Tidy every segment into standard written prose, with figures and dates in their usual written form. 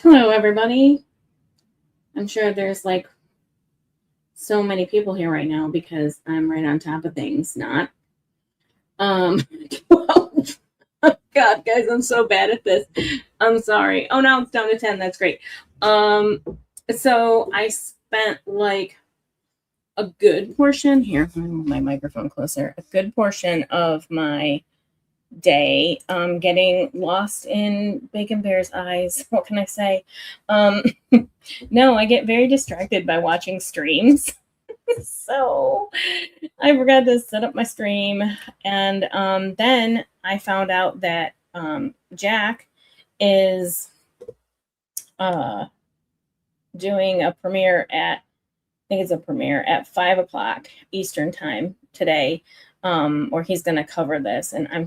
Hello, everybody. I'm sure there's like so many people here right now because I'm right on top of things. Not. Well, God, guys, I'm so bad at this. I'm sorry. Oh, now it's down to 10. That's great. So I spent like a good portion here. I'm gonna move my microphone closer. A good portion of my day getting lost in Bacon Bear's eyes. What can I say? No, I get very distracted by watching streams. So I forgot to set up my stream, and then I found out that Jack is doing a premiere at, I think it's a premiere at 5 o'clock Eastern time today, or he's going to cover this. And I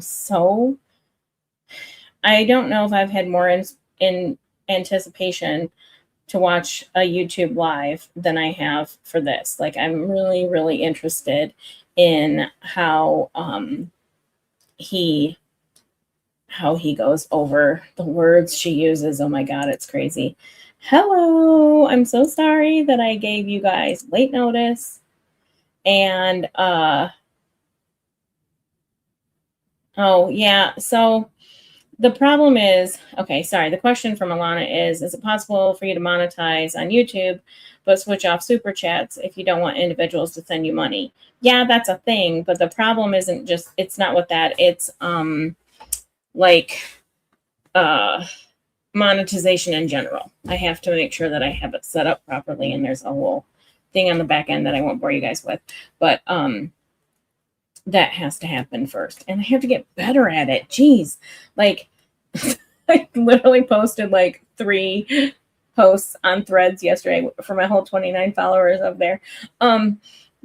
don't know if I've had more in anticipation to watch a YouTube live than I have for this. Like, I'm really, really interested in how he goes over the words she uses. Oh my God, it's crazy. Hello, I'm so sorry that I gave you guys late notice. And oh yeah, so the problem is, okay, sorry, the question from Alana is it possible for you to monetize on YouTube but switch off super chats if you don't want individuals to send you money? Yeah, that's a thing, but the problem isn't just, it's not with that. It's monetization in general. I have to make sure that I have it set up properly, and there's a whole thing on the back end that I won't bore you guys with, but that has to happen first, and I have to get better at it. Jeez, like I literally posted like 3 posts on Threads yesterday for my whole 29 followers up there,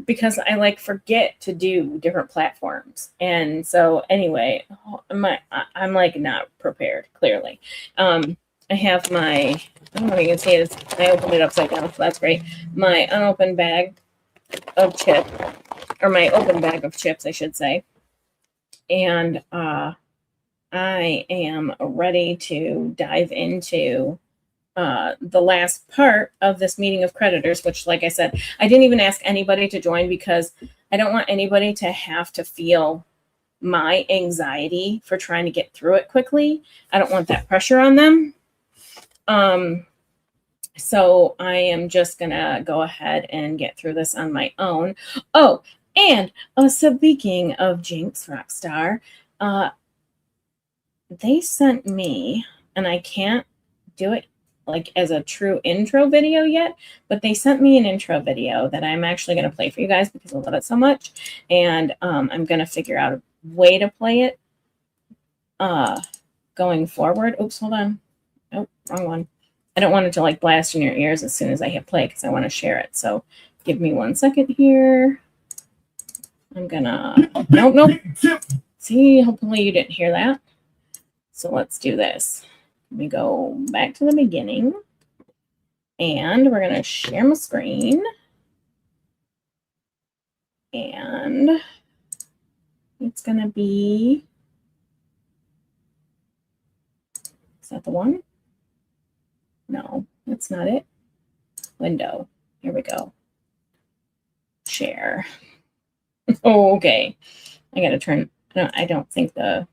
because I like forget to do different platforms. And so anyway, I'm like not prepared, clearly. I have my, I don't know if you can see it, I opened it upside down, so that's great. My unopened bag of chips, or my open bag of chips, I should say. And I am ready to dive into the last part of this meeting of creditors, which, like I said, I didn't even ask anybody to join because I don't want anybody to have to feel my anxiety for trying to get through it quickly. I don't want that pressure on them. So I am just going to go ahead and get through this on my own. Oh, and speaking of Jinx Rockstar, they sent me, and I can't do it like as a true intro video yet, but they sent me an intro video that I'm actually going to play for you guys because I love it so much. And I'm going to figure out a way to play it going forward. Oops, hold on. Oh, wrong one. I don't want it to like blast in your ears as soon as I hit play because I want to share it. So give me 1 second here. I'm gonna, nope. See, hopefully you didn't hear that. So let's do this. Let me go back to the beginning, and we're gonna share my screen. And it's gonna be, is that the one? No, that's not it. Window. Here we go. Share. Oh, okay. I gotta turn. I think the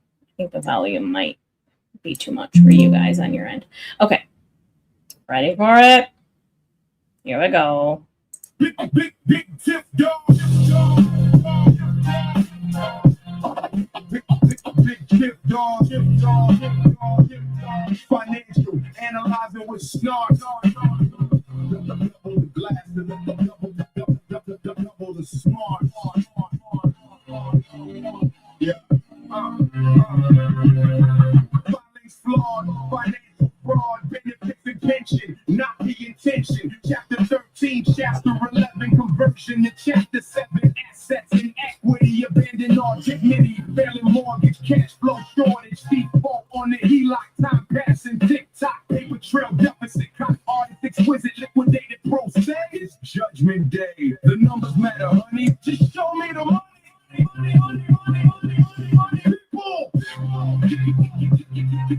volume might be too much for you guys on your end. Okay. Ready for it? Here we go. Financial, analyzing with snark. Yeah. Filings flawed, financial fraud, benefits and pension, not the intention. Chapter 13, chapter 11, conversion to chapter 7, assets and equity, abandon all dignity, failing mortgage, cash flow shortage, default on the HELOC, time passing, tick-tock, paper trail deficit, con artist exquisite, liquidated pro se. It's judgment day, the numbers matter, honey, just show me the money. People,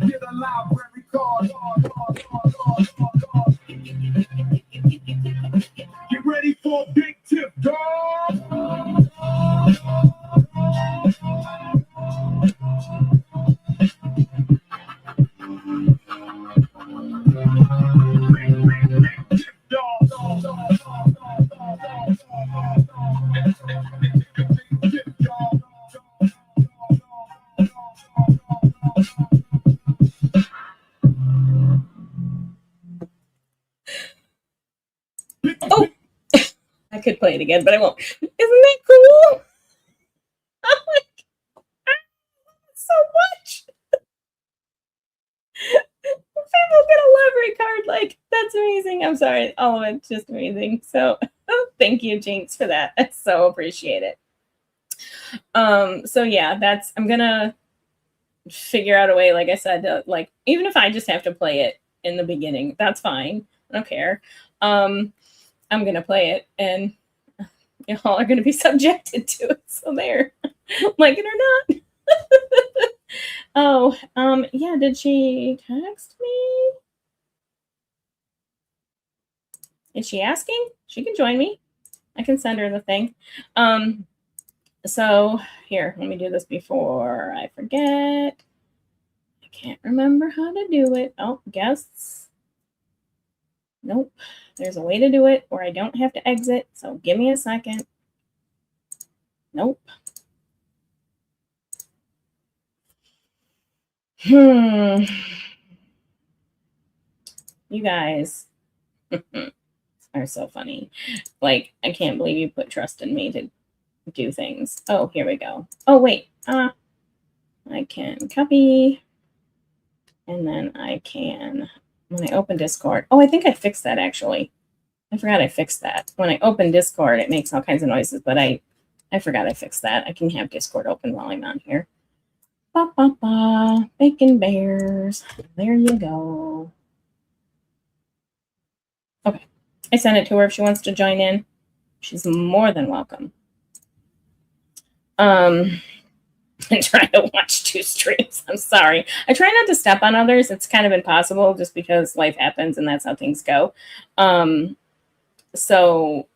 get a library card. could play it again, but I won't. Isn't that cool? I'm like, so much. People get a library card. Like, that's amazing. I'm sorry. All of it's just amazing. So thank you, Jinx, for that. I so appreciate it. So yeah, I'm gonna figure out a way, like I said, to, like, even if I just have to play it in the beginning, that's fine. I don't care. I'm gonna play it, and y'all are gonna be subjected to it. So there, like it or not. Oh, yeah, did she text me? Is she asking? She can join me. I can send her the thing. So here, let me do this before I forget. I can't remember how to do it. Oh, guests. Nope. There's a way to do it where I don't have to exit. So give me a second. Nope. You guys are so funny. Like, I can't believe you put trust in me to do things. Oh, here we go. Oh, wait. I can copy. And then I can, when I open Discord. Oh, I think I fixed that, actually. I forgot I fixed that. When I open Discord, it makes all kinds of noises, but I forgot I fixed that. I can have Discord open while I'm on here. Ba, ba, ba. Bacon bears. There you go. Okay. I sent it to her if she wants to join in. She's more than welcome. I'm trying to watch 2 streams. I'm sorry. I try not to step on others. It's kind of impossible just because life happens and that's how things go. So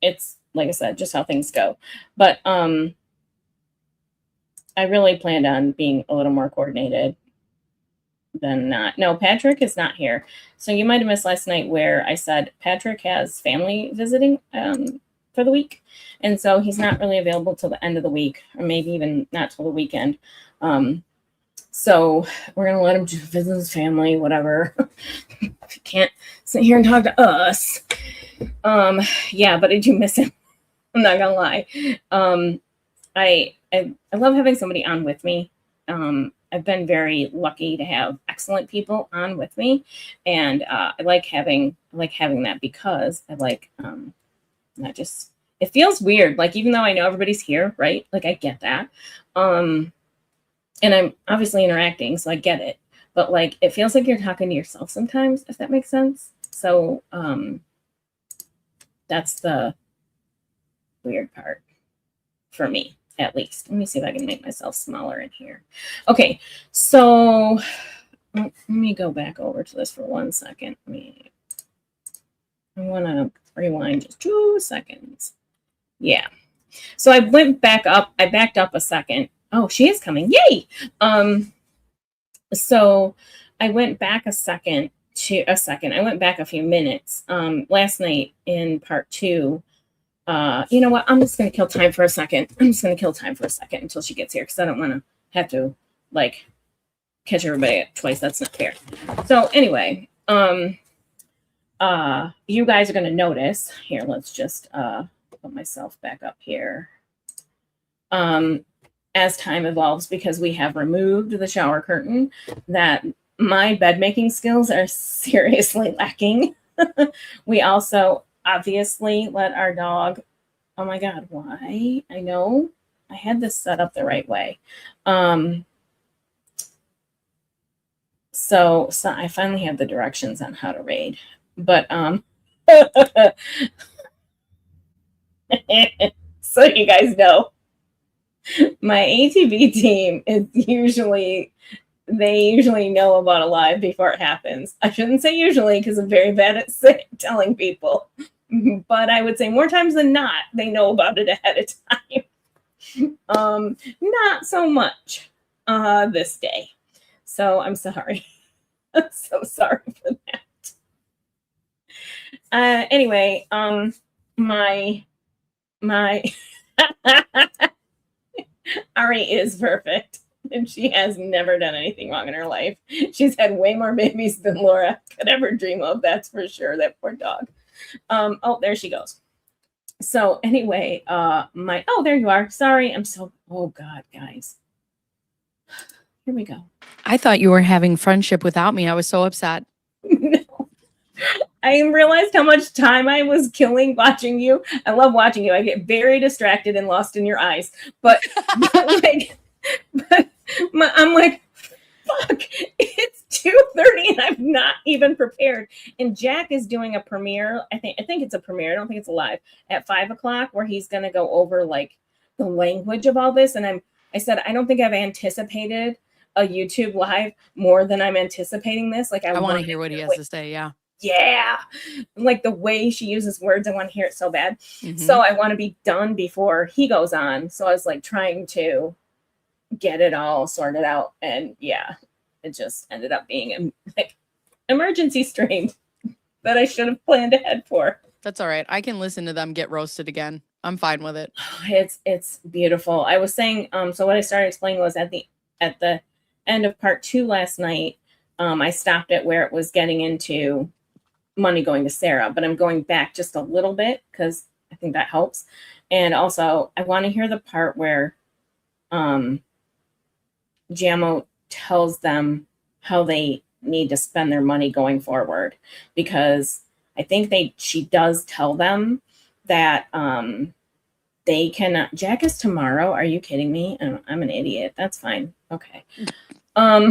it's, like I said, just how things go. But I really planned on being a little more coordinated than not. No, Patrick is not here. So you might have missed last night where I said Patrick has family visiting for the week. And so he's not really available till the end of the week, or maybe even not till the weekend. So we're going to let him visit his family, whatever. He can't sit here and talk to us. Yeah, but I do miss him. I'm not going to lie. I love having somebody on with me. I've been very lucky to have excellent people on with me. And I like having that because I like not just, it feels weird. Like, even though I know everybody's here, right? Like, I get that. And I'm obviously interacting, so I get it. But like, it feels like you're talking to yourself sometimes, if that makes sense. So that's the weird part for me, at least. Let me see if I can make myself smaller in here. Okay, so let me go back over to this for 1 second. I want to rewind just 2 seconds. Yeah. So I went back up. I backed up a second. Oh, she is coming. Yay. So I went back I went back a few minutes. Last night in part 2, you know what? I'm just going to kill time for a second. Until she gets here, because I don't want to have to, like, catch everybody twice. That's not fair. So anyway, you guys are going to notice here. Let's just put myself back up here. As time evolves, because we have removed the shower curtain, that my bed making skills are seriously lacking. We also obviously let our dog, oh my God, why? I know I had this set up the right way. So I finally have the directions on how to raid, but so you guys know, my ATV team is they usually know about a live before it happens. I shouldn't say usually, because I'm very bad at telling people, but I would say more times than not, they know about it ahead of time. Not so much this day. So I'm sorry. I'm so sorry for that. Anyway, my Ari is perfect, and she has never done anything wrong in her life. She's had way more babies than Laura could ever dream of. That's for sure. That poor dog. Oh, there she goes. So anyway, there you are. Sorry, oh God, guys. Here we go. I thought you were having friendship without me. I was so upset. No. I realized how much time I was killing watching you. I love watching you. I get very distracted and lost in your eyes. But I'm like, fuck, it's 2:30 and I'm not even prepared. And Jack is doing a premiere. I think it's a premiere. I don't think it's live at 5:00 where he's going to go over like the language of all this. And I said, I don't think I've anticipated a YouTube live more than I'm anticipating this. Like I want to hear what he has to say. Yeah. Yeah. Like the way she uses words, I want to hear it so bad. Mhm. So I want to be done before he goes on. So I was like trying to get it all sorted out. And yeah, it just ended up being like emergency stream that I should have planned ahead for. That's all right. I can listen to them get roasted again. I'm fine with it. It's beautiful. I was saying, so what I started explaining was at the end of part 2 last night, I stopped it where it was getting into money going to Sarah, but I'm going back just a little bit because I think that helps. And also I want to hear the part where Jamo tells them how they need to spend their money going forward, because I think she does tell them that they cannot. Jack is tomorrow. Are you kidding me? I'm an idiot. That's fine. Okay. I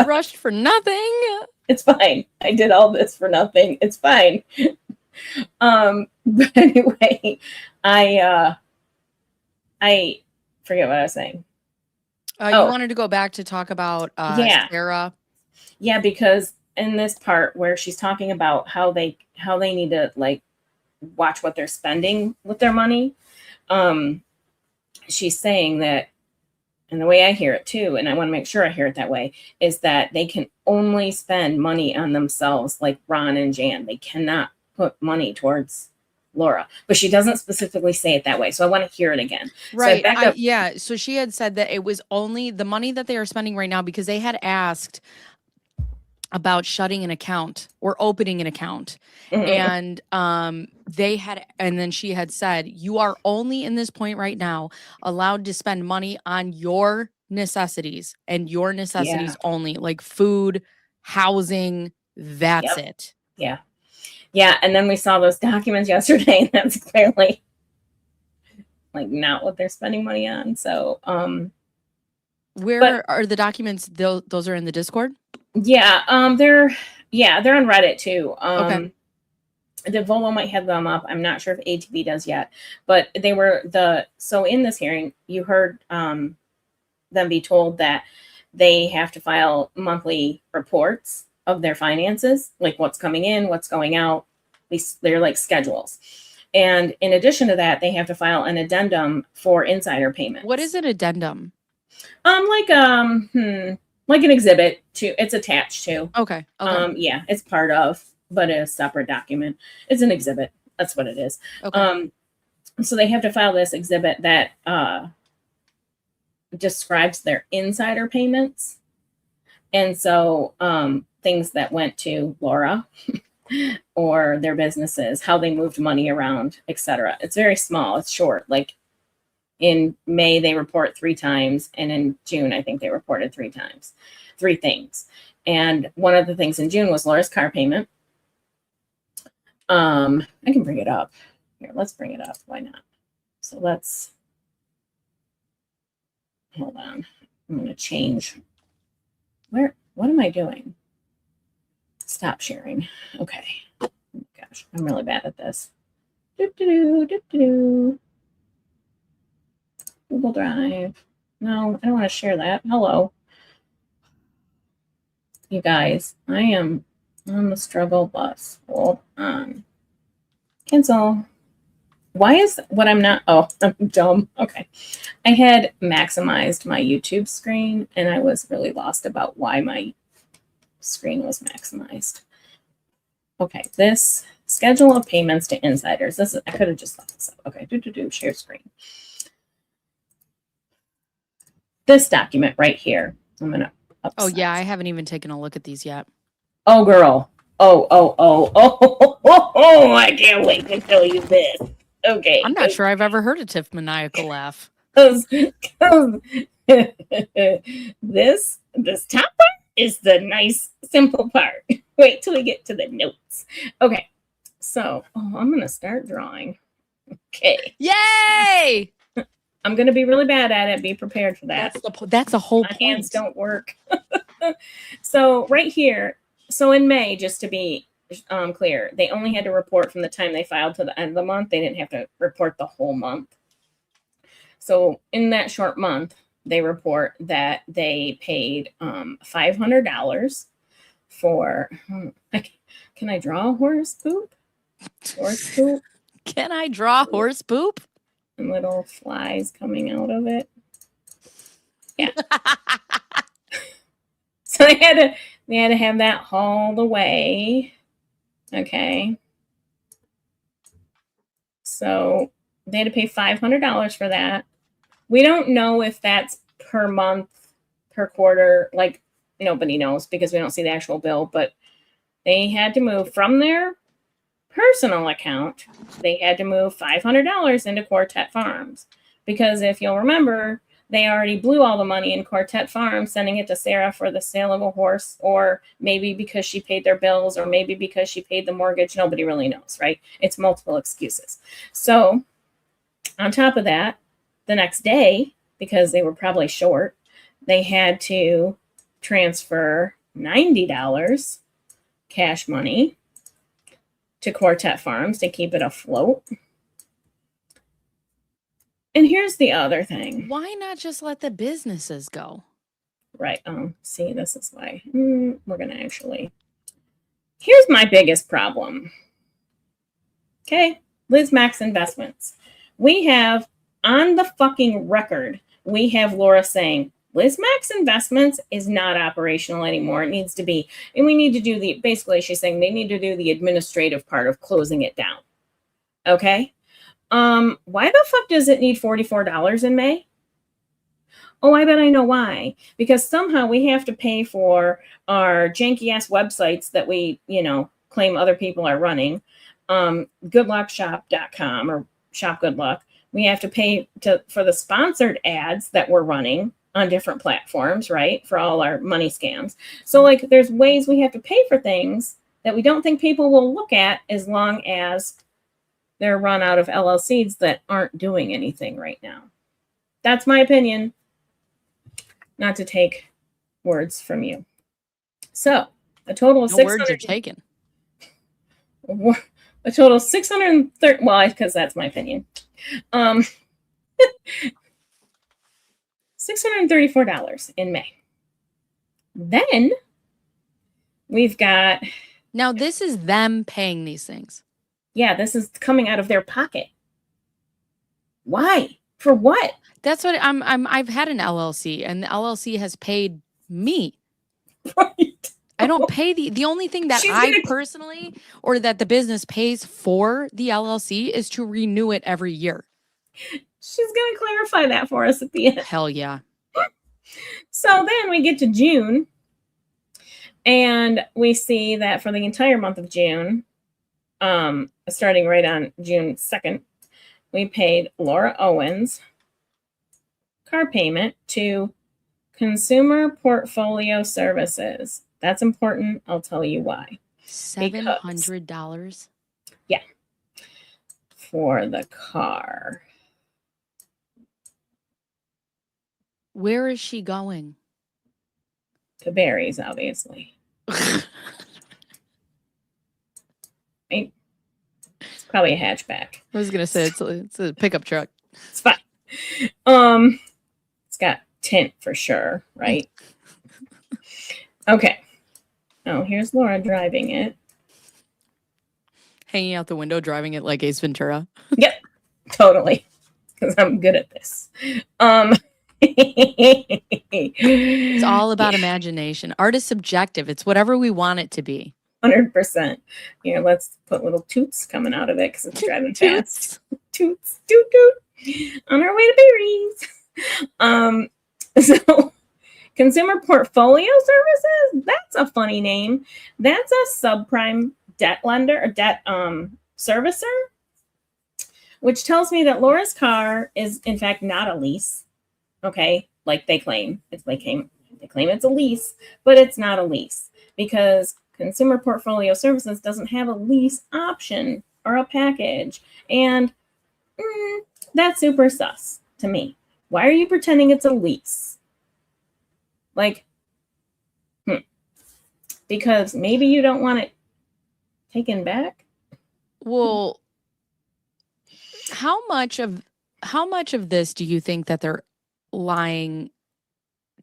rushed for nothing. It's fine. I did all this for nothing. It's fine. But anyway, I forget what I was saying. You wanted to go back to talk about Sarah. Yeah, because in this part where she's talking about how they need to like watch what they're spending with their money, she's saying that, and the way I hear it too, and I want to make sure I hear it that way, is that they can only spend money on themselves, like Ron and Jan. They cannot put money towards Laura, but she doesn't specifically say it that way. So I want to hear it again. Right. So she had said that it was only the money that they are spending right now, because they had asked about shutting an account or opening an account. Mm-hmm. And then she had said, you are only in this point right now allowed to spend money on your necessities, and your necessities only, like food, housing. That's it. Yeah. Yeah. And then we saw those documents yesterday, and that's clearly like not what they're spending money on. So, where are the documents? Those are in the Discord. Yeah. They're on Reddit too. Okay. The Volvo might have them up. I'm not sure if ATV does yet, but they were so in this hearing, you heard them be told that they have to file monthly reports of their finances, like what's coming in, what's going out. They're like schedules. And in addition to that, they have to file an addendum for insider payments. What is an addendum? Like an exhibit it's attached to. Okay. Yeah, it's part of, but a separate document. It's an exhibit. That's what it is. Okay. So they have to file this exhibit that describes their insider payments. And so things that went to Laura or their businesses, how they moved money around, etc. It's very small. It's short. Like in May, they report 3 times. And in June, I think they reported 3 times, 3 things. And one of the things in June was Laura's car payment. I can bring it up. Here, let's bring it up. Why not? So hold on. I'm going to change. What am I doing? Stop sharing. Okay. Oh my gosh, I'm really bad at this. Google Drive. No, I don't want to share that. Hello. You guys, I am on the struggle bus. Hold on. Cancel. Why is what I'm not? Oh, I'm dumb. Okay. I had maximized my YouTube screen and I was really lost about why my screen was maximized. Okay. This schedule of payments to insiders. I could have just left this up. Okay. Share screen. This document right here. I'm going to Oh, yeah. I haven't even taken a look at these yet. Oh, girl. Oh, I can't wait to tell you this. Okay. I'm not sure I've ever heard a Tiff maniacal laugh. Cause this top part is the nice, simple part. Wait till we get to the notes. Okay. So, I'm going to start drawing. Okay. Yay! I'm going to be really bad at it. Be prepared for that. That's the whole My point. hands don't work. So right here, so in May, just to be clear, they only had to report from the time they filed to the end of the month. They didn't have to report the whole month. So in that short month, they report that they paid $500 for. Can I draw a horse poop? Horse poop. Can I draw horse poop? And little flies coming out of it. Yeah. So they had to have that hauled away. Okay. So they had to pay $500 for that. We don't know if that's per month, per quarter. Like, nobody knows because we don't see the actual bill. But they had to move from their personal account. They had to move $500 into Quartet Farms. Because if you'll remember, they already blew all the money in Quartet Farms, sending it to Sarah for the sale of a horse, or maybe because she paid their bills, or maybe because she paid the mortgage. Nobody really knows, right? It's multiple excuses. So on top of that, the next day, because they were probably short, they had to transfer $90 cash money to Quartet Farms to keep it afloat. And here's the other thing. Why not just let the businesses go? Right. See, this is why we're going to actually. Here's my biggest problem. Okay. Liz Max Investments. We have on the fucking record, we have Laura saying Liz Max Investments is not operational anymore. It needs to be. And we need to do basically, she's saying they need to do the administrative part of closing it down. Okay. Why the fuck does it need $44 in May? Oh, I bet I know why. Because somehow we have to pay for our janky ass websites that we, claim other people are running. Goodluckshop.com or Shop Good Luck. We have to pay for the sponsored ads that we're running on different platforms, right? For all our money scams. So there's ways we have to pay for things that we don't think people will look at as long as they're run out of LLCs that aren't doing anything right now. That's my opinion. Not to take words from you. So a total of No words are taken. A total of 630. Well, because that's my opinion. $634 in May. Then we've got. Now this is them paying these things. Yeah, this is coming out of their pocket. Why? For what? That's what I've had an LLC, and the LLC has paid me. Right. I don't pay the only thing that personally, or that the business pays for the LLC, is to renew it every year. She's going to clarify that for us at the end. Hell yeah. So then we get to June, and we see that for the entire month of June, starting right on June 2nd, we paid Laura Owens car payment to Consumer Portfolio Services. That's important. I'll tell you why. $700? Yeah. For the car. Where is she going? To Barry's, obviously. Right? It's probably a hatchback. I was gonna say it's a pickup truck. It's fine. It's got tint for sure, right? Okay. Oh, here's Laura driving it. Hanging out the window, driving it like Ace Ventura. Yep, totally. Because I'm good at this. It's all about imagination. Art is subjective. It's whatever we want it to be. 100%. Here, let's put little toots coming out of it because it's driving fast. Toots, toot, toot. On our way to Barry's. So Consumer Portfolio Services? That's a funny name. That's a subprime debt lender or debt servicer, which tells me that Laura's car is in fact not a lease. Okay, like they claim. They claim it's a lease, but it's not a lease because Consumer Portfolio Services doesn't have a lease option or a package. And that's super sus to me. Why are you pretending it's a lease? Like, because maybe you don't want it taken back? Well, how much of this do you think that they're lying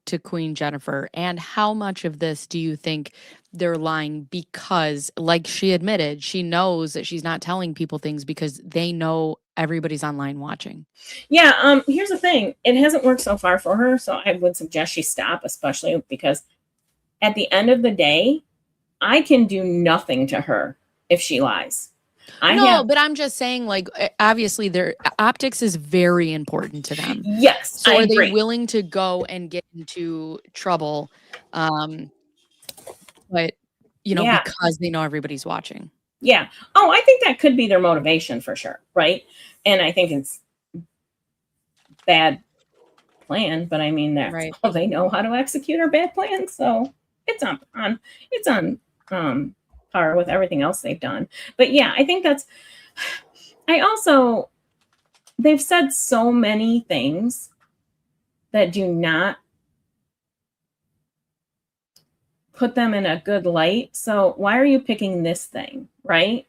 to Queen Jennifer, and how much of this do you think they're lying because, like she admitted, she knows that she's not telling people things because they know everybody's online watching? Yeah, here's the thing. It hasn't worked so far for her, so I would suggest she stop, especially because at the end of the day, I can do nothing to her if she lies. But I'm just saying, like, obviously their optics is very important to them. Yes, So I are agree. they willing to go and get into trouble? But Yeah. because they know everybody's watching. Yeah. Oh, I think that could be their motivation for sure, right? And I think it's bad plan, but I mean that's Right. all they know how to execute our bad plans. So it's on par with everything else they've done. But yeah, I think that's they've said so many things that do not put them in a good light. So why are you picking this thing, right?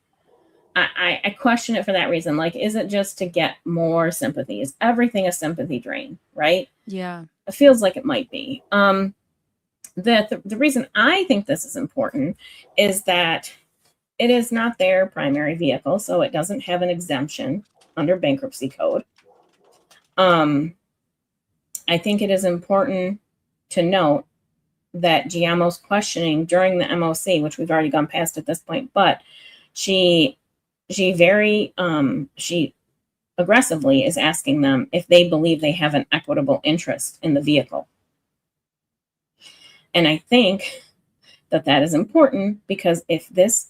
I question it for that reason. Like, is it just to get more sympathy? Is everything a sympathy drain, right? Yeah. It feels like it might be. The reason I think this is important is that it is not their primary vehicle, so it doesn't have an exemption under bankruptcy code. I think it is important to note that Giamo's questioning during the MOC, which we've already gone past at this point, but she aggressively is asking them if they believe they have an equitable interest in the vehicle. And I think that is important because if this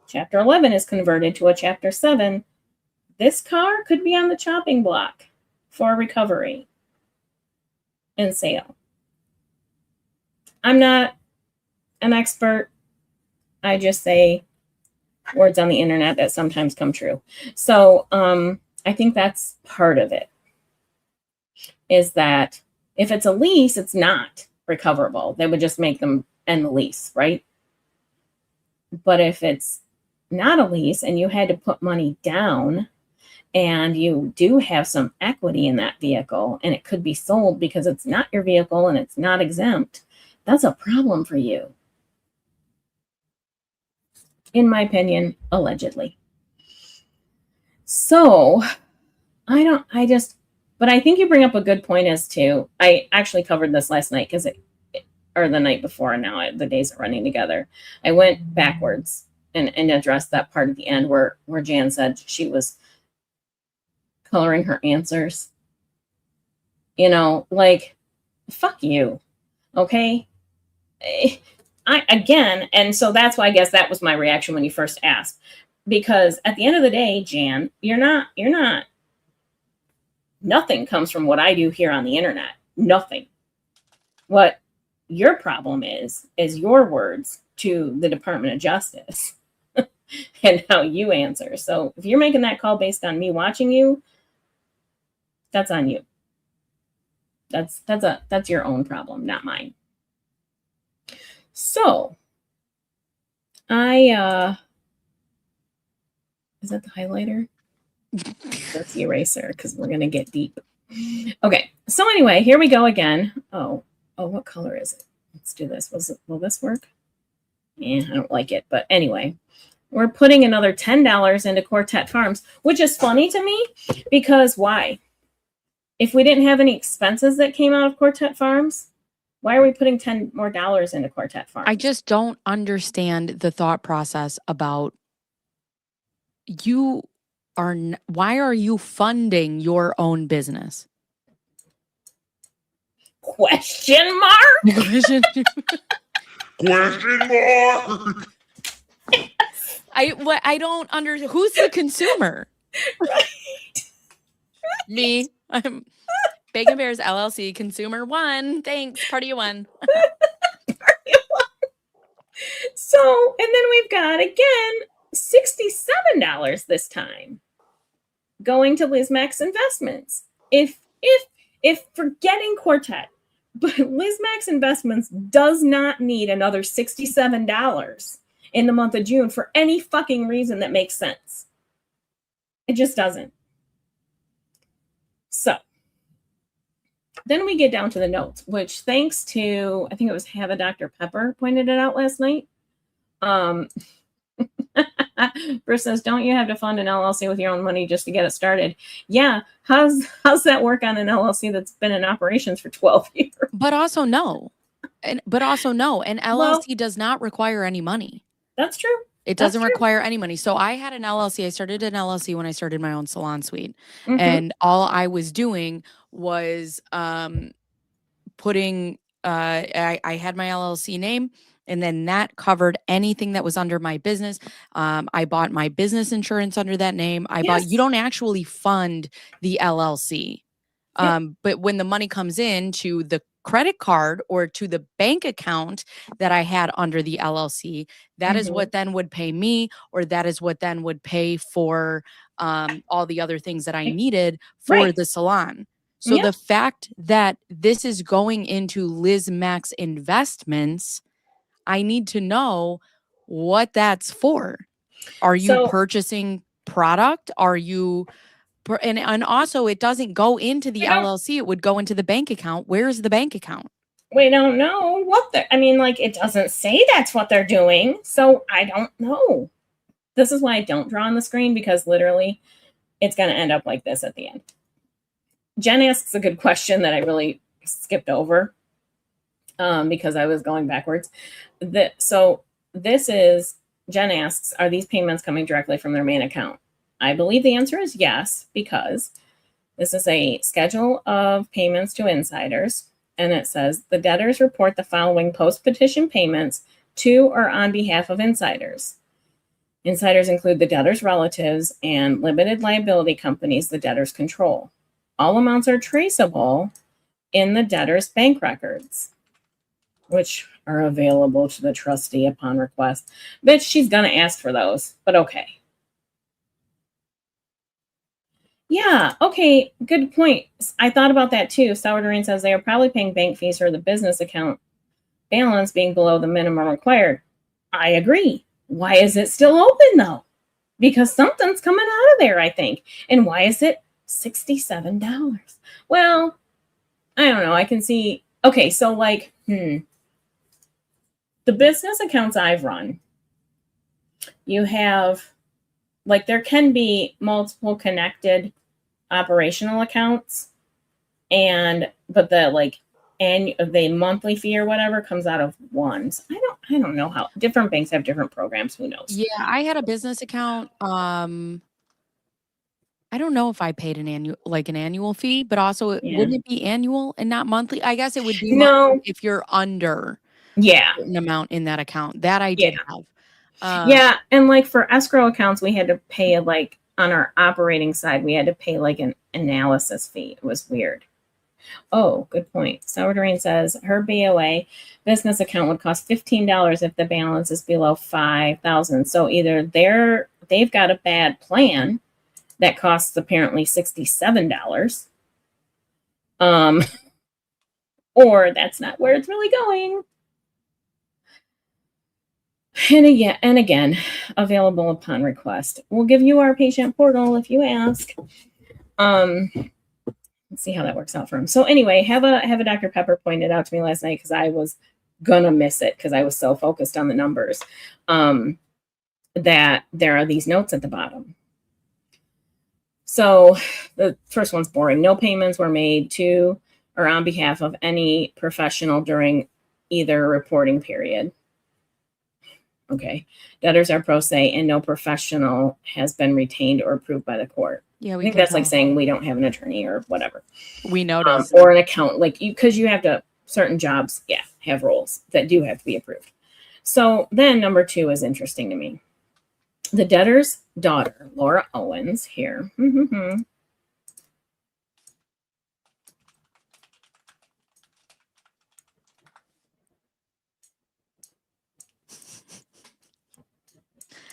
Chapter 11 is converted to a Chapter 7, this car could be on the chopping block for recovery and sale. I'm not an expert. I just say words on the internet that sometimes come true. So I think that's part of it, is that if it's a lease, it's not recoverable. They would just make them end the lease, right? But if it's not a lease and you had to put money down and you do have some equity in that vehicle and it could be sold because it's not your vehicle and it's not exempt, that's a problem for you. In my opinion, allegedly. So but I think you bring up a good point as to, I actually covered this last night or the night before, and now the days are running together. I went backwards and addressed that part at the end where Jan said she was coloring her answers. Like, fuck you. Okay? And so that's why I guess that was my reaction when you first asked. Because at the end of the day, Jan, you're not, nothing comes from what I do here on the internet. Nothing. What your problem is your words to the Department of Justice and how you answer. So if you're making that call based on me watching you, that's on you. That's your own problem, not mine. So is that the highlighter? That's the eraser because we're going to get deep. Okay. So anyway, here we go again. Oh, what color is it? Let's do this. Will this work? I don't like it. But anyway, we're putting another $10 into Quartet Farms, which is funny to me because why? If we didn't have any expenses that came out of Quartet Farms, why are we putting $10 more into Quartet Farms? I just don't understand the thought process about why are you funding your own business? Question mark? Question Question mark. I don't understand. Who's the consumer? Right. Me. I'm Bacon Bears LLC consumer 1. Thanks. Part of you 1. So, and then we've got again $67 this time going to Liz Max Investments. If forgetting Quartet, but Liz Max Investments does not need another $67 in the month of June for any fucking reason that makes sense. It just doesn't. So then we get down to the notes, which thanks to, I think it was Have a Dr. Pepper pointed it out last night. Bruce says, don't you have to fund an LLC with your own money just to get it started? Yeah. How's that work on an LLC that's been in operations for 12 years? But also no. An LLC does not require any money. That's true. It doesn't require any money. So I had an LLC. I started an LLC when I started my own salon suite. Mm-hmm. And all I was doing was putting, I had my LLC name, and then that covered anything that was under my business. I bought my business insurance under that name. You don't actually fund the LLC. But when the money comes in to the credit card or to the bank account that I had under the LLC, that is what then would pay me, or that is what then would pay for all the other things that I needed for the salon. So the fact that this is going into Liz Max Investments, I need to know what that's for. Are you purchasing product? Are you... And also, it doesn't go into the LLC. It would go into the bank account. Where is the bank account? We don't know what it doesn't say that's what they're doing. So I don't know. This is why I don't draw on the screen, because literally it's going to end up like this at the end. Jen asks a good question that I really skipped over because I was going backwards. Jen asks, are these payments coming directly from their main account? I believe the answer is yes, because this is a schedule of payments to insiders, and it says the debtors report the following post-petition payments to or on behalf of insiders. Insiders include the debtors' relatives and limited liability companies the debtors control. All amounts are traceable in the debtors' bank records, which are available to the trustee upon request. Bitch, she's going to ask for those, but okay. Yeah, okay, good point. I thought about that too. Sour Doreen says they are probably paying bank fees for the business account balance being below the minimum required. I agree. Why is it still open though? Because something's coming out of there, I think. And why is it $67? Well, I don't know. I can see. Okay, so the business accounts I've run, you have, there can be multiple connected operational accounts, but the monthly fee or whatever comes out of one. So I don't know how different banks have different programs. Who knows? Yeah, I had a business account. I don't know if I paid an annual fee, but also wouldn't it be annual and not monthly? I guess it would be monthly if you're under an amount in that account. That I did have. And for escrow accounts, we had to pay on our operating side, we had to pay an analysis fee. It was weird. Oh, good point. Sour Doreen says her BOA business account would cost $15 if the balance is below $5,000. So either they've got a bad plan that costs apparently $67, or that's not where it's really going. And again, available upon request. We'll give you our patient portal if you ask. Let's see how that works out for him. So anyway, have a Dr. Pepper pointed out to me last night because I was gonna miss it because I was so focused on the numbers. That there are these notes at the bottom. So the first one's boring. No payments were made to or on behalf of any professional during either reporting period. Okay. Debtors are pro se and no professional has been retained or approved by the court. Yeah, I we think can that's like tell. saying we don't have an attorney or whatever. We noticed. Or an account, like you, because you have to, certain jobs, yeah, have roles that do have to be approved. So then number 2 is interesting to me. The debtor's daughter, Laura Owens, here.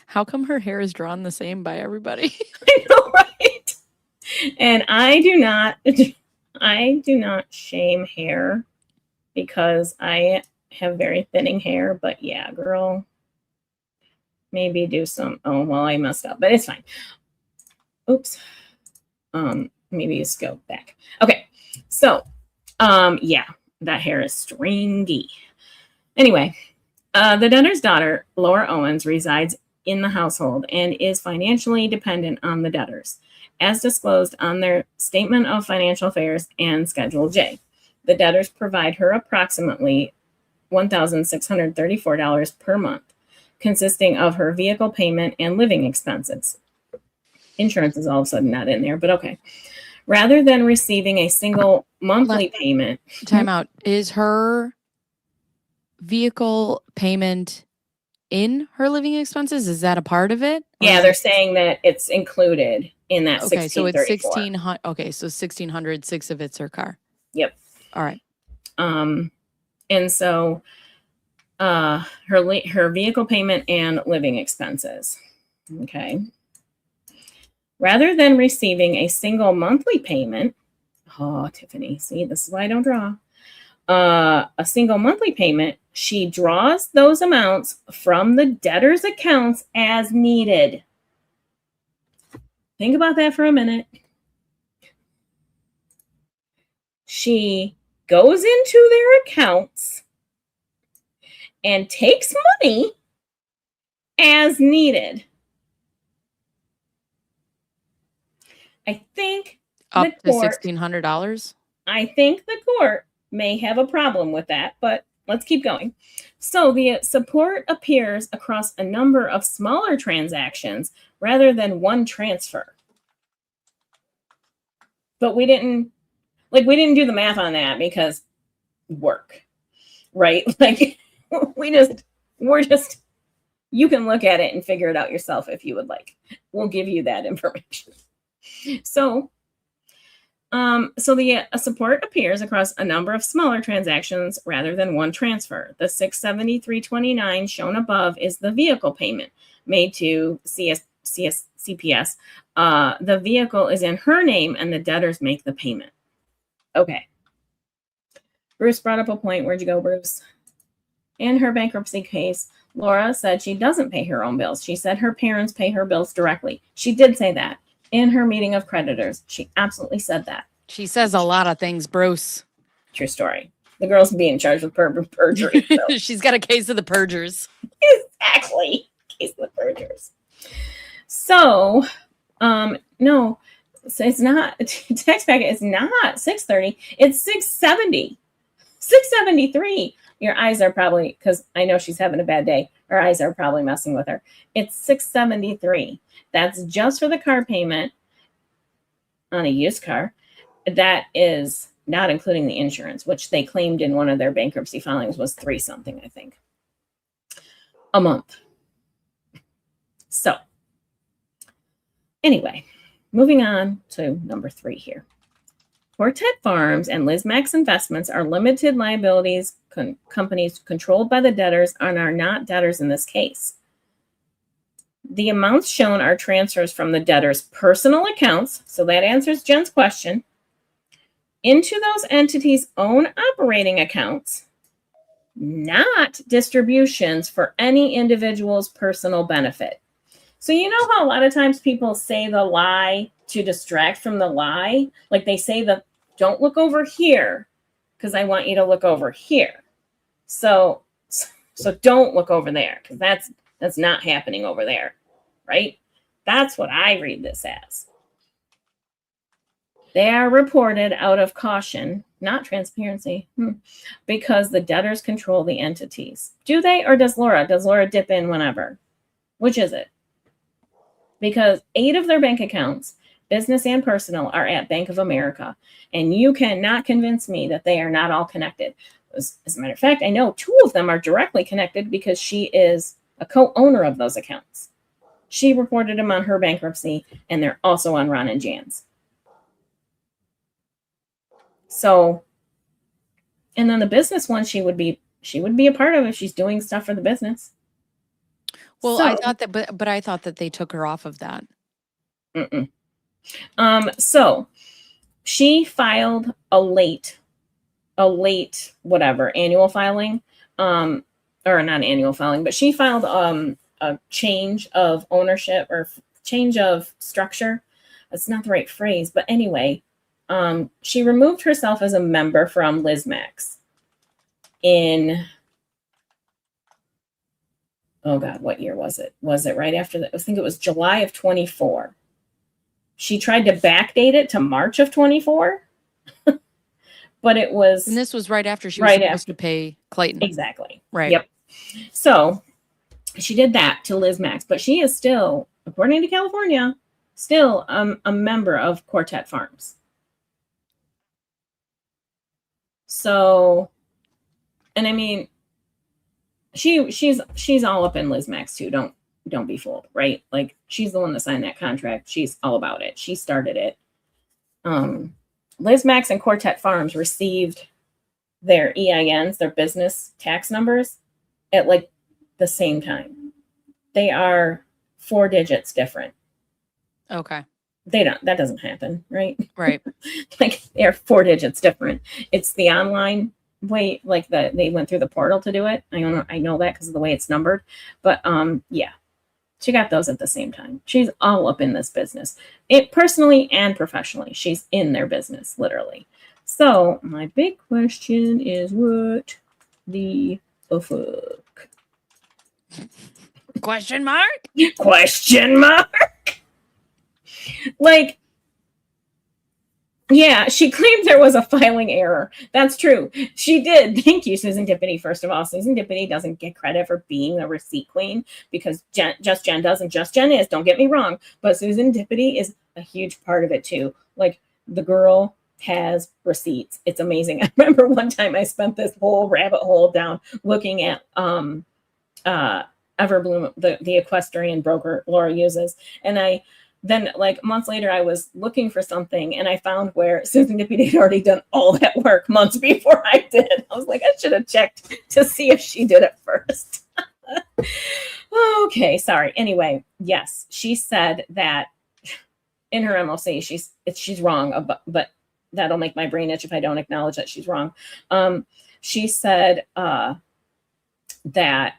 How come her hair is drawn the same by everybody? I know, right? And I do not shame hair because I have very thinning hair, but yeah, girl, maybe do some, oh, well, I messed up, but it's fine. Oops. Maybe just go back. Okay. So, yeah, that hair is stringy. Anyway, the debtor's daughter, Laura Owens, resides in the household and is financially dependent on the debtors, as disclosed on their Statement of Financial Affairs and Schedule J. The debtors provide her approximately $1,634 per month, consisting of her vehicle payment and living expenses. Insurance is all of a sudden not in there, but okay. Rather than receiving a single monthly payment. Time out. Is her vehicle payment in her living expenses? Is that a part of it? Yeah, they're saying that it's included in that. Okay, so it's 1600. Okay, so 1,600, 6 of it's her car. Yep. All right. And so her vehicle payment and living expenses. Okay. Rather than receiving a single monthly payment, oh, Tiffany, see, this is why I don't draw. A single monthly payment, she draws those amounts from the debtor's accounts as needed. Think about that for a minute. She goes into their accounts and takes money as needed. I think up to $1,600. I think the court may have a problem with that, but let's keep going. So the support appears across a number of smaller transactions rather than one transfer. But we didn't do the math on that because work, right? Like we're just, you can look at it and figure it out yourself if you would like. We'll give you that information. So the support appears across a number of smaller transactions rather than one transfer. The $673.29 shown above is the vehicle payment made to CPS. The vehicle is in her name and the debtors make the payment. Okay. Bruce brought up a point. Where'd you go, Bruce? In her bankruptcy case, Laura said she doesn't pay her own bills. She said her parents pay her bills directly. She did say that. In her meeting of creditors, she absolutely said that. She says a lot of things, Bruce. True story. The girl's being charged with perjury. So. She's got a case of the perjurers. Exactly. Case of the perjurers. So, no, so it's not, tax packet is not 630. It's 670. 673. Your eyes are probably, because I know she's having a bad day, her eyes are probably messing with her. It's 673. That's just for the car payment on a used car. That is not including the insurance, which they claimed in one of their bankruptcy filings was $3 something, I think, a month. So anyway, moving on to number 3 here. Quartet Farms and Liz Max Investments are limited liabilities companies controlled by the debtors and are not debtors in this case. The amounts shown are transfers from the debtor's personal accounts, so that answers Jen's question, into those entities' own operating accounts, not distributions for any individual's personal benefit. So you know how a lot of times people say the lie to distract from the lie? Like they say don't look over here because I want you to look over here. So don't look over there because that's not happening over there, right? That's what I read this as. They are reported out of caution, Not transparency. Because the debtors control the entities. Do they, or does Laura? Does Laura dip in whenever? Which is it? Because 8 of their bank accounts, business and personal, are at Bank of America. And you cannot convince me that they are not all connected. As a matter of fact, I know 2 of them are directly connected because she is a co-owner of those accounts. She reported them on her bankruptcy, and they're also on Ron and Jan's. So, and then the business one, she would be a part of if she's doing stuff for the business. Well, So, I thought that, but I thought that they took her off of that. So she filed a late whatever annual filing, or not annual filing, but she filed a change of ownership or change of structure. That's not the right phrase, but anyway, she removed herself as a member from LizMax in, oh God, what year was it? Was it right after that? I think it was July of 24. She tried to backdate it to March of 24, but it was. And this was right after she was supposed to pay Clayton. Exactly. Right. Yep. So she did that to LizMax, but she is still, according to California, still a member of Quartet Farms. So, and I mean, she's all up in LizMax too. Don't be fooled, right? Like, she's the one that signed that contract. She's all about it. She started it. LizMax and Quartet Farms received their EINs, their business tax numbers, at like the same time. They are 4 digits different. Okay. That doesn't happen, right? Right. Like, they're 4 digits different. It's the online way, like they went through the portal to do it. I know that because of the way it's numbered. But yeah. She got those at the same time. She's all up in this business. It personally and professionally. She's in their business, literally. So my big question is, what the fuck? Question mark? Question mark? Like, yeah, she claimed there was a filing error. That's true. She did. Thank you, Susan Dippity. First of all, Susan Dippity doesn't get credit for being the receipt queen because Just Jen doesn't. Just Jen is. Don't get me wrong. But Susan Dippity is a huge part of it, too. Like, the girl has receipts. It's amazing. I remember one time I spent this whole rabbit hole down looking at Everbloom, the equestrian broker Laura uses. And then, like, months later, I was looking for something, and I found where Susan Dippity had already done all that work months before I did. I was like, I should have checked to see if she did it first. Okay, sorry. Anyway, yes, she said that in her MLC, she's wrong, but that'll make my brain itch if I don't acknowledge that she's wrong. She said that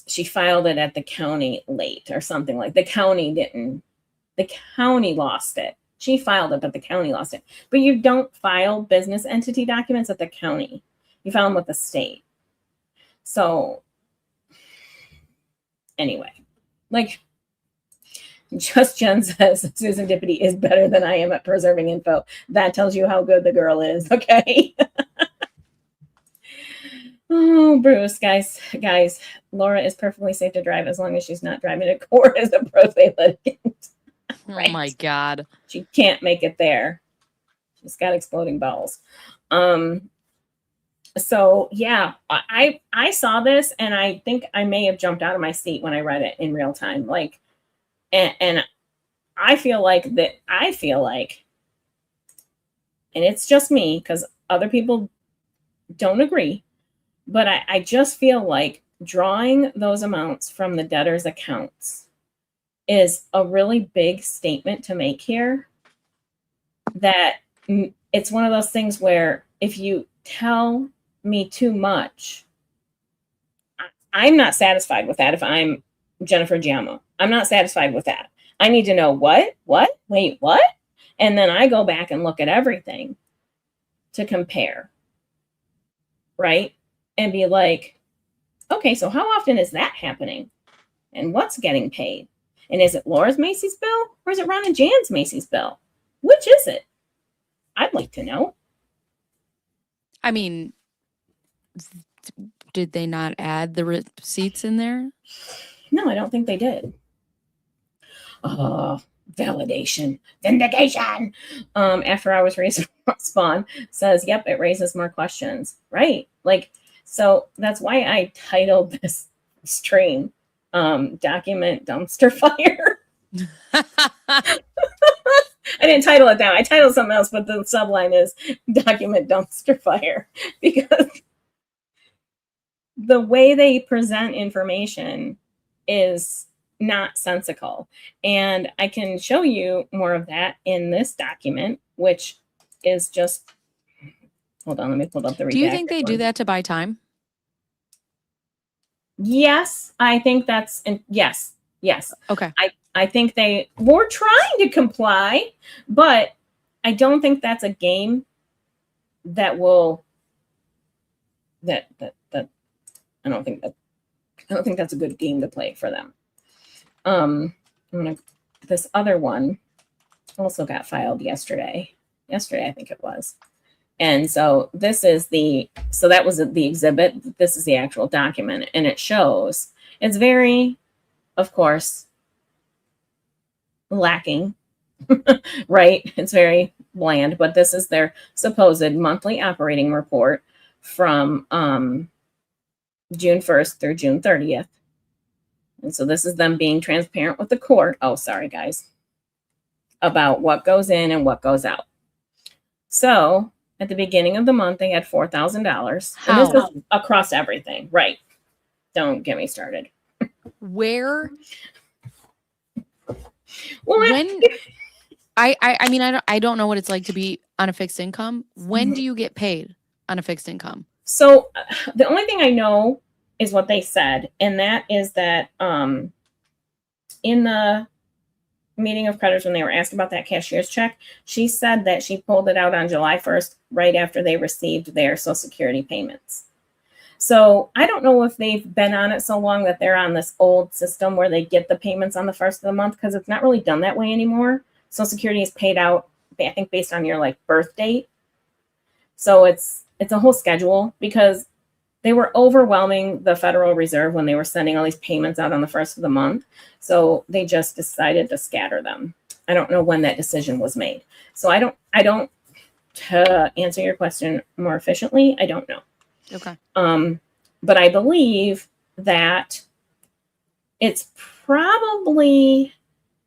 she filed it at the county late or something, like the county lost it. She filed it, but the county lost it. But you don't file business entity documents at the county. You file them with the state. So anyway, like, Just Jen says Susan Dippity is better than I am at preserving info. That tells you how good the girl is. Okay. Oh, Bruce, guys, Laura is perfectly safe to drive as long as she's not driving to court as a pro se litigant. Right? Oh my God. She can't make it there. She's got exploding bowels. So yeah, I saw this and I think I may have jumped out of my seat when I read it in real time. Like, and I feel like, and it's just me because other people don't agree. But I just feel like drawing those amounts from the debtor's accounts is a really big statement to make here. That it's one of those things where if you tell me too much, I'm not satisfied with that. If I'm Jennifer Giammo, I'm not satisfied with that. I need to know wait, what? And then I go back and look at everything to compare. Right? And be like, okay, so how often is that happening? And what's getting paid? And is it Laura's Macy's bill or is it Ron and Jan's Macy's bill? Which is it? I'd like to know. I mean, did they not add the receipts in there? No, I don't think they did. Oh, validation, vindication. After Hours Respawn says, yep, it raises more questions. Right. Like, so that's why I titled this stream Document Dumpster Fire. I didn't title it down. I titled something else, but the subline is Document Dumpster Fire, because the way they present information is not sensical. And I can show you more of that in this document, which is just, hold on, let me pull up the redacted. Do you think they do that to buy time? Yes, I think that's, yes. Okay. I think they were trying to comply, but I don't think that's a game that will, that I don't think that's a good game to play for them. This other one also got filed yesterday. I think it was. And so this is so that was the exhibit. This is the actual document, and it shows it's very, of course, lacking, right? It's very bland, but this is their supposed monthly operating report from June 1st through June 30th. And so this is them being transparent with the court. Oh, sorry, guys. About what goes in and what goes out. So at the beginning of the month, they had $4,000. How? And this is across everything, right? Don't get me started. Where? Well, When? I mean, I don't know what it's like to be on a fixed income. When do you get paid on a fixed income? So the only thing I know is what they said, and that is that in the meeting of creditors, when they were asked about that cashier's check, she said that she pulled it out on July 1st, right after they received their Social Security payments. So I don't know if they've been on it so long that they're on this old system where they get the payments on the first of the month, because it's not really done that way anymore. Social Security is paid out, I think, based on your like birth date. So it's a whole schedule, because they were overwhelming the Federal Reserve when they were sending all these payments out on the first of the month. So they just decided to scatter them. I don't know when that decision was made. So I don't to answer your question more efficiently, I don't know. Okay. But I believe that it's probably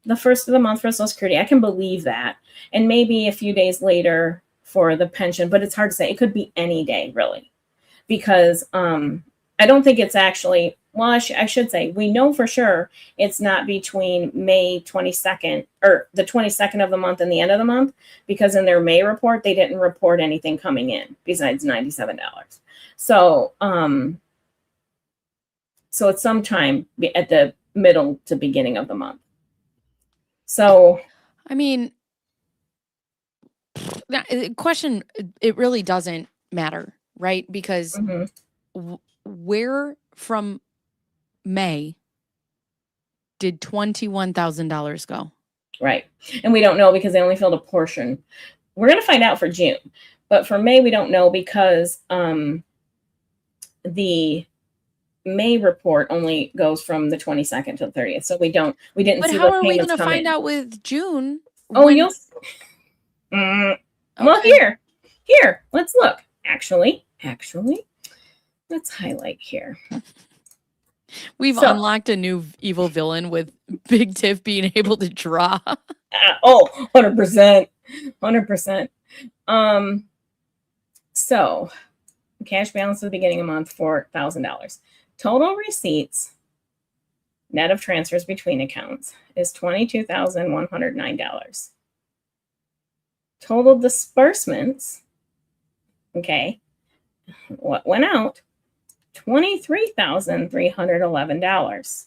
the first of the month for Social Security. I can believe that. And maybe a few days later for the pension, but it's hard to say. It could be any day, really. Because I don't think it's actually, well, I should say, we know for sure it's not between May 22nd or the 22nd of the month and the end of the month, because in their May report, they didn't report anything coming in besides $97. So, so it's sometime at the middle to beginning of the month. So, I mean, question, it really doesn't matter, right? Because where from May did $21,000 go? Right. And we don't know because they only filled a portion. We're going to find out for June, but for May, we don't know because the May report only goes from the 22nd to the 30th. So we didn't But see how what are we payments going to come find in. out with June? Oh, when- you'll, well, Okay. here, let's look. Actually, let's highlight here. We've So- unlocked a new evil villain with Big Tiff being able to draw. 100%. So cash balance at the beginning of the month, $4,000. Total receipts, net of transfers between accounts, is $22,109. Total disbursements, okay, what went out? $23,311.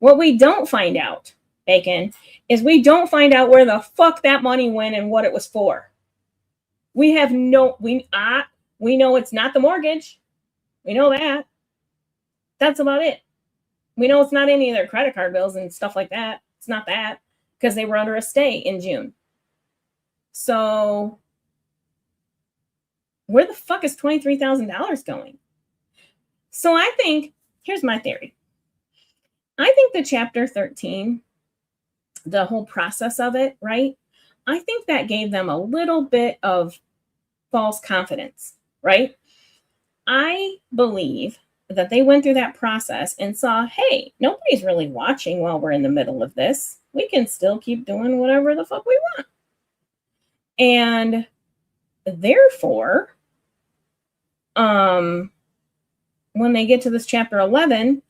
What we don't find out, Bacon, is we don't find out where the fuck that money went and what it was for. We have we know it's not the mortgage. We know that. That's about it. We know it's not any of their credit card bills and stuff like that. It's not that, because they were under a stay in June. So, where the fuck is $23,000 going? So I think, here's my theory. I think the Chapter 13, the whole process of it, right? I think that gave them a little bit of false confidence, right? I believe that they went through that process and saw, hey, nobody's really watching while we're in the middle of this. We can still keep doing whatever the fuck we want. And therefore, when they get to this Chapter 11,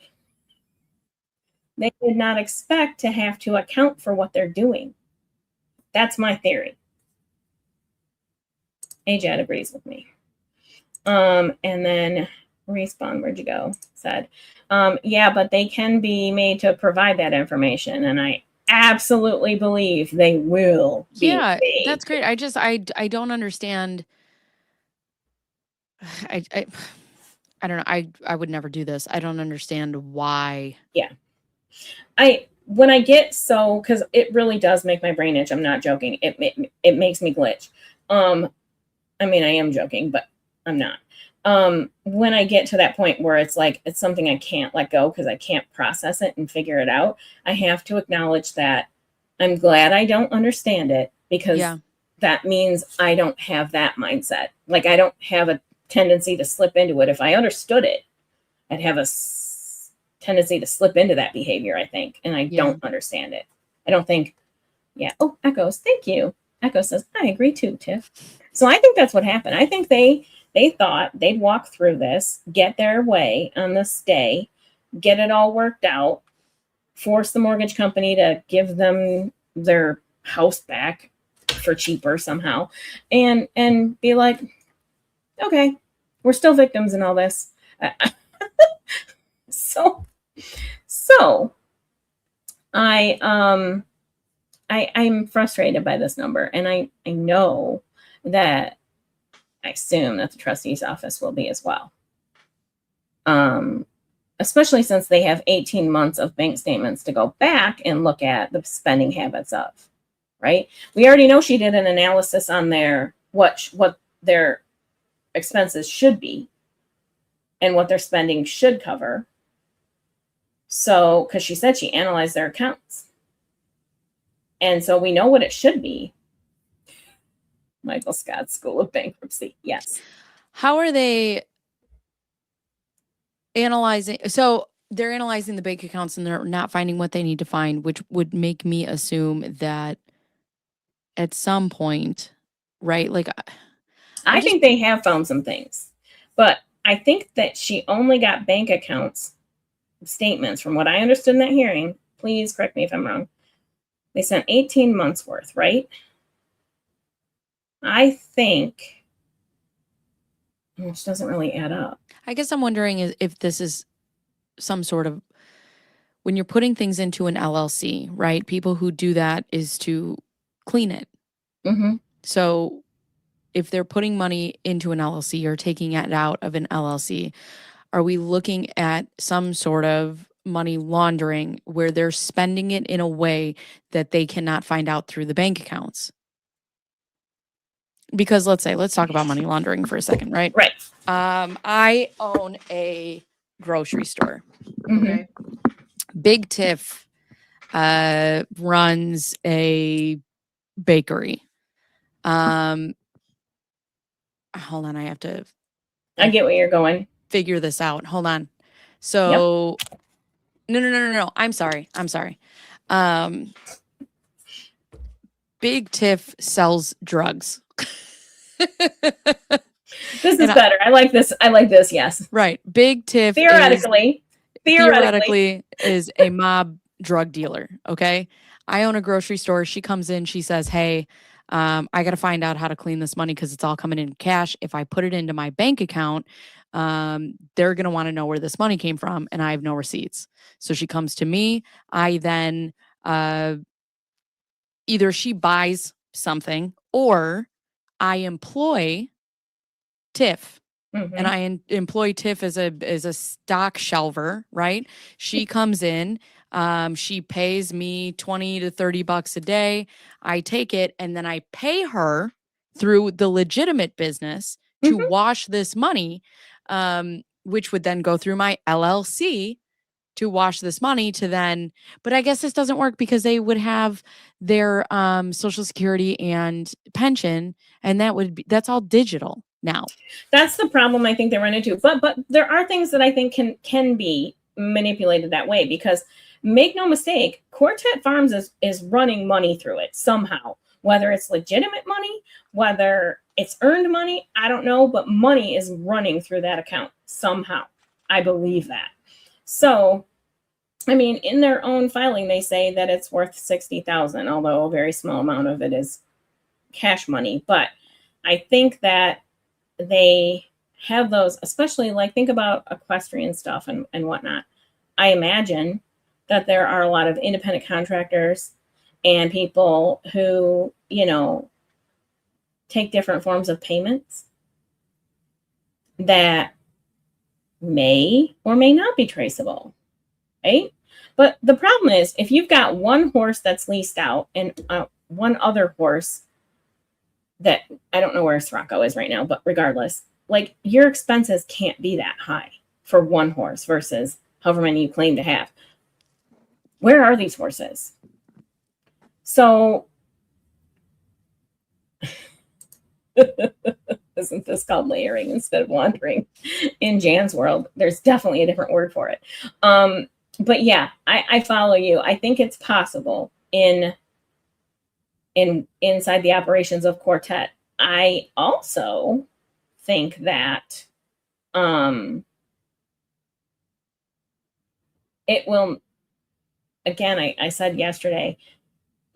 they did not expect to have to account for what they're doing. That's my theory. AJAD agrees with me. And then Respawn, where'd you go? Said, yeah, but they can be made to provide that information. And I absolutely believe they will be made. That's great. I don't understand. I don't know. I would never do this. I don't understand why. Yeah. When I get so, because it really does make my brain itch. I'm not joking. It makes me glitch. I mean, I am joking, but I'm not. When I get to that point where it's like, it's something I can't let go because I can't process it and figure it out, I have to acknowledge that I'm glad I don't understand it, because that means I don't have that mindset. Like, I don't have a tendency to slip into it. If I understood it, I'd have a tendency to slip into that behavior, I think. And I don't understand it. I don't think, Oh, Echoes, thank you. Echo says, I agree too, Tiff. So I think that's what happened. I think they thought they'd walk through this, get their way on this day, get it all worked out, force the mortgage company to give them their house back for cheaper somehow, and be like, okay, we're still victims in all this. So I'm frustrated by this number, and I know that I assume that the trustee's office will be as well. Especially since they have 18 months of bank statements to go back and look at the spending habits of, right? We already know she did an analysis on their what their expenses should be and what their spending should cover. So, because she said she analyzed their accounts. And so we know what it should be. Michael Scott's School of Bankruptcy. Yes. How are they analyzing? So they're analyzing the bank accounts and they're not finding what they need to find, which would make me assume that at some point, right? Like, I think they have found some things, but I think that she only got bank accounts statements from what I understood in that hearing. Please correct me if I'm wrong. They sent 18 months worth, right? I think, which doesn't really add up. I guess I'm wondering if this is some sort of, when you're putting things into an LLC, right? People who do that is to clean it. Mm-hmm. So if they're putting money into an LLC or taking it out of an LLC, are we looking at some sort of money laundering where they're spending it in a way that they cannot find out through the bank accounts? Because let's talk about money laundering for a second, right? Right. I own a grocery store. Mm-hmm. Okay. Big Tiff runs a bakery. Hold on, I have to. I get where you're going. Figure this out. Hold on. So, no. I'm sorry. Big Tiff sells drugs. This is better. I like this. Yes. Right. Big Tiff theoretically is a mob drug dealer. Okay. I own a grocery store. She comes in. She says, hey, I got to find out how to clean this money because it's all coming in cash. If I put it into my bank account, they're going to want to know where this money came from, and I have no receipts. So she comes to me. I then either she buys something or I employ Tiff. Mm-hmm. And I employ Tiff as a stock shelver, right? She comes in, she pays me $20 to $30 a day. I take it and then I pay her through the legitimate business to wash this money, which would then go through my LLC to wash this money to then, but I guess this doesn't work because they would have their social security and pension, and that's all digital now. That's the problem I think they run into. But there are things that I think can be manipulated that way, because make no mistake, Quartet Farms is running money through it somehow, whether it's legitimate money, whether it's earned money, I don't know, but money is running through that account somehow. I believe that. So, I mean, in their own filing, they say that it's worth $60,000, although a very small amount of it is cash money. But I think that they have those, especially like think about equestrian stuff and whatnot. I imagine that there are a lot of independent contractors and people who, you know, take different forms of payments that may or may not be traceable, right? But the problem is, if you've got one horse that's leased out and one other horse that I don't know where Srocco is right now, but regardless, like your expenses can't be that high for one horse versus however many you claim to have. Where are these horses? So isn't this called layering instead of wandering? In Jan's world, there's definitely a different word for it. But yeah, I follow you. I think it's possible inside the operations of Quartet. I also think that it will, again, I said yesterday,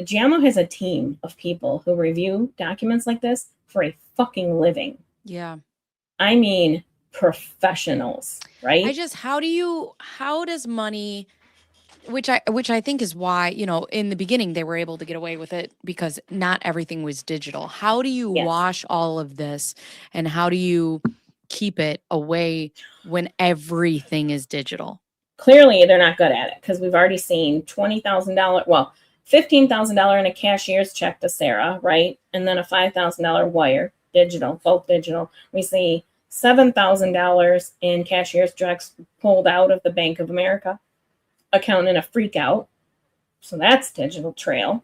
JAMO has a team of people who review documents like this for a fucking living. Yeah. I mean, professionals, right? How does money, which I think is why, you know, in the beginning they were able to get away with it because not everything was digital. How do you wash all of this, and how do you keep it away when everything is digital? Clearly they're not good at it, because we've already seen $20,000, well, $15,000 in a cashier's check to Sarah, right? And then a $5,000 wire, digital, both digital. We see $7,000 in cashier's checks pulled out of the Bank of America account in a freak out. So that's digital trail.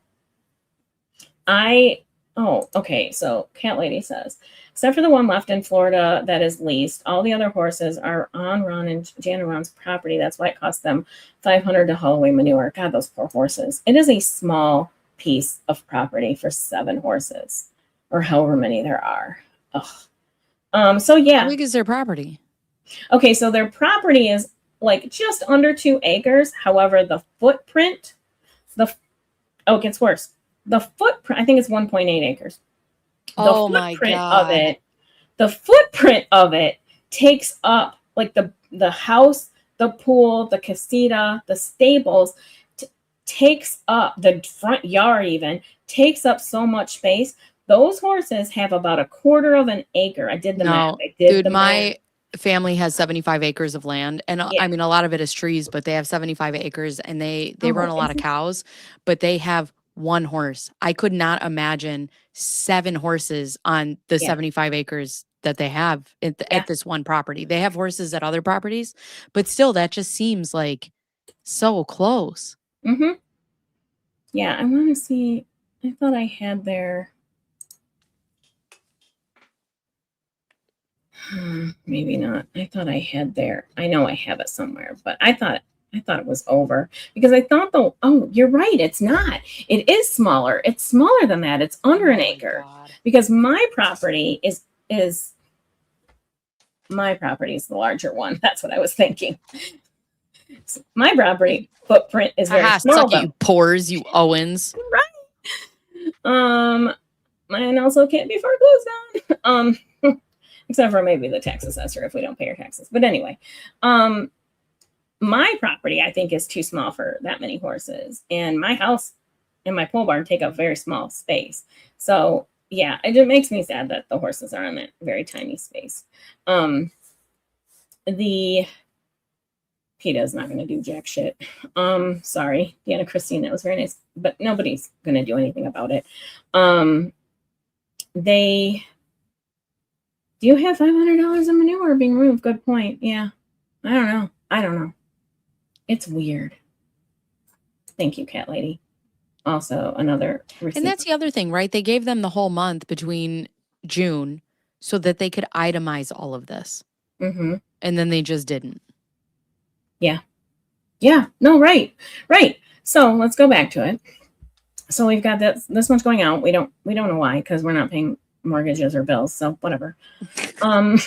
Okay, so Cat Lady says, except for the one left in Florida that is leased, all the other horses are on Ron and Jan and Ron's property. That's why it cost them $500 to haul away manure. God, those poor horses. It is a small piece of property for 7 horses, or however many there are. Ugh. So yeah. How big is their property? Okay, so their property is like just under 2 acres. However, the footprint, it gets worse. The footprint, I think it's 1.8 acres. Oh my God. The footprint of it takes up like the house, the pool, the casita, the stables, takes up the front yard, even takes up so much space. Those horses have about 1/4 of an acre. I did the math. My family has 75 acres of land, and I mean, a lot of it is trees, but they have 75 acres, and they run a lot of cows, but they have 1 horse. I could not imagine 7 horses on the 75 acres that they have at this one property. They have horses at other properties, but still, that just seems like so close. Mm-hmm. Yeah, I want to see. I thought I had their. Maybe not. I thought I had their. I know I have it somewhere, but I thought it was over, because I thought you're right. It's not. It is smaller. It's smaller than that. It's under an acre. God. Because my property is the larger one. That's what I was thinking. So my property footprint is very small. You pores, you Owens. Right. Mine also can't be foreclosed on. Except for maybe the tax assessor if we don't pay our taxes. But anyway, my property, I think, is too small for that many horses. And my house and my pole barn take up very small space. So, yeah, it just makes me sad that the horses are on that very tiny space. The PETA is not going to do jack shit. Sorry, Deanna Christine, that was very nice. But nobody's going to do anything about it. Do you have $500 in manure being removed? Good point. Yeah. I don't know. It's weird. Thank you, cat lady. Also, another receipt. And that's the other thing, right? They gave them the whole month between June so that they could itemize all of this. Mm-hmm. And then they just didn't. Yeah. Yeah. No, right. Right. So let's go back to it. So we've got this much going out. We don't know why, because we're not paying mortgages or bills. So whatever. What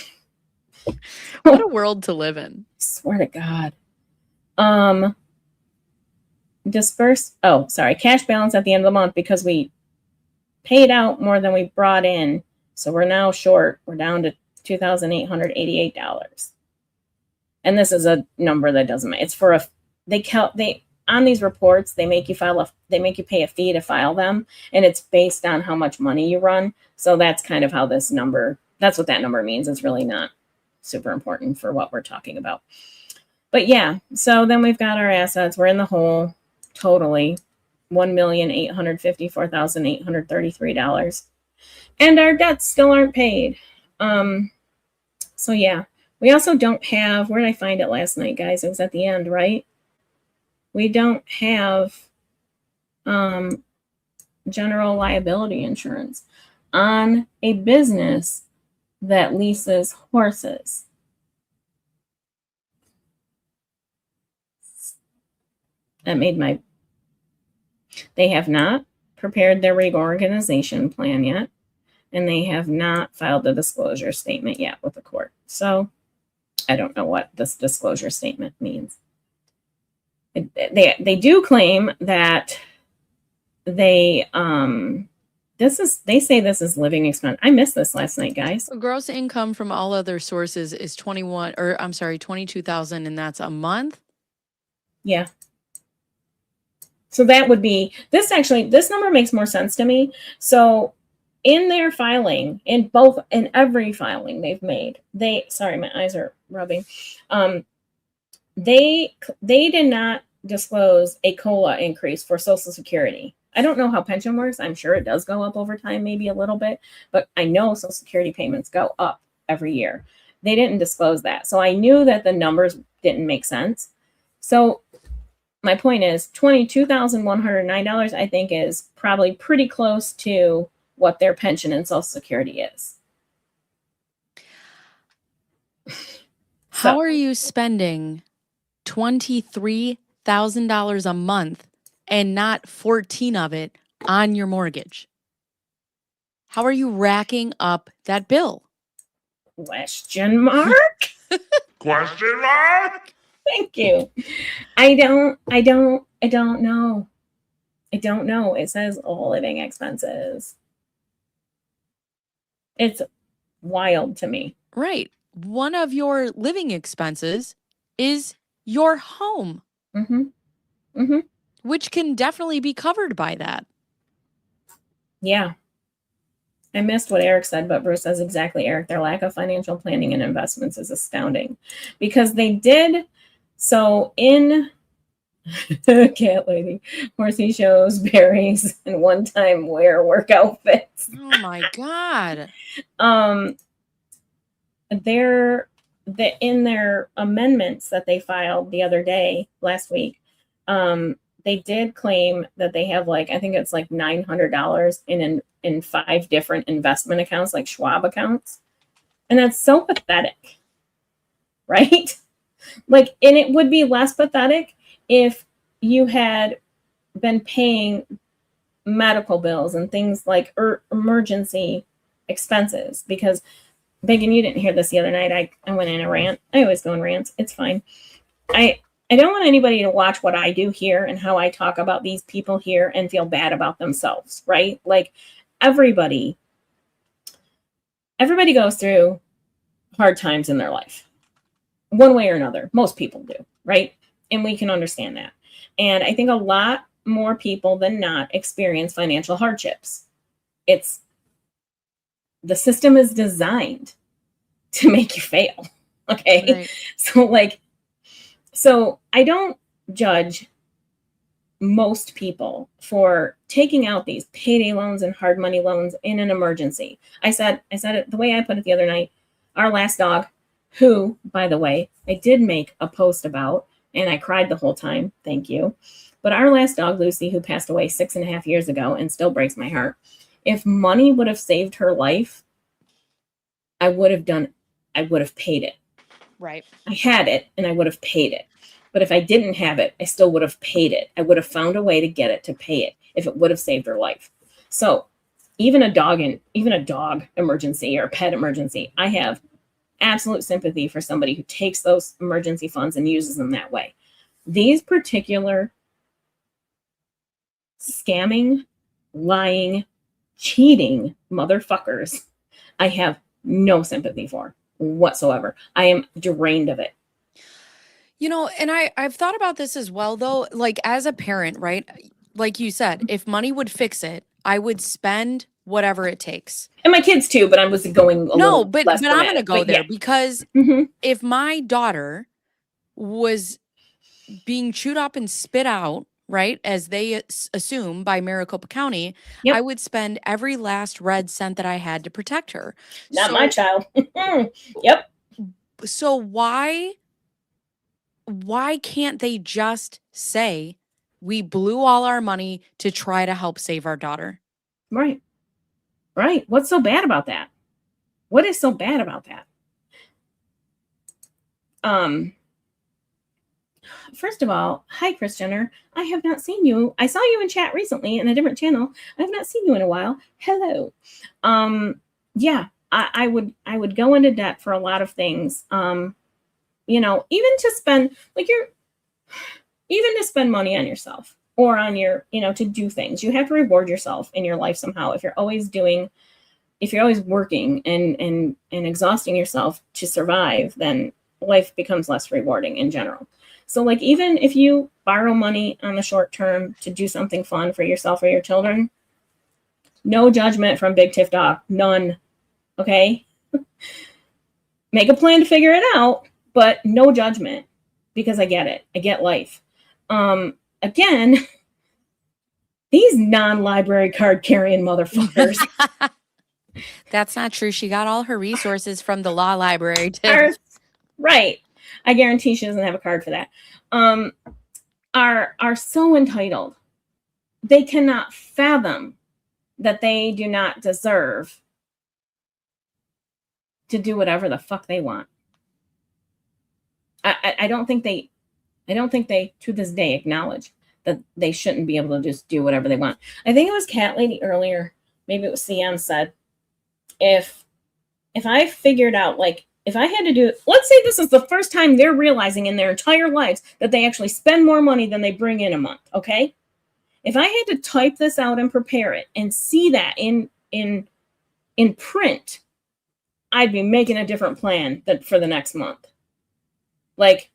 a world to live in. Swear to God. Cash balance at the end of the month, because we paid out more than we brought in. So we're now short. We're down to $2,888. And this is a number that doesn't matter. It's for they on these reports, they make you pay a fee to file them, and it's based on how much money you run. So that's kind of how that's what that number means. It's really not super important for what we're talking about. But yeah, so then we've got our assets. We're in the hole totally, $1,854,833. And our debts still aren't paid. So yeah, we also don't have, where did I find it last night, guys? It was at the end, right? We don't have general liability insurance on a business that leases horses. They have not prepared their reorganization plan yet, and they have not filed the disclosure statement yet with the court. So I don't know what this disclosure statement means. They do claim that they say this is living expense. I missed this last night, guys. Gross income from all other sources is 22,000, and that's a month. Yeah. So that would be this number makes more sense to me. So in their filing, in every filing they've made, sorry, my eyes are rubbing. They did not disclose a COLA increase for Social Security. I don't know how pension works. I'm sure it does go up over time, maybe a little bit, but I know Social Security payments go up every year. They didn't disclose that. So I knew that the numbers didn't make sense. So my point is $22,109, I think, is probably pretty close to what their pension and Social Security is. How are you spending $23,000 a month and not 14 of it on your mortgage? How are you racking up that bill? Question mark? Question mark? Thank you. I don't know. I don't know. It says all living expenses. It's wild to me. Right. One of your living expenses is your home. Mm-hmm. Mm-hmm. Which can definitely be covered by that. Yeah. I missed what Eric said, but Bruce says exactly, Eric. Their lack of financial planning and investments is astounding. Because they did so in cat lady, horsey shows, berries, and one-time wear work outfits. Oh my God. In their amendments that they filed the other day, last week, they did claim that they have I think it's $900 in 5 different investment accounts, like Schwab accounts. And that's so pathetic, right? And it would be less pathetic if you had been paying medical bills and things like emergency expenses. Because, Megan, you didn't hear this the other night. I went in a rant. I always go in rants. It's fine. I don't want anybody to watch what I do here and how I talk about these people here and feel bad about themselves, right? Everybody goes through hard times in their life, one way or another. Most people do, right? And we can understand that. And I think a lot more people than not experience financial hardships. The system is designed to make you fail. Okay. Right. So I don't judge most people for taking out these payday loans and hard money loans in an emergency. I said it the way I put it the other night. Our last dog, who, by the way, I did make a post about, and I cried the whole time. Thank you. But our last dog, Lucy, who passed away 6.5 years ago and still breaks my heart. If money would have saved her life, I would have paid it. Right. I had it and I would have paid it. But if I didn't have it, I still would have paid it. I would have found a way to get it to pay it if it would have saved her life. So even a dog emergency or a pet emergency, I have absolute sympathy for somebody who takes those emergency funds and uses them that way. These particular scamming, lying, cheating motherfuckers, I have no sympathy for whatsoever. I am drained of it. You know, and I've thought about this as well, though. Like, as a parent, right? Like you said, if money would fix it, I would spend whatever it takes. And my kids too, but I was going a little but less I'm going to dramatic, go but there yeah. because Mhm. if my daughter was being chewed up and spit out, right, as they assume by Maricopa County, Yep. I would spend every last red cent that I had to protect her. Not my child. Yep. So why can't they just say we blew all our money to try to help save our daughter? Right. Right. What's so bad about that? What is so bad about that? First of all, hi, Chris Jenner. I have not seen you. I saw you in chat recently in a different channel. I have not seen you in a while. Hello. Yeah, I would go into debt for a lot of things. You know, even to spend even to spend money on yourself or on your, you know, to do things. You have to reward yourself in your life somehow. If you're always working and exhausting yourself to survive, then life becomes less rewarding in general. So like, even if you borrow money on the short term to do something fun for yourself or your children, no judgment from Big Tiff Dog. None. Okay. Make a plan to figure it out, but no judgment, because I get it. I get life. Again, these non-library card carrying motherfuckers. That's not true. She got all her resources from the law library too. Right. I guarantee she doesn't have a card for that. Are so entitled. They cannot fathom that they do not deserve to do whatever the fuck they want. I don't think they to this day acknowledge that they shouldn't be able to just do whatever they want. I think it was Cat Lady earlier, maybe it was CM, said, if I figured out, like, if I had to do, let's say this is the first time they're realizing in their entire lives that they actually spend more money than they bring in a month, okay? If I had to type this out and prepare it and see that in print, I'd be making a different plan for the next month. Like,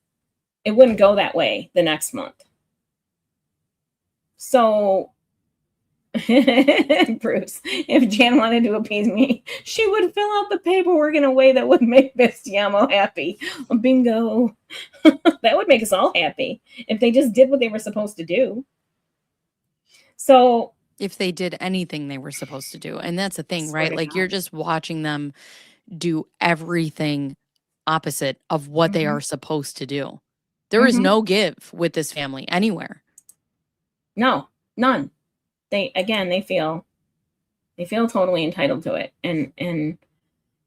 it wouldn't go that way the next month. So, Bruce, if Jan wanted to appease me, she would fill out the paperwork in a way that would make Bestiamo happy. Bingo. That would make us all happy if they just did what they were supposed to do. So, if they did anything they were supposed to do. And that's the thing, right? Like, you're just watching them do everything opposite of what they are supposed to do. There is no give with this family anywhere. No, none. They feel totally entitled to it. And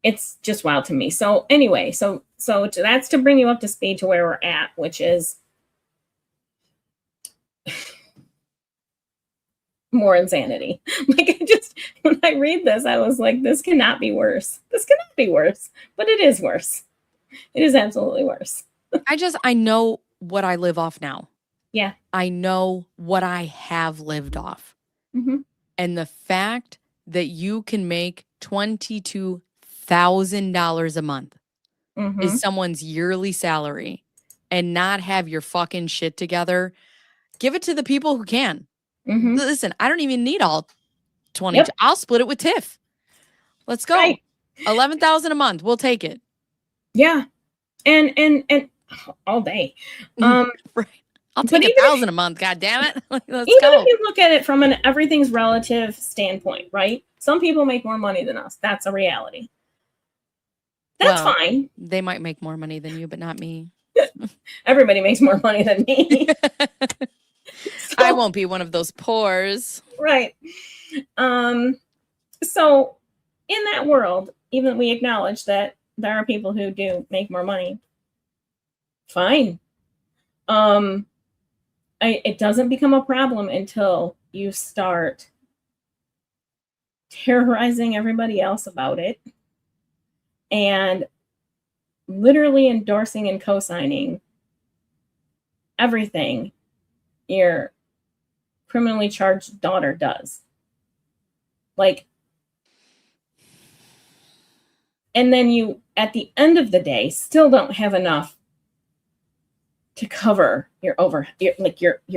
it's just wild to me. So anyway, so that's to bring you up to speed to where we're at, which is more insanity. Like, when I read this, I was like, this cannot be worse. This cannot be worse, but it is worse. It is absolutely worse. I know what I live off now. Yeah. I know what I have lived off. And the fact that you can make $22,000 a month is someone's yearly salary and not have your fucking shit together, give it to the people who can. Listen, I don't even need all 20. Yep. I'll split it with Tiff. Let's go. Right. 11,000 a month. We'll take it. Yeah. And all day. Right. I'll take 1,000 a month. God damn it. Let's go. Even if you look at it from an everything's relative standpoint, right? Some people make more money than us. That's a reality. That's Well, fine. they might make more money than you, but not me. Everybody makes more money than me. I So, won't be one of those poors. right. So in that world, even we acknowledge that there are people who do make more money. Fine. It doesn't become a problem until you start terrorizing everybody else about it and literally endorsing and co-signing everything your criminally charged daughter does. Like, and then you, at the end of the day, still don't have enough to cover your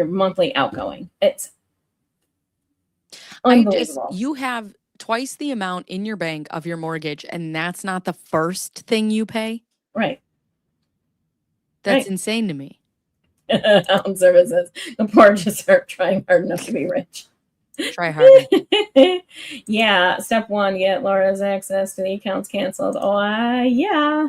monthly outgoing. It's unbelievable. You have twice the amount in your bank of your mortgage, and that's not the first thing you pay. Right. That's Right. insane to me. Home services. The poor just aren't trying hard enough to be rich. Try harder. Yeah. Step 1, get Laura's access to the accounts canceled. Oh, yeah.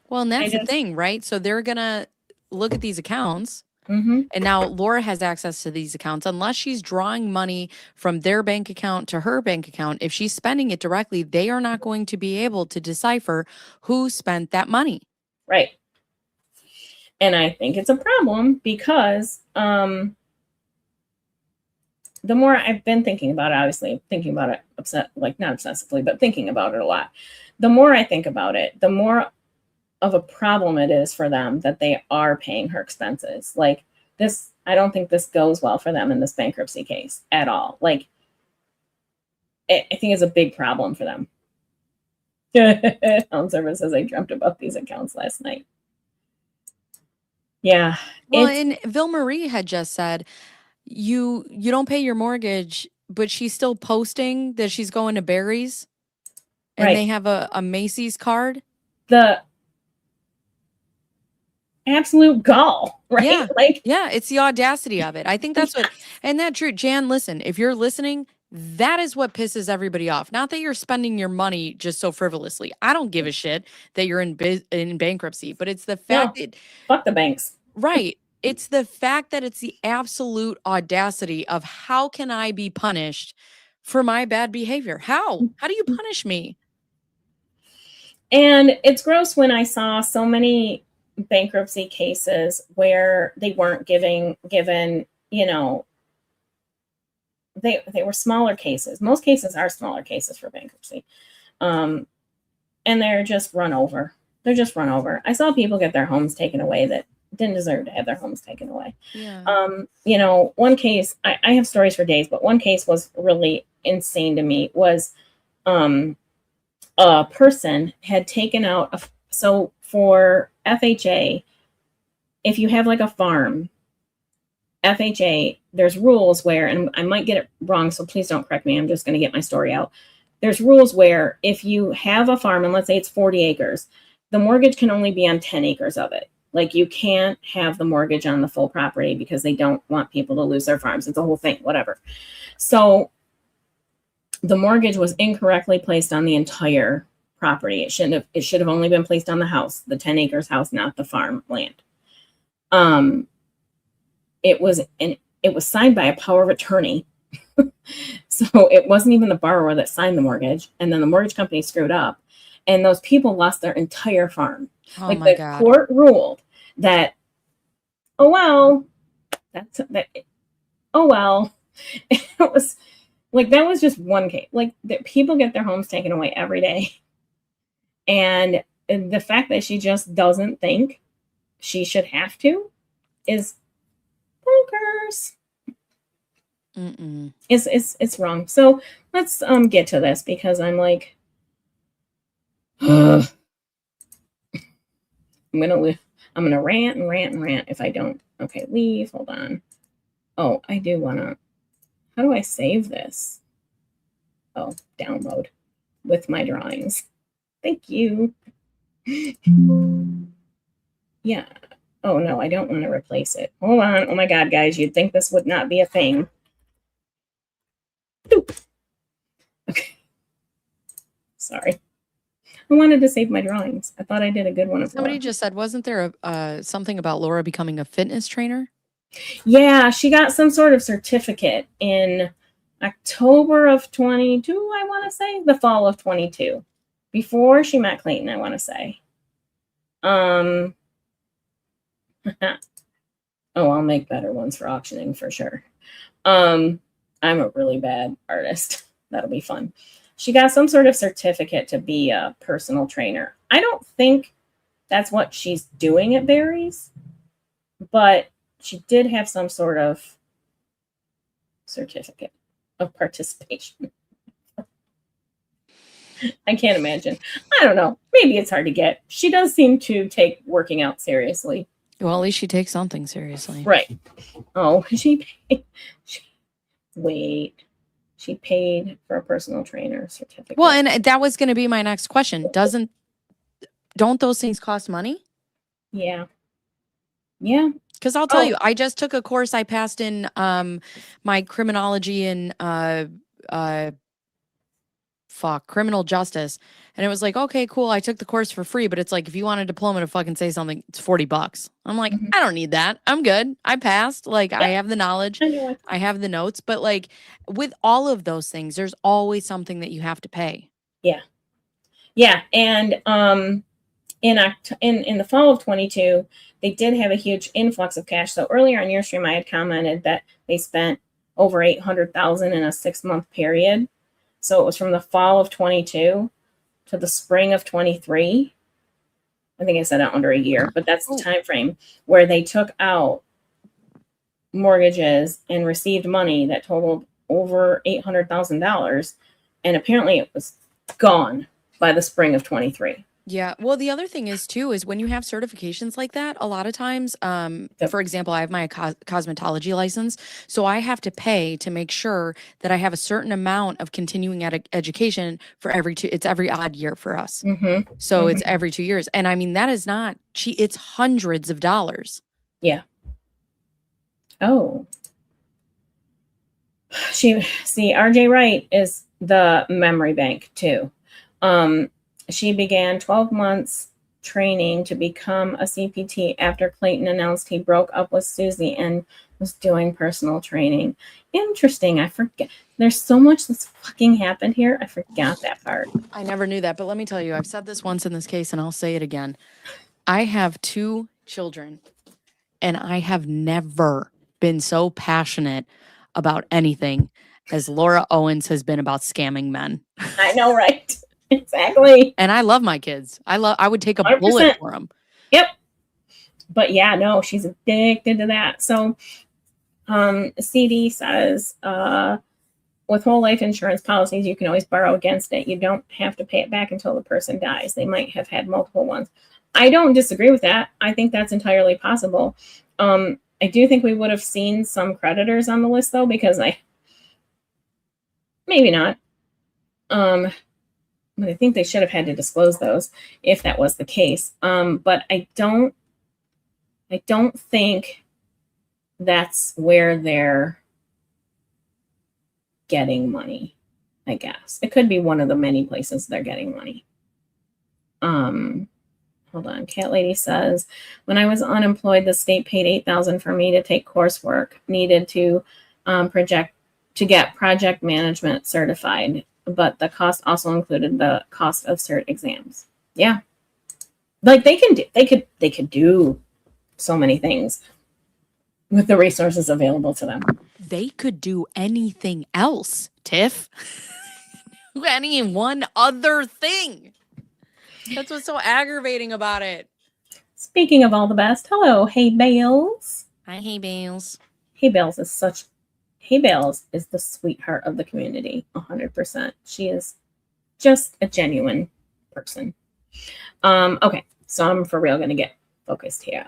Well, and that's the thing, right? So they're going to look at these accounts. Mm-hmm. And now Laura has access to these accounts. Unless she's drawing money from their bank account to her bank account, if she's spending it directly, they are not going to be able to decipher who spent that money. Right. And I think it's a problem because the more I've been thinking about it, obviously thinking about it not obsessively, but thinking about it a lot. The more I think about it, the more of a problem it is for them that they are paying her expenses. Like this, I don't think this goes well for them in this bankruptcy case at all. Like, I think it's a big problem for them. Home services, I dreamt about these accounts last night. Yeah. Well, and Ville-Marie had just said, you don't pay your mortgage, but she's still posting that she's going to Barry's and Right. they have a Macy's card. The absolute gall, right? Yeah. Like, yeah, it's the audacity of it. I think that's what, and that true. Jan, listen, if you're listening, that is what pisses everybody off. Not that you're spending your money just so frivolously. I don't give a shit that you're in bankruptcy, but it's the fact that fuck the banks. Right. It's the fact that it's the absolute audacity of how can I be punished for my bad behavior? How? How do you punish me? And it's gross when I saw so many bankruptcy cases where they weren't given, you know, they were smaller cases. Most cases are smaller cases for bankruptcy. And they're just run over. They're just run over. I saw people get their homes taken away that didn't deserve to have their homes taken away. Yeah. You know, one case, I have stories for days, but one case was really insane to me. Was a person had taken out so for FHA, if you have like a farm, FHA, there's rules where, and I might get it wrong, so please don't correct me, I'm just going to get my story out. There's rules where if you have a farm, and let's say it's 40 acres, the mortgage can only be on 10 acres of it. Like, you can't have the mortgage on the full property because they don't want people to lose their farms. It's a whole thing, whatever. So the mortgage was incorrectly placed on the entire property. It should have only been placed on the house, the 10 acres house, not the farm land. It was signed by a power of attorney. So it wasn't even the borrower that signed the mortgage. And then the mortgage company screwed up, and those people lost their entire farm. Oh like my the God. court ruled that, oh well, oh well. It was like, that was just one case. Like, people get their homes taken away every day. And the fact that she just doesn't think she should have to is bonkers. It's wrong. So let's get to this, because I'm like, I'm gonna rant and rant and rant if I don't. Okay, leave. Hold on. Oh, I do wanna. How do I save this? Oh, download with my drawings. Thank you. Yeah. Oh no, I don't want to replace it. Hold on. Oh my God, guys, you'd think this would not be a thing. Okay. Sorry. I wanted to save my drawings. I thought I did a good one of Somebody Laura. just said, wasn't there something about Laura becoming a fitness trainer? Yeah, she got some sort of certificate in October of 22, I want to say, the fall of 22, before she met Clayton, I want to say. Oh, I'll make better ones for auctioning for sure. I'm a really bad artist. That'll be fun. She got some sort of certificate to be a personal trainer. I don't think that's what she's doing at Barry's, but she did have some sort of certificate of participation. I can't imagine. I don't know. Maybe it's hard to get. She does seem to take working out seriously. Well, at least she takes something seriously. Right. Oh, she paid for a personal trainer certificate. Well, and that was going to be my next question. Don't those things cost money? Yeah. Yeah. Because I'll tell you, I just took a course I passed in my criminology and criminal justice. And it was like, okay, cool. I took the course for free, but it's like, if you want a diploma to fucking say something, it's $40. I'm like, I don't need that. I'm good. I passed. Like, I have the knowledge. I have the notes. But like with all of those things, there's always something that you have to pay. Yeah. Yeah. And in the fall of 22, they did have a huge influx of cash. So earlier on your stream, I had commented that they spent over $800,000 in a 6-month period. So it was from the fall of 22 to the spring of 23. I think I said that under a year, but that's the time frame where they took out mortgages and received money that totaled over $800,000. And apparently it was gone by the spring of 23. Yeah. Well, the other thing is too, is when you have certifications like that, a lot of times, for example, I have my cosmetology license. So I have to pay to make sure that I have a certain amount of continuing education for it's every odd year for us. So it's every 2 years. And I mean, that is not cheap. It's hundreds of dollars. Yeah. Oh. RJ Wright is the memory bank too. She began 12 months training to become a CPT after Clayton announced he broke up with Susie and was doing personal training. Interesting. I forget. There's so much that's fucking happened here. I forgot that part. I never knew that. But let me tell you, I've said this once in this case and I'll say it again. I have 2 children and I have never been so passionate about anything as Laura Owens has been about scamming men. I know, right? Exactly. And I love my kids. I would take a 100%. Bullet for them. Yep. But yeah, no, she's addicted to that. So CD says, with whole life insurance policies, you can always borrow against it. You don't have to pay it back until the person dies. They might have had multiple ones. I don't disagree with that. I think that's entirely possible. I do think we would have seen some creditors on the list though, because maybe not. But I think they should have had to disclose those if that was the case. But I don't think that's where they're getting money, I guess. It could be one of the many places they're getting money. Hold on. Cat Lady says, when I was unemployed, the state paid $8,000 for me to take coursework needed to get project management certified. But the cost also included the cost of cert exams. Yeah. Like they could do so many things with the resources available to them. They could do anything else, Tiff. Any one other thing. That's what's so aggravating about it. Speaking of all the best, hello, Hey Bales. Hi, Hey Bales. Hey Bales is the sweetheart of the community, 100%. She is just a genuine person. Okay, so I'm for real going to get focused here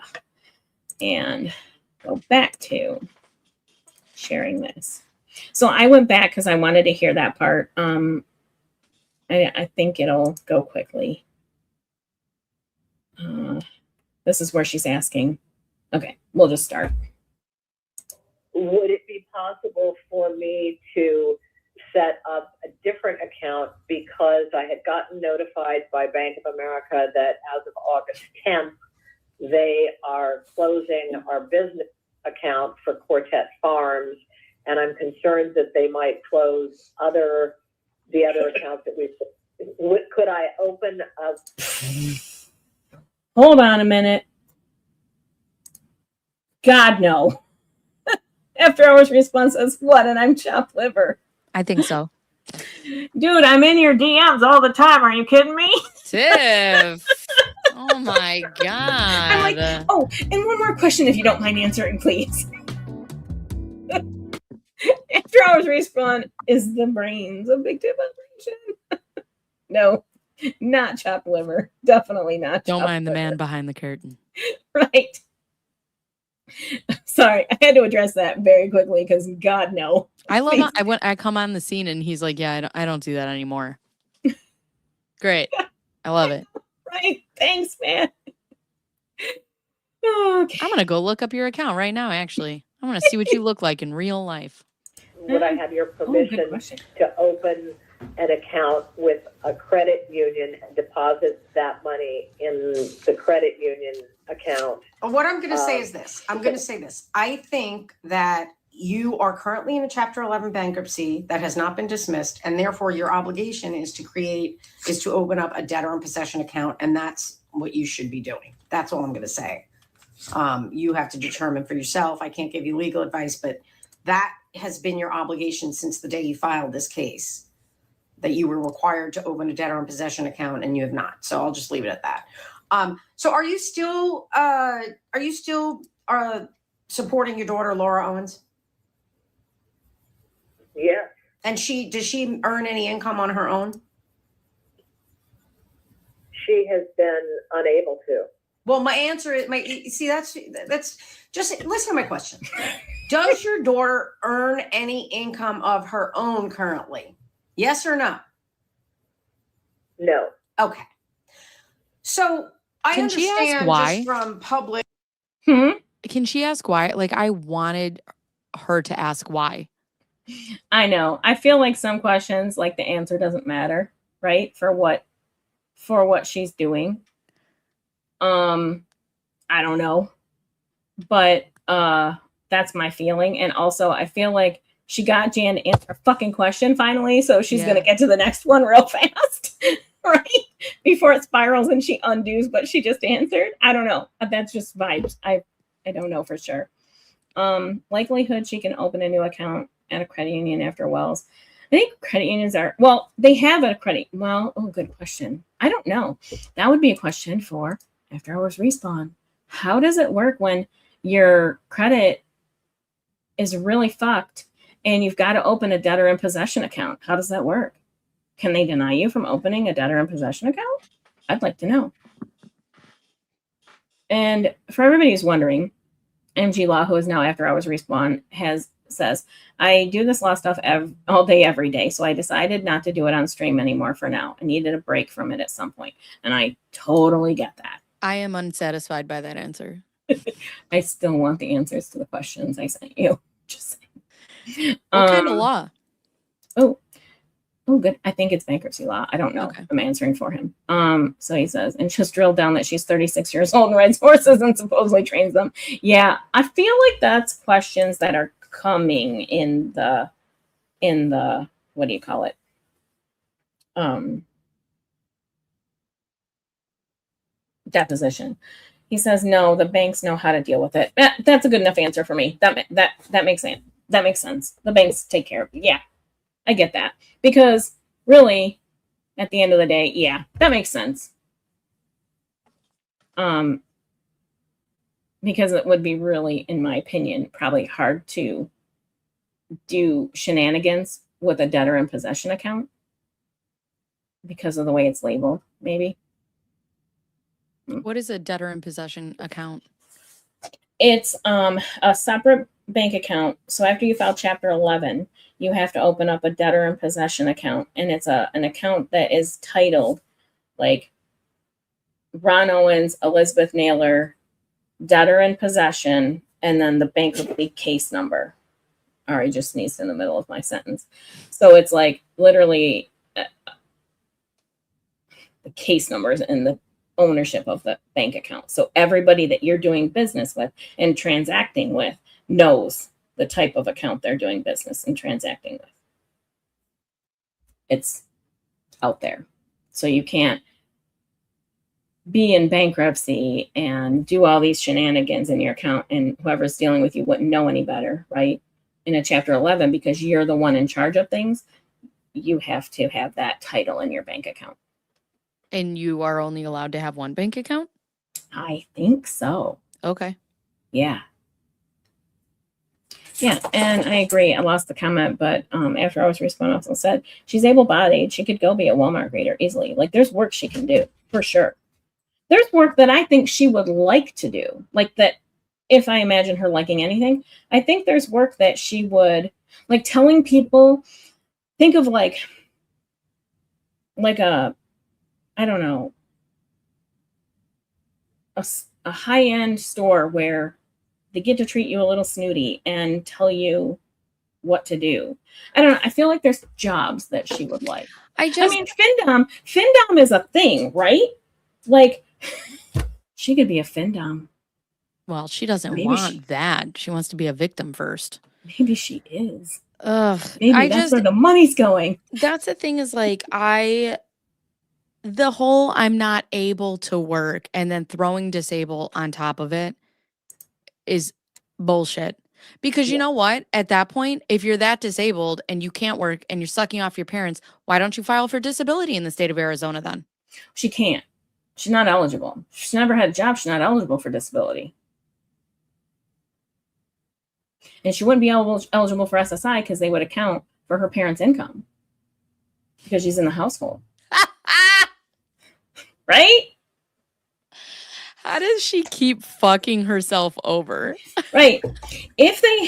and go back to sharing this. So I went back because I wanted to hear that part. I think it'll go quickly. This is where she's asking. Okay, we'll just start. Would it be possible for me to set up a different account because I had gotten notified by Bank of America that as of August 10th, they are closing our business account for Quartet Farms, and I'm concerned that they might close the other accounts that we've. Could I open a? Hold on a minute. God, no. After hours response says, what? And I'm chopped liver. I think so. Dude, I'm in your DMs all the time. Are you kidding me? Tiff. Oh my God. I'm like, oh, and one more question if you don't mind answering, please. After hours respawn is the brains a big tip operation? No, not chopped liver. Definitely not. Don't mind liver. the man behind the curtain. Right. Sorry, I had to address that very quickly because God, no. I love. I come on the scene and he's like, "Yeah, I don't do that anymore." Great, I love it. Right. Thanks, man. Okay. I'm gonna go look up your account right now. Actually, I want to see what you look like in real life. Would I have your permission to open an account with a credit union and deposit that money in the credit union account? What I'm going to say is this. I think that you are currently in a Chapter 11 bankruptcy that has not been dismissed, and therefore your obligation is to open up a debtor in possession account, and that's what you should be doing. That's all I'm going to say. You have to determine for yourself. I can't give you legal advice, but that has been your obligation since the day you filed this case, that you were required to open a debtor in possession account, and you have not. So I'll just leave it at that. So are you still supporting your daughter, Laura Owens? Yeah. And does she earn any income on her own? She has been unable to. Well, my answer is that's just listen to my question. Does your daughter earn any income of her own currently? Yes or no? No. Okay. So I Can she understand ask why? just from public. Can she ask why? Like, I wanted her to ask why. I know. I feel like some questions, like the answer doesn't matter, right? For what she's doing. I don't know. But that's my feeling. And also I feel like she got Jan to answer a fucking question finally, so she's gonna get to the next one real fast. Right? Before it spirals and she undoes what she just answered. I don't know. That's just vibes. I don't know for sure. Likelihood she can open a new account at a credit union after Wells. I think credit unions they have a credit. Well, good question. I don't know. That would be a question for After Hours Respawn. How does it work when your credit is really fucked and you've got to open a debtor in possession account? How does that work? Can they deny you from opening a debtor in possession account? I'd like to know. And for everybody who's wondering, MG Law, who is now After Hours Respawn, says, I do this law stuff all day, every day. So I decided not to do it on stream anymore for now. I needed a break from it at some point. And I totally get that. I am unsatisfied by that answer. I still want the answers to the questions I sent you. Just saying. What kind of law? Oh, good. I think it's bankruptcy law. I don't know. Okay. I'm answering for him. So he says, and just drilled down that she's 36 years old and rides horses and supposedly trains them. Yeah, I feel like that's questions that are coming in the what do you call it? Deposition. He says, no, the banks know how to deal with it. That's a good enough answer for me. That makes sense. That makes sense. The banks take care of it. Yeah, I get that. Because really, at the end of the day, yeah, that makes sense. Because it would be really, in my opinion, probably hard to do shenanigans with a debtor in possession account because of the way it's labeled, maybe. What is a debtor in possession account? It's a separate bank account. So after you file Chapter 11, you have to open up a debtor in possession account, and it's an account that is titled like Ron Owens, Elizabeth Naylor, debtor in possession, and then the bankruptcy case number. Ari just sneezed in the middle of my sentence. So it's like literally the case numbers and the ownership of the bank account. So everybody that you're doing business with and transacting with knows the type of account they're doing business and transacting with. It's out there. So you can't be in bankruptcy and do all these shenanigans in your account and whoever's dealing with you wouldn't know any better, right? In a Chapter 11, because you're the one in charge of things, you have to have that title in your bank account. And you are only allowed to have one bank account? I think so. Okay. Yeah. Yeah, and I agree. I lost the comment, but after I was responding, also said she's able-bodied. She could go be a Walmart greeter easily. Like, there's work she can do for sure. There's work that I think she would like to do. Like that, if I imagine her liking anything, I think there's work that she would like telling people. Think of like a, I don't know, a high-end store where they get to treat you a little snooty and tell you what to do. I don't know. I feel like there's jobs that she would like. I mean, FinDom is a thing, right? Like, she could be a FinDom. Well, she doesn't want that. She wants to be a victim first. Maybe she is. Ugh. Maybe that's where the money's going. That's the thing is like, I'm not able to work and then throwing disable on top of it is bullshit. Because you know what? At that point, if you're that disabled and you can't work and you're sucking off your parents, why don't you file for disability in the state of Arizona then? She can't. She's not eligible. She's never had a job. She's not eligible for disability. And she wouldn't be eligible for SSI because they would account for her parents' income because she's in the household. Right? How does she keep fucking herself over? Right. If they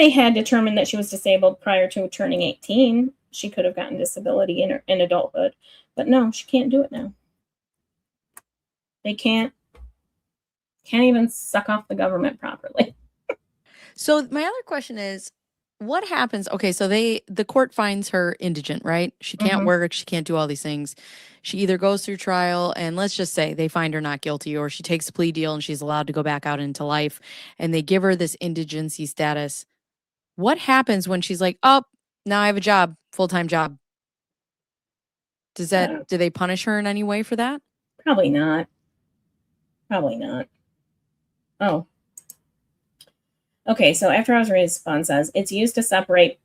had determined that she was disabled prior to turning 18, she could have gotten disability in adulthood. But no, she can't do it now. They can't even suck off the government properly. So my other question is, what happens? Okay, so the court finds her indigent, right? She can't work, she can't do all these things. She either goes through trial and let's just say they find her not guilty, or she takes a plea deal and she's allowed to go back out into life and they give her this indigency status. What happens when she's like, oh, now I have a job, full-time job? Do they punish her in any way for that? Probably not. Probably not. Oh. Okay, so after hours response says, it's used to separate,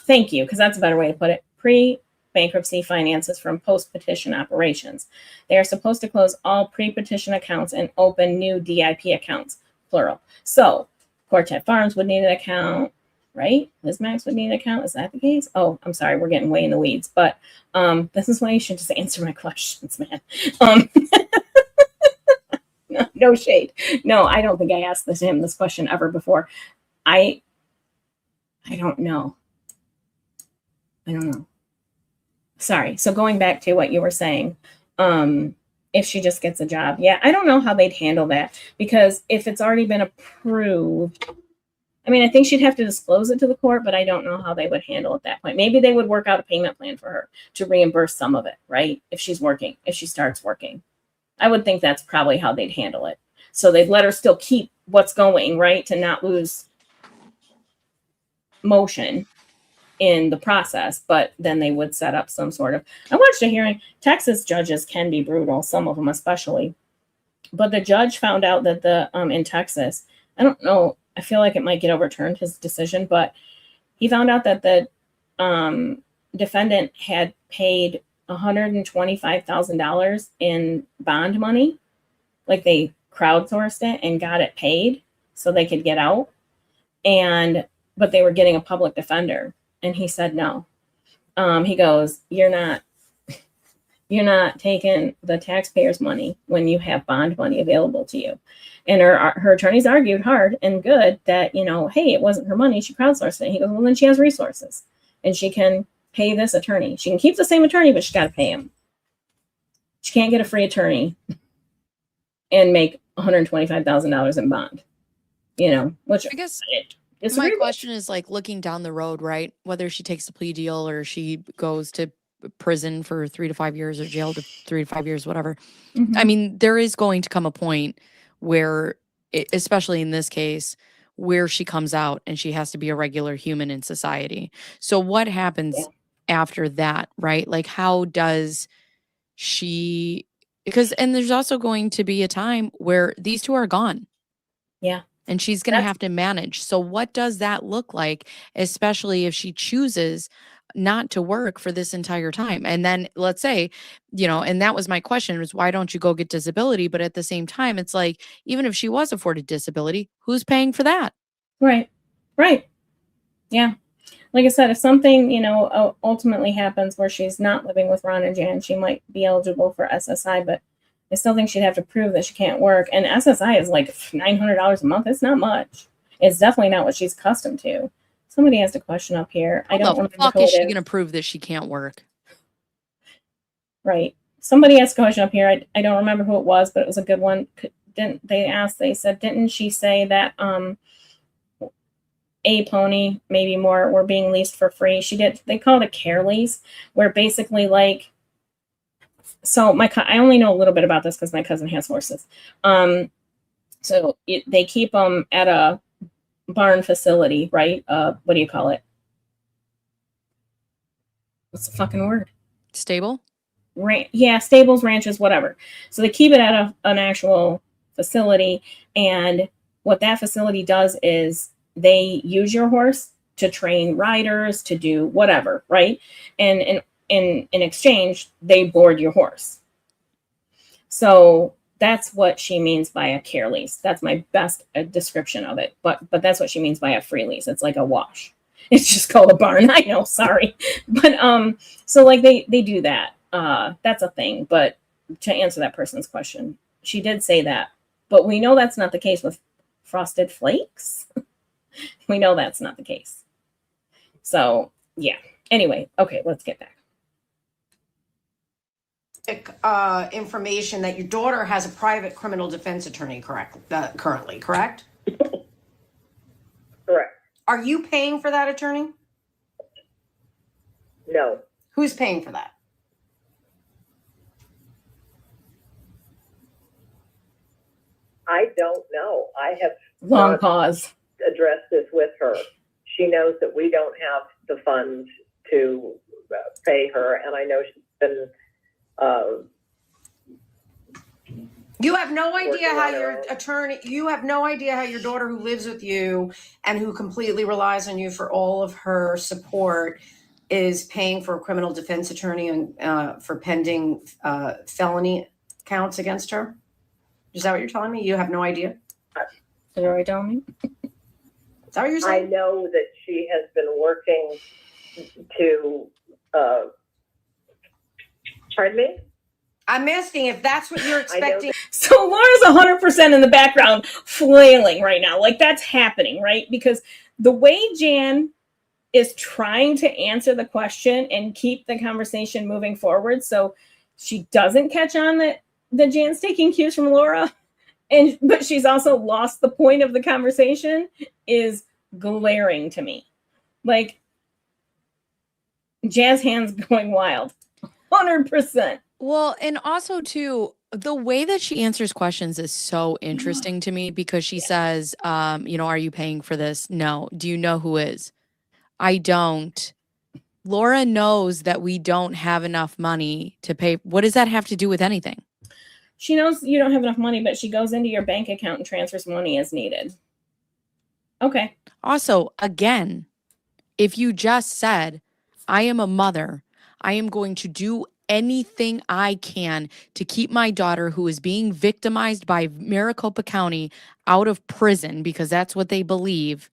thank you, because that's a better way to put it, pre-bankruptcy finances from post-petition operations. They are supposed to close all pre-petition accounts and open new DIP accounts, plural. So, Quartet Farms would need an account, right? Liz Max would need an account. Is that the case? Oh, I'm sorry, we're getting way in the weeds, but this is why you should just answer my questions, man. No shade. No, I don't think I asked him this question ever before. I don't know. I don't know. Sorry. So going back to what you were saying, if she just gets a job, yeah, I don't know how they'd handle that, because if it's already been approved, I mean, I think she'd have to disclose it to the court, but I don't know how they would handle at that point. Maybe they would work out a payment plan for her to reimburse some of it, right? If she starts working. I would think that's probably how they'd handle it. So they'd let her still keep what's going, right? To not lose motion in the process, but then they would set up some sort of, I watched a hearing. Texas judges can be brutal, some of them especially. But the judge found out that in Texas, I don't know, I feel like it might get overturned, his decision, but he found out that the defendant had paid $125,000 in bond money. Like they crowdsourced it and got it paid so they could get out. But they were getting a public defender. And he said, no. He goes, you're not taking the taxpayers' money when you have bond money available to you. And her attorneys argued hard and good that, hey, it wasn't her money. She crowdsourced it. He goes, well, then she has resources and she can pay this attorney. She can keep the same attorney, but she's got to pay him. She can't get a free attorney and make $125,000 in bond. which I guess I my disagree with. question is like looking down the road, right? Whether she takes the plea deal or she goes to prison for 3 to 5 years or jail to 3 to 5 years, whatever. Mhm. I mean, there is going to come a point where, especially in this case, where she comes out and she has to be a regular human in society. So what happens Yeah. after that, right? Like, how does she, and there's also going to be a time where these two are gone. Yeah. And she's going to have to manage. So what does that look like, especially if she chooses not to work for this entire time? And then let's say, and that was my question, was why don't you go get disability? But at the same time, it's like, even if she was afforded disability, who's paying for that? Right. Yeah. Like I said, if something, ultimately happens where she's not living with Ron and Jan, she might be eligible for SSI, but I still think she'd have to prove that she can't work. And SSI is like $900 a month. It's not much. It's definitely not what she's accustomed to. Somebody asked a question up here. I don't How the remember fuck who is it she is. going to prove that she can't work? Right. Somebody asked a question up here. I don't remember who it was, but it was a good one. They said, didn't she say that a pony, maybe more, were being leased for free? She did. They call it a care lease, where basically like, so I only know a little bit about this because my cousin has horses. So they keep them at a barn facility, right? What do you call it? What's the fucking word? Stable? Yeah, stables, ranches, whatever. So they keep it at an actual facility, and what that facility does is they use your horse to train riders, to do whatever, right? And in exchange, they board your horse. So that's what she means by a care lease. That's my best description of it. But that's what she means by a free lease. It's like a wash. It's just called a barn. I know, sorry. But so like they do that. That's a thing. But to answer that person's question, she did say that. But we know that's not the case with Frosted Flakes. We know that's not the case. So yeah. Anyway, okay, let's get back. Information that your daughter has a private criminal defense attorney, currently, correct? Correct. Are you paying for that attorney? No. Who's paying for that? I don't know. I have Long pause. addressed this with her. She knows that we don't have the funds to pay her, and I know she's been you have no idea how your attorney, you have no idea how your daughter who lives with you and who completely relies on you for all of her support is paying for a criminal defense attorney and for pending felony counts against her? Is that what you're telling me? You have no idea? Is that what you're telling me? Is that what you're I saying? know that she has been working to pardon me? I'm asking if that's what you're expecting. So Laura's 100% in the background flailing right now. Like that's happening, right? Because the way Jan is trying to answer the question and keep the conversation moving forward, so she doesn't catch on that Jan's taking cues from Laura, but she's also lost the point of the conversation, is glaring to me. Like Jan's hands going wild, 100%. Well, and also too, the way that she answers questions is so interesting to me because she says, are you paying for this? No. Do you know who is? I don't. Laura knows that we don't have enough money to pay. What does that have to do with anything? She knows you don't have enough money, but she goes into your bank account and transfers money as needed. Okay. Also, again, if you just said, I am a mother, I am going to do anything I can to keep my daughter who is being victimized by Maricopa County out of prison because that's what they believe.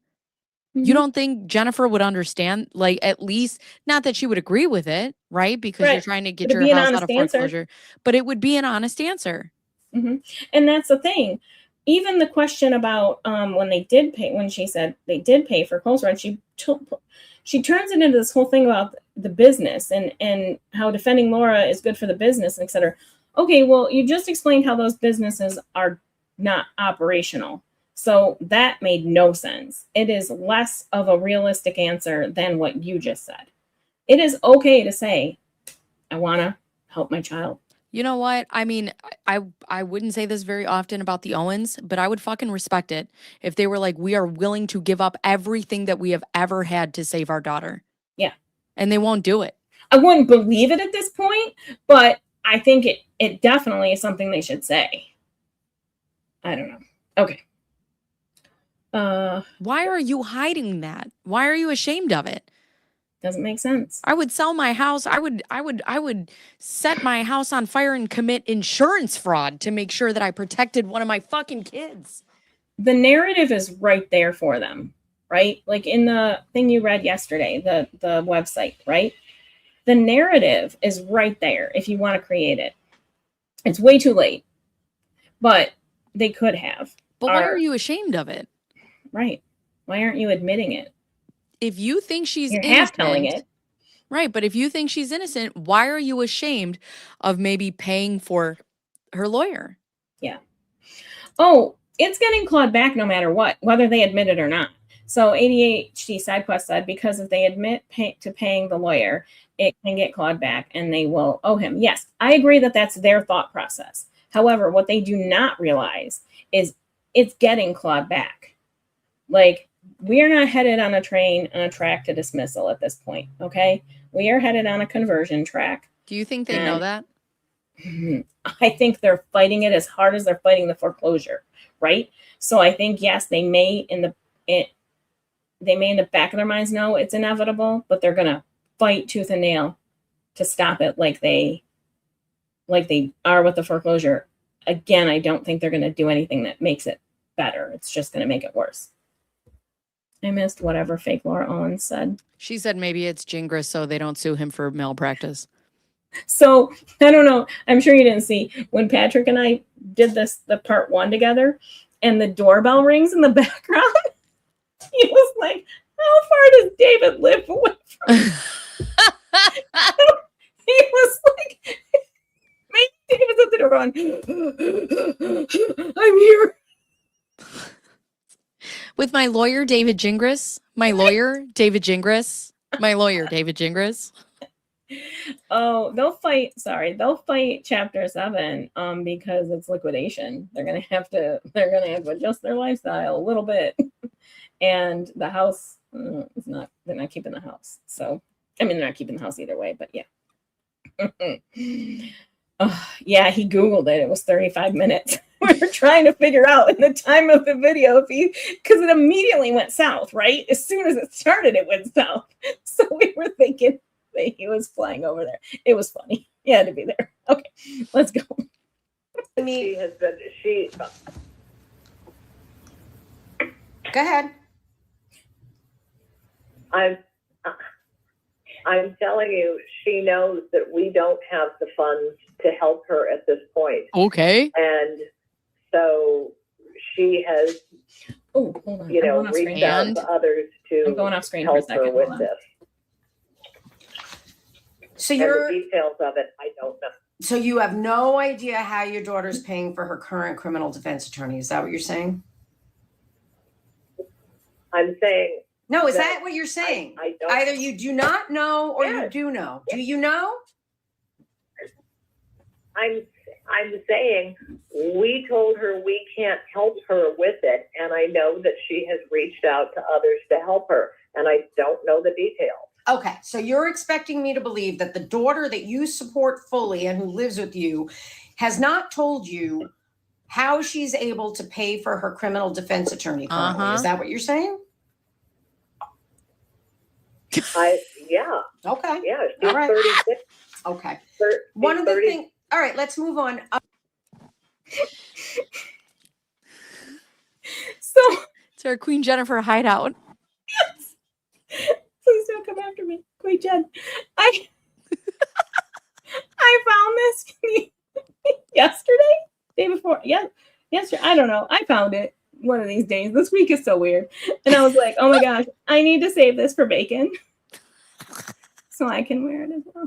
Mm-hmm. You don't think Jennifer would understand, like, at least, not that she would agree with it, right? Because you're trying to get your house out of foreclosure, but it would be an honest answer. Mm-hmm. And that's the thing. Even the question about when they did pay, when she said they did pay for clothes rent, she turns it into this whole thing about the business and how defending Laura is good for the business, et cetera. Okay, well, you just explained how those businesses are not operational. So that made no sense. It is less of a realistic answer than what you just said. It is okay to say, I want to help my child. You know what? I mean, I wouldn't say this very often about the Owens, but I would fucking respect it if they were like, we are willing to give up everything that we have ever had to save our daughter. Yeah. And they won't do it. I wouldn't believe it at this point, but I think it definitely is something they should say. I don't know. Okay. Why are you hiding that? Why are you ashamed of it? Doesn't make sense. I would sell my house. I would set my house on fire and commit insurance fraud to make sure that I protected one of my fucking kids. The narrative is right there for them, right? Like in the thing you read yesterday, the website, right? The narrative is right there if you want to create it. It's way too late, but they could have. But why are you ashamed of it? Right. Why aren't you admitting it? If you think she's You're innocent, half telling it. Right, but if you think she's innocent, why are you ashamed of maybe paying for her lawyer? Yeah. Oh, it's getting clawed back no matter what, whether they admit it or not. So ADHD SideQuest said because if they admit to paying the lawyer, it can get clawed back and they will owe him. Yes, I agree that that's their thought process. However, what they do not realize is it's getting clawed back. Like, we are not headed on a track to dismissal at this point, okay? We are headed on a conversion track. Do you think they know that? I think they're fighting it as hard as they're fighting the foreclosure, right? So I think, yes, they may in the back of their minds know it's inevitable, but they're gonna fight tooth and nail to stop it like they are with the foreclosure. Again, I don't think they're gonna do anything that makes it better. It's just gonna make it worse. I missed whatever fake Laura Owens said. She said maybe it's Gingras so they don't sue him for malpractice. So I don't know. I'm sure you didn't see when Patrick and I did the part 1 together and the doorbell rings in the background. He was like, how far does David live away from me? He was like, maybe David's at the door going, I'm here. With my lawyer, David Gingras. My lawyer, David Gingras. My lawyer, David Gingras. Oh, they'll fight chapter 7 because it's liquidation. They're gonna have to adjust their lifestyle a little bit. And the house they're not keeping the house. So I mean they're not keeping the house either way, but yeah. Yeah, he Googled it. It was 35 minutes. We were trying to figure out in the time of the video because it immediately went south, right? As soon as it started, it went south. So we were thinking that he was flying over there. It was funny. He had to be there. Okay, let's go. Go ahead. I'm telling you, she knows that we don't have the funds to help her at this point. Okay. And so she has, hold on. reached out to others to I'm going off screen for a help second. her with this. So And the details of it, I don't know. So you have no idea how your daughter's paying for her current criminal defense attorney. Is that what you're saying? I'm saying. No, is that what you're saying? I don't. Either you do not know or you do know. Do you know? I'm saying we told her we can't help her with it, and I know that she has reached out to others to help her, and I don't know the details. Okay, so you're expecting me to believe that the daughter that you support fully and who lives with you has not told you how she's able to pay for her criminal defense attorney currently. Is that what you're saying? Yeah. Okay. Yeah, she's All right. 36. Okay. One of the things. All right, let's move on. So it's our Queen Jennifer hideout. Yes. Please don't come after me, Queen Jen. I found this yesterday, day before. Yeah, yesterday. I don't know. I found it one of these days. This week is so weird, and I was like, oh my gosh, I need to save this for bacon, so I can wear it as well.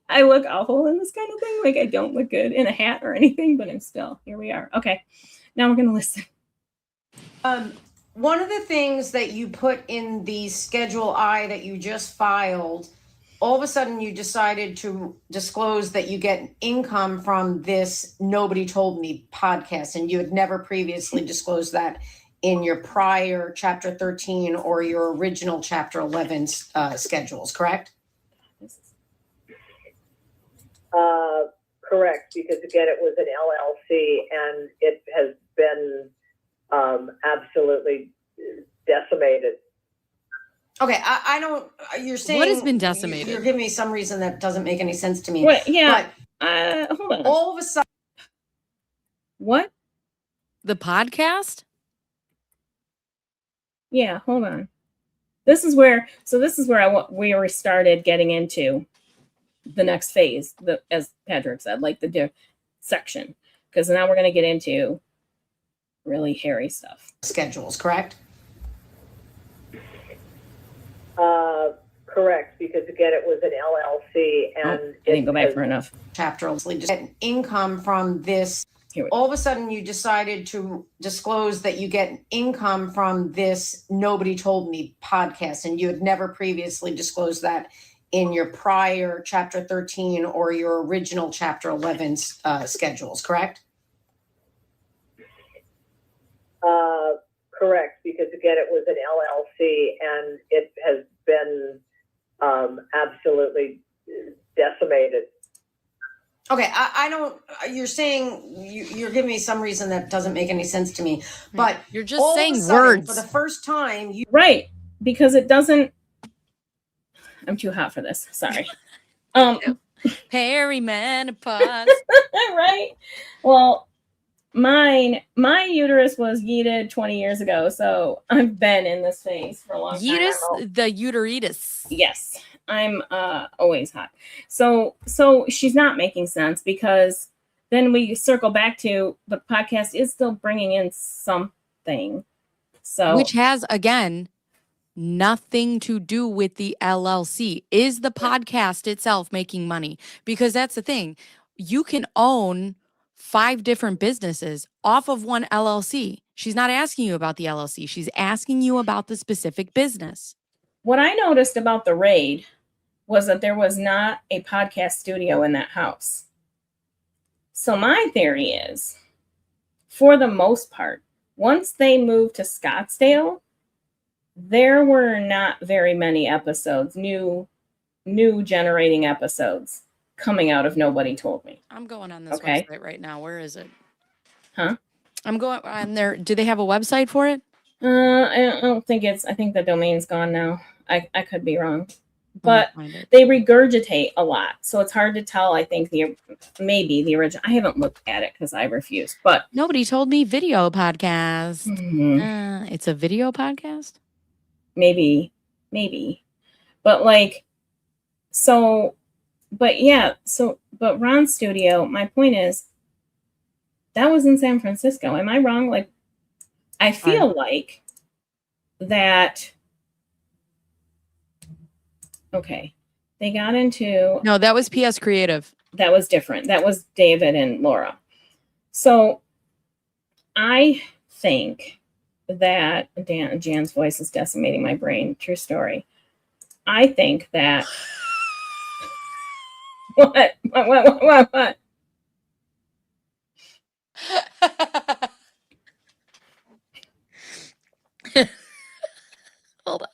I look awful in this kind of thing. Like I don't look good in a hat or anything, but I'm still, here we are. Okay. Now we're going to listen. One of the things that you put in the Schedule I that you just filed, all of a sudden you decided to disclose that you get income from this Nobody Told Me podcast, and you had never previously disclosed that in your prior Chapter 13 or your original Chapter 11 schedules, correct? Correct, because again, it was an LLC and it has been absolutely decimated. Okay, I don't, you're saying. What has been decimated? You're giving me some reason that doesn't make any sense to me. What? Yeah. But Hold on. all of a sudden. What? The podcast? Yeah, hold on. This is where we started getting into the next phase, as Patrick said, like the section, because now we're going to get into really hairy stuff. Schedules, correct? Correct, because again, it was an LLC and I didn't go back for enough. Chapter just get income from this. All of a sudden you decided to disclose that you get income from this Nobody Told Me podcast, and you had never previously disclosed that in your prior Chapter 13 or your original Chapter 11 schedules, correct? Correct, because again, it was an LLC and it has been absolutely decimated. Okay, I don't, you're saying, you're giving me some reason that doesn't make any sense to me, but you're just all saying of a sudden, words. for the first time, you. Right, because it doesn't. I'm too hot for this. Sorry. Perimenopause. Right. Well, my uterus was yeeted 20 years ago, so I've been in this phase for a long time. The uteritis. Yes, I'm always hot. So she's not making sense, because then we circle back to the podcast is still bringing in something. So Which has, again, nothing to do with the LLC. Is the podcast itself making money? Because that's the thing. You can own 5 different businesses off of one LLC. She's not asking you about the LLC. She's asking you about the specific business. what I noticed about the raid was that there was not a podcast studio in that house. So my theory is, for the most part, once they moved to Scottsdale, there were not very many episodes, new generating episodes coming out of Nobody Told Me. I'm going on this Okay. website right now. Where is it? Huh? I'm going on there. Do they have a website for it? I don't think I think the domain's gone now. I could be wrong. But Let me find it. they regurgitate a lot. So it's hard to tell. I think maybe the original. I haven't looked at it because I refuse. But Nobody Told Me video podcast. It's a video podcast? maybe. But like, so, but yeah. So, but Ron's studio, my point is, that was in San Francisco. Am I wrong? Like, I feel like that. Okay. They got into. No, that was PS Creative. That was different. That was David and Laura. So I think that Jan's voice is decimating my brain. True story. I think that. What? Hold on.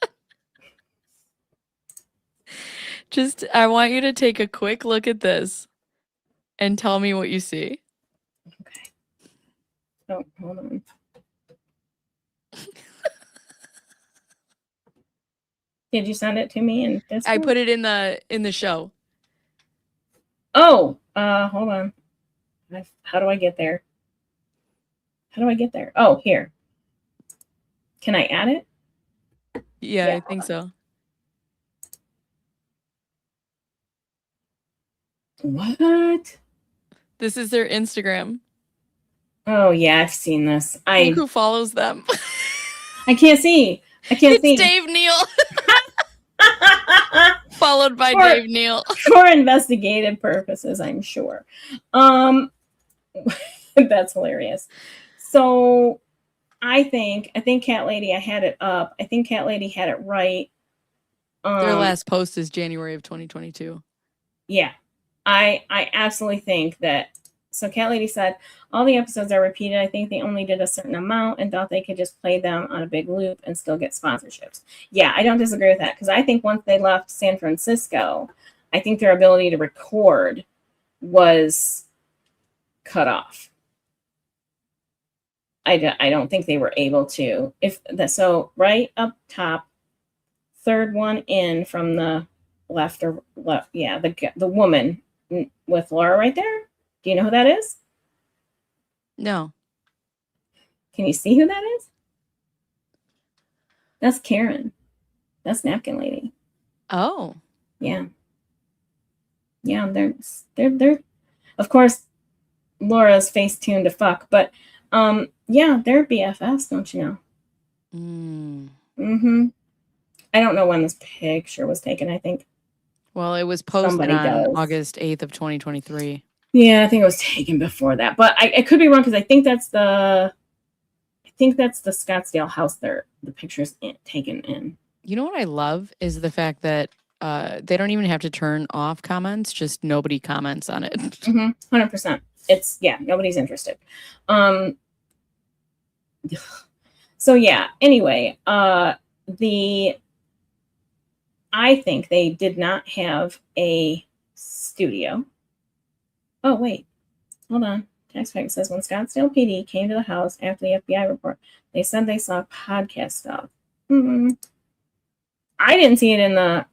I want you to take a quick look at this and tell me what you see. Okay. Oh, hold on. Did you send it to me in this? I put it in the show. Oh, hold on. How do I get there? Oh, here. Can I add it? Yeah, Yeah, I think so. What? This is their Instagram. Oh yeah, I've seen this. Look who follows them. I can't see. It's Dave Neal. Followed by For- Dave Neal. for investigative purposes, I'm sure. That's hilarious. So I think Cat Lady, I had it up. I think Cat Lady had it right. Their last post is January of 2022. Yeah, I absolutely think that. So Cat Lady said all the episodes are repeated. I think they only did a certain amount and thought they could just play them on a big loop and still get sponsorships. Yeah, I don't disagree with that because I think once they left San Francisco, I think their ability to record was cut off. I don't think they were able to. So right up top, third one in from the left or left. Yeah, the woman with Laura right there. Do you know who that is? No. Can you see who that is? That's Karen. That's Napkin Lady. Oh. Yeah. Yeah, they're of course Laura's face tuned to fuck, but yeah, they're BFFs, don't you know? Mm-hmm. I don't know when this picture was taken, I think. Well, it was posted Somebody on does. August 8th of 2023. Yeah, I think it was taken before that. But I could be wrong because I think that's the Scottsdale house the picture's taken in. You know what I love is the fact that they don't even have to turn off comments, just nobody comments on it. 100%. It's nobody's interested. So yeah, anyway, I think they did not have a studio. Oh wait, hold on. Text packet says when Scottsdale PD came to the house after the FBI report, they said they saw podcast stuff. I didn't see it in the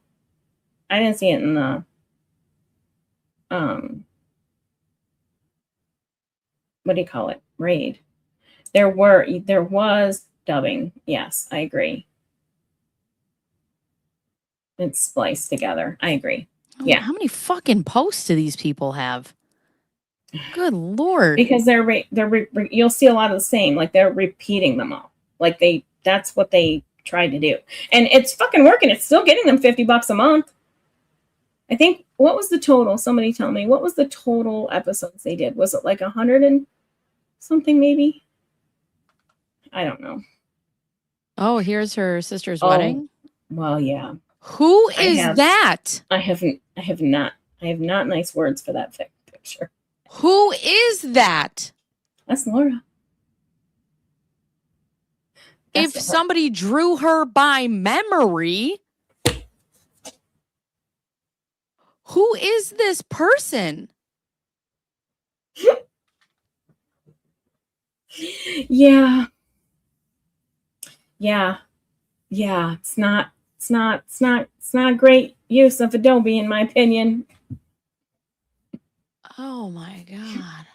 what do you call it? Raid. There was dubbing. Yes, I agree. It's spliced together. I agree. Yeah. How many fucking posts do these people have? Good Lord. Because you'll see a lot of the same. Like they're repeating them all. Like that's what they tried to do. And it's fucking working. It's still getting them $50 a month. I think, what was the total? Somebody tell me. What was the total episodes they did? Was it like 100 and something maybe? I don't know. Oh, here's her sister's wedding. Well, yeah. Who is that? I have not nice words for that picture. Who is that? That's Laura. If somebody drew her by memory, who is this person? Yeah. It's not great use of Adobe, in my opinion. Oh my God.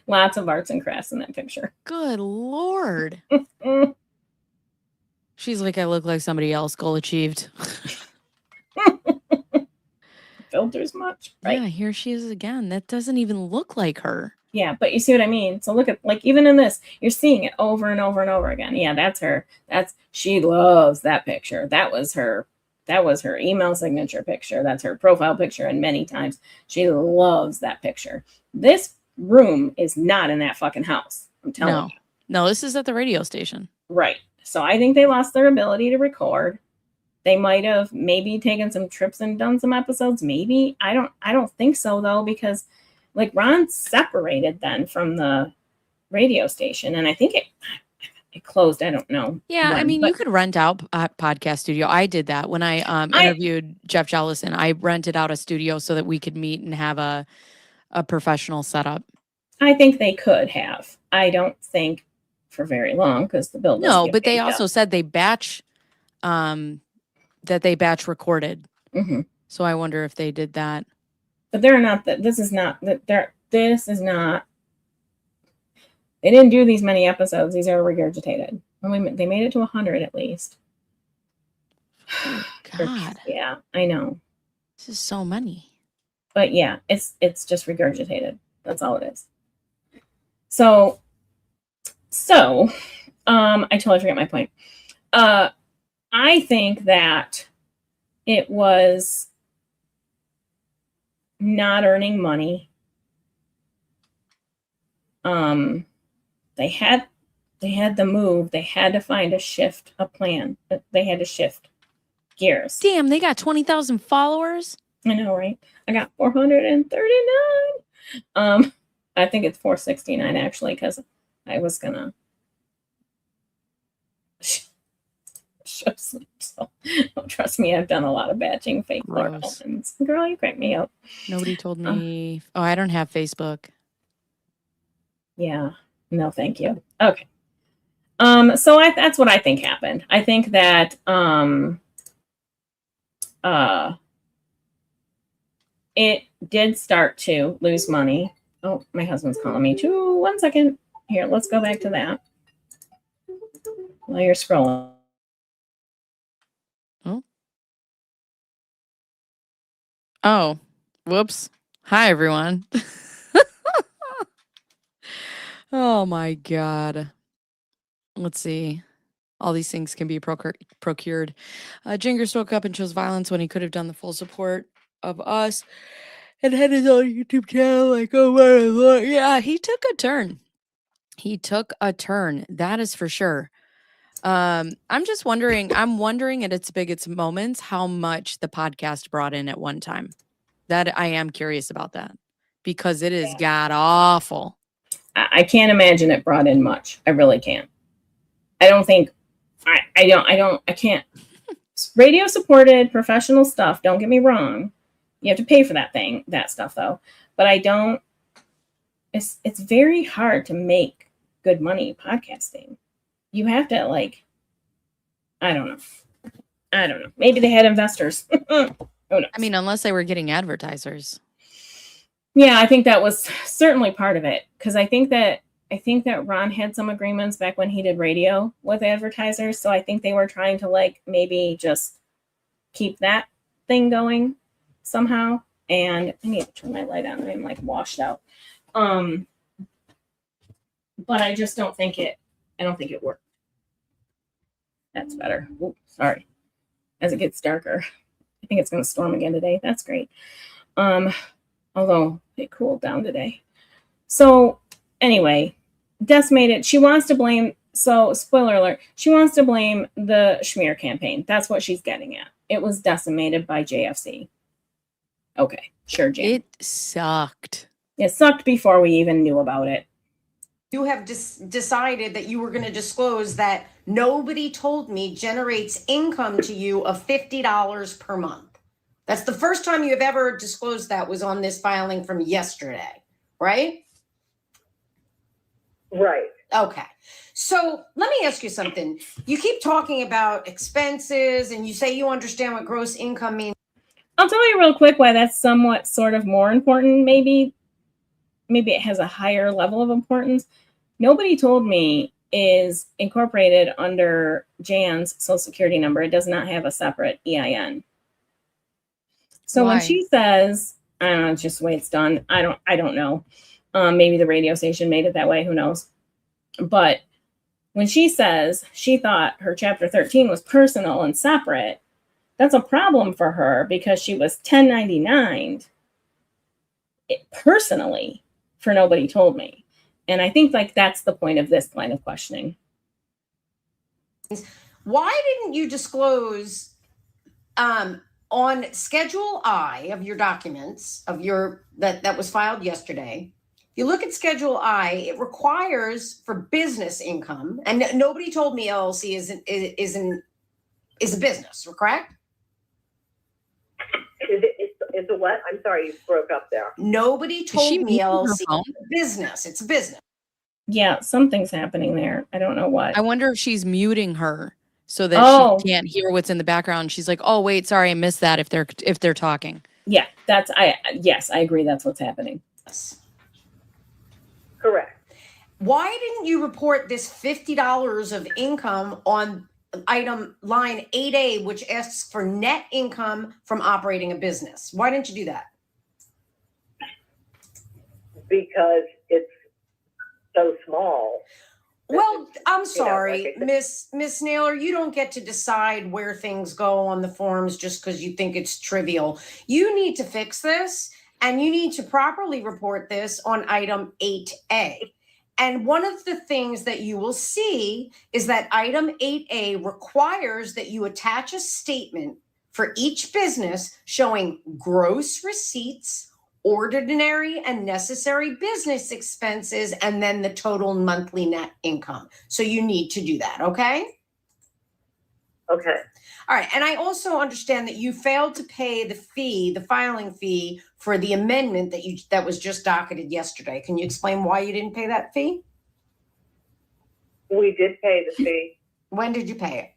Lots of arts and crafts in that picture. Good Lord. She's like, I look like somebody else. Goal achieved. Filters much, right? Yeah, here she is again. That doesn't even look like her. Yeah, but you see what I mean? So look at, like, even in this, you're seeing it over and over and over again. Yeah, that's her. She loves that picture. That was her email signature picture. That's her profile picture. And many times she loves that picture. This room is not in that fucking house. I'm telling you. No, this is at the radio station. Right. So I think they lost their ability to record. They might have maybe taken some trips and done some episodes. Maybe. I don't think so though, because like Ron separated then from the radio station, and I think it closed. I don't know. Yeah, I mean, you could rent out a podcast studio. I did that when I interviewed Jeff Jellison. I rented out a studio so that we could meet and have a professional setup. I think they could have. I don't think for very long because the bill. No, but they also said they batch, recorded. Mm-hmm. So I wonder if they did that. But they're not that. This is not that. This is not. They didn't do these many episodes. These are regurgitated. They made it to 100 at least. Oh, God. Yeah, I know. This is so many. But yeah, it's just regurgitated. That's all it is. So I totally forget my point. I think that it was not earning money. They had the move. They had to find a plan. They had to shift gears. Damn, they got 20,000 followers. I know, right? I got 439. I think it's 469 actually, because I was gonna show some. So trust me, I've done a lot of batching fake Laura Gross. Owens. Girl, you crack me up. Nobody told me. Oh, I don't have Facebook. Yeah. No, thank you. Okay. So that's what I think happened. I think that it did start to lose money. Oh, my husband's calling me too. 1 second. Here, let's go back to that. While you're scrolling. Oh, whoops. Hi, everyone. Oh, my God. Let's see. All these things can be procured. Jingers woke up and chose violence when he could have done the full support of us and had his own YouTube channel. Like, oh, my Lord. Yeah, he took a turn. That is for sure. I'm just wondering, at its biggest moments, how much the podcast brought in at one time. That I am curious about that because it is god awful. I can't imagine it brought in much. I really can't. I don't think, I can't. Radio supported professional stuff. Don't get me wrong. You have to pay for that stuff though. But it's very hard to make good money podcasting. You have to I don't know. Maybe they had investors. Who knows? I mean, unless they were getting advertisers. Yeah, I think that was certainly part of it. Because I think that Ron had some agreements back when he did radio with advertisers. So I think they were trying to maybe just keep that thing going somehow. And I need to turn my light on. I'm washed out. But I just don't think it worked. That's better. Ooh, sorry. As it gets darker. I think it's going to storm again today. That's great. Although it cooled down today. So anyway, decimated. She wants to blame. So spoiler alert. She wants to blame the Schmear campaign. That's what she's getting at. It was decimated by JFC. Okay, sure, Jan. It sucked. It sucked before we even knew about it. You have decided that you were going to disclose that nobody told me generates income to you of $50 per month. That's the first time you have ever disclosed that was on this filing from yesterday, right? Right. Okay. So let me ask you something. You keep talking about expenses and you say you understand what gross income means. I'll tell you real quick why that's somewhat sort of more important. Maybe it has a higher level of importance. Nobody told me is incorporated under Jan's social security number. It does not have a separate EIN. So Why? when she says, I don't know, it's just the way it's done. I don't know. Maybe the radio station made it that way. Who knows? But when she says she thought her Chapter 13 was personal and separate, that's a problem for her because she was 1099'd personally for nobody told me. And I think that's the point of this line of questioning. Why didn't you disclose on Schedule I of your documents that was filed yesterday? You look at Schedule I, it requires for business income, and nobody told me LLC is a business, correct? Is it what? I'm sorry, you broke up there. Nobody told she me muting her LLC phone? is a business. It's a business. Yeah, something's happening there. I don't know what. I wonder if she's muting her so that she can't hear what's in the background. She's like, "Oh, wait, sorry, I missed that." If they're talking. Yeah, yes, I agree. That's what's happening. Correct. Why didn't you report this $50 of income on item line 8A, which asks for net income from operating a business? Why didn't you do that? Because it's so small. Well, I'm sorry, like I said. Miss Naylor, you don't get to decide where things go on the forms just because you think it's trivial. You need to fix this, and you need to properly report this on item 8A. And one of the things that you will see is that item 8A requires that you attach a statement for each business showing gross receipts, ordinary and necessary business expenses, and then the total monthly net income. So you need to do that, okay? Okay. All right. And I also understand that you failed to pay the fee, the filing fee for the amendment that was just docketed yesterday. Can you explain why you didn't pay that fee? We did pay the fee. When did you pay it?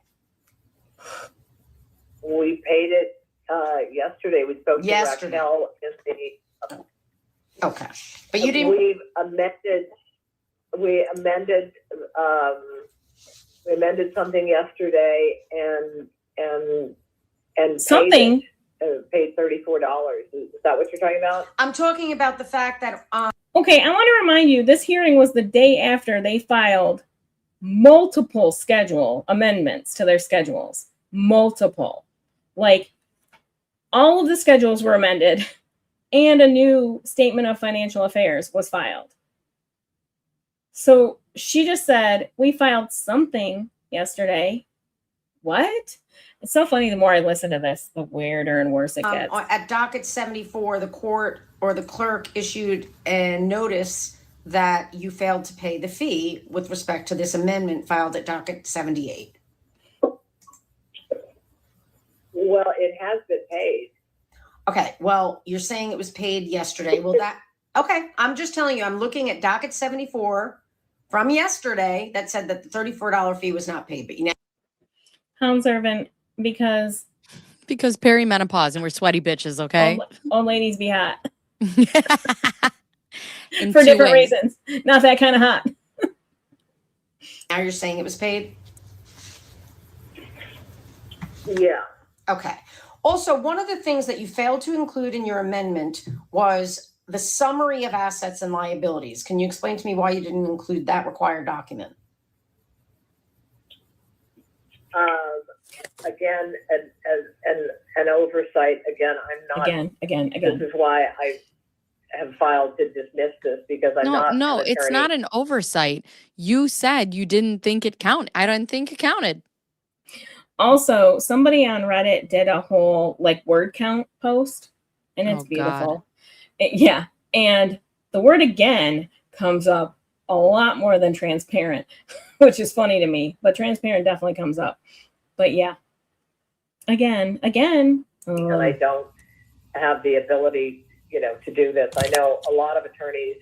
We paid it yesterday. We spoke to Raquel in the. Okay. But you didn't. We amended something yesterday and Something. paid $34. Is that what you're talking about? I'm talking about the fact that Okay, I want to remind you, this hearing was the day after they filed multiple schedule amendments to their schedules. Multiple. Like, all of the schedules were amended and a new statement of financial affairs was filed. So she just said, we filed something yesterday. What? It's so funny. The more I listen to this, the weirder and worse it gets. at docket 74, the court or the clerk issued a notice that you failed to pay the fee with respect to this amendment filed at docket 78. Well, it has been paid. Okay, well, you're saying it was paid yesterday. Well, okay, I'm just telling you, I'm looking at docket 74 from yesterday that said that the $34 fee was not paid, but you know. Hound servant, because perimenopause and we're sweaty bitches, okay? old ladies be hot. In For two different ways. reasons. Not that kind of hot. Now you're saying it was paid? Yeah. Okay. Also, one of the things that you failed to include in your amendment was the summary of assets and liabilities. Can you explain to me why you didn't include that required document? Again, an oversight. Again, I'm not. Again. This is why I have filed to dismiss this, because I'm not. No, an it's attorney. not an oversight. You said you didn't think it counted. I don't think it counted. Also, somebody on Reddit did a whole word count post, and it's beautiful. Yeah. And the word again comes up a lot more than transparent, which is funny to me, but transparent definitely comes up. But yeah, again. And I don't have the ability, to do this. I know a lot of attorneys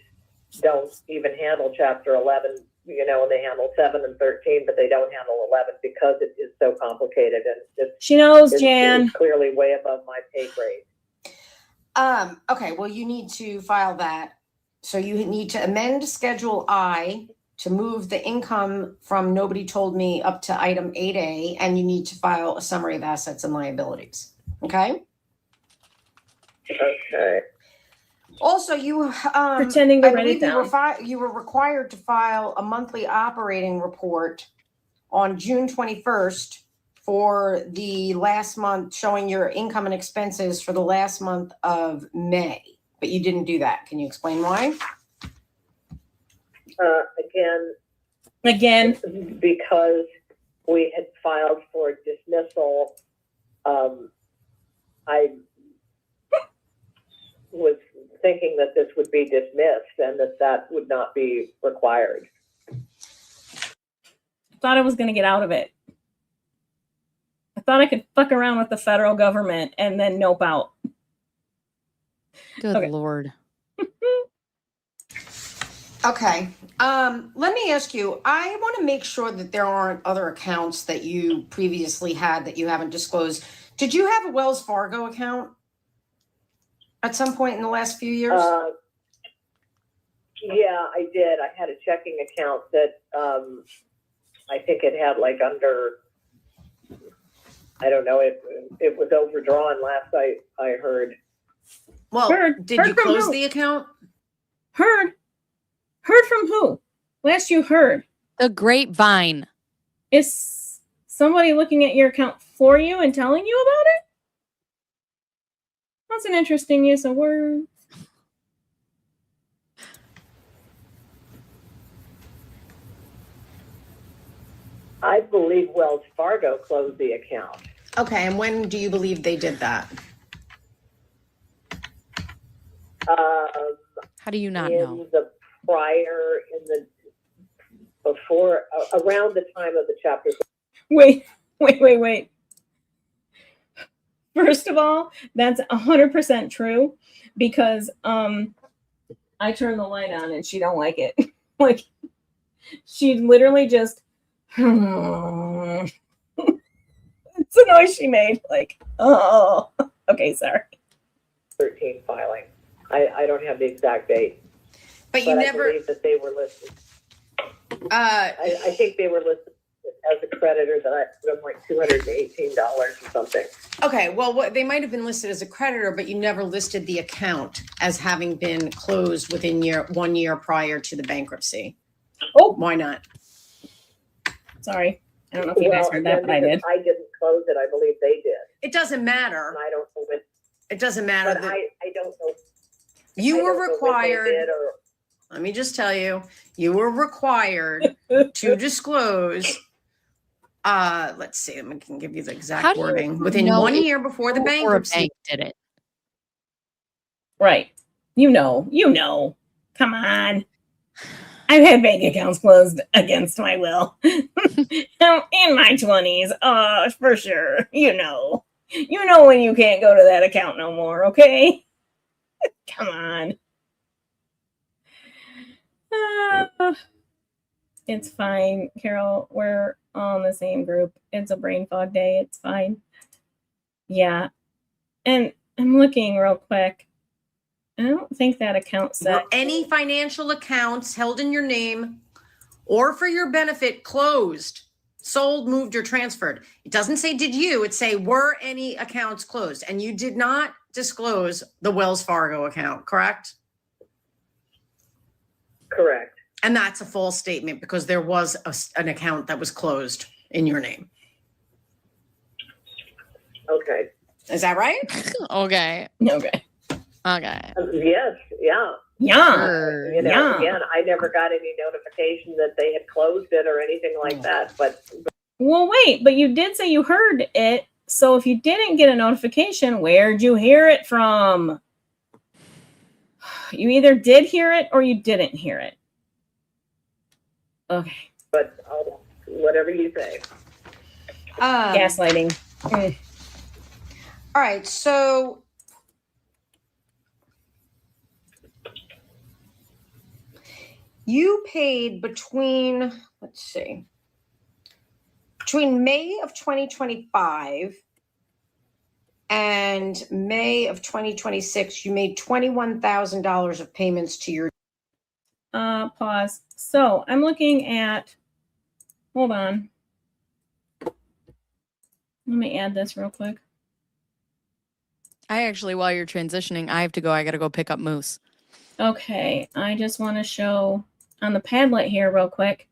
don't even handle Chapter 11, and they handle 7 and 13, but they don't handle 11 because it is so complicated. And she knows, Jan. It's clearly way above my pay grade. Okay, well, you need to file that. So you need to amend Schedule I to move the income from nobody told me up to item 8A, and you need to file a summary of assets and liabilities. Okay? Okay. Also, you pretending to write it down. You were required to file a monthly operating report on June 21st for the last month, showing your income and expenses for the last month of May, but you didn't do that. Can you explain why? Again, because we had filed for dismissal. I was thinking that this would be dismissed and that would not be required. Thought I was going to get out of it. I thought I could fuck around with the federal government and then nope out. Good Lord. Okay. Let me ask you, I want to make sure that there aren't other accounts that you previously had that you haven't disclosed. Did you have a Wells Fargo account at some point in the last few years? Yeah, I did. I had a checking account that I think it had under, I don't know, it was overdrawn last I heard. Well, did you close the account? Heard from who? Last you heard. The grapevine. Is somebody looking at your account for you and telling you about it? That's an interesting use of words. I believe Wells Fargo closed the account. Okay, and when do you believe they did that? How do you not know? Before, around the time of the chapter. Wait. First of all, that's 100% true because I turn the light on and she don't like it. Like she literally just it's the noise she made. Like, oh, okay, sorry. 13 filing. I don't have the exact date, But you but never. I believe that they were listed. I think they were listed as a creditor that I put them like $218 or something. Okay, well, they might have been listed as a creditor, but you never listed the account as having been closed within 1 year prior to the bankruptcy. Oh, Why not? sorry. I don't know if you guys heard that, but I did. I didn't close it. I believe they did. It doesn't matter. And I don't know when. It doesn't matter. But I don't know. You I were don't know when they required. did or- Let me just tell you, you were required to disclose. Let's see. I can give you the How exact do you wording. Within know 1 if year before the Or a bankruptcy. bank did it. Right. You know. Come on. I've had bank accounts closed against my will. In my 20s, for sure. You know when you can't go to that account no more, okay? Come on. It's fine, Carol. We're all in the same group. It's a brain fog day. It's fine. Yeah. And I'm looking real quick. I don't think that account said Were any financial accounts held in your name or for your benefit closed, sold, moved, or transferred? It doesn't say did you, it say were any accounts closed? And you did not disclose the Wells Fargo account, correct? Correct. And that's a false statement because there was an account that was closed in your name. Okay. Is that right? Okay. Okay. Okay. Yes. Yeah. Yeah. Sure. You know, Yeah. again, I never got any notification that they had closed it or anything like that. But Well, wait, but you did say you heard it. So if you didn't get a notification, where'd you hear it from? You either did hear it or you didn't hear it. Okay. whatever you say. Gaslighting. Mm. All right, so you paid between May of 2025 and May of 2026, you made $21,000 of payments to your. Pause. So I'm looking at, hold on. Let me add this real quick. I actually, while you're transitioning, I got to go pick up Moose. Okay, I just want to show on the Padlet here real quick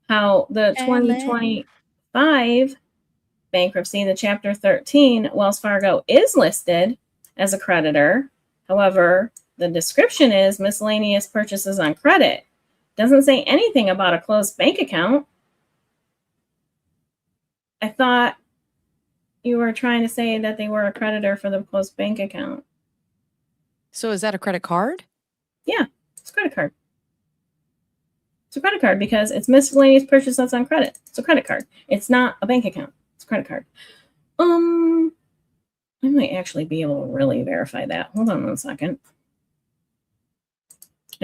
how the 2025 bankruptcy, the Chapter 13, Wells Fargo is listed as a creditor. However, the description is miscellaneous purchases on credit. Doesn't say anything about a closed bank account. I thought you were trying to say that they were a creditor for the closed bank account. So is that a credit card? Yeah, it's a credit card. It's a credit card because it's miscellaneous purchases on credit. It's a credit card. It's not a bank account. It's a credit card. I might actually be able to really verify that. Hold on 1 second.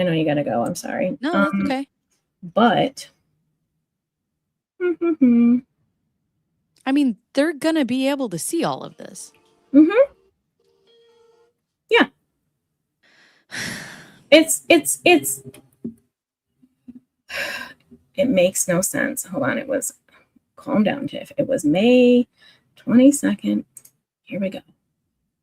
I know you gotta go. I'm sorry. No, that's okay. But I mean, they're gonna be able to see all of this. Yeah. It's it makes no sense. Hold on. It was, calm down, Tiff. It was May 22nd. Here we go.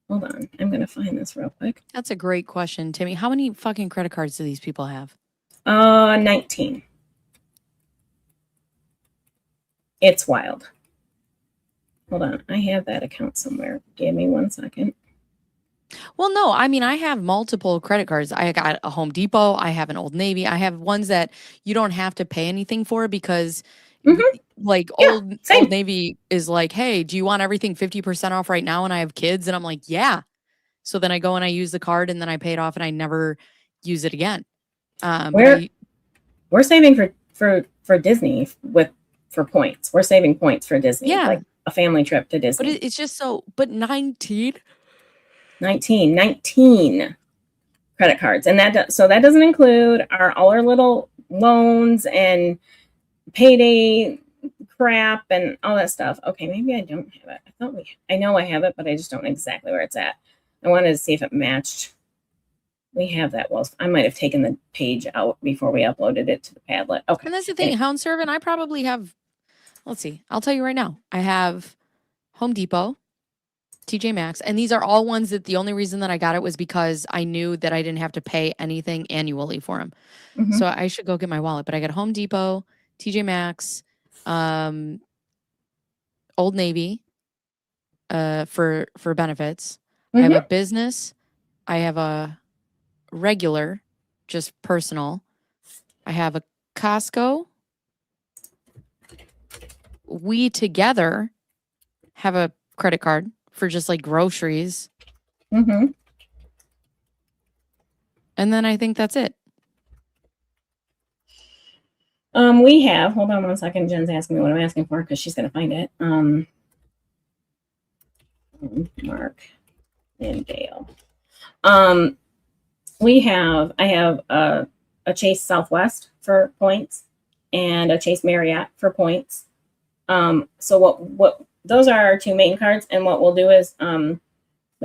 Hold on. I'm gonna find this real quick. That's a great question, Timmy. How many fucking credit cards do these people have? 19. It's wild. Hold on. I have that account somewhere. Give me 1 second. Well, no, I mean, I have multiple credit cards. I got a Home Depot. I have an Old Navy. I have ones that you don't have to pay anything for because, Mhm. like, Yeah, same. Old Navy is like, hey, do you want everything 50% off right now? And I have kids, and I'm like, yeah. So then I go and I use the card, and then I pay it off, and I never use it again. But We're saving for Disney for points. We're saving points for Disney. Yeah. Like a family trip to but Disney. it's just so. But 19. 19 credit cards, and that doesn't include all our little loans and payday crap and all that stuff. Okay, maybe I don't have it. I know I have it, but I just don't know exactly where it's at. I wanted to see if it matched. We have that. Well, I might have taken the page out before we uploaded it to the Padlet. Okay. And that's the thing, Hound Servant, I probably have, let's see, I'll tell you right now. I have Home Depot, TJ Maxx, and these are all ones that the only reason that I got it was because I knew that I didn't have to pay anything annually for them. Mhm. So I should go get my wallet, but I got Home Depot, TJ Maxx, Old Navy, for benefits. I have a business. I have a regular, just personal. I have a Costco. We together have a credit card for just like groceries. Mm-hmm. And then I think that's it. We have, hold on 1 second. Jen's asking me what I'm asking for because she's going to find it. Mark and Dale. I have a Chase Southwest for points and a Chase Marriott for points. So what those are our 2 main cards, and what we'll do is we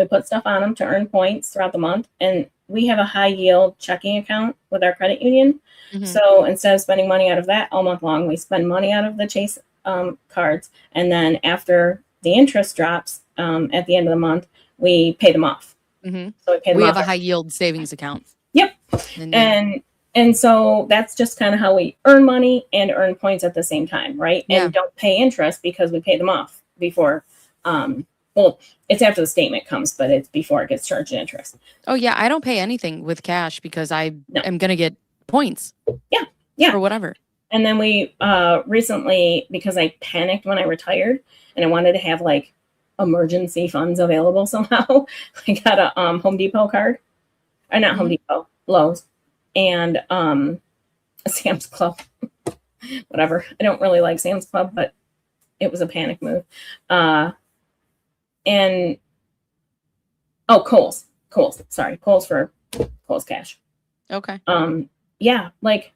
put stuff on them to earn points throughout the month, and we have a high yield checking account with our credit union. Mhm. So instead of spending money out of that all month long, we spend money out of the Chase cards, and then after the interest drops at the end of the month, we pay them off. Mhm. So we pay them We off. have a high yield savings account. Yep. And And so that's just kind of how we earn money and earn points at the same time, right? Yeah. And don't pay interest because we pay them off before. Well, it's after the statement comes, but it's before it gets charged interest. oh yeah, I don't pay anything with cash because I No. am gonna get points. Yeah. Or whatever. And then we recently, because I panicked when I retired and I wanted to have like emergency funds available somehow, I got a Home Depot card. Or not Home Depot, Lowe's, and a Sam's Club. Whatever. I don't really like Sam's Club, but it was a panic move. And Kohl's. Sorry, Kohl's for Kohl's Cash. Okay. Yeah, like,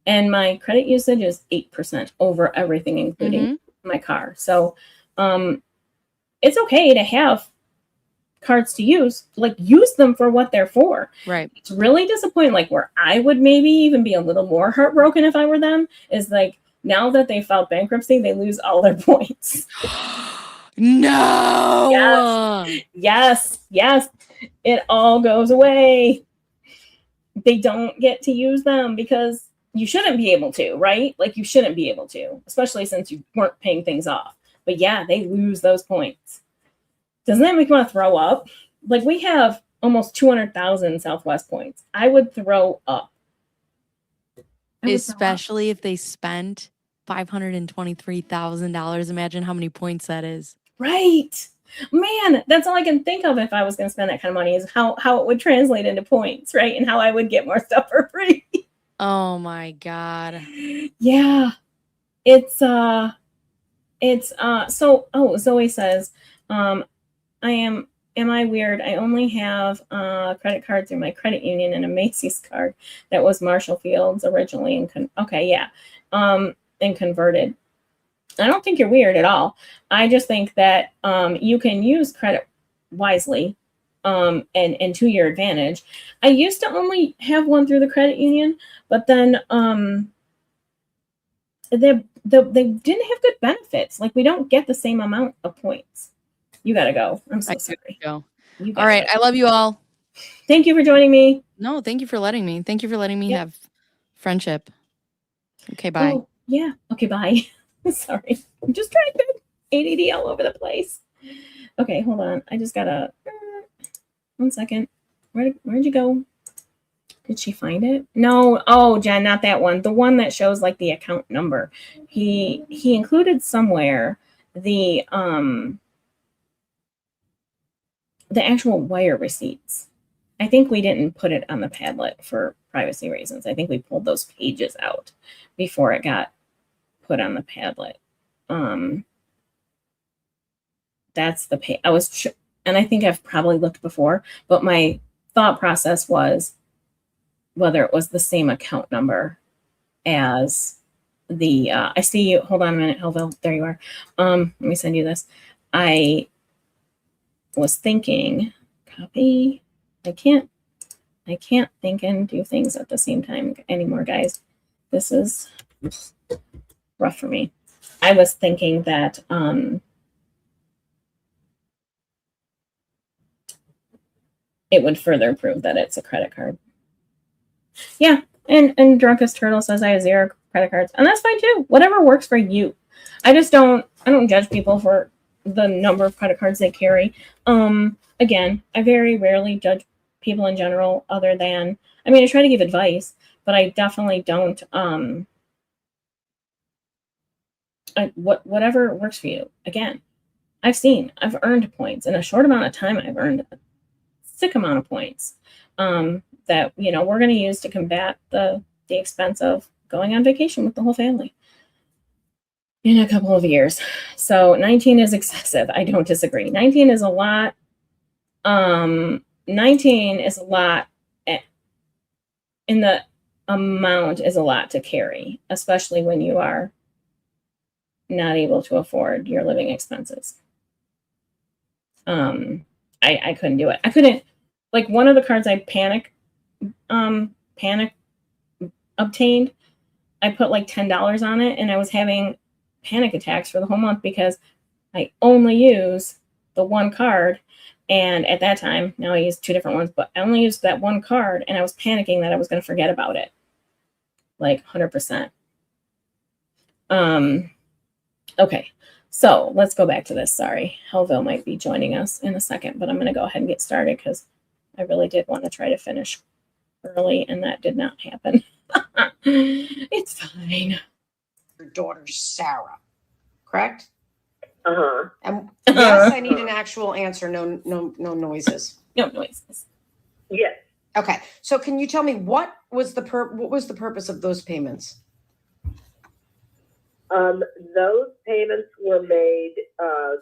and my credit usage is 8% over everything, including my car. So, it's okay to have cards to use, like use them for what they're for. Right. It's really disappointing. Like where I would maybe even be a little more heartbroken if I were them is like now that they filed bankruptcy, they lose all their points. No. Yes. It all goes away. They don't get to use them because you shouldn't be able to, right? Like you shouldn't be able to, especially since you weren't paying things off. But yeah, they lose those points. Doesn't that make me want to throw up? Like we have almost 200,000 Southwest points. I would throw up. Especially if they spent $523,000. Imagine how many points that is. Right. Man, that's all I can think of if I was going to spend that kind of money is how it would translate into points, right? And how I would get more stuff for free. Oh my God. Yeah. Zoe says, am I weird? I only have a credit card through my credit union and a Macy's card that was Marshall Field's originally and converted. I don't think you're weird at all. I just think that you can use credit wisely and to your advantage. I used to only have one through the credit union, but then they didn't have good benefits. Like we don't get the same amount of points. You gotta go. I'm so sorry. Go. All right. I love you all. Thank you for joining me. No, thank you for letting me. Thank you for letting me have friendship. Okay, bye. Oh, yeah. Okay, bye. Sorry, I'm just trying to ADD all over the place. Okay, hold on. I just gotta 1 second. Where'd you go? Did she find it? No. Oh, Jen, not that one. The one that shows like the account number. He included somewhere the actual wire receipts. I think we didn't put it on the Padlet for privacy reasons. I think we pulled those pages out before it got put on the Padlet. That's the page. And I think I've probably looked before, but my thought process was whether it was the same account number as the, I see you, hold on a minute, Helville, there you are. Let me send you this. I was thinking, copy, I can't think and do things at the same time anymore, guys. This is rough for me. I was thinking that, it would further prove that it's a credit card. Yeah, and Drunkest Turtle says I have 0 credit cards, and that's fine too. Whatever works for you. I don't judge people for the number of credit cards they carry. Again, I very rarely judge people in general, other than, I mean, I try to give advice, but I definitely don't. Whatever works for you. Again, I've earned points in a short amount of time. I've earned a sick amount of points that we're going to use to combat the expense of going on vacation with the whole family in a couple of years. So 19 is excessive. I don't disagree. 19 is a lot. 19 is a lot, in the amount is a lot to carry, especially when you are not able to afford your living expenses. I couldn't do it. I couldn't, like, one of the cards I panic obtained, I put like $10 on it, and I was having panic attacks for the whole month because I only use the one card. And at that time, now I use 2 different ones, but I only used that one card, and I was panicking that I was going to forget about it. Like 100%. Okay. So let's go back to this. Sorry. Helville might be joining us in a second, but I'm going to go ahead and get started because I really did want to try to finish early, and that did not happen. It's fine. Your daughter, Sarah, correct? Uh-huh. And yes, I need an actual answer. No noises. No noises. Yes. Okay. So can you tell me what was the purpose of those payments? Those payments were made,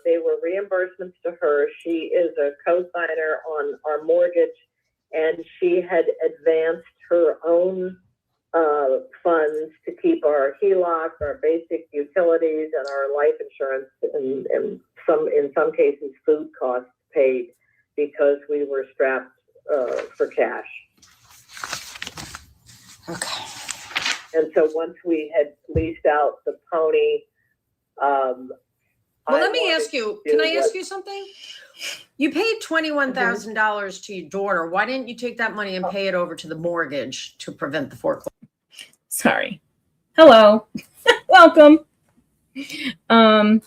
they were reimbursements to her. She is a co-signer on our mortgage, and she had advanced her own funds to keep our HELOC, our basic utilities, and our life insurance, and in some cases food costs paid, because we were strapped for cash. Okay. And so once we had leased out the pony, well, let me ask you, can I ask you something? You paid $21,000 to your daughter. Why didn't you take that money and pay it over to the mortgage to prevent the foreclosure? Sorry. Hello. Welcome. I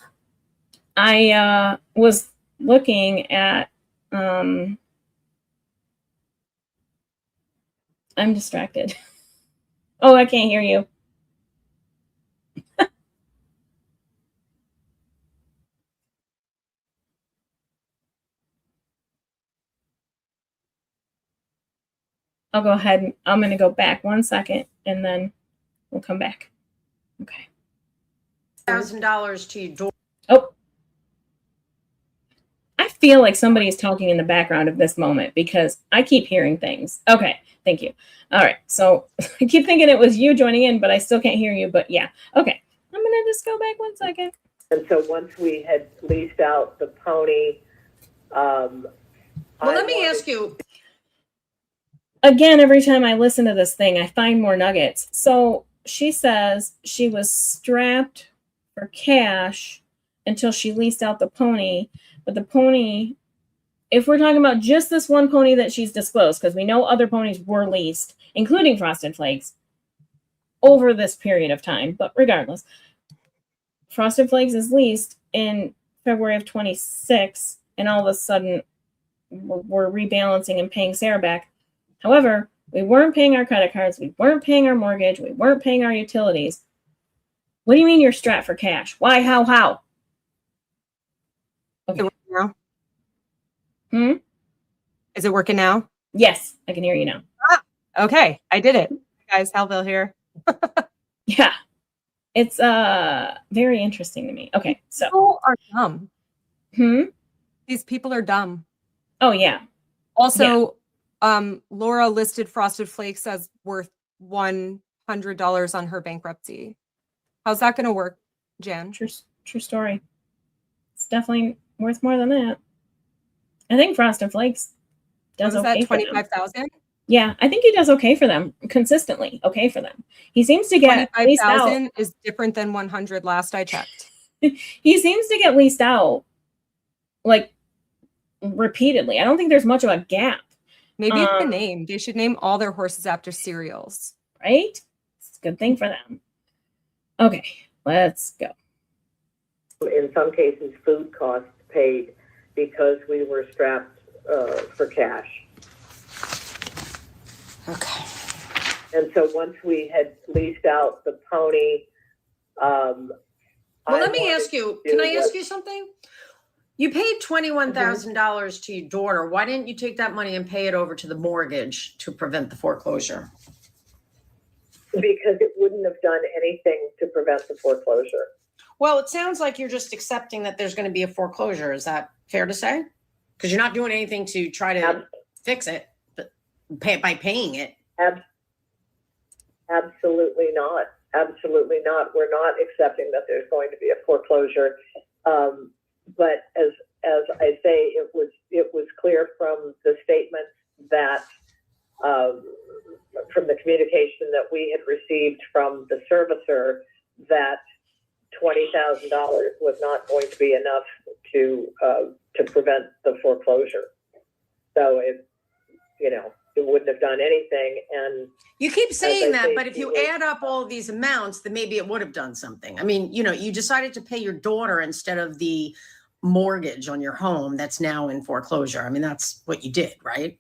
was looking at, I'm distracted. Oh, I can't hear you. I'll go ahead. I'm going to go back 1 second, and then we'll come back. Okay. $1,000 to your daughter. Oh. I feel like somebody's talking in the background of this moment because I keep hearing things. Okay. Thank you. All right. So I keep thinking it was you joining in, but I still can't hear you. But yeah. Okay. I'm going to just go back 1 second. And so once we had leased out the pony, well, let me ask you. Again, every time I listen to this thing, I find more nuggets. So she says she was strapped for cash until she leased out the pony. But the pony, if we're talking about just this one pony that she's disclosed, because we know other ponies were leased, including Frosted Flakes, over this period of time. But regardless, Frosted Flakes is leased in February of 26, and all of a sudden we're rebalancing and paying Sarah back. However, we weren't paying our credit cards, we weren't paying our mortgage, we weren't paying our utilities. What do you mean you're strapped for cash? Why? How? Okay. Now? Hmm? Is it working now? Yes, I can hear you now. Okay, I did it. Guys, Halville here. Yeah. It's very interesting to me. Okay, so People are dumb. hmm? These people are dumb. Oh yeah. Also, Laura listed Frosted Flakes as worth $100 on her bankruptcy. How's that going to work, Jan? True story. It's definitely worth more than that. I think Frosted Flakes does Was okay that for them. 25,000? Yeah, I think he does okay for them, consistently okay for them. He seems to get leased out. 25,000 is different than 100 last I checked. He seems to get leased out like repeatedly. I don't think there's much of a gap, Maybe it's the name. They should name all their horses after cereals. right? It's a good thing for them. Okay, let's go. In some cases, food costs paid because we were strapped for cash. Okay. And so once we had leased out the pony, Well, let me ask you, can I ask you something? You paid $21,000 to your daughter. Why didn't you take that money and pay it over to the mortgage to prevent the foreclosure? Because it wouldn't have done anything to prevent the foreclosure. Well, it sounds like you're just accepting that there's going to be a foreclosure. Is that fair to say? Because you're not doing anything to try to fix it, but by paying it. Absolutely not. Absolutely not. We're not accepting that there's going to be a foreclosure. But as I say, it was clear from the statements that from the communication that we had received from the servicer that $20,000 was not going to be enough to prevent the foreclosure. So it wouldn't have done anything. And you keep saying that, but if you add up all these amounts, then maybe it would have done something. I mean, you decided to pay your daughter instead of the mortgage on your home that's now in foreclosure. I mean, that's what you did, right?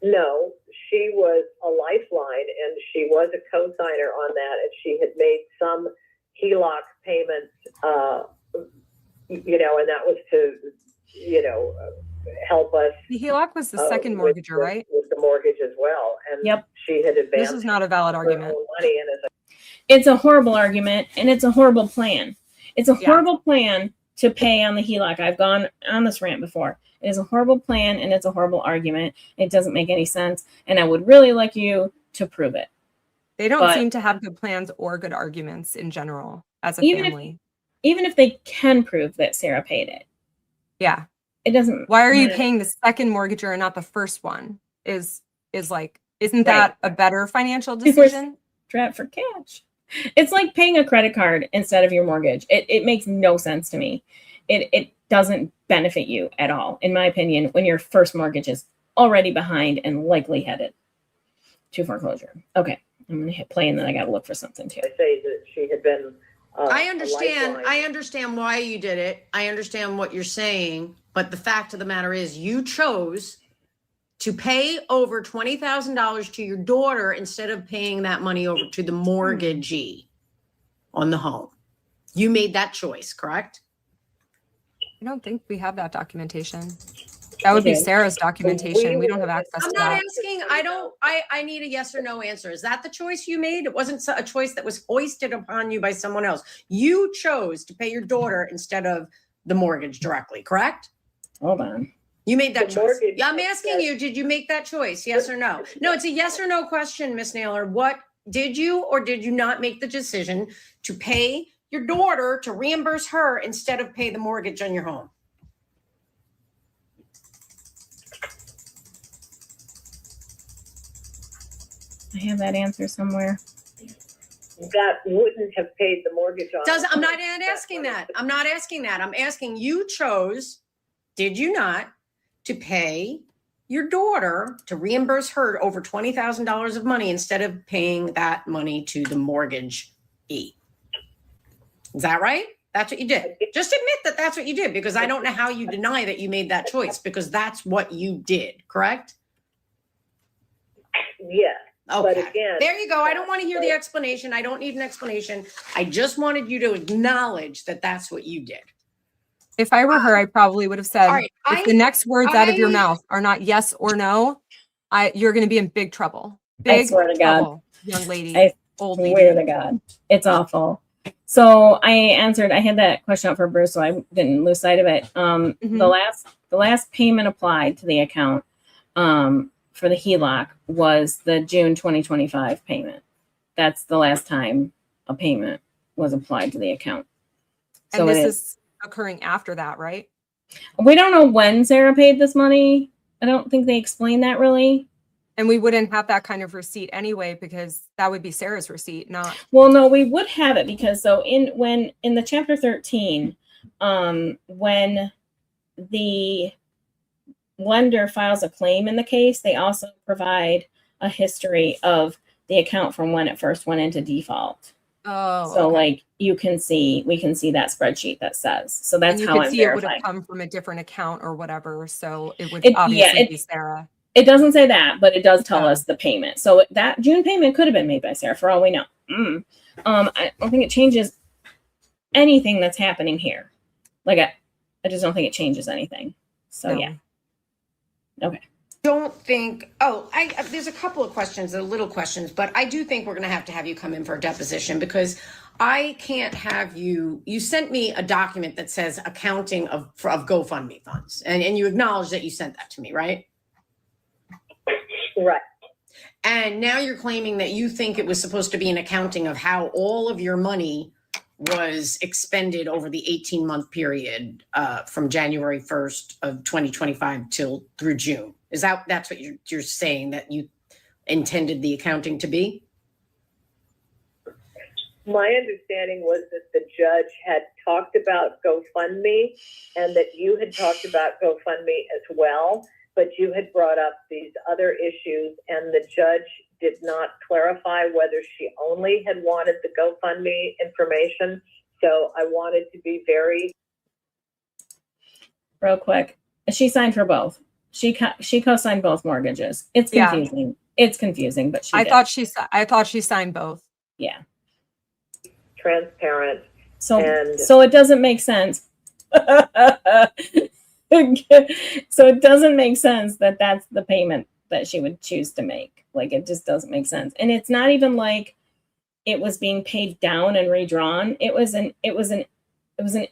No, she was a lifeline and she was a co-signer on that, and she had made some HELOC payments, and that was to, help us. The HELOC was the second mortgager, right? With the mortgage as well. And Yep. She had advanced. This is not a valid her argument. own money, and It's a horrible argument, and it's a horrible plan. It's a horrible plan to pay on the HELOC. I've gone on this rant before. It is a horrible plan, and it's a horrible argument. It doesn't make any sense, and I would really like you to prove it. They don't seem to have good plans or good arguments in general as a family. Even if they can prove that Sarah paid it. Yeah. It doesn't. Why are you paying the second mortgager and not the first one? Isn't that a better financial decision? Strapped for cash. It's like paying a credit card instead of your mortgage. It makes no sense to me. It doesn't benefit you at all, in my opinion, when your first mortgage is already behind and likely headed to foreclosure. Okay, I'm going to hit play and then I got to look for something too. I say that she had been. I understand why you did it. I understand what you're saying, but the fact of the matter is you chose to pay over $20,000 to your daughter instead of paying that money over to the mortgagee on the home. You made that choice, correct? I don't think we have that documentation. That would be Sarah's documentation. We don't have access to that. I need a yes or no answer. Is that the choice you made? It wasn't a choice that was hoisted upon you by someone else. You chose to pay your daughter instead of the mortgage directly, correct? Hold on. You made that choice. I'm asking you, did you make that choice? Yes or no? No, it's a yes or no question, Miss Naylor. What did you or did you not make the decision to pay your daughter to reimburse her instead of pay the mortgage on your home? I have that answer somewhere. That wouldn't have paid the mortgage on. I'm not asking that. I'm not asking that. I'm asking you chose, did you not, to pay your daughter to reimburse her over $20,000 of money instead of paying that money to the mortgagee? Is that right? That's what you did. Just admit that that's what you did, because I don't know how you deny that you made that choice, because that's what you did, correct? Yes. Okay. But again, there you go. I don't want to hear the explanation. I don't need an explanation. I just wanted you to acknowledge that that's what you did. If I were her, I probably would have said, All right, if the next words out of your I- mouth are not yes or no, you're going to be in big trouble. I Big swear to God. trouble, young lady, I old swear lady. to God. It's awful. So I answered, I had that question out for Bruce, so I didn't lose sight of it. The last payment applied to the account for the HELOC was the June 2025 payment. That's the last time a payment was applied to the account. So And this is occurring after that, right? we don't know when Sarah paid this money. I don't think they explained that really. And we wouldn't have that kind of receipt anyway, because that would be Sarah's receipt, not. Well, no, we would have it because in the chapter 13, when the lender files a claim in the case, they also provide a history of the account from when it first went into default. Oh, So okay. like we can see that spreadsheet that says. So that's And you how could I'm see it would verifying. have come from a different account or whatever. So it would It- obviously yeah, be Sarah. It doesn't say that, but it does tell Yeah. us the payment. So that June payment could have been made by Sarah for all we know. I don't think it changes anything that's happening here. Like I just don't think it changes anything. So No. yeah. Okay. Don't think, there's a couple of questions, little questions, but I do think we're going to have you come in for a deposition, because I can't have you sent me a document that says accounting of GoFundMe funds, and you acknowledge that you sent that to me, right? right. And now you're claiming that you think it was supposed to be an accounting of how all of your money was expended over the 18-month period from January 1st of 2025 through June. That's what you're saying that you intended the accounting to be? My understanding was that the judge had talked about GoFundMe and that you had talked about GoFundMe as well, but you had brought up these other issues and the judge did not clarify whether she only had wanted the GoFundMe information. So I wanted to be very Real quick. She signed for both. She co-signed both mortgages. It's Yeah. confusing. It's confusing, but I did. thought she signed both. Yeah. transparent. So And- so it doesn't make sense. So it doesn't make sense that that's the payment that she would choose to make. Like it just doesn't make sense. And it's not even like it was being paid down and redrawn. It was an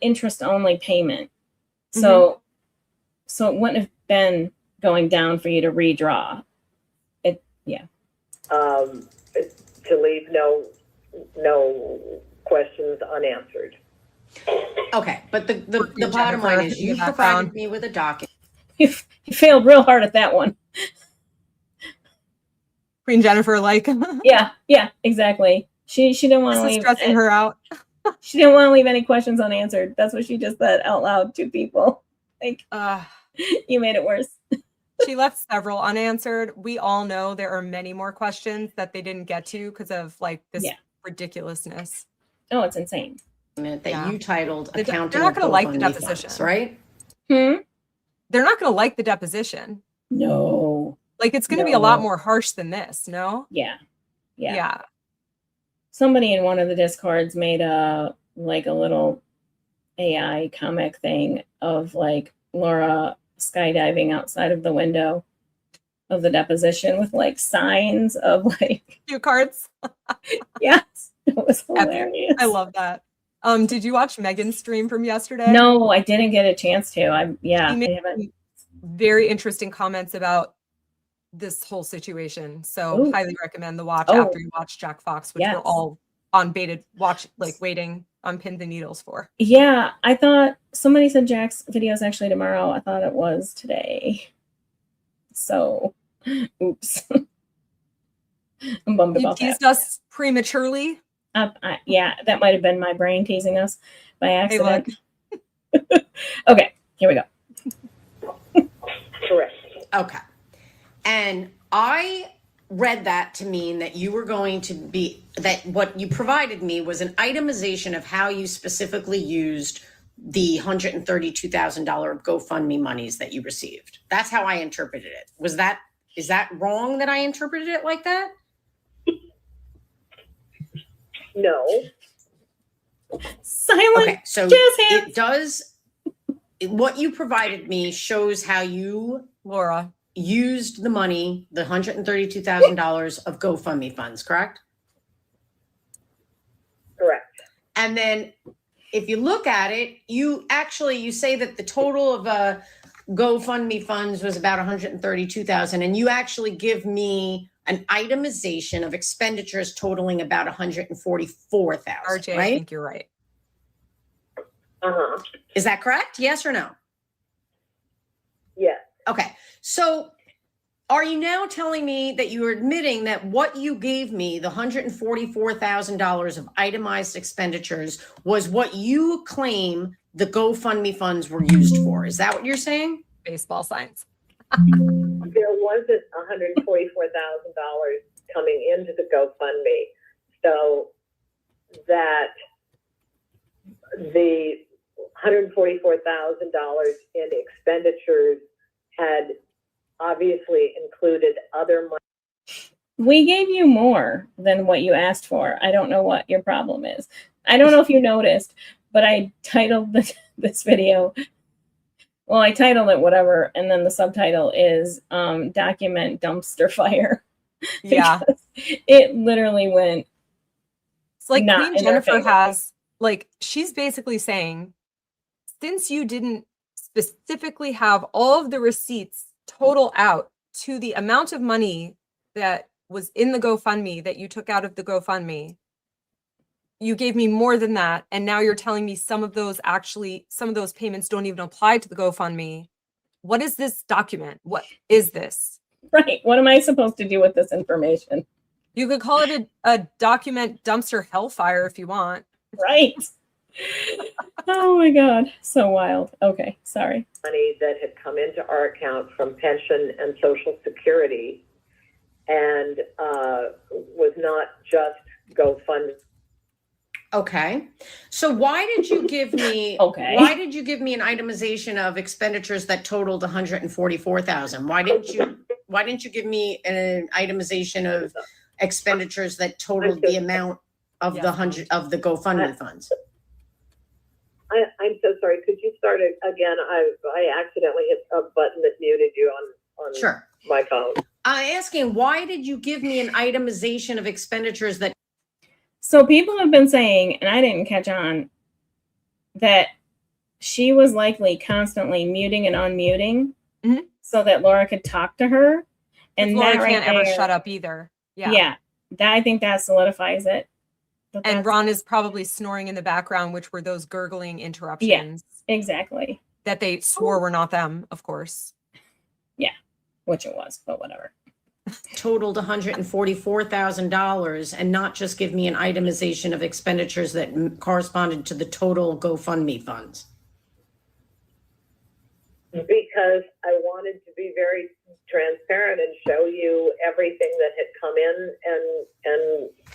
interest only payment. So so it wouldn't have been going down for you to redraw. To leave no questions unanswered. Okay, but the bottom Jennifer, line is in you the background. provided me with a document. You failed real hard at that one. Queen Jennifer, like, Yeah, exactly. She didn't want to this is leave. stressing her out. She didn't want to leave any questions unanswered. That's what she just said out loud to people. Like you made it worse. She left several unanswered. We all know there are many more questions that they didn't get to because of like this ridiculousness. Oh, it's insane. That you titled They're accounting. not going to like the GoFundMe deposition, funds, right? Hmm? They're not going to like the deposition. No. Like it's going to be a lot more harsh than this. No. Yeah. Somebody in one of the Discords made a little AI comic thing of like Laura skydiving outside of the window of the deposition with like signs of like Cue cards. yes, it was hilarious. I love that. Did you watch Megan's stream from yesterday? No, I didn't get a chance to. She I made haven't. very interesting comments about this whole situation. So Ooh. highly recommend the watch Oh. after you watch Jack Fox, which Yes. we're all on bated watch, like waiting on pins and needles for. Yeah, I thought somebody said Jack's video is actually tomorrow. I thought it was today. So, oops. I'm bummed You about that. teased us prematurely. Yeah, that might have been my brain teasing us by Hey, look. accident. Okay, here we go. Correct. Okay. And I read that to mean that you were going to be, that what you provided me was an itemization of how you specifically used the $132,000 GoFundMe monies that you received. That's how I interpreted it. Is that wrong that I interpreted it like that? No. Silent. Okay, so Jazz hands. it does, what you provided me shows how you Laura. used the money, the $132,000 of GoFundMe funds, correct? Correct. And then if you look at it, you say that the total of GoFundMe funds was about 132,000, and you actually give me an itemization of expenditures totaling about 144,000, RJ, I right? think you're right. Uh-huh. Is that correct? Yes or no? Yes. Okay. So are you now telling me that you're admitting that what you gave me, the $144,000 of itemized expenditures, was what you claim the GoFundMe funds were used for? Is that what you're saying? Baseball signs. There wasn't $144,000 coming into the GoFundMe, so that the $144,000 in expenditures had obviously included other money. We gave you more than what you asked for. I don't know what your problem is. I don't know if you noticed, but I titled this video. Well, I titled it whatever, and then the subtitle is document dumpster fire. Yeah. It literally went. It's like not Queen in their Jennifer favor. has, like, she's basically saying, since you didn't specifically have all of the receipts total out to the amount of money that was in the GoFundMe that you took out of the GoFundMe, you gave me more than that. And now you're telling me some of those payments don't even apply to the GoFundMe. What is this document? What is this? Right. What am I supposed to do with this information? You could call it a document dumpster hellfire if you want. Right. Oh my God. So wild. Okay. Sorry. Money that had come into our account from pension and Social Security, and was not just GoFundMe. Okay. So why did you give me Okay. why did you give me an itemization of expenditures that totaled 144,000? Why didn't you give me an itemization of expenditures that totaled the amount of the GoFundMe funds? I'm so sorry. Could you start it again? I accidentally hit a button that muted you on Sure. my phone. I'm asking, why did you give me an itemization of expenditures that? So people have been saying, and I didn't catch on, that she was likely constantly muting and unmuting so that Laura could talk to her. And Laura that right can't ever there- shut up either. Yeah. Yeah. I think that solidifies it. But And that's- Ron is probably snoring in the background, which were those gurgling interruptions exactly. that they swore were not them, of course. Which it was, but whatever. Totaled $144,000 and not just give me an itemization of expenditures that corresponded to the total GoFundMe funds? Because I wanted to be very transparent and show you everything that had come in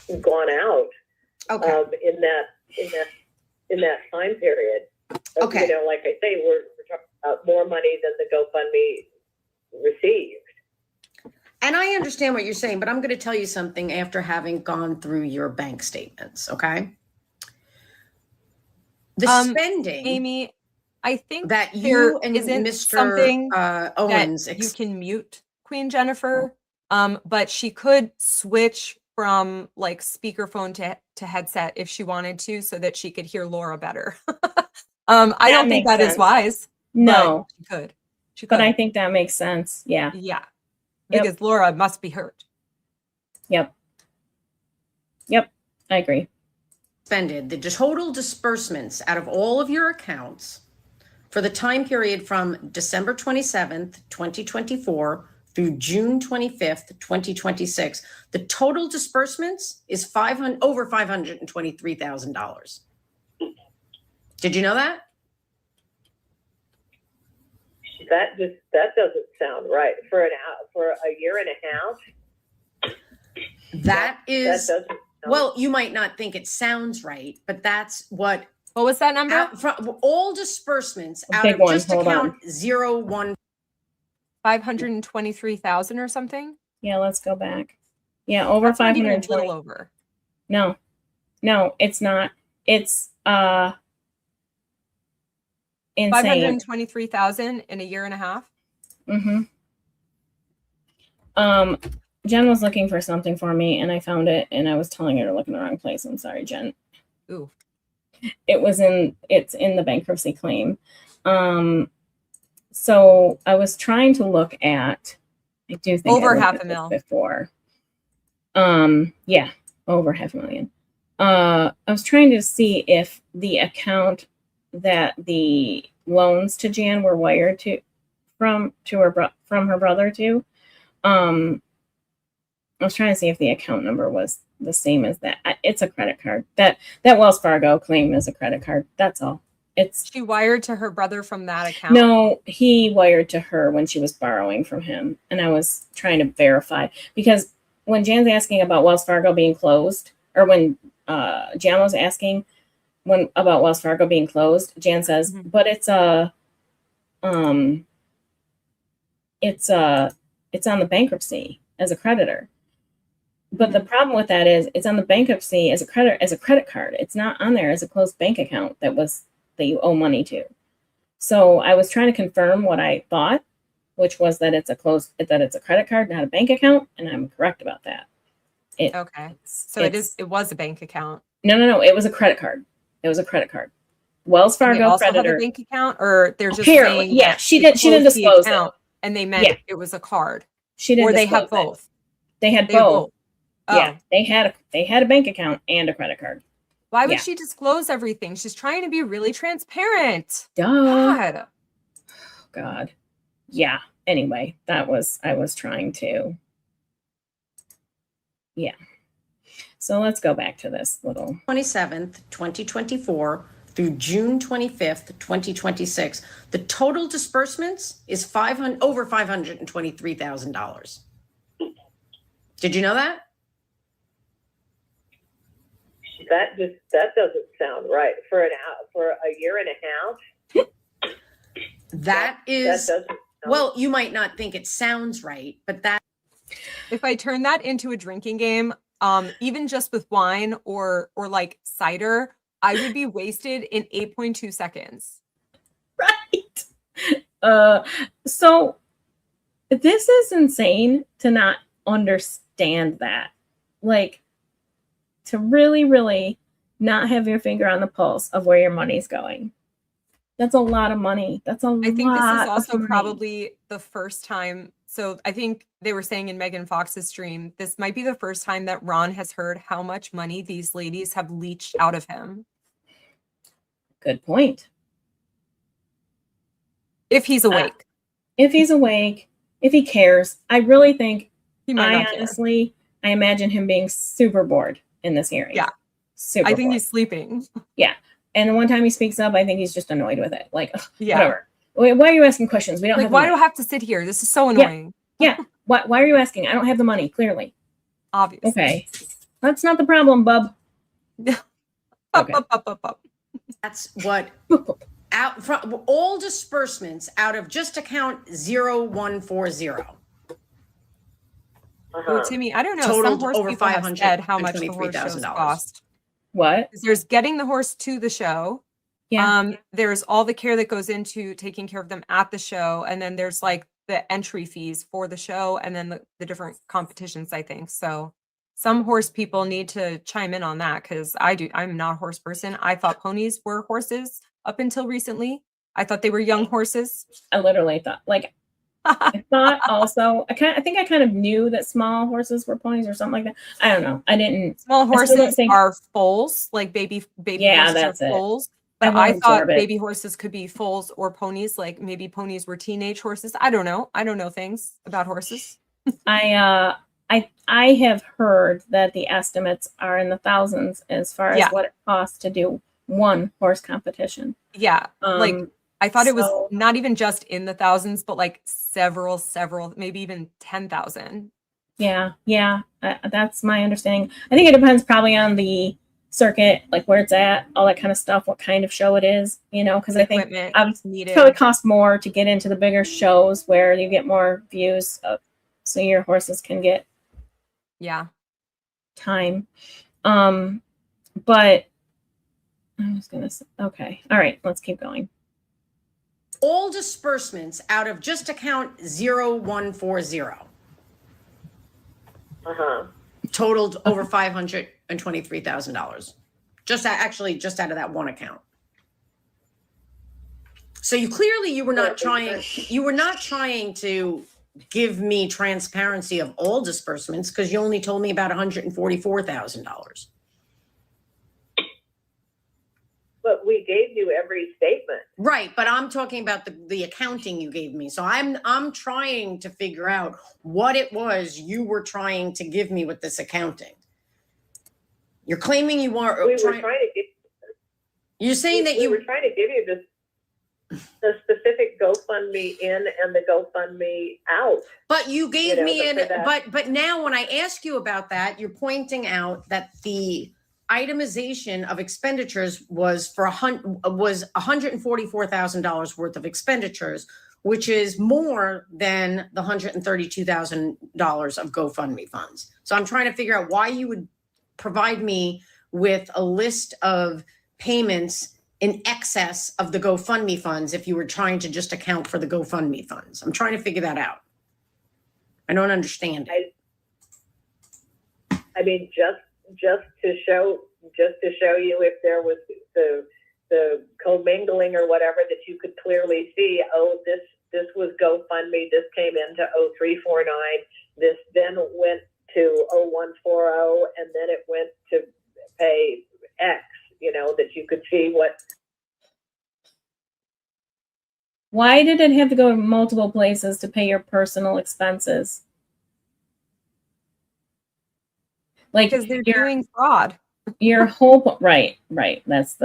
and gone out. Okay. In that time period. Okay. You know, like I say, we're talking about more money than the GoFundMe received. And I understand what you're saying, but I'm going to tell you something after having gone through your bank statements, okay? The spending Amy, I think that you there and isn't Mr. something Owens that you can mute Queen Jennifer, but she could switch from like speakerphone to headset if she wanted to, so that she could hear Laura better. I don't think makes that is sense. wise. No, but she could. She could. but I think that makes sense. Yeah. Yeah, Yep. because Laura must be hurt. Yep. I agree. Expended the total disbursements out of all of your accounts for the time period from December 27th, 2024 through June 25th, 2026. The total disbursements is over $523,000. Did you know that? That doesn't sound right for a year and a half. That That is, doesn't. well, you might not think it sounds right, but that's what What was that number? out from all disbursements out Big of one, just hold on. account 014. 523,000 or something? Yeah, let's go back. Yeah, over That's not even a 520. little over. No, it's not. It's insane. 523,000 in a year and a half? Mm-hmm. Jen was looking for something for me and I found it and I was telling her to look in the wrong place. I'm sorry, Jen. Ooh. It's in the bankruptcy claim. So I was trying to look at, I do think Over I looked half at a this mil. before. Yeah, over $500,000. I was trying to see if the account that the loans to Jan were wired to from her brother to. I was trying to see if the account number was the same as that. It's a credit card. That Wells Fargo claim is a credit card. That's all. It's She wired to her brother from that account? no, he wired to her when she was borrowing from him. And I was trying to verify because when Jan's asking about Wells Fargo being closed, or when Jan was asking about Wells Fargo being closed, Jan says, but it's on the bankruptcy as a creditor. But the problem with that is it's on the bankruptcy as a credit card. It's not on there as a closed bank account that you owe money to. So I was trying to confirm what I thought, which was that it's a credit card, not a bank account, and I'm correct about that. Okay. So it was a bank account. No, it was a credit card. It was a credit card. Wells They Fargo also creditor. have a bank account, or they're just Apparently, saying yeah, that she they didn't closed the disclose it. account and they meant Yeah. it was a card. She didn't Or they disclose have both. They had They have both. both. Oh. Yeah, they had a bank account and a credit card. Why would Yeah. she disclose everything? She's trying to be really transparent. Duh. God. God. Yeah. Anyway, I was trying to. Yeah. So let's go back to this little. 27th, 2024 through June 25th, 2026. The total disbursements is over $523,000. Did you know that? That doesn't sound right for a year and a half. That is, doesn't sound well, you might not think it sounds right, but that If I turn that into a drinking game, even just with wine or like cider, I would be wasted in 8.2 seconds. Right. So this is insane to not understand that. Like, to really, really not have your finger on the pulse of where your money's going. That's a lot of money. That's a lot. I think this is also of money. probably the first time. So I think they were saying in Megan Fox's stream, this might be the first time that Ron has heard how much money these ladies have leached out of him. Good point. If he's awake. If he's awake, if he cares, I really think, He might not care. honestly, I imagine him being super bored in this hearing. Yeah. Super I think bored. he's sleeping. And the one time he speaks up, I think he's just annoyed with it. Like, ugh, Yeah. whatever. Why are you asking questions? We don't Like, have the why money. do I have to sit here? This is so annoying. Yeah. Why are you asking? I don't have the money, clearly. Obviously. Okay. That's not the problem, bub. Okay. Up. that's what out from all disbursements out of just account 0140. Oh, Timmy, I don't know. Totaled Some horse over people have said how much the horse shows $523,000. cost. What? There's getting the horse to the show. Yeah. There's all the care that goes into taking care of them at the show. And then there's like the entry fees for the show and then the different competitions, I think. So some horse people need to chime in on that because I'm not a horse person. I thought ponies were horses up until recently. I thought they were young horses. I literally thought, like, I thought also, I think I kind of knew that small horses were ponies or something like that. I don't know. I didn't. Small I still don't horses think- are foals, like baby Yeah, horses that's are it. foals. I But won't I thought absorb it. baby horses could be foals or ponies, like maybe ponies were teenage horses. I don't know. I don't know things about horses. I have heard that the estimates are in the thousands as far as Yeah. what it costs to do one horse competition. Yeah. Like I thought it was so- not even just in the thousands, but like several, maybe even 10,000 Yeah, that's my understanding. I think it depends probably on the circuit, like where it's at, all that kind of stuff, what kind of show it is, because I think Equipment it's needed. probably cost more to get into the bigger shows where you get more views, so your horses can get Yeah. time. But I was gonna say, okay, all right, let's keep going. All disbursements out of just account 0140 Uh-huh. totaled over $523,000. Just out of that one account. So you were not trying to give me transparency of all disbursements because you only told me about $144,000. But we gave you every statement. Right, but I'm talking about the accounting you gave me. So I'm trying to figure out what it was you were trying to give me with this accounting. You're claiming you are. We were trying to give. You're saying that we were trying to give you the specific GoFundMe in and the GoFundMe out. But you gave me that. but now when I ask you about that, you're pointing out that the itemization of expenditures was $144,000 worth of expenditures, which is more than the $132,000 of GoFundMe funds. So I'm trying to figure out why you would provide me with a list of payments in excess of the GoFundMe funds if you were trying to just account for the GoFundMe funds. I'm trying to figure that out. I don't understand it. I mean, just to show you if there was the commingling or whatever, that you could clearly see, this was GoFundMe, this came into 0349, this then went to 0140, and then it went to pay X, that you could see what. Why did it have to go to multiple places to pay your personal expenses? Like, Because they're doing fraud. Your whole right. That's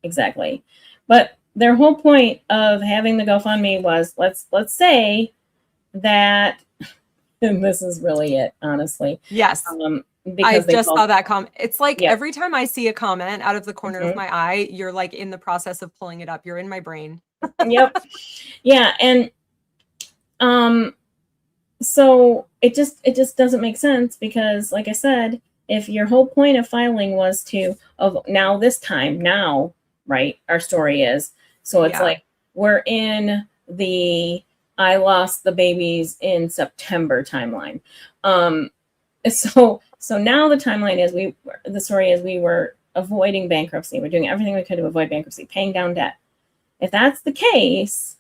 exactly. But their whole point of having the GoFundMe was let's say that, and this is really it, honestly. Yes. Because I just saw that comment. It's like Yeah. every time I see a comment out of the corner of my eye, you're like in the process of pulling it up. You're in my brain. Yep. Yeah, and so it just doesn't make sense because, like I said, if your whole point of filing was right, our story is, so it's like we're in the I lost the babies in September timeline. So now the timeline is the story is we were avoiding bankruptcy. We're doing everything we could to avoid bankruptcy, paying down debt. If that's the case,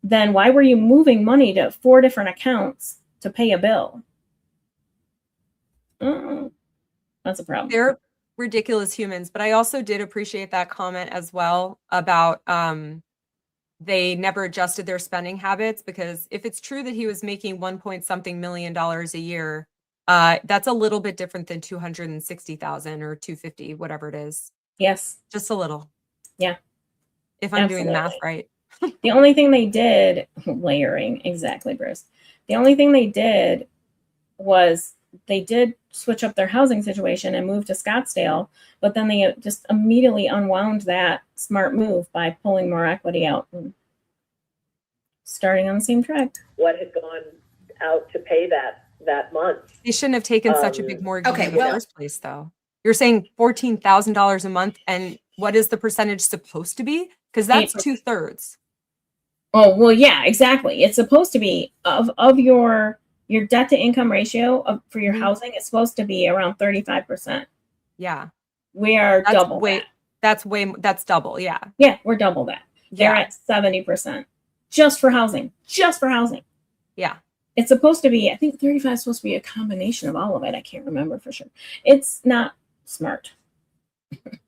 then why were you moving money to 4 different accounts to pay a bill? That's a problem. They're ridiculous humans, but I also did appreciate that comment as well about they never adjusted their spending habits, because if it's true that he was making $1.something million a year, that's a little bit different than 260,000 or 250, whatever it is. Yes. Just a little. Yeah. If I'm doing the math right. The only thing they did, layering, exactly, Bruce. The only thing they did was they did switch up their housing situation and move to Scottsdale, but then they just immediately unwound that smart move by pulling more equity out and starting on the same track. What had gone out to pay that month? They shouldn't have taken such a big mortgage okay, in the first place, though. You're saying $14,000 a month, and what is the percentage supposed to be? Because that's 2/3. Oh, well, yeah, exactly. It's supposed to be of your debt to income ratio for your housing is supposed to be around 35%. Yeah. We are double that. That's double. Yeah. Yeah, we're double that. They're at 70% just for housing. Yeah. It's supposed to be, I think 35 is supposed to be a combination of all of it. I can't remember for sure. It's not smart.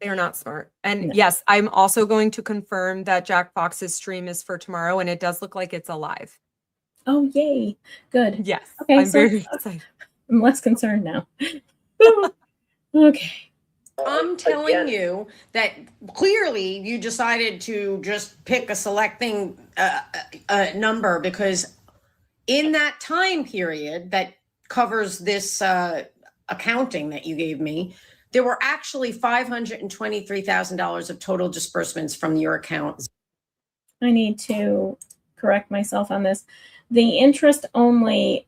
They're not smart. And No. yes, I'm also going to confirm that Jack Fox's stream is for tomorrow, and it does look like it's alive. Oh, yay. Good. Yes. Okay, I'm so very excited. I'm less concerned now. Okay. I'm telling you that clearly you decided to just pick a selecting number because in that time period that covers this accounting that you gave me, there were actually $523,000 of total disbursements from your account. I need to correct myself on this. The interest only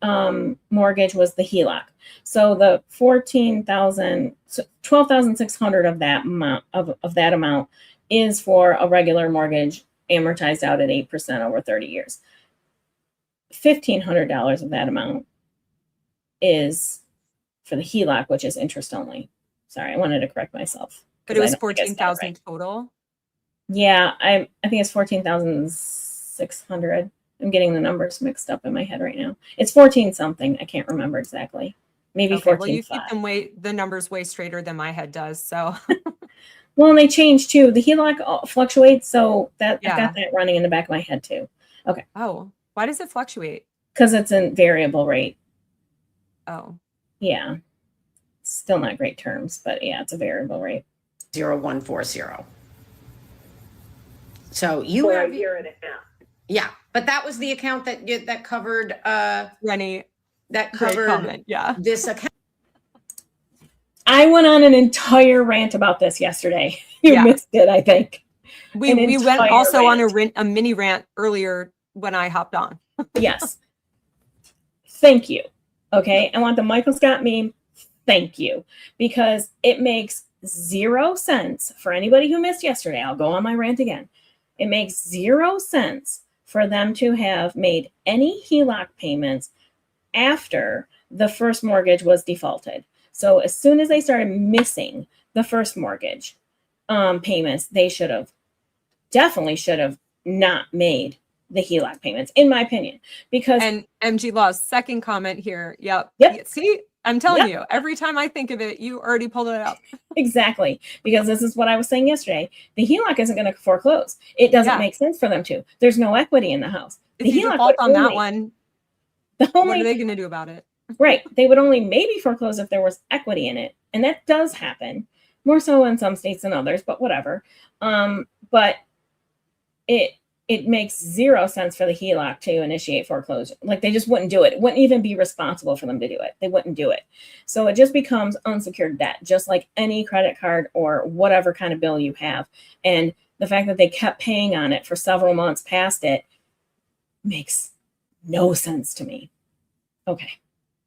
mortgage was the HELOC. So the 12,600 of that amount is for a regular mortgage amortized out at 8% over 30 years. $1,500 of that amount is for the HELOC, which is interest only. Sorry, I wanted to correct myself. But it was 14,000 total. Yeah, I think it's 14,600. I'm getting the numbers mixed up in my head right now. It's 14 something. I can't remember exactly. Maybe Okay, 14. well, you keep them the numbers way straighter than my head does. So well, and they change too. The HELOC fluctuates, so that Yeah. I got that running in the back of my head too. Okay. Oh, why does it fluctuate? Because it's a variable rate. Oh, Yeah. Still not great terms, but yeah, it's a variable rate. 0140. So you For have a year and a half. yeah, but that was the account that covered Rennie, that great covered comment. Yeah. this account. I went on an entire rant about this yesterday. You Yeah. missed it, I think. We An went entire also on rant. a mini rant earlier when I hopped on. Yes. Thank you. Okay. I want the Michael Scott meme. Thank you. Because it makes 0 sense for anybody who missed yesterday. I'll go on my rant again. It makes 0 sense for them to have made any HELOC payments after the first mortgage was defaulted. So as soon as they started missing the first mortgage payments, they definitely should have not made the HELOC payments, in my opinion. Because And MG Law's second comment here. Yep. Yep. See, I'm telling you, every time I think of it, you already pulled it up. exactly, because this is what I was saying yesterday. The HELOC isn't going to foreclose. It doesn't Yeah. make sense for them to. There's no equity in the house. If The you HELOC default would on that only- one, The what are only they going to do about it? right, they would only maybe foreclose if there was equity in it, and that does happen more so in some states than others. But whatever. But it makes 0 sense for the HELOC to initiate foreclosure. Like they just wouldn't do it. It wouldn't even be responsible for them to do it. They wouldn't do it. So it just becomes unsecured debt, just like any credit card or whatever kind of bill you have. And the fact that they kept paying on it for several months past it makes no sense to me. Okay.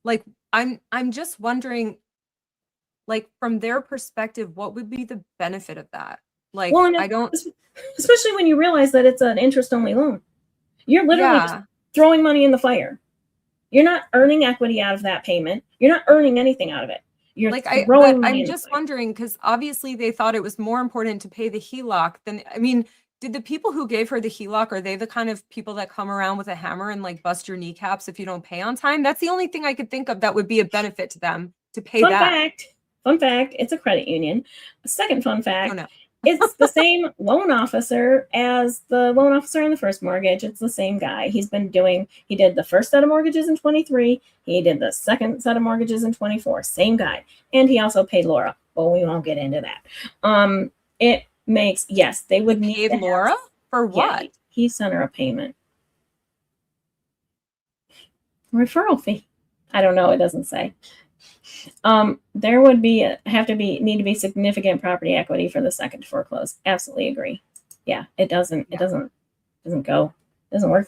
Like I'm just wondering, like from their perspective, what would be the benefit of that? Like Well, and I don't. especially when you realize that it's an interest-only loan. You're literally just throwing money in the fire. You're not earning equity out of that payment. You're not earning anything out of it. You're Like throwing money I'm in the just fire. wondering because obviously they thought it was more important to pay the HELOC than I mean, did the people who gave her the HELOC, are they the kind of people that come around with a hammer and like bust your kneecaps if you don't pay on time? That's the only thing I could think of that would be a benefit to them to pay that. Fun fact, it's a credit union. A second fun fact, Oh, no. it's the same loan officer as the loan officer on the first mortgage. It's the same guy. He did the first set of mortgages in 23. He did the second set of mortgages in 24. Same guy. And he also paid Laura. Well, we won't get into that. It makes, yes, they would need Paid to have- Laura for what? Yeah, he sent her a payment. Referral fee. I don't know. It doesn't say. There would need to be significant property equity for the second to foreclose. Absolutely agree. Yeah, it doesn't work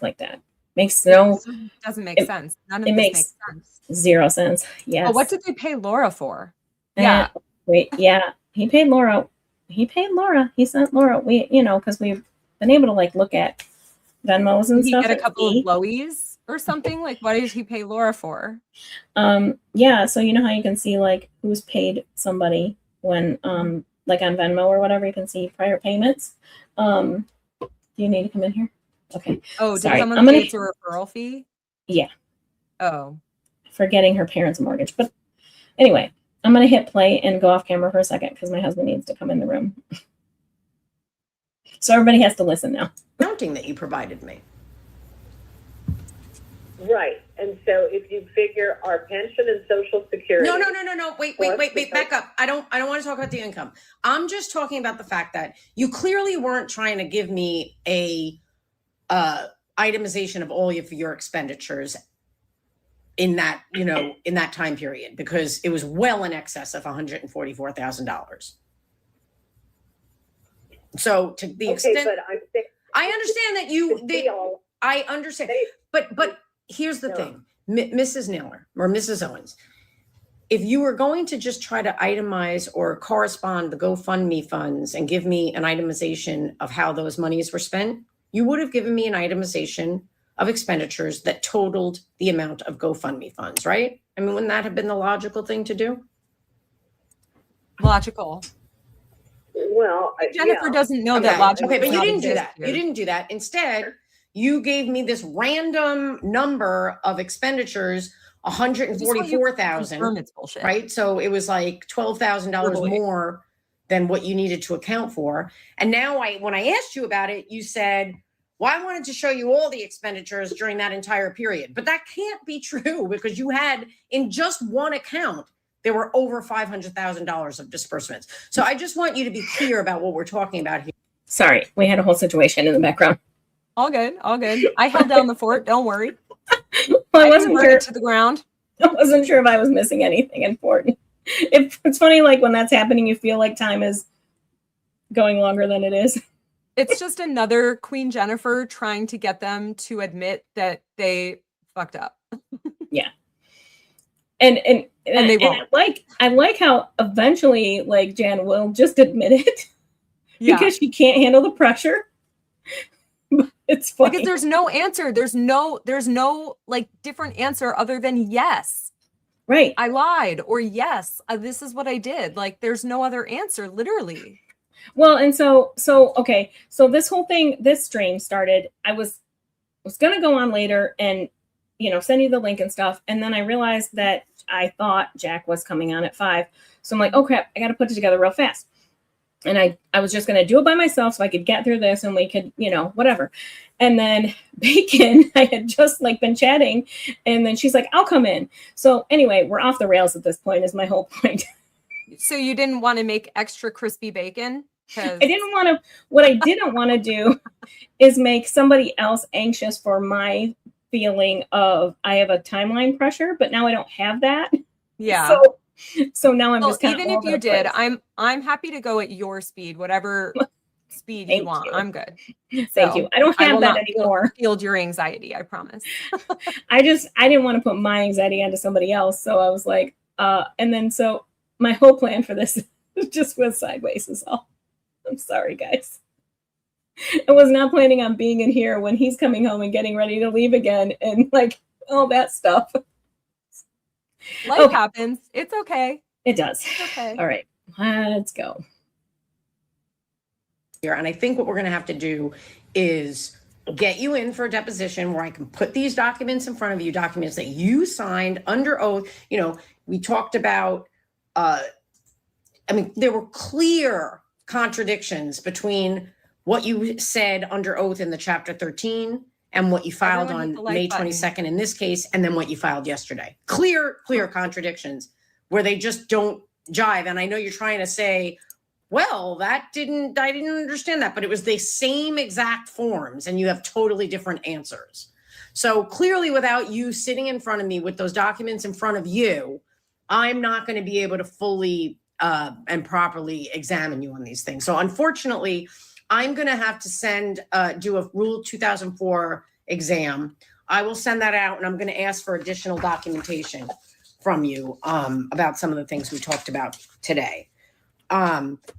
like that. Doesn't make sense. None of it this makes makes sense. 0 sense. Yes. But what did they pay Laura for? Yeah. Wait, yeah. He paid Laura. He sent Laura. Because we've been able to like look at Venmos and Did he stuff. get a and couple see. of blowies or something? Like, what did he pay Laura for? Yeah, so you know how you can see like who's paid somebody when like on Venmo or whatever, you can see prior payments. Do you need to come in here? Okay. Oh, did Sorry, someone I'm pay gonna- it's a referral fee? Yeah. Oh. For getting her parents' mortgage. But anyway, I'm gonna hit play and go off camera for a second because my husband needs to come in the room. So everybody has to listen now. Accounting that you provided me. Right. And so if you figure our pension and Social Security. No. Wait. Back up. I don't want to talk about the income. I'm just talking about the fact that you clearly weren't trying to give me a itemization of all of your expenditures in that, you know, in that time period, because it was well in excess of $144,000. So to the Okay, extent, but I think I understand that you, I understand, but here's the thing, Mrs. Naylor or Mrs. Owens, if you were going to just try to itemize or correspond the GoFundMe funds and give me an itemization of how those monies were spent, you would have given me an itemization of expenditures that totaled the amount of GoFundMe funds, right? I mean, wouldn't that have been the logical thing to do? Logical. well, Jennifer yeah. doesn't know Okay. that logic. Okay, but does you not didn't do exist that. here. You didn't do that. Instead, you gave me this random number of expenditures, I just want you to 144,000, confirm it's bullshit. right? So it was like $12,000 Verbally. more than what you needed to account for. And now when I asked you about it, you said, well, I wanted to show you all the expenditures during that entire period. But that can't be true, because you had, in just one account, there were over $500,000 of disbursements. So I just want you to be clear about what we're talking about here. Sorry, we had a whole situation in the background. All good. All good. I held down the fort. Don't worry. Well, I I wasn't didn't burn sure. it to the ground. I wasn't sure if I was missing anything important. It's funny, like when that's happening, you feel like time is going longer than it is. It's just another Queen Jennifer trying to get them to admit that they fucked up. And they won't. I like how eventually, like, Jan will just admit it Yeah. because she can't handle the pressure. It's funny. Because there's no answer. There's no like different answer other than yes, Right. I lied, or yes, this is what I did. Like there's no other answer, literally. Well, and so okay. So this whole thing, this stream started, I was gonna go on later and, you know, send you the link and stuff. And then I realized that I thought Jack was coming on at 5. So I'm like, oh crap, I gotta put it together real fast. And I was just gonna do it by myself so I could get through this and we could, you know, whatever. And then Bacon, I had just like been chatting, and then she's like, I'll come in. So anyway, we're off the rails at this point, is my whole point. So you didn't want to make extra crispy bacon? I didn't want to, what I didn't want to do is make somebody else anxious for my feeling of I have a timeline pressure, but now I don't have that. Yeah. So now I'm Well, just kind of even if you did, I'm happy to go at your speed, whatever speed you want. you. I'm good. Thank you. I don't have that anymore. Field your anxiety, I promise. I didn't want to put my anxiety onto somebody else. So I was like, and then so my whole plan for this just went sideways is all. I'm sorry, guys. I was not planning on being in here when he's coming home and getting ready to leave again and like all that stuff. Life happens. It's okay. It does. It's okay. All right, let's go. And I think what we're going to have to do is get you in for a deposition where I can put these documents in front of you, documents that you signed under oath. You know, we talked about, I mean, there were clear contradictions between what you said under oath in the chapter 13 and what you filed Everyone hit the on like May button. 22nd in this case, and then what you filed yesterday. Clear contradictions where they just don't jive. And I know you're trying to say, well, I didn't understand that, but it was the same exact forms and you have totally different answers. So clearly, without you sitting in front of me with those documents in front of you, I'm not going to be able to fully and properly examine you on these things. So unfortunately, I'm going to have to do a Rule 2004 exam. I will send that out, and I'm going to ask for additional documentation from you about some of the things we talked about today.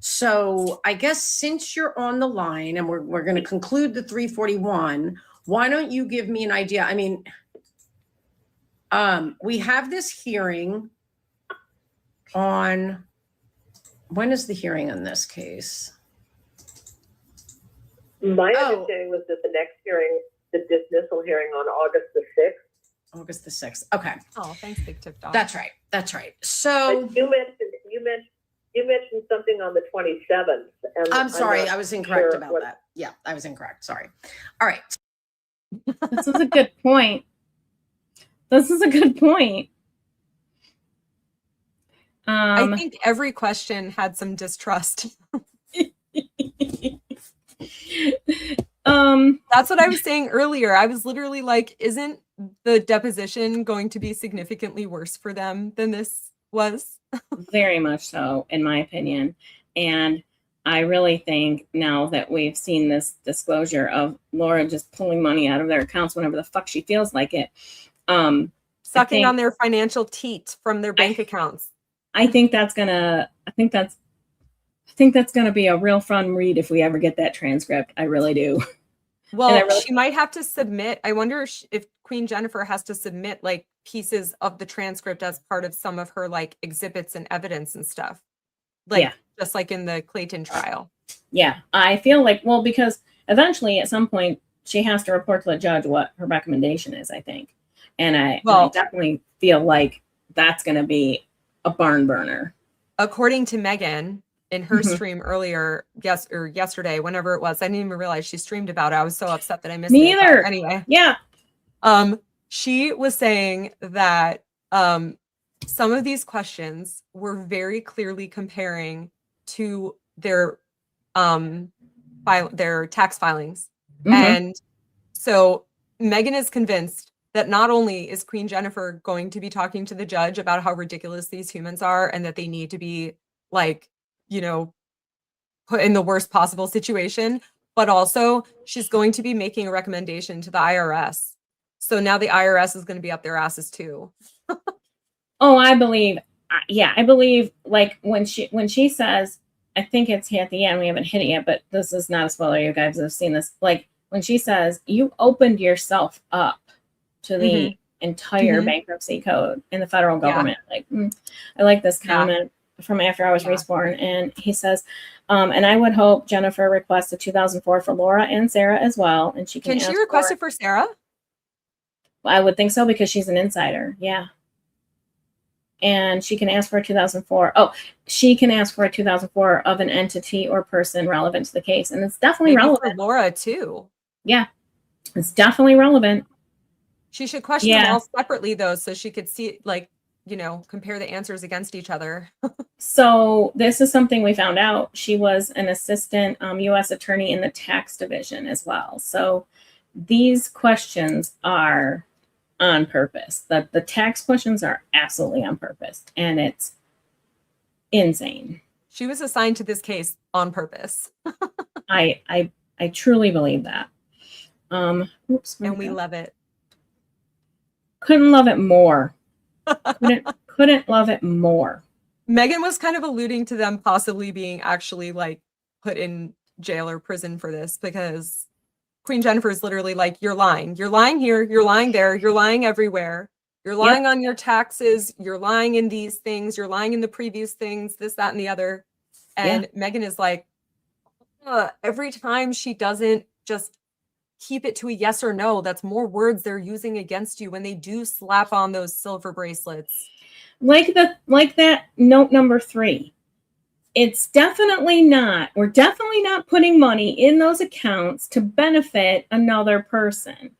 So I guess since you're on the line and we're going to conclude the 341, why don't you give me an idea? I mean, we have this hearing on, when is the hearing on this case? My understanding was that the next hearing, the dismissal hearing on August the 6th. August the 6th. Okay. Oh, thanks, Big Tip Dog. That's right. That's right. So But you mentioned something on the 27th. And I'm sorry, not I was incorrect sure about what- that. Yeah, I was incorrect. Sorry. All right. This is a good point. I think every question had some distrust. That's what I was saying earlier. I was literally like, isn't the deposition going to be significantly worse for them than this was? Very much so, in my opinion. And I really think now that we've seen this disclosure of Laura just pulling money out of their accounts whenever the fuck she feels like it, Sucking on their financial teat from their bank accounts. I think that's gonna be a real fun read if we ever get that transcript. I really do. Well, she might have to submit. I wonder if Queen Jennifer has to submit like pieces of the transcript as part of some of her like exhibits and evidence and stuff. Like just like in the Clayton trial. Yeah, I feel like, well, because eventually at some point she has to report to the judge what her recommendation is, I think. And I definitely feel like that's going to be a barn burner. According to Megan in her stream earlier, yesterday, whenever it was, I didn't even realize she streamed about it. I was so upset that I missed it. Me either. Anyway. Yeah. She was saying that some of these questions were very clearly comparing to their tax filings. And so Megan is convinced that not only is Queen Jennifer going to be talking to the judge about how ridiculous these humans are and that they need to be like, you know, put in the worst possible situation, but also she's going to be making a recommendation to the IRS. So now the IRS is going to be up their asses too. Oh, I believe like when she says, I think it's at the end, we haven't hit it yet, but this is not a spoiler. You guys have seen this. Like when she says, you opened yourself up to the entire bankruptcy code in the federal government. Like, I like this comment from after I was reborn. And he says, and I would hope Jennifer requests a 2004 for Laura and Sarah as well. And she can she request it for Sarah? I would think so because she's an insider. Yeah. And she can ask for a 2004. Oh, she can ask for a 2004 of an entity or person relevant to the case. And it's definitely relevant. For Laura too. Yeah. It's definitely relevant. She should question them all separately though, so she could see, like, you know, compare the answers against each other. So this is something we found out. She was an assistant U.S. attorney in the tax division as well. So these questions are on purpose. The tax questions are absolutely on purpose, and it's insane. She was assigned to this case on purpose. I truly believe that. Oops, and we love it. Couldn't love it more. couldn't love it more. Megan was kind of alluding to them possibly being actually like put in jail or prison for this, because Queen Jennifer is literally like, you're lying. You're lying here. You're lying there. You're lying everywhere. You're lying on your taxes. You're lying in these things. You're lying in the previous things, this, that, and the other. And Megan is like, every time she doesn't just keep it to a yes or no, that's more words they're using against you when they do slap on those silver bracelets. Like that note number 3. It's definitely not, we're definitely not putting money in those accounts to benefit another person.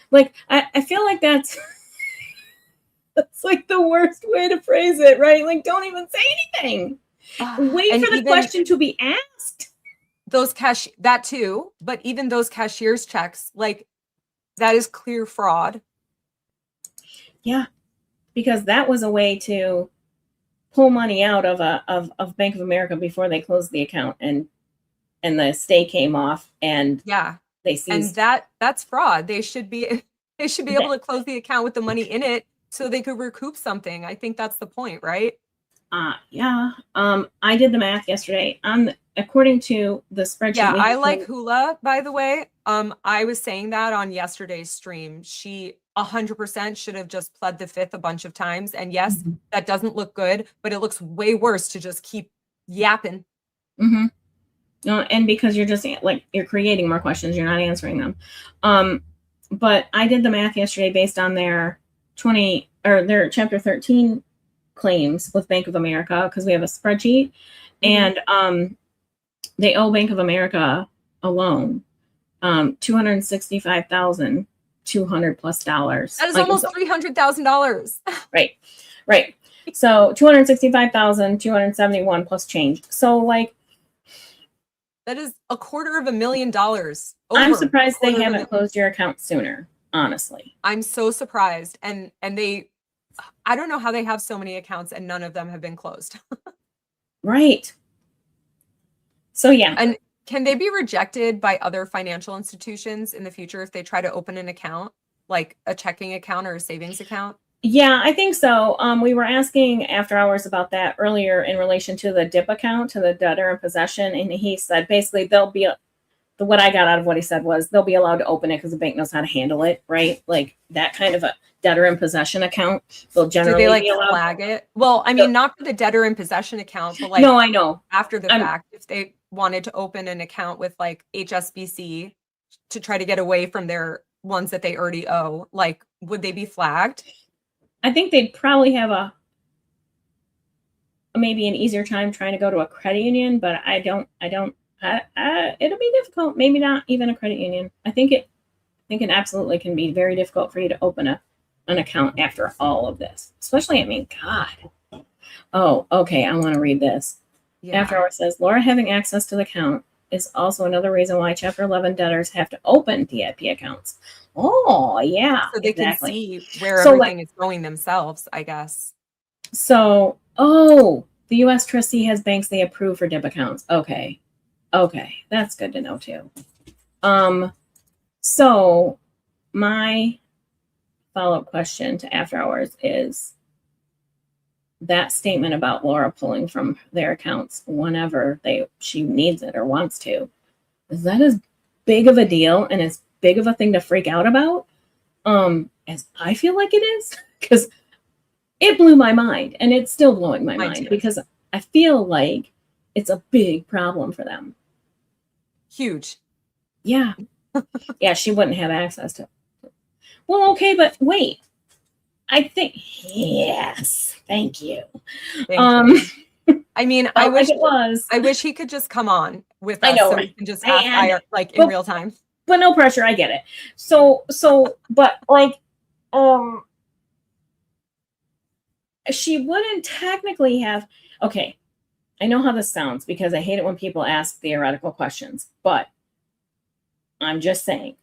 Like, I feel like that's like the worst way to phrase it, right? Like, don't even say anything. Wait for the question to be asked. Those that too, but even those cashier's checks, like, that is clear fraud. Yeah, because that was a way to pull money out of Bank of America before they closed the account, and the stay came off, and they seized. And that's fraud. They should be able to close the account with the money in it so they could recoup something. I think that's the point, right? I did the math yesterday according to the spreadsheet. Yeah, I like Hula, by the way. I was saying that on yesterday's stream. She 100% should have just pled the fifth a bunch of times. And yes, that doesn't look good, but it looks way worse to just keep yapping. No, and because you're just like, you're creating more questions, you're not answering them. But I did the math yesterday based on their their Chapter 13 claims with Bank of America, because we have a spreadsheet, and they owe Bank of America alone $265,200 plus. That is almost $300,000. Right. So $265,271 plus change. So like, that is $250,000. I'm surprised they haven't closed your account sooner. honestly. I'm so surprised. And I don't know how they have so many accounts and none of them have been closed. Right. So yeah. And can they be rejected by other financial institutions in the future if they try to open an account, like a checking account or a savings account? Yeah, I think so. We were asking after hours about that earlier in relation to the DIP account, to the debtor in possession. And he said basically what I got out of what he said was they'll be allowed to open it because the bank knows how to handle it, right? Like that kind of a debtor in possession account. They'll generally Do they like be allowed. flag it? Well, I mean, not for the debtor in possession account, but like No, I know. after the fact, if they wanted to open an account with like HSBC to try to get away from their ones that they already owe, like would they be flagged? I think they'd probably have maybe an easier time trying to go to a credit union, but it'll be difficult. Maybe not even a credit union. I think it absolutely can be very difficult for you to open an account after all of this, especially, I mean, God. Oh, okay. I want to read this. Yeah. After Hours says, Laura having access to the account is also another reason why Chapter 11 debtors have to open DIP accounts. Oh, yeah. So they exactly. can see where So, everything is going themselves, I guess. So, the U.S. trustee has banks they approve for DIP accounts. Okay. That's good to know too. So my follow-up question to After Hours is that statement about Laura pulling from their accounts whenever she needs it or wants to. Is that as big of a deal and as big of a thing to freak out about as I feel like it is? Because it blew my mind, and it's still blowing my mind because I feel like it's a big problem for them. Huge. Yeah. Yeah, she wouldn't have access to it. Well, okay, but wait. I think, yes, thank you. Thank you. I mean, I wish it was. I wish he could just come on with us I know, so right? we can just ask like in real time. But no pressure, I get it. So, but like, she wouldn't technically have, okay, I know how this sounds because I hate it when people ask theoretical questions, but I'm just saying,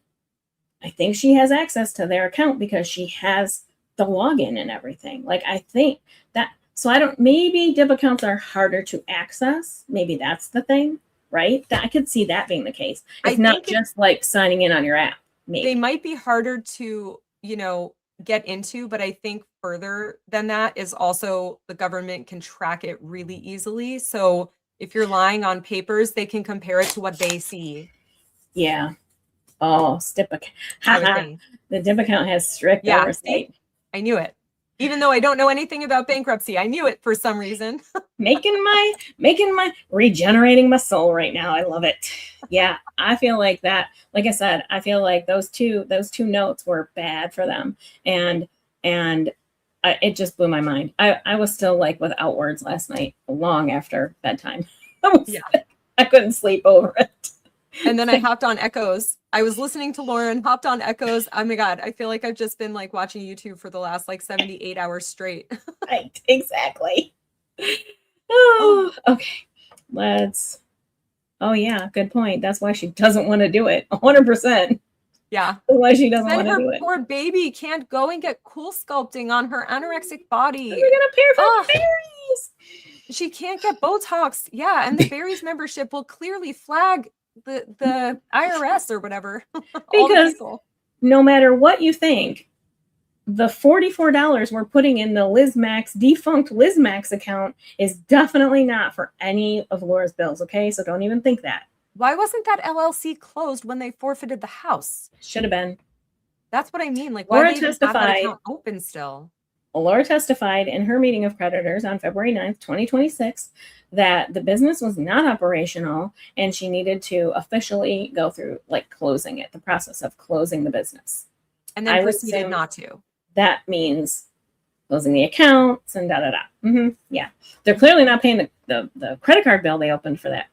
I think she has access to their account because she has the login and everything. Like, I think that, so maybe DIP accounts are harder to access. Maybe that's the thing, right? That I could see that being the case. It's not just like signing in on your app. Maybe. They might be harder to, get into, but I think further than that is also the government can track it really easily. So if you're lying on papers, they can compare it to what they see. Yeah. Oh, DIP account. The DIP account has strict oversight. I knew it. Even though I don't know anything about bankruptcy, I knew it for some reason. making my regenerating my soul right now. I love it. Yeah, I feel like that. Like I said, I feel like those two notes were bad for them, and it just blew my mind. I was still like without words last night, long after bedtime. I couldn't sleep over it. And then I hopped on Echoes. I was listening to Lauren, hopped on Echoes. Oh my God. I feel like I've just been like watching YouTube for the last like 78 hours straight. Right. Exactly. Oh, okay. Oh yeah. Good point. That's why she doesn't want to do it. 100%. Yeah. That's why she doesn't want to do it. Poor baby can't go and get cool sculpting on her anorexic body. We're going to pay for berries. She can't get Botox. Yeah. And the berries membership will clearly flag the IRS or whatever. Because no matter what you think, the $44 we're putting in the defunct Liz Max account is definitely not for any of Laura's bills. Okay, so don't even think that. Why wasn't that LLC closed when they forfeited the house? Should have been. That's what I mean. Like, why Laura they have that account open still? Laura testified in her meeting of creditors on February 9th, 2026, that the business was not operational and she needed to officially go through like closing it, the process of closing the business. And then proceeded not to. That means closing the accounts and da-da-da. Yeah. They're clearly not paying the credit card bill they opened for that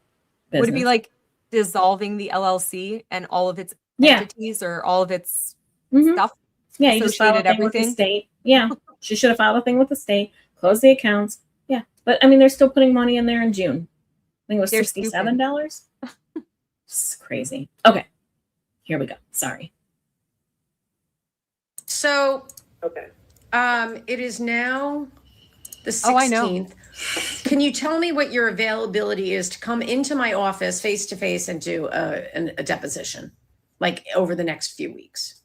business. Would it be like dissolving the LLC and all of its entities or all of its stuff? Yeah, you just filed a thing with the state. Yeah. She should have filed a thing with the state, closed the accounts. Yeah. But I mean, they're still putting money in there in June. I think it was $67. It's crazy. Okay. Here we go. Sorry. So Okay. it is now the 16th. Oh, I know. Can you tell me what your availability is to come into my office face to face and do a deposition, like over the next few weeks?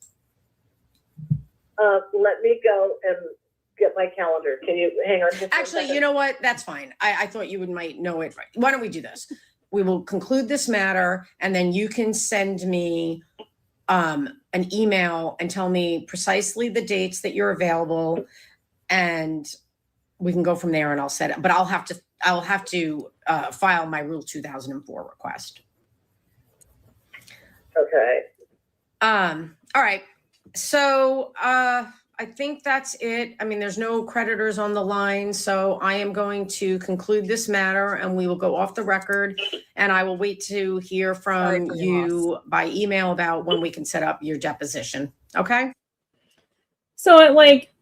Let me go and get my calendar. Can you hang on just 1 Actually, second? you know what? That's fine. I thought you might know it. Why don't we do this? We will conclude this matter, and then you can send me an email and tell me precisely the dates that you're available, and we can go from there. And I'll set it. But I'll have to file my Rule 2004 request. Okay. All right. So I think that's it. I mean, there's no creditors on the line, so I am going to conclude this matter, and we will go off the record, and I will wait to hear Sorry from for your you by email about when we can set up your deposition. Okay? So it, like,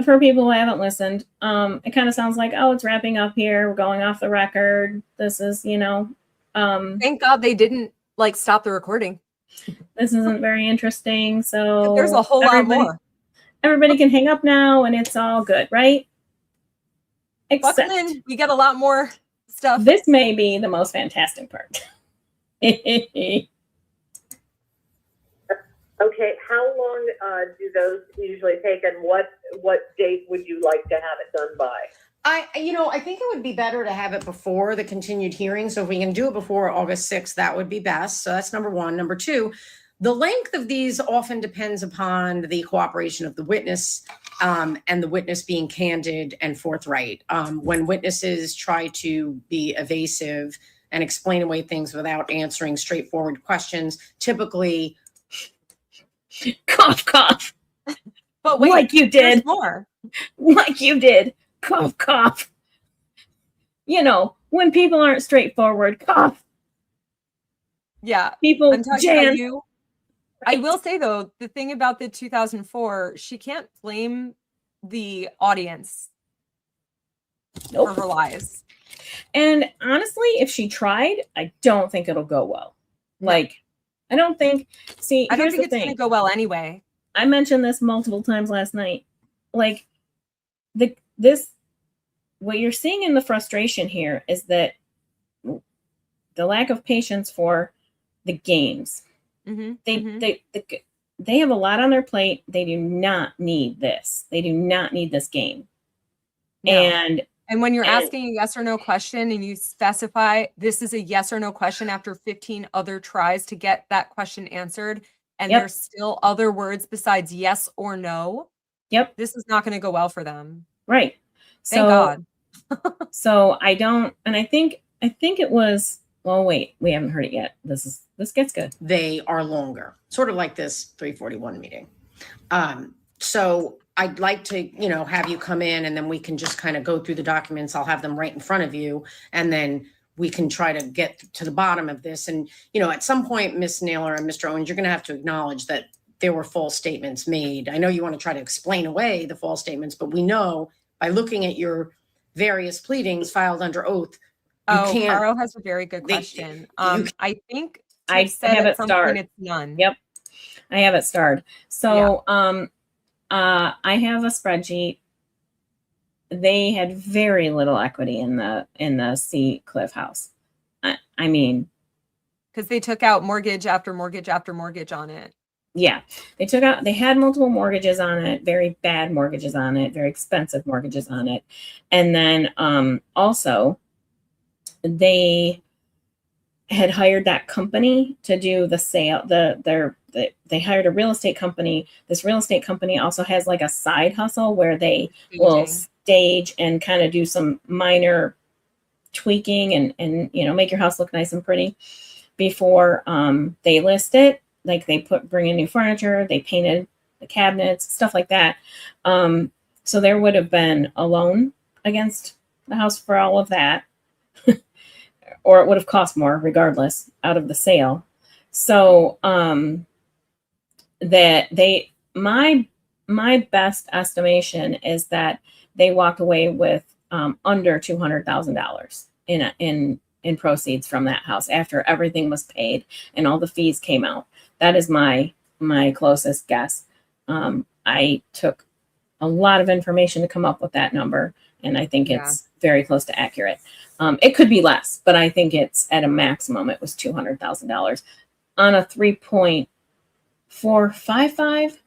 for people who haven't listened, it kind of sounds like, oh, it's wrapping up here. We're going off the record. This is, Thank God they didn't like stop the recording. this isn't very interesting. So There's a whole lot more. Everybody can hang up now and it's all good, right? Buckle Except in, we get a lot more stuff. this may be the most fantastic part. Okay. How long do those usually take, and what date would you like to have it done by? I think it would be better to have it before the continued hearing. So if we can do it before August 6th, that would be best. So that's number one. Number two, the length of these often depends upon the cooperation of the witness, and the witness being candid and forthright. When witnesses try to be evasive and explain away things without answering straightforward questions, typically, Cough, cough. But wait, Like you there's did. more. Like you did. Cough, cough. When people aren't straightforward, cough. Yeah, People, I'm talking Jan. about you. I will say though, the thing about the 2004, she can't blame the audience for her Nope. lies. And honestly, if she tried, I don't think it'll go well. No. I don't think, see, I don't here's think the it's thing. going to go well anyway. I mentioned this multiple times last night. Like, what you're seeing in the frustration here is that the lack of patience for the games. Mm-hmm. They have a lot on their plate. They do not need this. They do not need this game. No. And when you're asking a yes or no question and you specify this is a yes or no question after 15 other tries to get that question answered, and Yep. there's still other words besides yes or no, Yep. this is not going to go well for them. Right. Thank God. So I don't, and I think it was, well, wait, we haven't heard it yet. This gets good. they are longer, sort of like this 341 meeting. So I'd like to, have you come in, and then we can just kind of go through the documents. I'll have them right in front of you, and then we can try to get to the bottom of this. And, at some point, Ms. Naylor and Mr. Owens, you're going to have to acknowledge that there were false statements made. I know you want to try to explain away the false statements, but we know by looking at your various pleadings filed under oath, can't- Caro has a very good question. I think I Tiff said have at it some starred. point it's none. Yep. I have it starred. So, I have a spreadsheet. They had very little equity in the Sea Cliff house. I mean, Because they took out mortgage after mortgage after mortgage on it. yeah, they had multiple mortgages on it, very bad mortgages on it, very expensive mortgages on it. And then also they had hired that company to do the sale. They hired a real estate company. This real estate company also has like a side hustle where they will stage and kind of do some minor tweaking and make your house look nice and pretty before they list it. Like they bring in new furniture, they painted the cabinets, stuff like that. So there would have been a loan against the house for all of that, or it would have cost more regardless out of the sale. So my best estimation is that they walked away with under $200,000 in proceeds from that house after everything was paid and all the fees came out. That is my closest guess. I took a lot of information to come up with that number, and I think Yeah. it's very close to accurate. It could be less, but I think it's at a maximum. It was $200,000 on a $3.455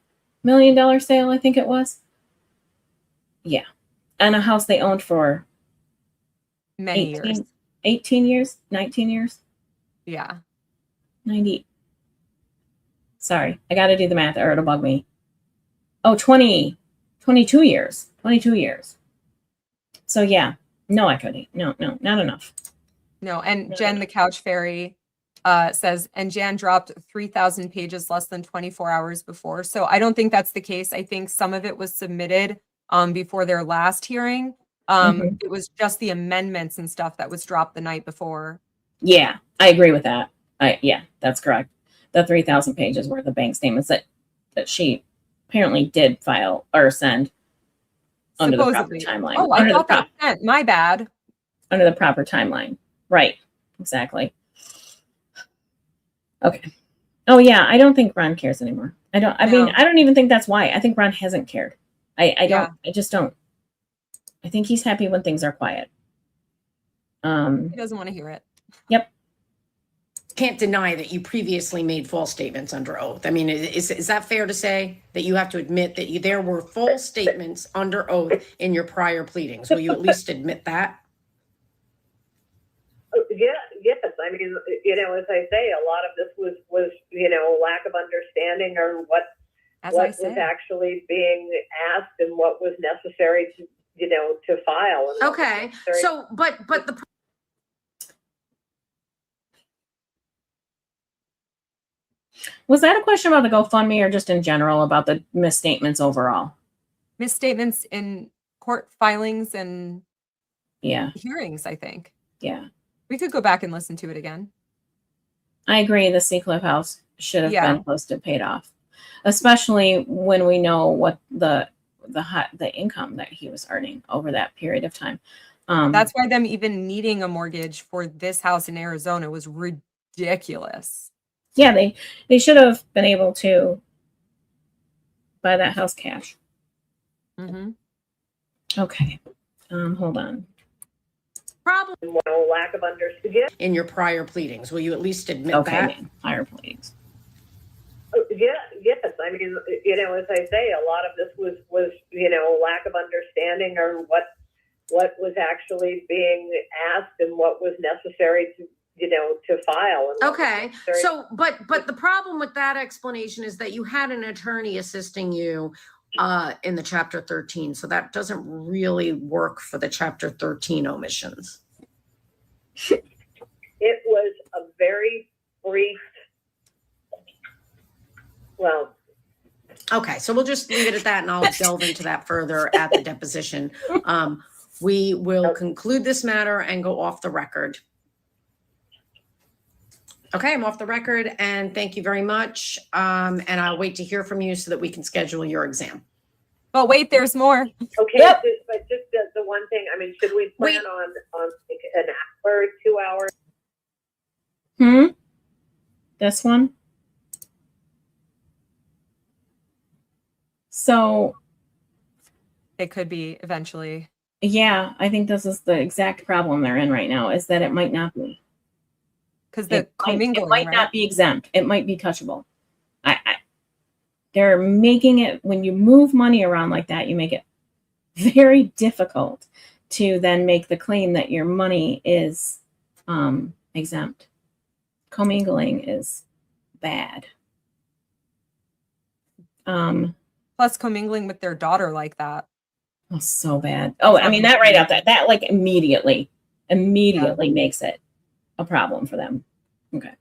million sale. I think it was. Yeah, and a house they owned for Many years. 18 years, 19 years, Yeah. 90. Sorry, I got to do the math or it'll bug me. Oh, 22 years. 22 years. So yeah, no equity. No, not enough. No, and No, Jen, no. the couch fairy, says, and Jan dropped 3,000 pages less than 24 hours before. So I don't think that's the case. I think some of it was submitted before their last hearing. Mhm. It was just the amendments and stuff that was dropped the night before. Yeah, I agree with that. Yeah, that's correct. The 3,000 pages were the bank statements that she apparently did file or send under the proper Supposedly. timeline. Oh, I under the thought that sent. My bad. under the proper timeline. Right. Exactly. Okay. Oh yeah, I don't think Ron cares anymore. I mean, No. I don't even think that's why. I think Ron hasn't cared. I don't Yeah. I just don't. I think he's happy when things are quiet. He doesn't want to hear it. Yep. Can't deny that you previously made false statements under oath. I mean, is that fair to say that you have to admit that there were false statements under oath in your prior pleadings? Will you at least admit that? Yes. I mean, as I say, a lot of this was lack of understanding or what As I was said. actually being asked and what was necessary to file. And what was Okay. necessary. So, but the Was that a question about the GoFundMe or just in general about the misstatements overall? Misstatements in court filings and Yeah. hearings, I think. Yeah. We could go back and listen to it again. I agree. The Seacliff house should have Yeah. been close to paid off, especially when we know what the income that he was earning over that period of time. That's why them even needing a mortgage for this house in Arizona was ridiculous. yeah, they should have been able to buy that house cash. Mm-hmm. Okay. Hold on. problem lack of understanding. in your prior pleadings, will you at least admit Okay, that? man. Higher pleadings. Yes. I mean, as I say, a lot of this was lack of understanding or what was actually being asked and what was necessary to file. And what was Okay, necessary. so, but the problem with that explanation is that you had an attorney assisting you in the Chapter 13, so that doesn't really work for the Chapter 13 omissions. It was a very brief. Well, Okay, so we'll just leave it at that, and I'll delve into that further at the deposition. We will conclude this matter and go off the record. Okay, I'm off the record, and thank you very much. And I'll wait to hear from you so that we can schedule your exam. But wait, there's more. okay, Yep. but just the one thing. I mean, should we plan Wait. on like an hour, 2 hours? This one. So It could be eventually. yeah, I think this is the exact problem they're in right now, is that it might not be. Because the It commingling, might right? not be exempt. It might be touchable. They're making it, when you move money around like that, you make it very difficult to then make the claim that your money is exempt. Commingling is bad. Plus commingling with their daughter like that. Oh, so bad. Oh, I mean, that right out that like immediately makes it a problem for them. Okay.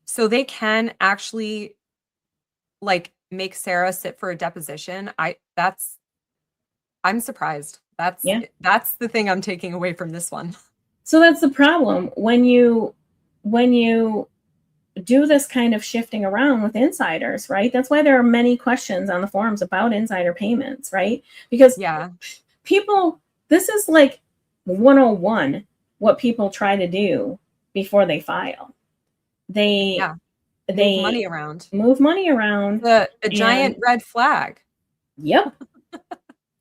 So they can actually like make Sarah sit for a deposition. I'm surprised. That's the thing I'm taking away from this one. So that's the problem when you do this kind of shifting around with insiders, right? That's why there are many questions on the forums about insider payments, right? Because people, this is like 101 what people try to do before they file. They Move money around. Move money around. The giant red flag. Yep.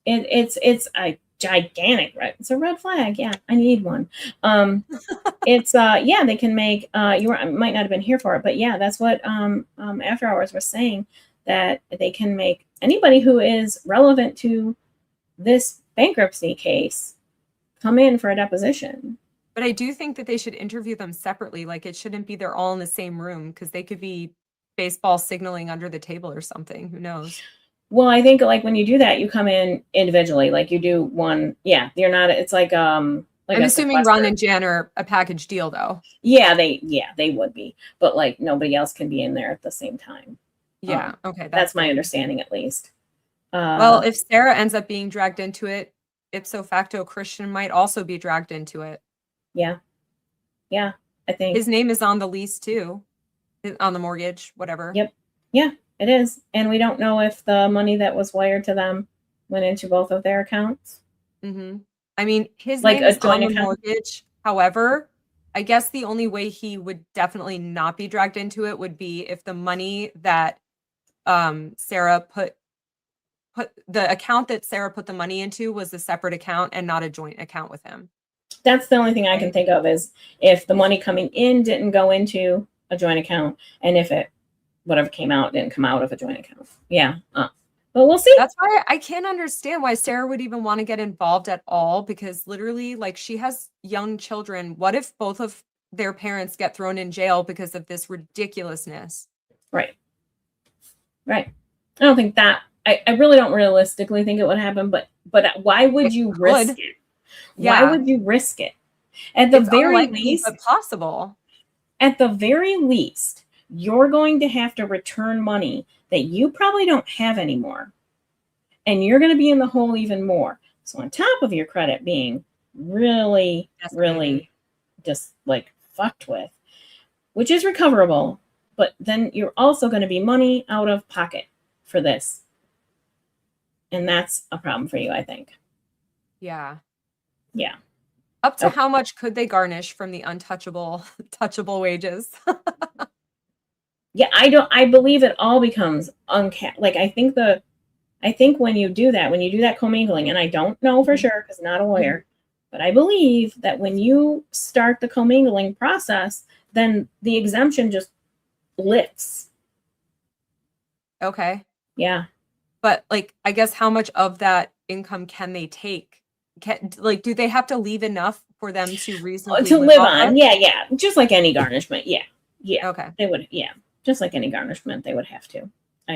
It's a gigantic red. It's a red flag. Yeah, I need one. It's yeah, they can make might not have been here for it, but yeah, that's what After Hours was saying, that they can make anybody who is relevant to this bankruptcy case come in for a deposition. But I do think that they should interview them separately. Like it shouldn't be they're all in the same room because they could be baseball signaling under the table or something. Who knows? Well, I think like when you do that, you come in individually. Like you do one. Yeah, you're not. It's like I'm assuming Ron and Jan are a package deal though. Yeah, they would be, but like nobody else can be in there at the same time. Yeah. Okay. That's my understanding, at least. Well, if Sarah ends up being dragged into it, ipso facto, Christian might also be dragged into it. Yeah. Yeah. I think his name is on the lease too, on the mortgage, whatever. Yep. Yeah, it is. And we don't know if the money that was wired to them went into both of their accounts. Mm-hmm. I mean, his like name is on the mortgage. However, I guess the only way he would definitely not be dragged into it would be if the money that Sarah put the account that Sarah put the money into was a separate account and not a joint account with him. That's the only thing I can think of, is if the money coming in didn't go into a joint account, and if it, whatever came out, didn't come out of a joint account. Yeah. But we'll see. That's why I can't understand why Sarah would even want to get involved at all, because literally, like, she has young children. What if both of their parents get thrown in jail because of this ridiculousness? Right. Right. I don't think that, I really don't realistically think it would happen, but why would you risk it? Yeah. Why would you risk it? At the very least, but possible. At the very least, you're going to have to return money that you probably don't have anymore. And you're going to be in the hole even more. So on top of your credit being really, really just like fucked with, which is recoverable, but then you're also going to be money out of pocket for this. And that's a problem for you, I think. Yeah. Yeah. Up to how much could they garnish from the touchable wages? Yeah, I believe it all becomes uncapped. Like I think when you do that commingling, and I don't know for sure because I'm not a lawyer, but I believe that when you start the commingling process, then the exemption just lifts. Okay. Yeah. But like, I guess how much of that income can they take? Do they have to leave enough for them to reasonably live on? Yeah. Just like any garnishment. Yeah. Okay. They would. Yeah. Just like any garnishment, they would have to.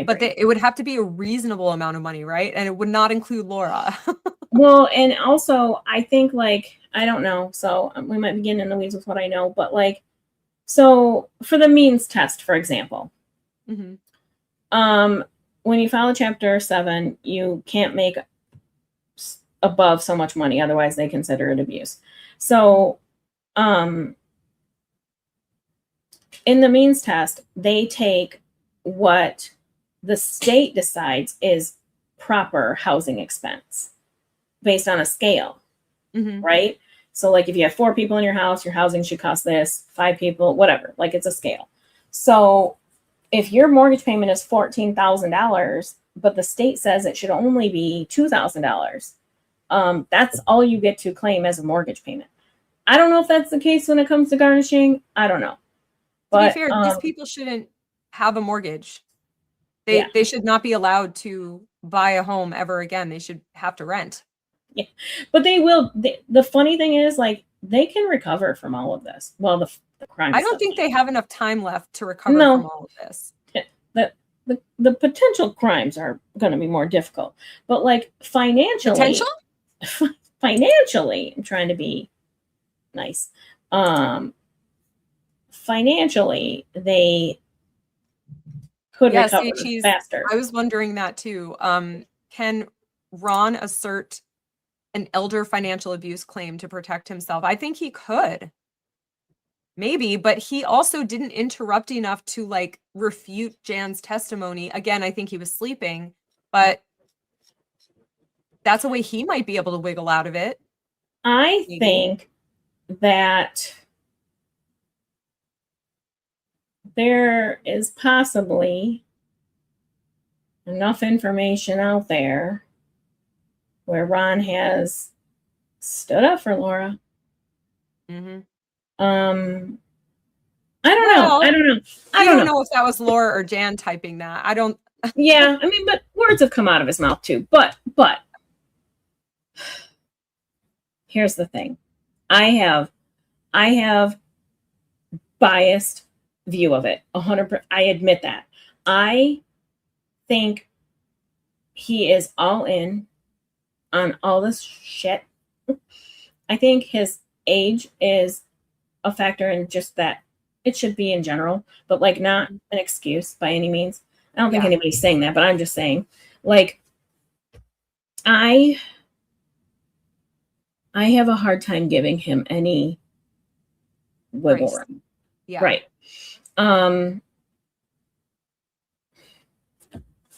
But it would have to be a reasonable amount of money, right? And it would not include Laura. Well, and also I think I don't know. So we might be getting in the weeds with what I know, but so for the means test, for example, when you file a Chapter 7, you can't make above so much money, otherwise they consider it abuse. So in the means test, they take what the state decides is proper housing expense based on a scale, right? So if you have 4 people in your house, your housing should cost this, 5 people, whatever, it's a scale. So if your mortgage payment is $14,000, but the state says it should only be $2,000, that's all you get to claim as a mortgage payment. I don't know if that's the case when it comes to garnishing. I don't know. But, to be fair, these people shouldn't have a mortgage. They should not be allowed to buy a home ever again. They should have to rent. Yeah, but they will. The funny thing is, they can recover from all of this. Well, the crime. I don't think they have enough time left to recover from all of this. The potential crimes are going to be more difficult, but financially, financially, I'm trying to be nice. Financially, they could recover faster. I was wondering that too. Can Ron assert an elder financial abuse claim to protect himself? I think he could. Maybe, but he also didn't interrupt enough to refute Jan's testimony. Again, I think he was sleeping, but that's a way he might be able to wiggle out of it. I think that there is possibly, enough information out there where Ron has stood up for Laura. Mhm. I don't know. I don't know. I We don't don't know. know if that was Laura or Jan typing that. I don't. Yeah, I mean, but words have come out of his mouth too. But here's the thing. I have biased view of it. 100%. I admit that. I think he is all in on all this shit. I think his age is a factor in just that. It should be in general, but like not an excuse by any means. I don't think Yeah. anybody's saying that, but I'm just saying, like, I have a hard time giving him any wiggle Grace. room. Yeah. Right.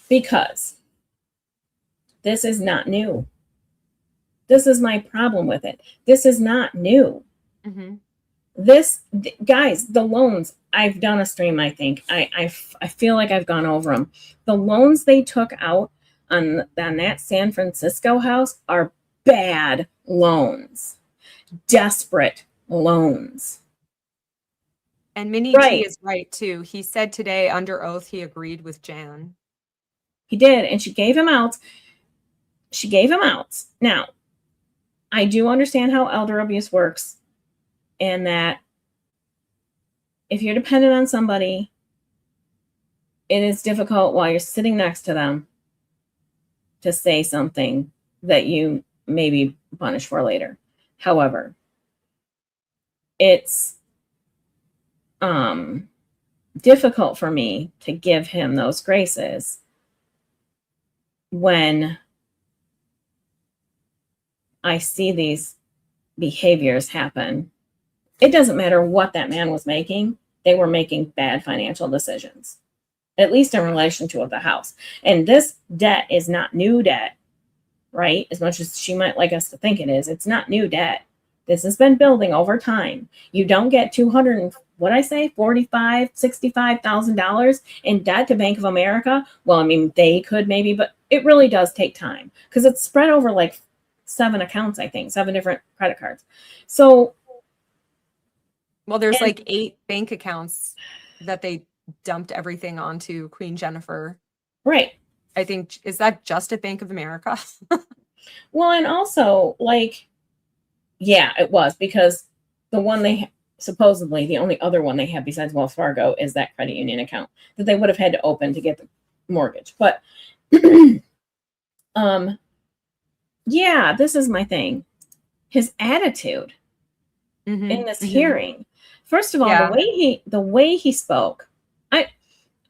Because this is not new. This is my problem with it. This is not new. Mm-hmm. Guys, the loans, I've done a stream, I think. I feel like I've gone over them. The loans they took out on that San Francisco house are bad loans. Desperate loans. And Minnie Right. T is right too. He said today under oath he agreed with Jan. He did, and she gave him out. She gave him out. Now, I do understand how elder abuse works, and that if you're dependent on somebody, it is difficult while you're sitting next to them to say something that you may be punished for later. However, it's difficult for me to give him those graces when I see these behaviors happen. It doesn't matter what that man was making. They were making bad financial decisions, at least in relation to the house. And this debt is not new debt, right? As much as she might like us to think it is, it's not new debt. This has been building over time. You don't get $65,000 in debt to Bank of America. Well, I mean, they could maybe, but it really does take time because it's spread over like 7 accounts, I think, 7 different credit cards. So, well, there's like 8 bank accounts that they dumped everything onto Queen Jennifer. Right. I think, is that just at Bank of America? Well, and also, like, yeah, it was because the one supposedly the only other one they have besides Wells Fargo is that credit union account that they would have had to open to get the mortgage. But yeah, this is my thing. His attitude in this hearing. First of all, the way he spoke, I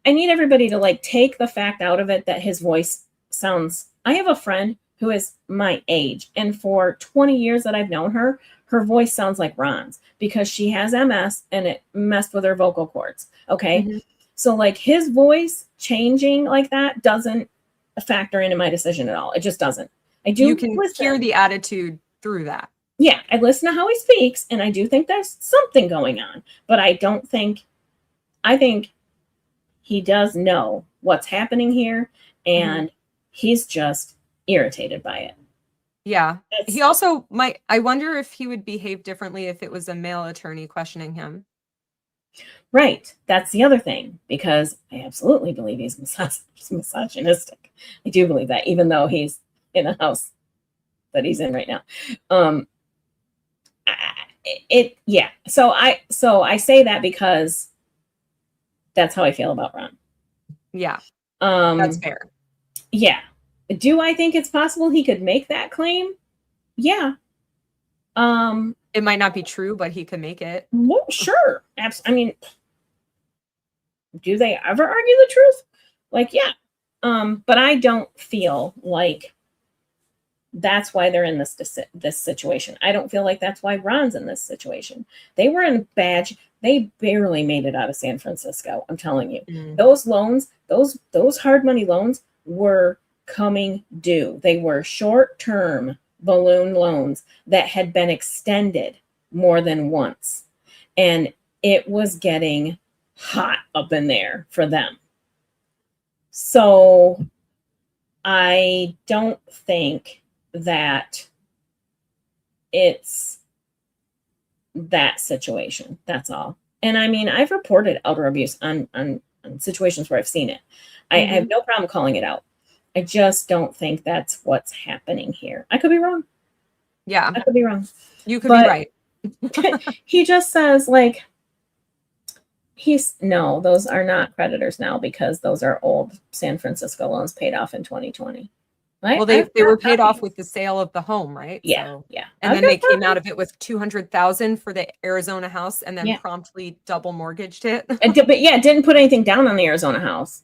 need everybody to like take the fact out of it that his voice sounds. I have a friend who is my age, and for 20 years that I've known her, her voice sounds like Ron's because she has MS and it messed with her vocal cords. Okay. Mm-hmm. So like his voice changing like that doesn't factor into my decision at all. It just doesn't. I do. You can hear the attitude through that. Yeah. I listen to how he speaks and I do think there's something going on, but I think he does know what's happening here and he's just irritated by it. Yeah. He also might, I wonder if he would behave differently if it was a male attorney questioning him. Right. That's the other thing, because I absolutely believe he's misogynistic. I do believe that, even though he's in the house that he's in right now. Yeah. So I say that because that's how I feel about Ron. Yeah. That's fair. Yeah. Do I think it's possible he could make that claim? Yeah. It might not be true, but he could make it. Well, sure. I mean, do they ever argue the truth? Like, yeah. But I don't feel like that's why they're in this situation. I don't feel like that's why Ron's in this situation. They were in badge. They barely made it out of San Francisco. I'm telling you, those loans, those hard money loans were coming due. They were short-term balloon loans that had been extended more than once. And it was getting hot up in there for them. So I don't think that it's that situation. That's all. And I mean, I've reported elder abuse on situations where I've seen it. I have no problem calling it out. I just don't think that's what's happening here. I could be wrong. Yeah, I could be wrong. you could be right. He just says, like, no, those are not creditors now because those are old San Francisco loans paid off in 2020. Right? Well, they were paid off with the sale of the home, right? Yeah, So, yeah. and then they came out of it with 200,000 for the Arizona house, and then Yeah. promptly double mortgaged it. But yeah, didn't put anything down on the Arizona house.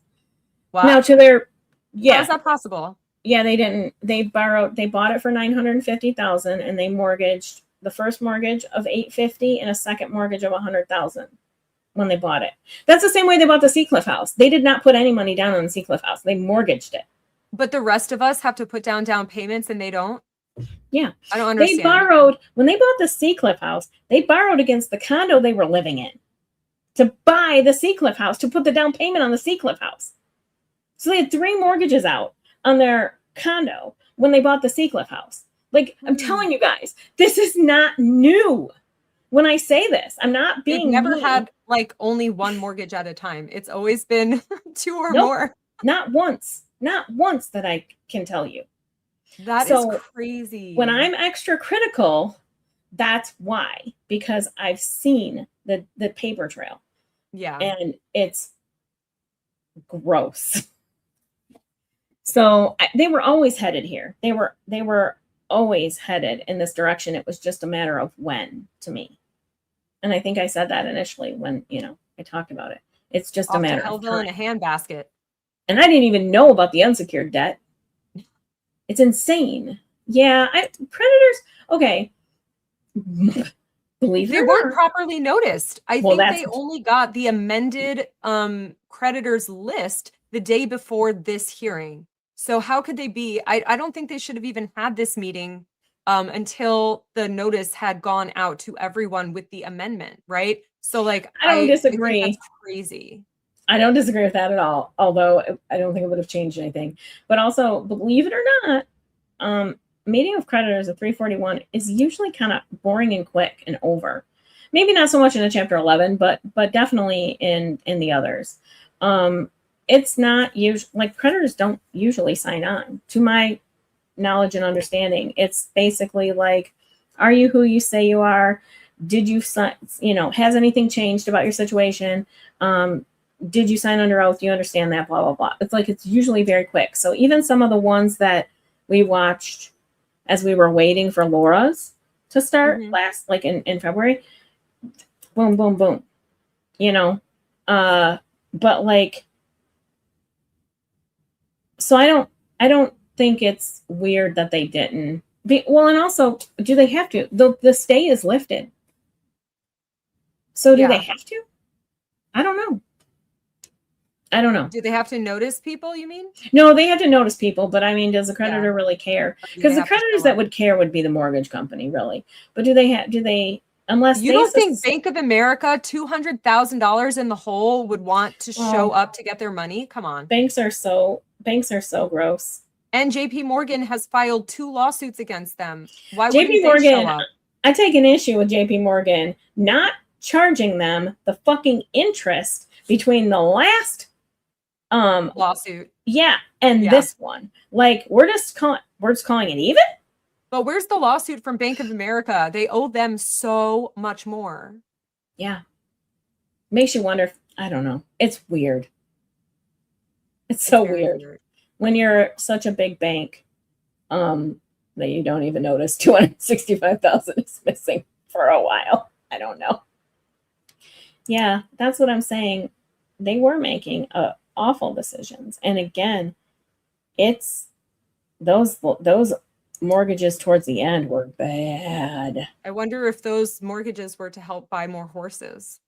Wow. Now to their How is that possible? Yeah, they didn't. They bought it for $950,000, and they mortgaged the first mortgage of $850 and a second mortgage of $100,000 when they bought it. That's the same way they bought the Seacliff house. They did not put any money down on the Seacliff house. They mortgaged it. But the rest of us have to put down payments, and they don't. Yeah, I don't understand. They borrowed when they bought the Seacliff house. They borrowed against the condo they were living in to buy the Seacliff house, to put the down payment on the Seacliff house. So they had 3 mortgages out on their condo when they bought the Seacliff house. Like, I'm telling you guys, this is not new. When I say this, I'm not being They've never mean. had like only one mortgage at a time. It's always been 2 or Nope. more. Not once that I can tell you. That So, is crazy. When I'm extra critical, that's why, because I've seen the paper trail. Yeah. And it's gross. So they were always headed here. They were always headed in this direction. It was just a matter of when, to me. And I think I said that initially when, I talked about it. It's just a matter of Hellville time. in a handbasket. And I didn't even know about the unsecured debt. It's insane. Yeah, Creditors, okay. Believe They it or weren't not. properly noticed. I Well, think they only got the amended creditors list the day before this hearing. So how could they be? I don't think they should have even had this meeting until the notice had gone out to everyone with the amendment, right? So like I don't disagree. I think that's crazy. I don't disagree with that at all, although I don't think it would have changed anything. But also, believe it or not, meeting of creditors at 341 is usually kind of boring and quick and over. Maybe not so much in a chapter 11, but definitely in the others. It's not usually, like, creditors don't usually sign on, to my knowledge and understanding. It's basically like, are you who you say you are? Did you sign, has anything changed about your situation? Did you sign under oath? Do you understand that? Blah, blah, blah. It's like, it's usually very quick. So even some of the ones that we watched as we were waiting for Laura's to start last, like in February, boom, boom, boom, but like, so I don't think it's weird that they didn't well, and also, do they have to? The stay is lifted. So do they have to? I don't know. Do they have to notice people, you mean? No, they have to notice people, but I mean, does the creditor really care? Because the have to creditors show that up? would care would be the mortgage company, really. But do they, unless You they don't think Bank of America, $200,000 in the hole, would want to show up to get their money? Come on. banks are so gross. And JP Morgan has filed 2 lawsuits against them. Why JP wouldn't they Morgan, show up? I take an issue with JP Morgan not charging them the fucking interest between the last Lawsuit. and this one. Like, we're just calling it even. But where's the lawsuit from Bank of America? They owe them so much more. Yeah. Makes you wonder if, I don't know. It's weird. It's so very weird. When you're such a big bank, that you don't even notice 265,000 is missing for a while. I don't know. Yeah, that's what I'm saying. They were making awful decisions. And again, it's those mortgages towards the end were bad. I wonder if those mortgages were to help buy more horses.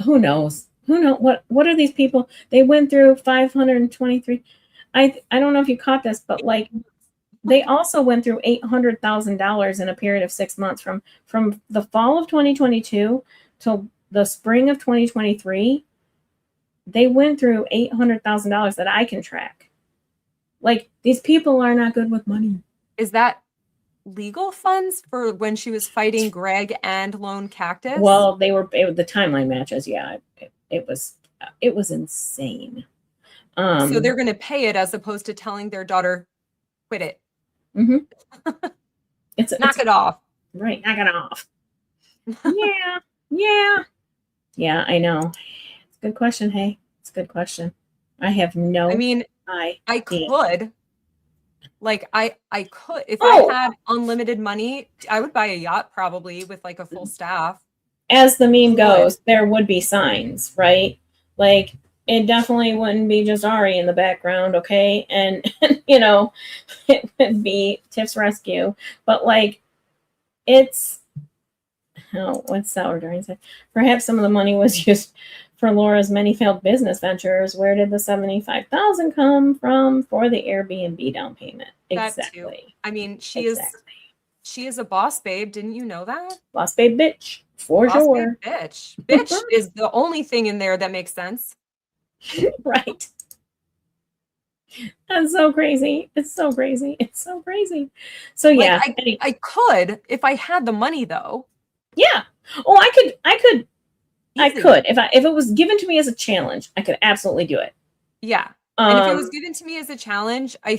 Who knows? What are these people? They went through 523. I don't know if you caught this, but like, they also went through $800,000 in a period of 6 months from the fall of 2022 till the spring of 2023. they went through $800,000 that I can track. Like, these people are not good with money. Is that legal funds for when she was fighting Greg and Lone Cactus? Well, the timeline matches. Yeah, it was insane. So they're going to pay it as opposed to telling their daughter, quit it. Knock it off. Right, knock it off. Yeah, I know. It's a good question. Hey, it's a good question. I have no. I mean, idea. I could. Like, I could, if Oh. I had unlimited money, I would buy a yacht probably with like a full staff. As the meme goes, there would be signs, right? Like, it definitely wouldn't be just Ari in the background, okay? And you know, it would be Tiff's rescue. But like, it's what's sour during say? Perhaps some of the money was used for Laura's many failed business ventures. Where did the $75,000 come from for the Airbnb down payment? That Exactly. too. I mean, she is a boss babe. Didn't you know that? Boss babe bitch. For Boss sure. babe bitch. Bitch is the only thing in there that makes sense. Right. That's so crazy. It's so crazy. It's so crazy. So yeah. Like, I could if I had the money though. Yeah. Oh, I could. I Easy. could. If it was given to me as a challenge, I could absolutely do it. Yeah. And if it was given to me as a challenge, I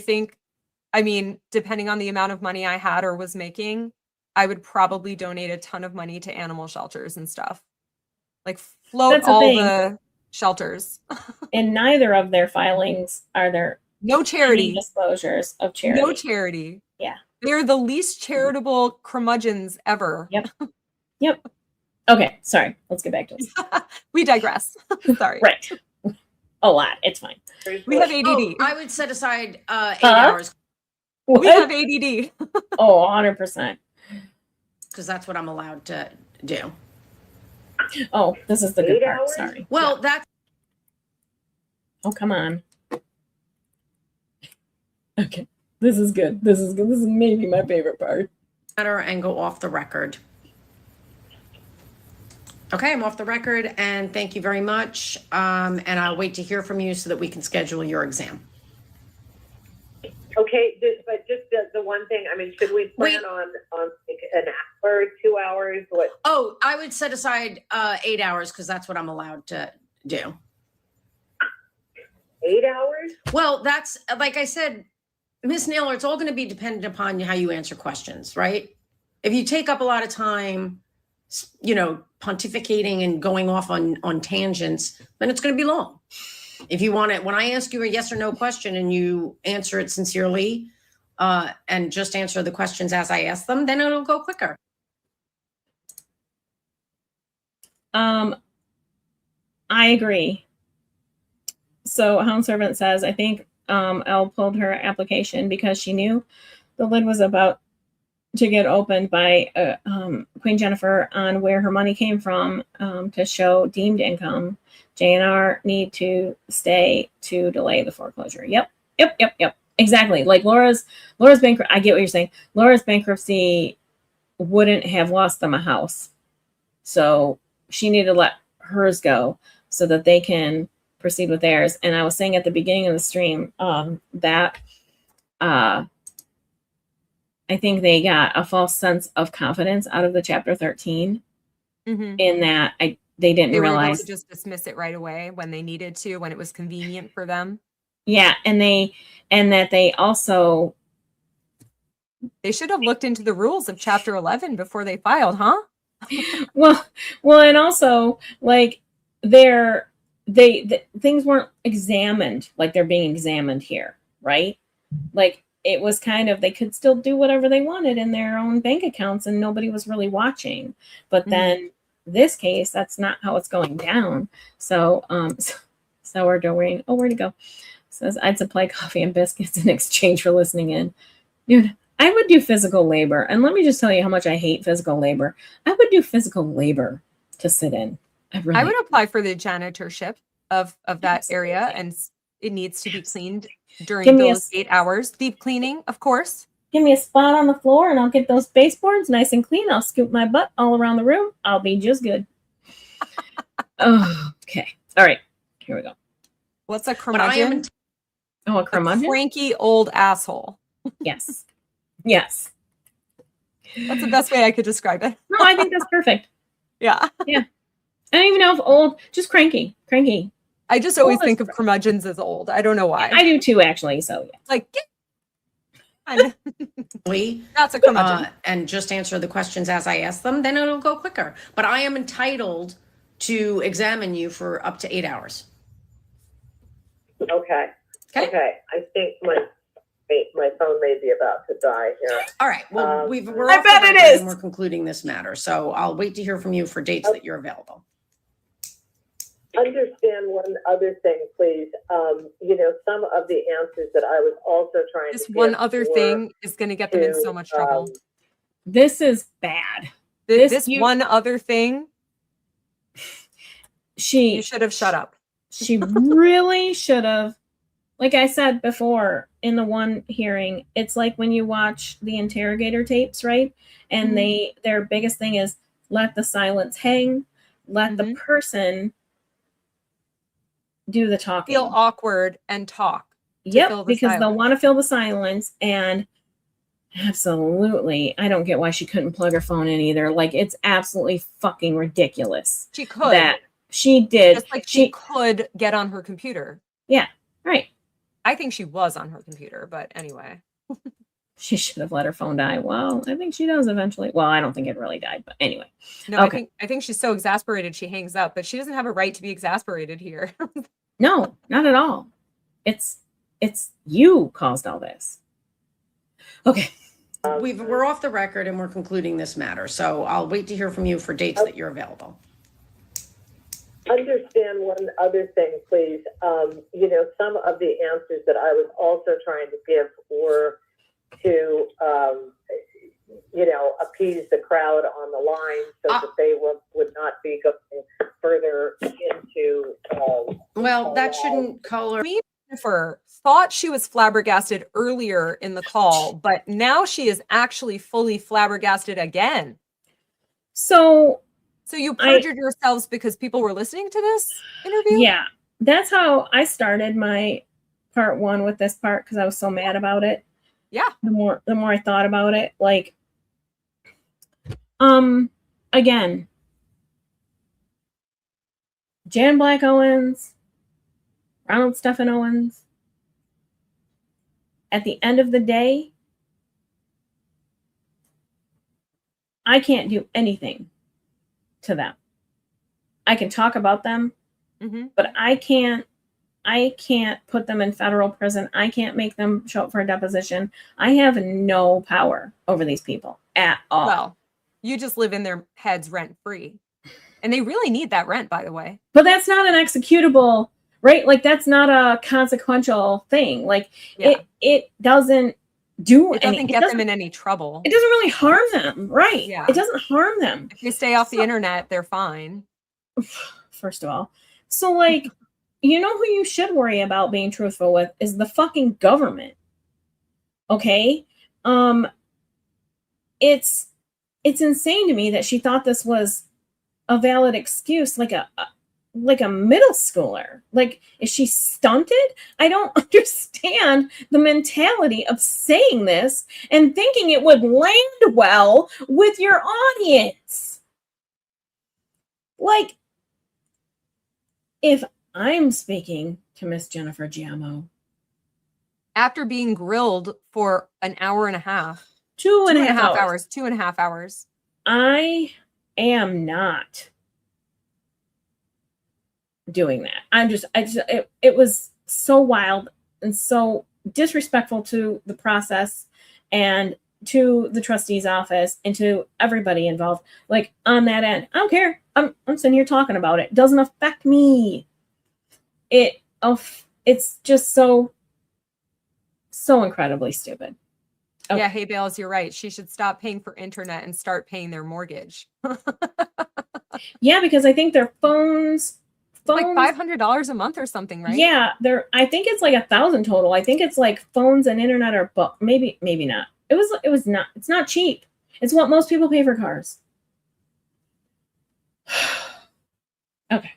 mean, depending on the amount of money I had or was making, I would probably donate a ton of money to animal shelters and stuff. Like float That's the all thing. the shelters. In neither of their filings are there No any charity. disclosures of charity. No charity. Yeah. They're the least charitable curmudgeons ever. Yep. Okay, sorry. Let's get back to this. We digress. Sorry. Right. A lot. It's fine. We have ADD. Oh, I would set aside 8 hours What? We have ADD. Oh, 100%. because that's what I'm allowed to do. Oh, this is the good 8 part. hours? Sorry. Well, that's Oh, come on. Okay. This is good. This is good. This is maybe my favorite part. matter and go off the record. Okay, I'm off the record and thank you very much. And I'll wait to hear from you so that we can schedule your exam. Okay, but just the one thing, I mean, should we plan on like an hour, 2 hours? What? Oh, I would set aside 8 hours because that's what I'm allowed to do. 8 hours? Well, that's like I said, Miss Naylor, it's all going to be dependent upon how you answer questions, right? If you take up a lot of time, you know, pontificating and going off on tangents, then it's going to be long. If you want it, when I ask you a yes or no question and you answer it sincerely and just answer the questions as I ask them, then it'll go quicker. I agree. So Hound Servant says, I think Elle pulled her application because she knew the lid was about to get opened by Queen Jennifer on where her money came from to show deemed income. JNR need to stay to delay the foreclosure. Yep. Exactly. Like Laura's bankruptcy. I get what you're saying. Laura's bankruptcy wouldn't have lost them a house. So she needed to let hers go so that they can proceed with theirs. And I was saying at the beginning of the stream that I think they got a false sense of confidence out of the chapter 13 in that they didn't They were able realize to just dismiss it right away when they needed to, when it was convenient for them. Yeah, and that they also They should have looked into the rules of chapter 11 before they filed, huh? well, and also like things weren't examined like they're being examined here, right? Like it was kind of, they could still do whatever they wanted in their own bank accounts and nobody was really watching. But then this case, that's not how it's going down. So, Sour Doreen, where'd it go? Says, I'd supply coffee and biscuits in exchange for listening in. Dude, I would do physical labor. And let me just tell you how much I hate physical labor. I would do physical labor to sit in. I would apply for the janitorship of that area, and it needs to be cleaned during those 8 hours. Deep cleaning, of course. Give me a spot on the floor and I'll get those baseboards nice and clean. I'll scoop my butt all around the room. I'll be just good. Okay. All right. Here we go. What's a But I am curmudgeon? Oh, a A curmudgeon? cranky old asshole. Yes. Yes. That's the best way I could describe it. No, I think that's perfect. Yeah. I don't even know if old, just cranky. Cranky. I just always Old is think of curmudgeons as old. I don't know why. I do too, actually. So, yeah. Like, I'm- that's a curmudgeon. and just answer the questions as I ask them, then it'll go quicker. But I am entitled to examine you for up to 8 hours. Okay. Okay. Okay. I think my phone may be about to die here. All right. Well, Um, we're I off the bet it record is. and we're concluding this matter. So I'll wait to hear from you for dates that you're available. Understand one other thing, please. Some of the answers that I was also trying This to one give other were thing is going to get them in to, so much trouble. This is bad. This you- one other thing, you should have shut up. She really should have. Like I said before in the one hearing, it's like when you watch the interrogator tapes, right? And their biggest thing is let the silence hang, let the person do the talking. Feel awkward and talk. fill Yep, the because they'll silence. want to fill the silence. And absolutely, I don't get why she couldn't plug her phone in either. Like, it's absolutely fucking ridiculous She could. that she did. Just like she could get on her computer. Right. I think she was on her computer, but anyway. She should have let her phone die. Well, I think she does eventually. Well, I don't think it really died, but anyway. No, Okay. I think she's so exasperated she hangs up, but she doesn't have a right to be exasperated here. No, not at all. It's you caused all this. Okay. We're off the record and we're concluding this matter. So I'll wait to hear from you for dates that you're available. Understand one other thing, please. Some of the answers that I was also trying to give were to, appease the crowd on the line so that they would not be going further into. Well, that shouldn't color. Jennifer thought she was flabbergasted earlier in the call, but now she is actually fully flabbergasted again. So you perjured yourselves because people were listening to this interview? yeah, that's how I started my part one with this part because I was so mad about it. Yeah. The more I thought about it, like, again, Jan Black Owens, Ronald Stephen Owens, at the end of the day, I can't do anything to them. I can talk about them, but I can't put them in federal prison. I can't make them show up for a deposition. I have no power over these people at all. Well, you just live in their heads rent free. And they really need that rent, by the way. But that's not an executable, right? Like, that's not a consequential thing. Like, it doesn't do It doesn't get them in any trouble. It doesn't really harm them, right? Yeah. It doesn't harm them. If they stay off the internet, they're fine. First of all. So, like, you know who you should worry about being truthful with is the fucking government. Okay? It's insane to me that she thought this was a valid excuse, like a middle schooler. Like, is she stunted? I don't understand the mentality of saying this and thinking it would land well with your audience. Like, if I'm speaking to Miss Jennifer Giamo, after being grilled for an hour and a half, 2.5 hours, 2.5 hours, I am not doing that. It was so wild and so disrespectful to the process and to the trustee's office and to everybody involved. Like, on that end, I don't care. I'm sitting here talking about it. It doesn't affect me. It's just so incredibly stupid. Okay. Yeah, hey Bales, you're right. She should stop paying for internet and start paying their mortgage. Yeah, because I think their phones like $500 a month or something, right? Yeah, I think it's like 1,000 total. I think it's like phones and internet are maybe not. It's not cheap. It's what most people pay for cars. Okay.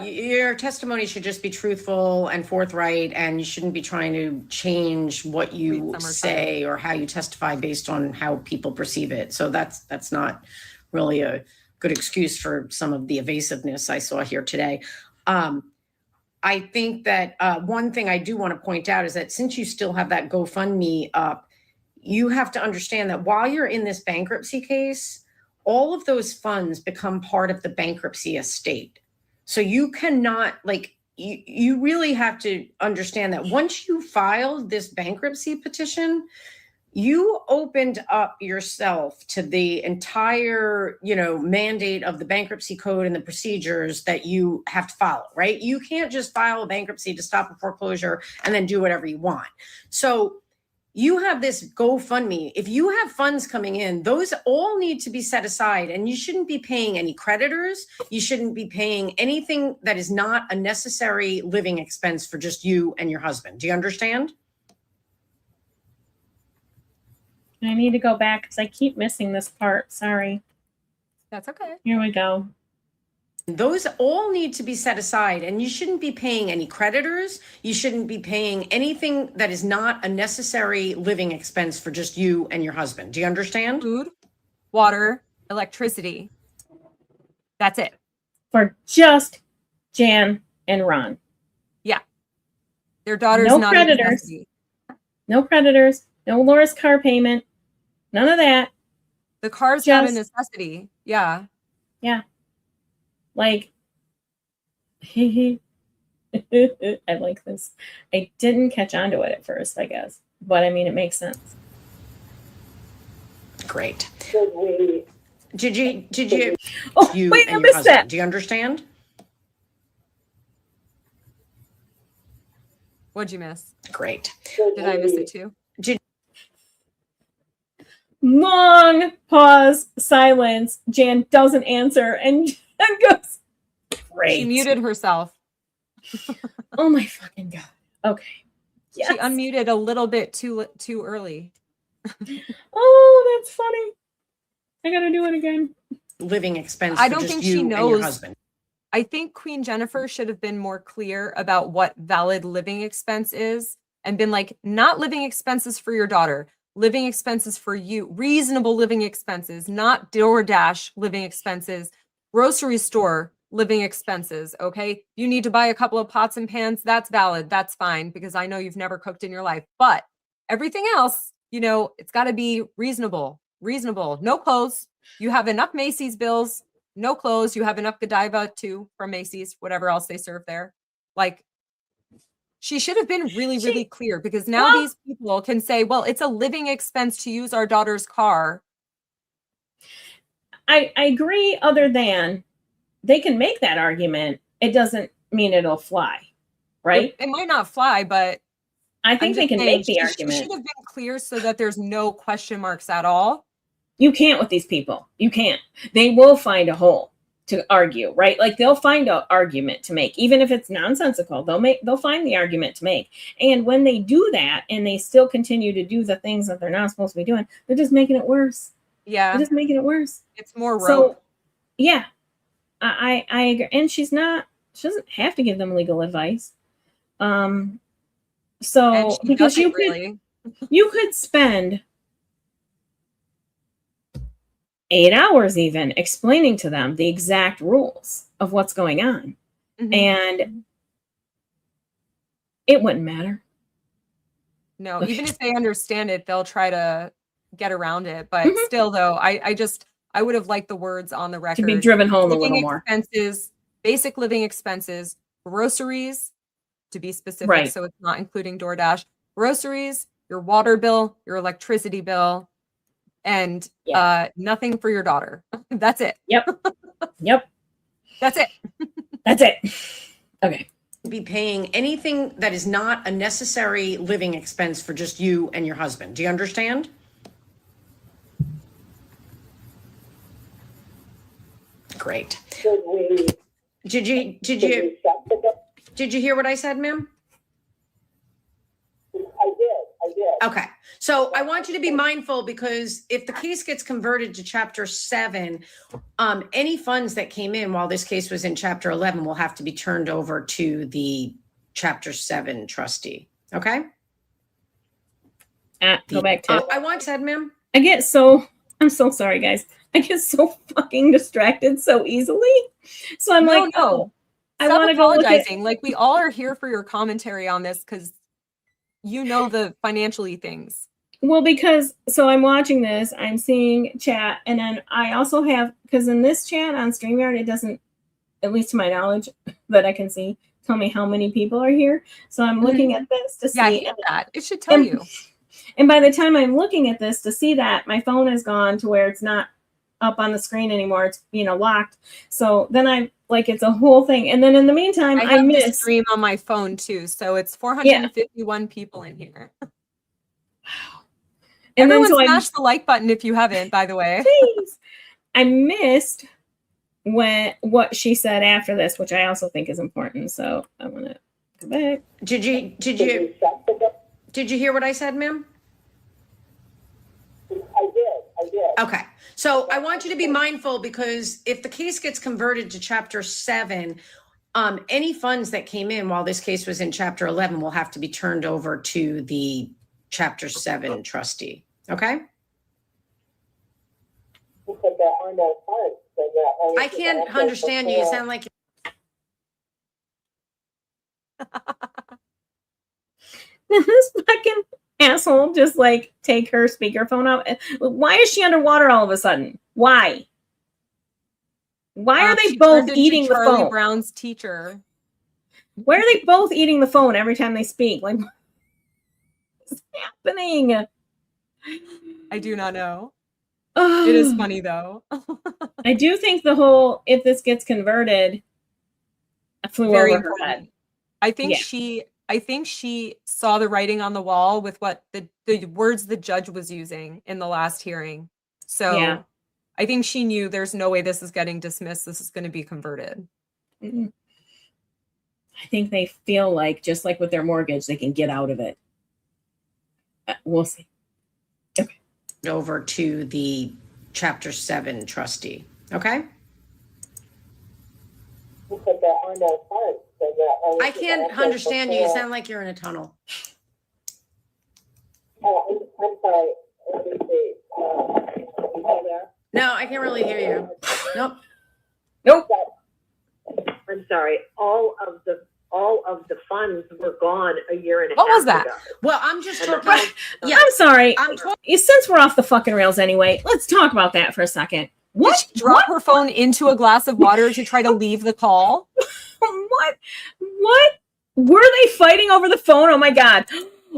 Your testimony should just be truthful and forthright, and you shouldn't be trying to change what you say or how you testify based on how people perceive it. So that's not really a good excuse for some of the evasiveness I saw here today. I think that one thing I do want to point out is that since you still have that GoFundMe up, you have to understand that while you're in this bankruptcy case, all of those funds become part of the bankruptcy estate. So you cannot, like, you really have to understand that once you filed this bankruptcy petition, you opened up yourself to the entire, mandate of the bankruptcy code and the procedures that you have to follow, right? You can't just file a bankruptcy to stop a foreclosure and then do whatever you want. So you have this GoFundMe. If you have funds coming in, those all need to be set aside, and you shouldn't be paying any creditors. You shouldn't be paying anything that is not a necessary living expense for just you and your husband. Do you understand? I need to go back because I keep missing this part. Sorry. That's okay. Here we go. Those all need to be set aside, and you shouldn't be paying any creditors. You shouldn't be paying anything that is not a necessary living expense for just you and your husband. Do you understand? Food, water, electricity. That's it. For just Jan and Ron. Yeah. Their daughter's No not creditors. a necessity. No creditors. No Laura's car payment. None of that. The car's not a Just- necessity. Yeah. Yeah. Like, I like this. I didn't catch on to it at first, I guess. But I mean, it makes sense. Great. Should we? Did you? Oh, You wait, and I your missed husband. that. Do you understand? What'd you miss? Great. Did I miss it too? Long pause, silence. Jan doesn't answer and Jan goes, great. She muted herself. Oh my fucking God. Okay. Yes. She unmuted a little bit too early. Oh, that's funny. I gotta do it again. Living expense. I for don't just think you she and your knows. husband. I think Queen Jennifer should have been more clear about what valid living expense is and been like, not living expenses for your daughter, living expenses for you, reasonable living expenses, not DoorDash living expenses, grocery store living expenses. Okay. You need to buy a couple of pots and pans. That's valid. That's fine, because I know you've never cooked in your life, but everything else, it's got to be reasonable. No clothes. You have enough Macy's bills. No clothes. You have enough Godiva too from Macy's, whatever else they serve there. Like, she should have been really clear, because now these people can say, well, it's a living expense to use our daughter's car. I agree, other than they can make that argument. It doesn't mean it'll fly, right? It might not fly, but I think they can make the she argument. should have been clear so that there's no question marks at all. You can't with these people. You can't. They will find a hole to argue, right? Like, they'll find an argument to make, even if it's nonsensical. They'll find the argument to make. And when they do that, and they still continue to do the things that they're not supposed to be doing, they're just making it worse. Yeah, They're just making it worse. it's more rope. So, yeah, I agree. And she doesn't have to give them legal advice. And So she because doesn't really. you could spend 8 hours even explaining to them the exact rules of what's going on, Mhm. and it wouldn't matter. No, even if they understand it, they'll try to get around it. But Mhm. still, though, I would have liked the words on the record. To be driven home a Living little more. expenses, basic living expenses, groceries, to be specific, Right. so it's not including DoorDash, groceries, your water bill, your electricity bill, and nothing for your daughter. That's it. Yep. That's it. That's it. Okay. Be paying anything that is not a necessary living expense for just you and your husband. Do you understand? Great. Should we? Did you hear what I said, ma'am? I did. Okay. So I want you to be mindful, because if the case gets converted to Chapter 7, any funds that came in while this case was in Chapter 11 will have to be turned over to the Chapter 7 trustee. Okay? Go back to I want said, ma'am. I'm so sorry, guys. I get so fucking distracted so easily. So I'm No, like, no. oh, I Stop want to go look at. apologizing. Like, we all are here for your commentary on this because you know the financially things. Well, because so I'm watching this, I'm seeing chat, and then I also have, because in this chat on StreamYard, it doesn't, at least to my knowledge, that I can see, tell me how many people are here. So I'm looking at this to Yeah, I see. hate that. It should tell you. And by the time I'm looking at this to see that, my phone has gone to where it's not up on the screen anymore. It's, locked. So then I'm like, it's a whole thing. And then in the meantime, I I have this miss. stream on my phone too, so it's 451 people in here. And Everyone then so smash the like button if you haven't, by the way. please. I missed what she said after this, which I also think is important. So I want to go back. Did you hear what I said, ma'am? I did. Okay. So I want you to be mindful, because if the case gets converted to Chapter 7, any funds that came in while this case was in Chapter 11 will have to be turned over to the Chapter 7 trustee. Okay? But there are no funds. So I can't understand you. You sound like This fucking asshole just like take her speakerphone out. Why is she underwater all of a sudden? Why are they She both turned into eating the Charlie phone? Brown's teacher. Why are they both eating the phone every time they speak? Like, what's happening? I do not know. Oh, It is funny though. I do think the whole, if this gets converted, flew Very over her head. important. I think she saw the writing on the wall with what the words the judge was using in the last hearing. So Yeah. I think she knew there's no way this is getting dismissed. This is going to be converted. I think they feel like, just like with their mortgage, they can get out of it. We'll see. over to the Chapter 7 trustee. Okay? But there are no funds. So I can't understand you. You sound like you're in a tunnel. Oh, I'm sorry. Let me see. You there? No, I can't really hear you. Nope. I'm sorry. All of the funds were gone a year and a half What was that? ago. Well, I'm just And the talking. house- Yeah. I'm sorry. I'm talking. Since we're off the fucking rails anyway, let's talk about that for a second. Did What? she drop her phone into a glass of water to try to leave the call? What? Were they fighting over the phone? Oh my god!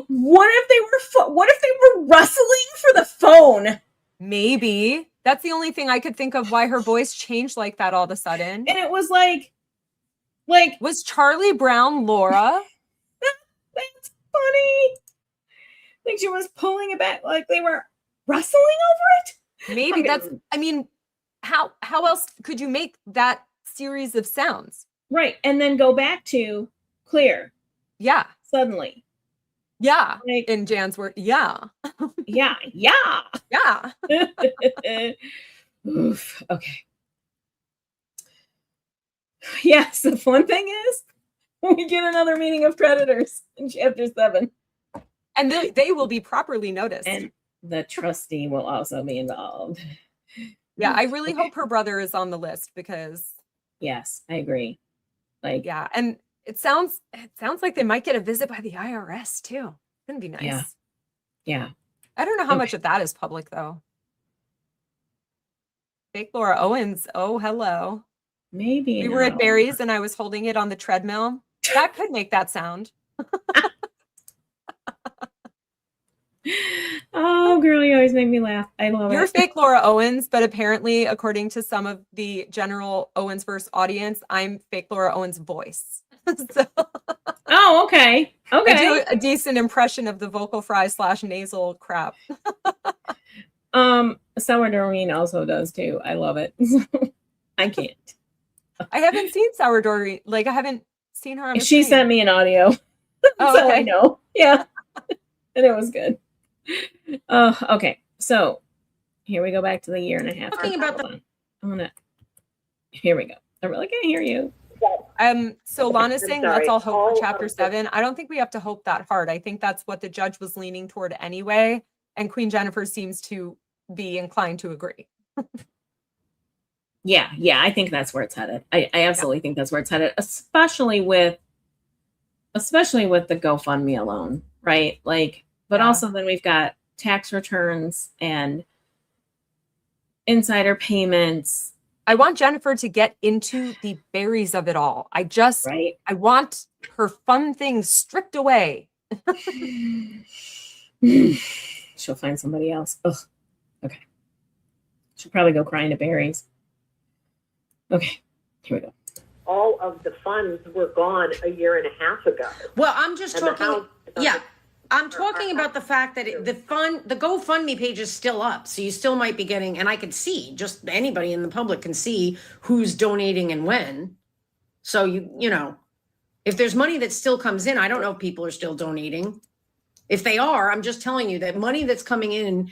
What if they were wrestling for the phone? Maybe. That's the only thing I could think of why her voice changed like that all of a sudden. And it was like Was Charlie Brown Laura? that's funny. Like she was pulling it back, like they were wrestling over it. Maybe that's, I mean, how else could you make that series of sounds? Right, and then go back to clear Yeah. suddenly. Yeah. Like, In Jan's word. Yeah. yeah. Yeah. Oof. Okay. Yes, the fun thing is we get another meeting of creditors in Chapter 7. And they will be properly noticed. And the trustee will also be involved. Yeah, I really hope her brother is on the list because Yes, I agree. Like, yeah, and it sounds like they might get a visit by the IRS too. Wouldn't be nice. yeah. I don't know how much of that is public though. Fake Laura Owens. Oh, hello. Maybe We were at not. Barry's and I was holding it on the treadmill. That could make that sound. Oh, girl, you always make me laugh. I love You're it. fake Laura Owens, but apparently, according to some of the general Owensverse audience, I'm fake Laura Owens' voice. So Oh, okay. I Okay. do a decent impression of the vocal fry / nasal crap. Sour Doreen also does too. I love it. I can't. I haven't seen Sour Doreen. Like I haven't seen her on. She sent me an audio. Oh, So okay. I know. Yeah. And it was good. Oh, okay. So here we go back to the year and a half. Talking about Hold on. I'm gonna. Here we go. I really can't hear you. So Lana's I'm saying sorry. let's all hope All for chapter of the- 7. I don't think we have to hope that hard. I think that's what the judge was leaning toward anyway. And Queen Jennifer seems to be inclined to agree. Yeah, I think that's where it's headed. I absolutely think that's where it's headed, especially with the GoFundMe alone, right? Like, but Yeah. also then we've got tax returns and insider payments, I want Jennifer to get into the berries of it all. right? I want her fun things stripped away. She'll find somebody else. Ugh. Okay. She'll probably go cry into berries. Okay, here we go. all of the funds were gone a year and a half ago. Well, I'm just And the talking, house is on yeah, the- I'm talking about the fact that the GoFundMe page is still up. So you still might be getting, and I can see, just anybody in the public can see who's donating and when. So you know, if there's money that still comes in, I don't know if people are still donating. If they are, I'm just telling you that money that's coming in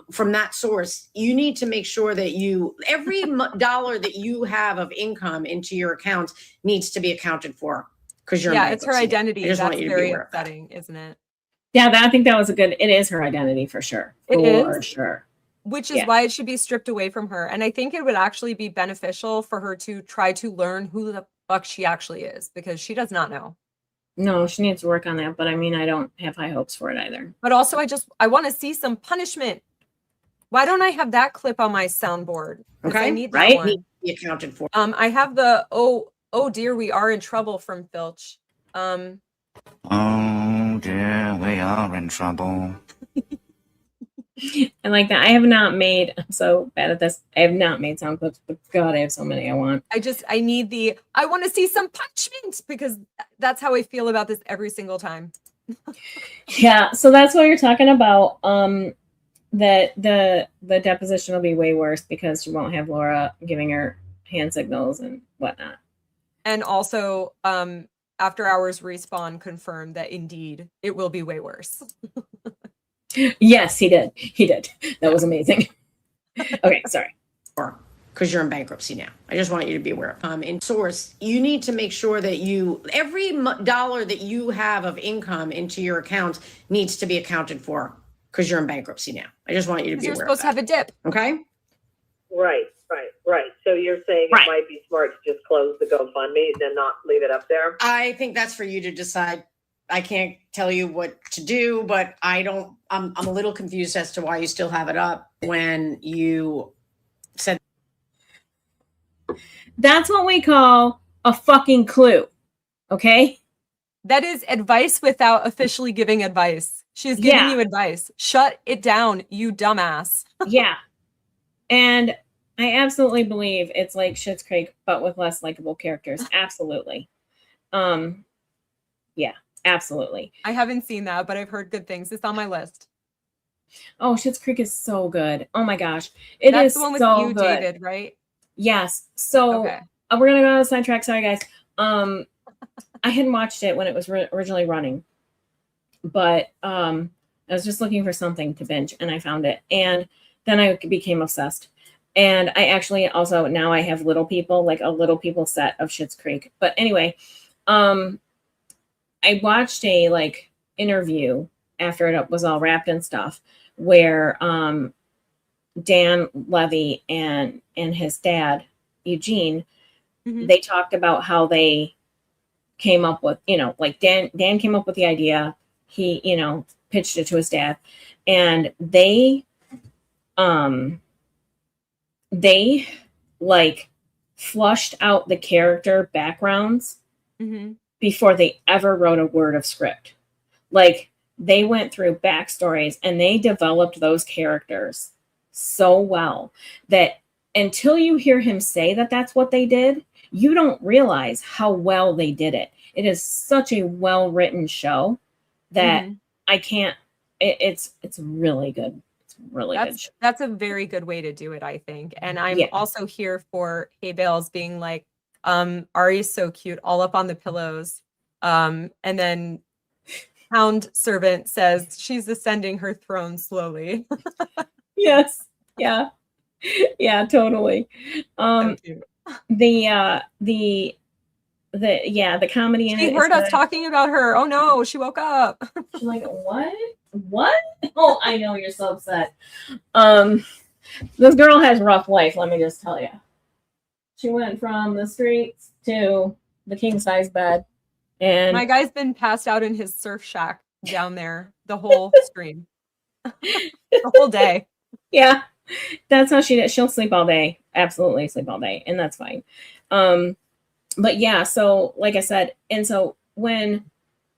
from that source, you need to make sure that every dollar that you have of income into your account needs to be accounted for. Because you're in Yeah, it's her bankruptcy. identity. I just That's want you to be very aware of that. upsetting, isn't it? Yeah, I think that was it is her identity for sure. It For is. sure. Which is Yeah. why it should be stripped away from her. And I think it would actually be beneficial for her to try to learn who the fuck she actually is, because she does not know. No, she needs to work on that, but I mean, I don't have high hopes for it either. But also, I want to see some punishment. Why don't I have that clip on my soundboard? 'Cause I Okay, need right? that Need one. to be accounted for. I have the oh dear, we are in trouble from Filch. Oh dear, we are in trouble. And like that, I have not made. I'm so bad at this. I have not made sound clips, but God, I have so many I want. I want to see some punishment, because that's how I feel about this every single time. Yeah, so that's what you're talking about. That the deposition will be way worse because she won't have Laura giving her hand signals and whatnot. And also, After Hours Respawn confirmed that indeed it will be way worse. Yes, he did. He did. That was amazing. Okay, sorry. Because you're in bankruptcy now. I just want you to be aware. In source, you need to make sure that every dollar that you have of income into your account needs to be accounted for, because you're in bankruptcy now. I just want you to Because be you're aware supposed to of have that. a dip. Okay? Right. So you're saying Right. it might be smart to just close the GoFundMe and then not leave it up there? I think that's for you to decide. I can't tell you what to do, but I'm a little confused as to why you still have it up when you said. That's what we call a fucking clue. Okay? That is advice without officially giving advice. She's giving Yeah. you advice. Shut it down, you dumbass. Yeah. And I absolutely believe it's like Schitt's Creek, but with less likable characters. Absolutely. Yeah, absolutely. I haven't seen that, but I've heard good things. It's on my list. Oh, Schitt's Creek is so good. Oh my gosh. It That's is the one with so you, good. David, right? Yes. So Okay. we're gonna go on a sidetrack. Sorry, guys. I hadn't watched it when it was originally running, but I was just looking for something to binge, and I found it, and then I became obsessed. And I actually also now I have Little People, like a Little People set of Schitt's Creek. But anyway, I watched a interview after it was all wrapped and stuff, where Dan Levy and his dad Eugene, Mhm. they talked about how they came up with, Dan came up with the idea. He, pitched it to his dad, and they flushed out the character backgrounds Mhm. before they ever wrote a word of script. Like, they went through backstories and they developed those characters so well that until you hear him say that that's what they did, you don't realize how well they did it. It is such a well-written show that Mhm. I can't, it's really good. It's really good show. That's a very good way to do it, I think. And I'm Yeah. also here for Hay Bales being like, Ari's so cute, all up on the pillows. And then hound servant says she's ascending her throne slowly. Yes. Yeah. Yeah, totally. So cute. The comedy in She it is heard us good. talking about her. Oh no, she woke up. She's like, what? Oh, I know, you're so upset. This girl has a rough life, let me just tell you. She went from the streets to the king size bed, and My guy's been passed out in his surf shack down there the whole stream. The whole day. yeah, that's how she did. She'll sleep all day, absolutely sleep all day, and that's fine. But yeah, so like I said, and so when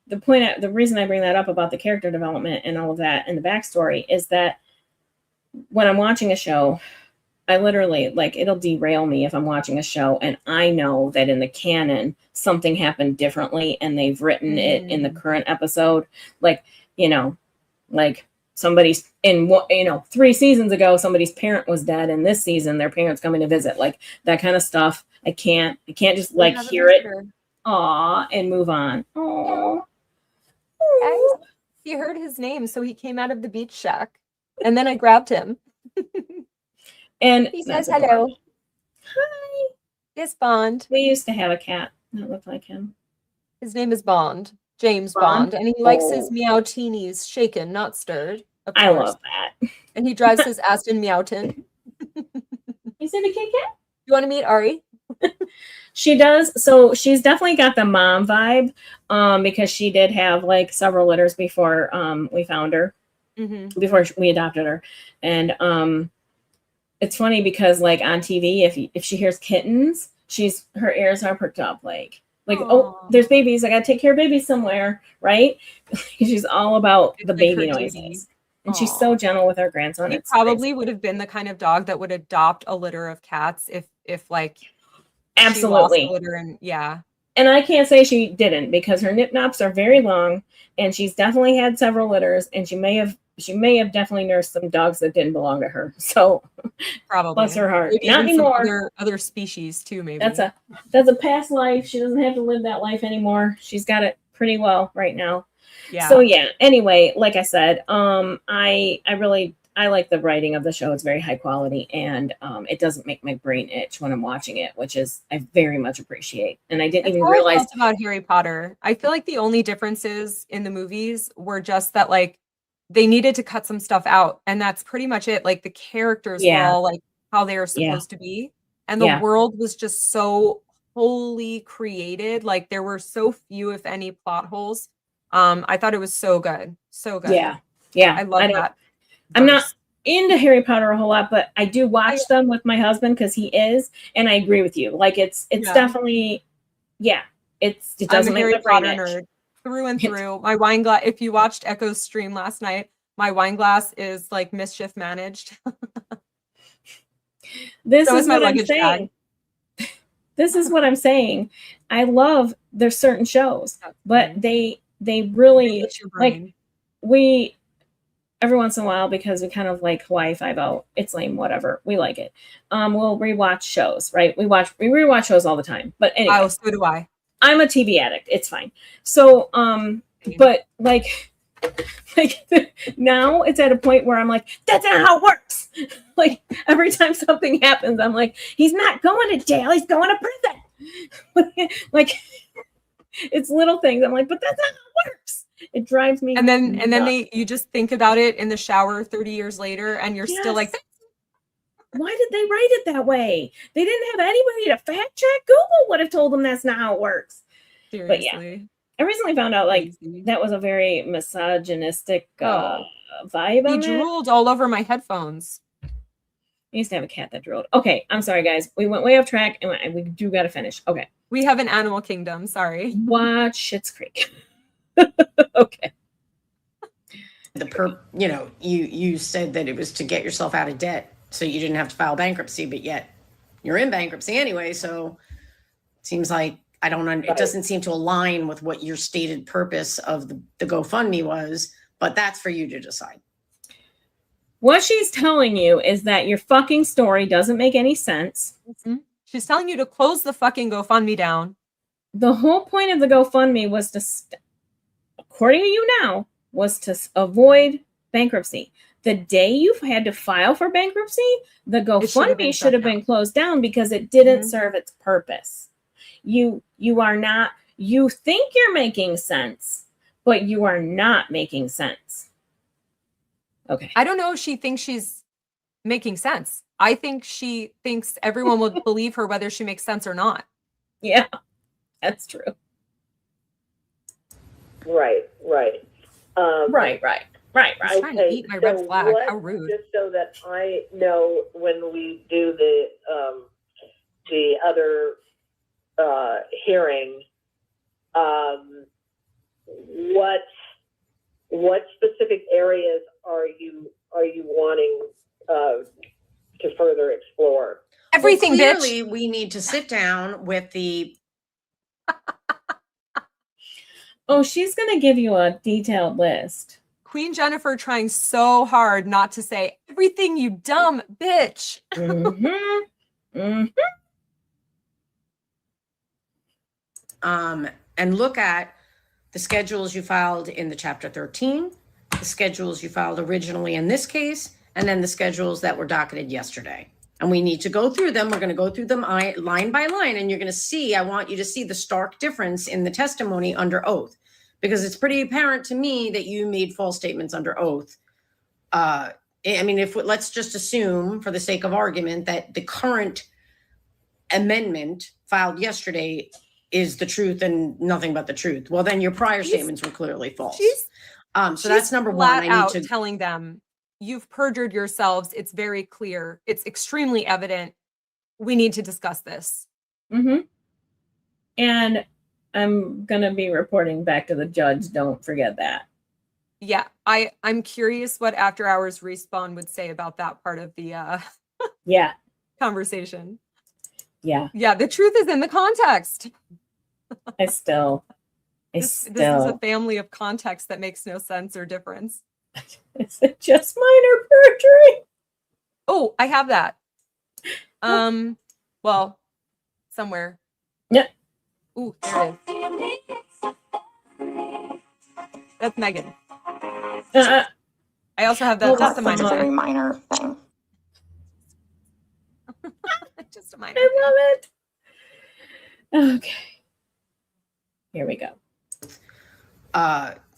the reason I bring that up about the character development and all of that and the backstory is that when I'm watching a show, I literally, like, it'll derail me if I'm watching a show and I know that in the canon something happened differently and they've written it in the current episode. Like, like somebody's 3 seasons ago, somebody's parent was dead, and this season their parent's coming to visit. Like that kind of stuff. I can't just like hear it, aw, and move on. Aw. He heard his name, so he came out of the beach shack. And then I grabbed him. And He says hello. Hi. Yes, Bond. We used to have a cat that looked like him. His name is Bond. James Bond? Bond. And he likes his meowtinis shaken, not stirred. Of I course. love that. And he drives his Aston Meowton. You see the Kit Kat? You want to meet Ari? She does. So she's definitely got the mom vibe, because she did have like several litters before we found her, before we adopted her. And it's funny because like on TV, if she hears kittens, her ears are perked up like, oh, there's babies. I gotta take care of babies somewhere, right? She's all about the baby noises. And she's so gentle with her grandson. He probably would have been the kind of dog that would adopt a litter of cats if like absolutely she lost a litter and yeah. And I can't say she didn't because her nip nops are very long, and she's definitely had several litters, and she may have definitely nursed some dogs that didn't belong to her. So probably bless her heart. maybe Not anymore. Other species too, maybe. That's a past life. She doesn't have to live that life anymore. She's got it pretty well right now. Yeah. So yeah. Anyway, like I said, I like the writing of the show. It's very high quality, and it doesn't make my brain itch when I'm watching it, which is I very much appreciate. And I didn't even realize about Harry Potter. I feel like the only differences in the movies were just that like they needed to cut some stuff out, and that's pretty much it. Like the characters were all like how they are supposed to be, and the world was just so wholly created. Like there were so few, if any, plot holes. I thought it was so good, so good. Yeah, I love that. I'm not into Harry Potter a whole lot, but I do watch them with my husband because he is, and I agree with you. Like it's definitely, it doesn't I'm a make Harry the brain Potter itch. nerd through and through. My wine glass. If you watched Echo's stream last night, my wine glass is like mischief managed. This so is what I'm saying. This is what I'm saying. I love there's certain shows, but they really like every once in a while, because we kind of like Hawaii Five-0. It's lame, whatever. We like it. We'll rewatch shows, right? We rewatch shows all the time. But anyway, oh, so do I. I'm a TV addict. It's fine. So, but like now it's at a point where I'm like, that's not how it works. Like every time something happens, I'm like, he's not going to jail. He's going to prison. Like it's little things. I'm like, but that's not how it works. It drives me. And then you just think about it in the shower 30 years later, and you're still like, why did they write it that way? They didn't have anybody to fact check. Google would have told them that's not how it works. Seriously. But yeah, I recently found out like that was a very misogynistic vibe. He drooled all over my headphones. I used to have a cat that drooled. Okay, I'm sorry, guys. We went way off track, and we do got to finish. Okay. We have an animal kingdom. Sorry. Watch Schitt's Creek. Okay. You said that it was to get yourself out of debt so you didn't have to file bankruptcy, but yet you're in bankruptcy anyway. So it seems like it doesn't seem to align with what your stated purpose of the GoFundMe was, but that's for you to decide. What she's telling you is that your fucking story doesn't make any sense. Mm-hmm. She's telling you to close the fucking GoFundMe down. The whole point of the GoFundMe was to according to you now, was to avoid bankruptcy. The day you had to file for bankruptcy, the GoFundMe should have been closed down because it didn't serve its purpose. You are not, you think you're making sense, but you are not making sense. Okay. I don't know if she thinks she's making sense. I think she thinks everyone will believe her whether she makes sense or not. Yeah, that's true. Right. Right. I'm trying to eat my red flag. How rude. Just so that I know when we do the other hearing, what specific areas are you wanting to further explore? Everything, well, bitch. clearly, we need to sit down with the. Oh, she's going to give you a detailed list. Queen Jennifer trying so hard not to say everything, you dumb bitch. And look at the schedules you filed in the Chapter 13, the schedules you filed originally in this case, and then the schedules that were docketed yesterday. And we need to go through them. We're going to go through them line by line, and you're going to see, I want you to see the stark difference in the testimony under oath, because it's pretty apparent to me that you made false statements under oath. I mean, let's just assume for the sake of argument that the current amendment filed yesterday is the truth and nothing but the truth. Well, then your prior statements were clearly false. So that's number one. I need to telling them, you've perjured yourselves. It's very clear. It's extremely evident. We need to discuss this. And I'm going to be reporting back to the judge. Don't forget that. Yeah, I'm curious what After Hours Respawn would say about that part of the conversation. Yeah, the truth is in the context. This is a family of context that makes no sense or difference. Is it just minor perjury? Oh, I have that. Well, somewhere. Yeah. Ooh, there it is. That's Megan. I also have that. Well, that's a that's minor a very thing. minor thing. Just a minor. I love it. Okay. Here we go.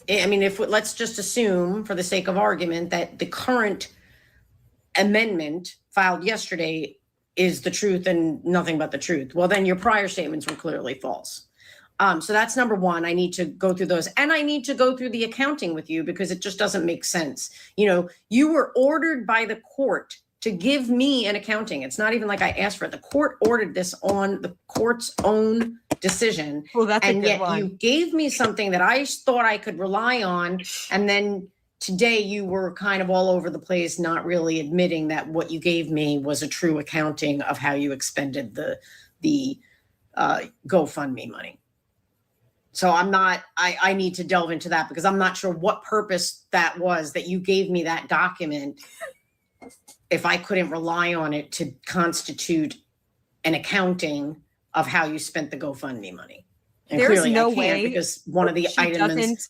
I mean, let's just assume for the sake of argument that the current amendment filed yesterday is the truth and nothing but the truth. Well, then your prior statements were clearly false. So that's number one. I need to go through those, and I need to go through the accounting with you because it just doesn't make sense. You know, you were ordered by the court to give me an accounting. It's not even like I asked for it. The court ordered this on the court's own decision. Well, that's and a good yet one. You gave me something that I thought I could rely on. And then today you were kind of all over the place, not really admitting that what you gave me was a true accounting of how you expended the GoFundMe money. So I need to delve into that because I'm not sure what purpose that was that you gave me that document if I couldn't rely on it to constitute an accounting of how you spent the GoFundMe money. And There's clearly no I can't way because one of the she items doesn't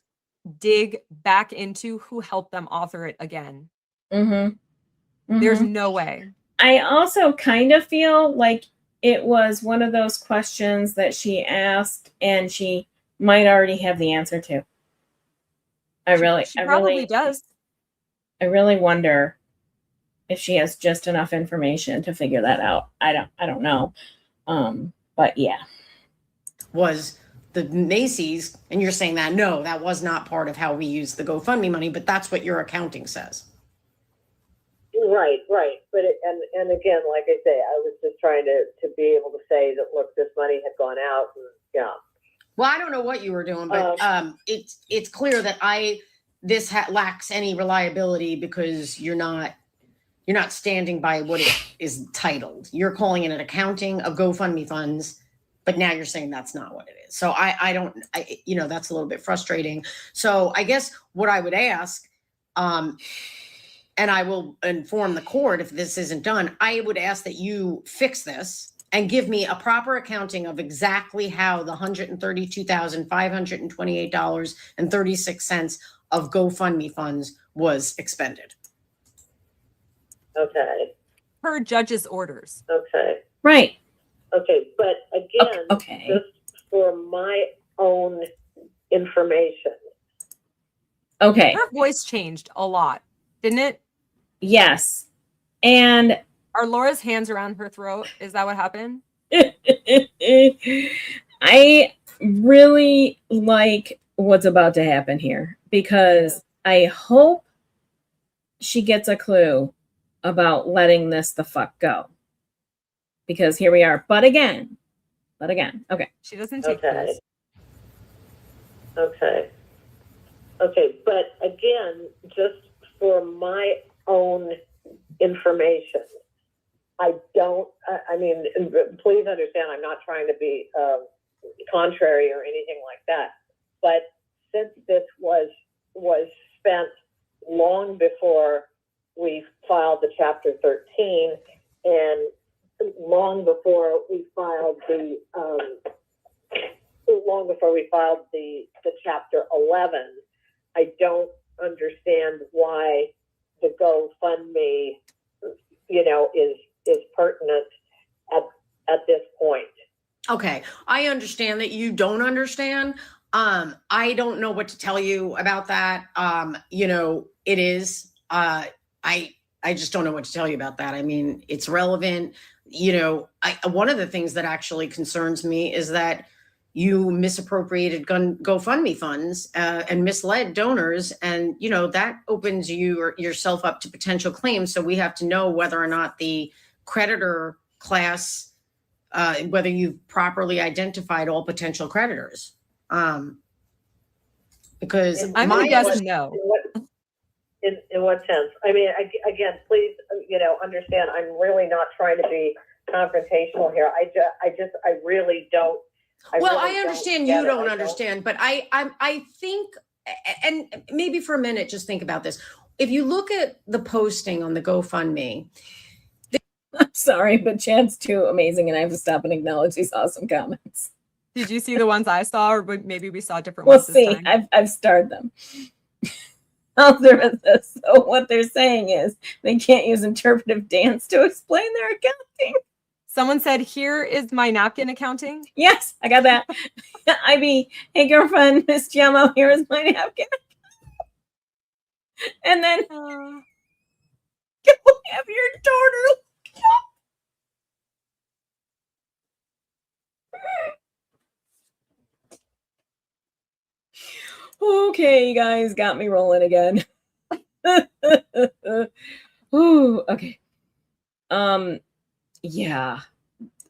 dig back into who helped them author it again. There's no way. I also kind of feel like it was one of those questions that she asked and she might already have the answer to. She probably does. I really wonder if she has just enough information to figure that out. I don't know. But yeah. Was the Macy's, and you're saying that, no, that was not part of how we used the GoFundMe money, but that's what your accounting says. Right. But and again, like I say, I was just trying to be able to say that, look, this money had gone out. And, yeah. Well, I don't know what you were doing, but it's clear that this lacks any reliability because you're not standing by what it is titled. You're calling it an accounting of GoFundMe funds, but now you're saying that's not what it is. So I don't, that's a little bit frustrating. So I guess what I would ask, and I will inform the court if this isn't done, I would ask that you fix this and give me a proper accounting of exactly how the $132,528.36 of GoFundMe funds was expended. Okay. Per judge's orders. Okay. Right. Okay. But again, Okay. just for my own information. Okay. Her voice changed a lot, didn't it? Yes. And Are Laura's hands around her throat? Is that what happened? I really like what's about to happen here because I hope she gets a clue about letting this the fuck go. Because here we are. But again. Okay. She doesn't take Okay. this. Okay. Okay. But again, just for my own information, I mean, please understand, I'm not trying to be contrary or anything like that. But since this was spent long before we filed the Chapter 13 and long before we filed the Chapter 11, I don't understand why the GoFundMe, is pertinent at this point. Okay, I understand that you don't understand. I don't know what to tell you about that. It is. I just don't know what to tell you about that. I mean, it's relevant. One of the things that actually concerns me is that you misappropriated GoFundMe funds and misled donors, and that opens yourself up to potential claims. So we have to know whether or not the creditor class, whether you've properly identified all potential creditors. Because I'm going to guess no. In what sense? I mean, again, please, understand, I'm really not trying to be confrontational here. I really don't. I understand you don't understand, but I think, and maybe for a minute, just think about this. If you look at the posting on the GoFundMe, I'm sorry, but Chad's too amazing and I have to stop and acknowledge these awesome comments. Did you see the ones I saw, or maybe we saw different We'll ones this see. time? I've starred them. I'll observe this. So what they're saying is they can't use interpretive dance to explain their accounting. Someone said, "Here is my napkin accounting." Yes, I got that. Ivy, hey girlfriend, Miss Giammo, here is my napkin. And then you'll have your daughter. Okay, you guys got me rolling again. Ooh, okay. Yeah.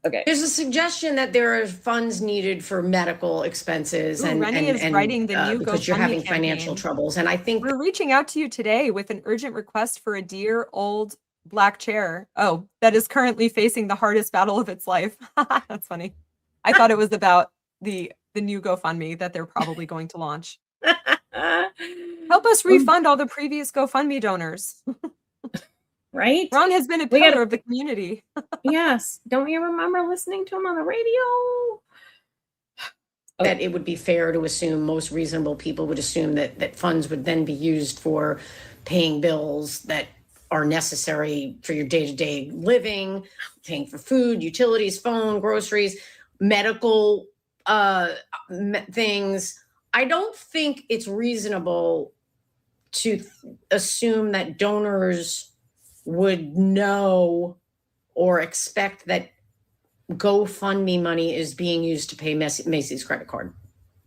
Okay. there's a suggestion that there are funds needed for medical expenses, Ooh, Rennie is writing the new because you're GoFundMe having financial campaign. troubles. And I think We're reaching out to you today with an urgent request for a dear old black chair. Oh, that is currently facing the hardest battle of its life. That's funny. I thought it was about the new GoFundMe that they're probably going to launch. Help us refund all the previous GoFundMe donors. Right? Ron has been a We gotta- pillar of the community. Yes. Don't you remember listening to him on the radio? that it would be fair to assume, most reasonable people would assume that funds would then be used for paying bills that are necessary for your day-to-day living, paying for food, utilities, phone, groceries, medical things. I don't think it's reasonable to assume that donors would know or expect that GoFundMe money is being used to pay Macy's credit card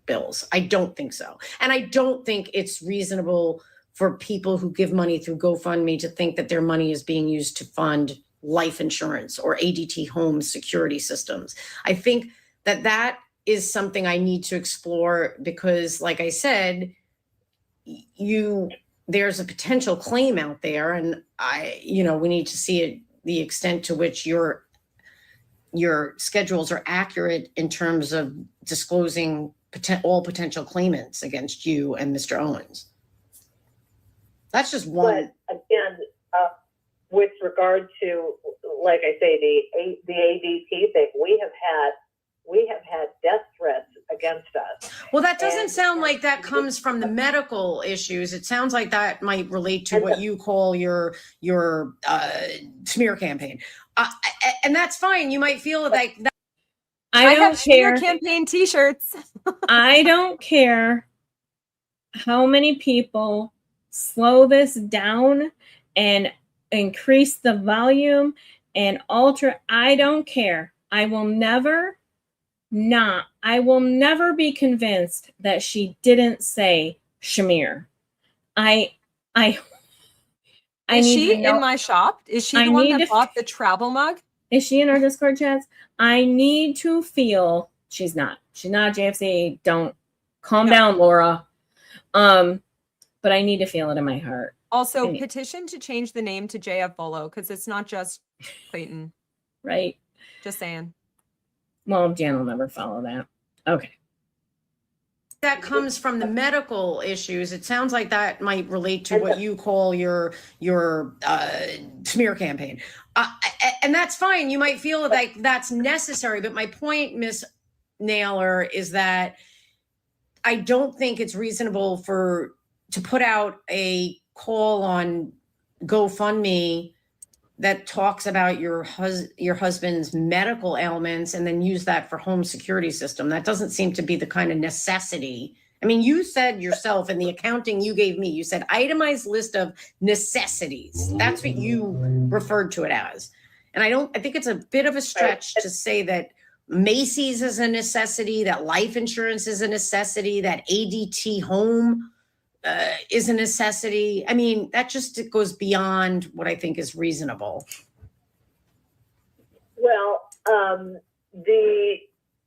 bills. I don't think so. And I don't think it's reasonable for people who give money through GoFundMe to think that their money is being used to fund life insurance or ADT home security systems. I think that is something I need to explore because, like I said, there's a potential claim out there, and we need to see the extent to which your schedules are accurate in terms of disclosing all potential claimants against you and Mr. Owens. That's just one. But again, with regard to, like I say, the ADT thing, we have had death threats against us. Well, that doesn't And- sound like that comes from the medical issues. It sounds like that might relate to what you call your smear campaign. And that's fine. You might feel like that. I don't have smear care. campaign T-shirts. I don't care how many people slow this down and increase the volume and alter. I don't care. I will never be convinced that she didn't say Shamir. I Is need she to know, in my shop? Is she I the one need that to bought the travel mug? is she in our Discord chats? I need to feel she's not JFC. Don't calm No. down, Laura. But I need to feel it in my heart. Also, I mean- petition to change the name to JF Bolo because it's not just Clayton. Right? Just saying. Well, Jan will never follow that. Okay. That comes from the medical issues. It sounds like that might relate to what you call your smear campaign. And that's fine. You might feel like that's necessary. But my point, Miss Naylor, is that I don't think it's reasonable to put out a call on GoFundMe that talks about your husband's medical ailments and then use that for home security system. That doesn't seem to be the kind of necessity. I mean, you said yourself in the accounting you gave me, you said itemized list of necessities. That's what you referred to it as. And I think it's a bit of a stretch to say that Macy's is a necessity, that life insurance is a necessity, that ADT home is a necessity. I mean, that just goes beyond what I think is reasonable. Well, the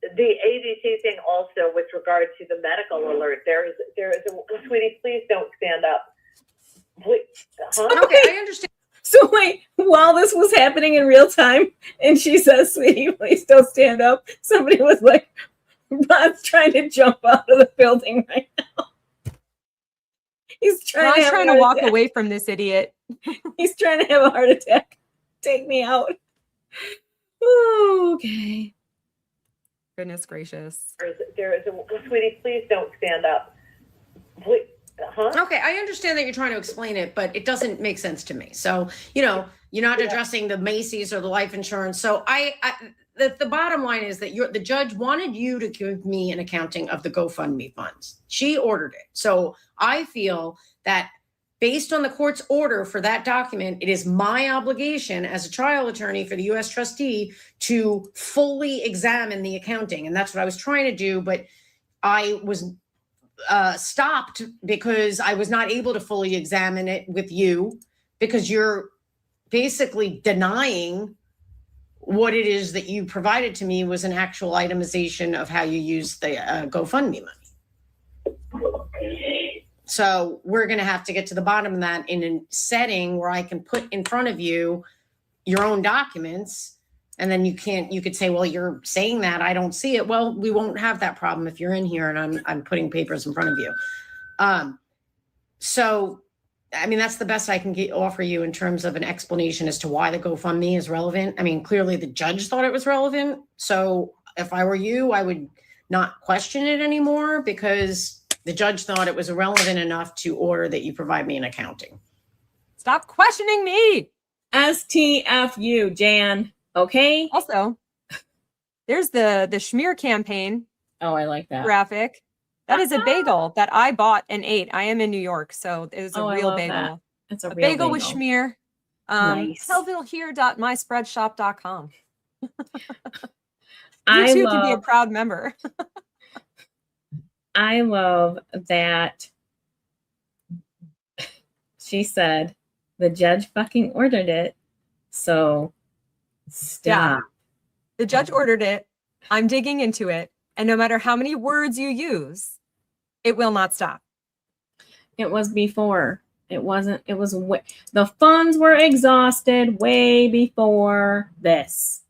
ADT thing also with regard to the medical alert, there is a, sweetie, please don't stand up. Please, huh? Okay, I understand. So wait, while this was happening in real time, and she says, "Sweetie, please don't stand up," somebody was like, "Rod's trying to jump out of the building right now. He's trying to walk away from this idiot. He's trying to have a heart attack. Take me out." Okay. Goodness gracious. There is a, sweetie, please don't stand up. Please, huh? Okay, I understand that you're trying to explain it, but it doesn't make sense to me. So, you're not addressing the Macy's or the life insurance. So the bottom line is that the judge wanted you to give me an accounting of the GoFundMe funds. She ordered it. So I feel that based on the court's order for that document, it is my obligation as a trial attorney for the U.S. trustee to fully examine the accounting. And that's what I was trying to do, but I was stopped because I was not able to fully examine it with you because you're basically denying what it is that you provided to me was an actual itemization of how you use the GoFundMe money. So we're going to have to get to the bottom of that in a setting where I can put in front of you your own documents. And then you could say, well, you're saying that I don't see it. Well, we won't have that problem if you're in here and I'm putting papers in front of you. So, I mean, that's the best I can offer you in terms of an explanation as to why the GoFundMe is relevant. I mean, clearly the judge thought it was relevant. So if I were you, I would not question it anymore because the judge thought it was irrelevant enough to order that you provide me an accounting. Stop questioning me. STFU, Jan. Okay. Also, there's the Schmear campaign Oh, I like that. graphic. That is a bagel that I bought and ate. I am in New York, so it is a I real love bagel. that. It's a A real bagel with Schmear. Nice. Tellvillehere.myspreadshop.com. You I too can be a love, proud member. I love that she said the judge fucking ordered it. So stop. The judge ordered it. I'm digging into it. And no matter how many words you use, it will not stop. It was before. It wasn't. It was the funds were exhausted way before this.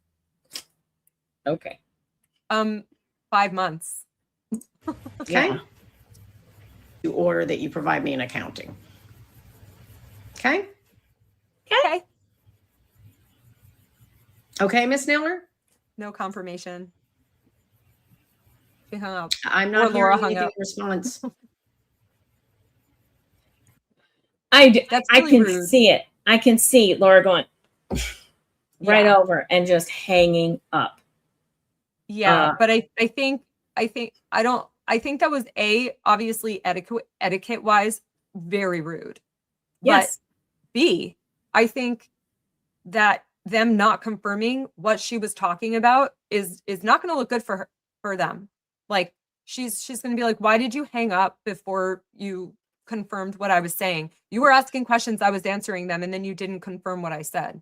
Okay. 5 months. Okay. Yeah. You order that you provide me an accounting. Okay. Okay. Okay, Miss Naylor? No confirmation. She hung up. I'm Or not Laura hearing hung anything up. in response. That's I really can rude. see it. I can see Laura going right Yeah. over and just hanging up. Yeah, but I think that was obviously etiquette wise very rude. Yes. But B, I think that them not confirming what she was talking about is not going to look good for her, for them. Like she's going to be like, why did you hang up before you confirmed what I was saying? You were asking questions, I was answering them, and then you didn't confirm what I said.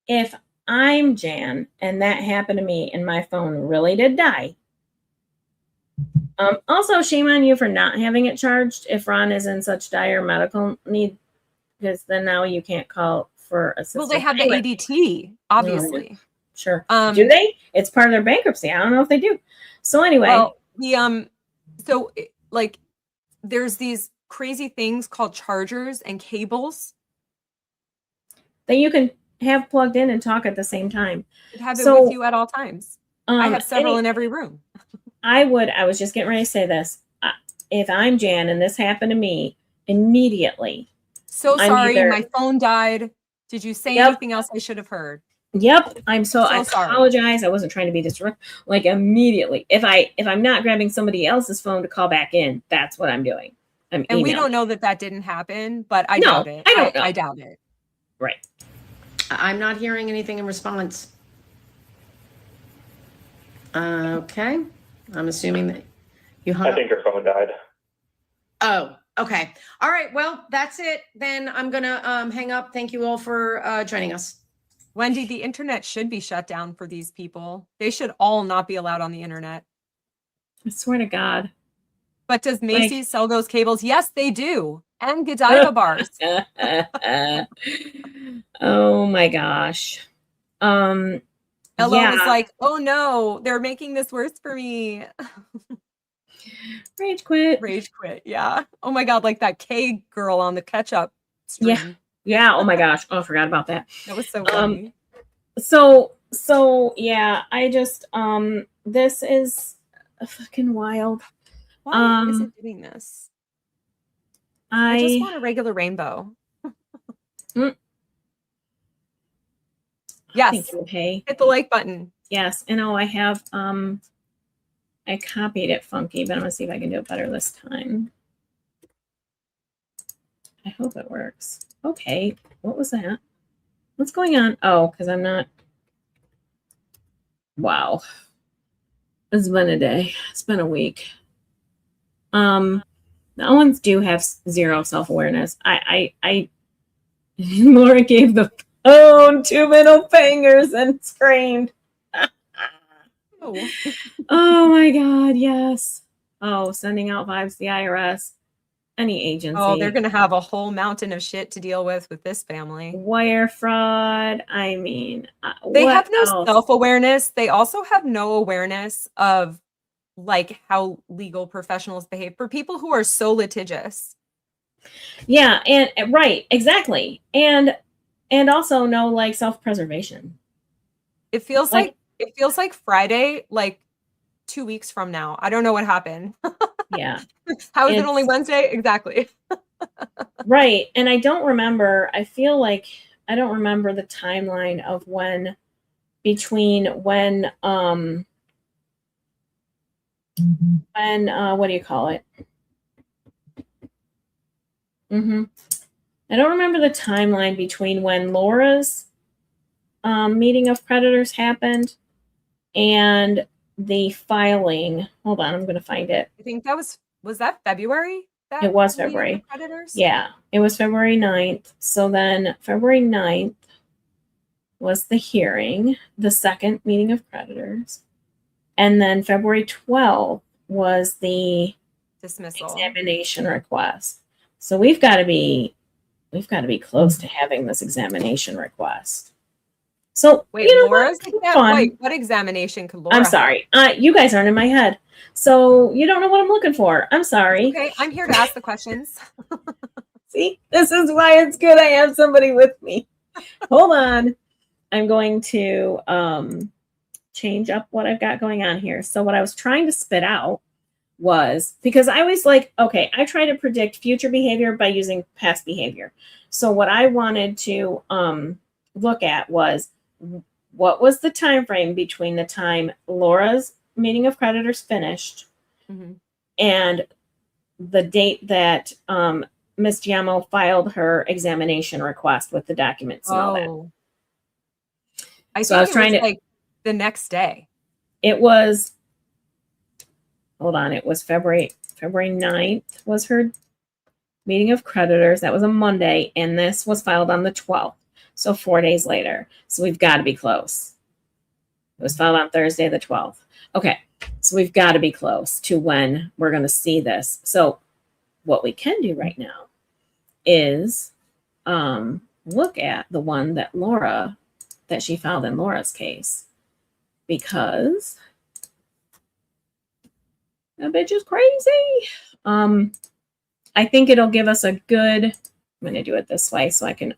If I'm Jan and that happened to me and my phone really did die. Also, shame on you for not having it charged if Ron is in such dire medical need, because then now you can't call for assistance. Well, they have the ADT, obviously. Sure. Do they? It's part of their bankruptcy. I don't know if they do. So anyway. Well, like there's these crazy things called chargers and cables that you can have plugged in and talk at the same time. Have it with you at all times. I have several in every room. I was just getting ready to say this. If I'm Jan and this happened to me, immediately. So sorry, my phone died. Did you say anything else I should have heard? Yep. I sorry. Apologize. I wasn't trying to be disruptive. Like immediately. If I'm not grabbing somebody else's phone to call back in, that's what I'm doing. And we don't know that didn't happen, but I doubt it. I don't know. I doubt it. Right. I'm not hearing anything in response. Okay. I'm assuming that you hung up. I think her phone died. Oh, okay. All right. Well, that's it. Then I'm going to hang up. Thank you all for joining us. Wendy, the internet should be shut down for these people. They should all not be allowed on the internet. I swear to God. But does Macy's sell those cables? Yes, they do. And Godiva bars. Oh my gosh. Ella was like, oh no, they're making this worse for me. Rage quit. Rage quit. Yeah. Oh my God. Like that K girl on the ketchup stream. Yeah. Yeah. Oh my gosh. Oh, I forgot about that. That was so funny. So yeah, I just, this is fucking wild. Why is it doing this? I just want a regular rainbow. Yes. Okay. Hit the like button. Yes. And I have, I copied it funky, but I'm gonna see if I can do it better this time. I hope it works. Okay. What was that? What's going on? Oh, because I'm not. Wow. It's been a day. It's been a week. The Owens do have zero self-awareness. Laura gave the phone 2 middle fingers and screamed. Oh my God, yes. Oh, sending out vibes to the IRS. Any agency. Oh, they're going to have a whole mountain of shit to deal with this family. Wire fraud. I mean, they have no self-awareness. They also have no awareness of like how legal professionals behave for people who are so litigious. Yeah, and right, exactly. And also no like self-preservation. It feels like Friday, like 2 weeks from now. I don't know what happened. Yeah. How is it only Wednesday? Exactly. Right. And I don't remember, I feel like I don't remember the timeline of what do you call it? I don't remember the timeline between when Laura's meeting of creditors happened and the filing. Hold on, I'm going to find it. I think that was that February? It was February. Creditors? Yeah, it was February 9th. So then February 9th was the hearing, the second meeting of creditors. And then February 12th was the dismissal examination request. So we've got to be close to having this examination request. So wait, Laura's wait, what examination could Laura? I'm sorry. You guys aren't in my head. So you don't know what I'm looking for. I'm sorry. Okay, I'm here to ask the questions. See, this is why it's good I have somebody with me. Hold on. I'm going to change up what I've got going on here. So what I was trying to spit out was, because I always like, okay, I try to predict future behavior by using past behavior. So what I wanted to look at was, what was the time frame between the time Laura's meeting of creditors finished and the date that Ms. Giammo filed her examination request with the documents and all that. I So think I was it trying was to, like the next day. it was, hold on, it was February 9th was her meeting of creditors. That was a Monday, and this was filed on the 12th. So 4 days later. So we've got to be close. It was filed on Thursday, the 12th. Okay. So we've got to be close to when we're going to see this. So what we can do right now is look at the one that she filed in Laura's case, because that bitch is crazy. I think it'll give us a good, I'm going to do it this way so I can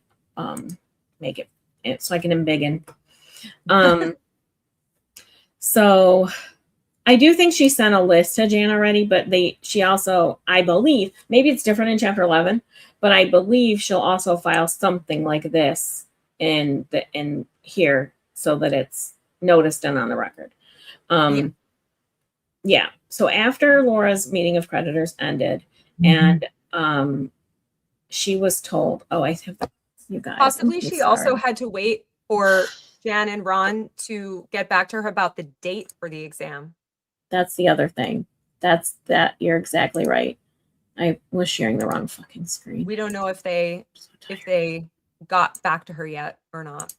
make it, so I can embiggen. So I do think she sent a list to Jan already, but she also, I believe, maybe it's different in chapter 11, but I believe she'll also file something like this in here so that it's noticed and on the record. Yeah. So after Laura's meeting of creditors ended, and she was told, oh, I have you guys. Possibly she also had to wait for Jan and Ron to get back to her about the date for the exam. That's the other thing. You're exactly right. I was sharing the wrong fucking screen. We don't know if they got back to her yet or not.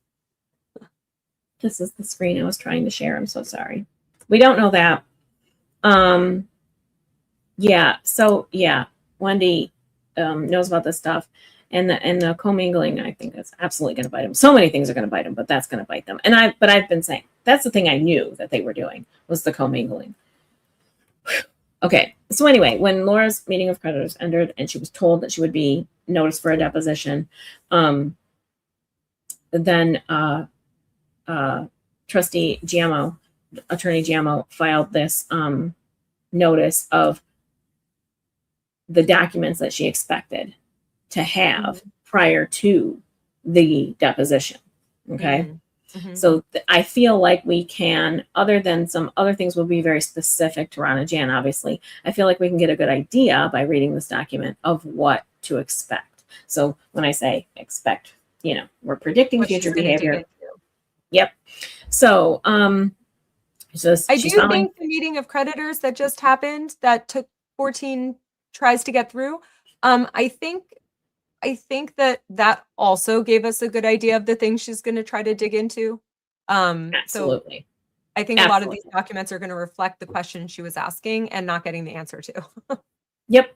This is the screen I was trying to share. I'm so sorry. We don't know that. Yeah. So yeah, Wendy knows about this stuff, and the commingling. I think that's absolutely going to bite them. So many things are going to bite them, but that's going to bite them. But I've been saying that's the thing I knew that they were doing was the commingling. Okay. So anyway, when Laura's meeting of creditors ended and she was told that she would be noticed for a deposition, then Trustee Giammo, Attorney Giammo, filed this notice of the documents that she expected to have prior to the deposition. Okay. So I feel like we can, other than some other things will be very specific to Ron and Jan, obviously, I feel like we can get a good idea by reading this document of what to expect. So when I say expect, we're predicting what future behavior. Yep. So, I do think the meeting of creditors that just happened that took 14 tries to get through. I think that also gave us a good idea of the things she's going to try to dig into. Absolutely. So I think a lot of these documents are going to reflect the question she was asking and not getting the answer to. Yep.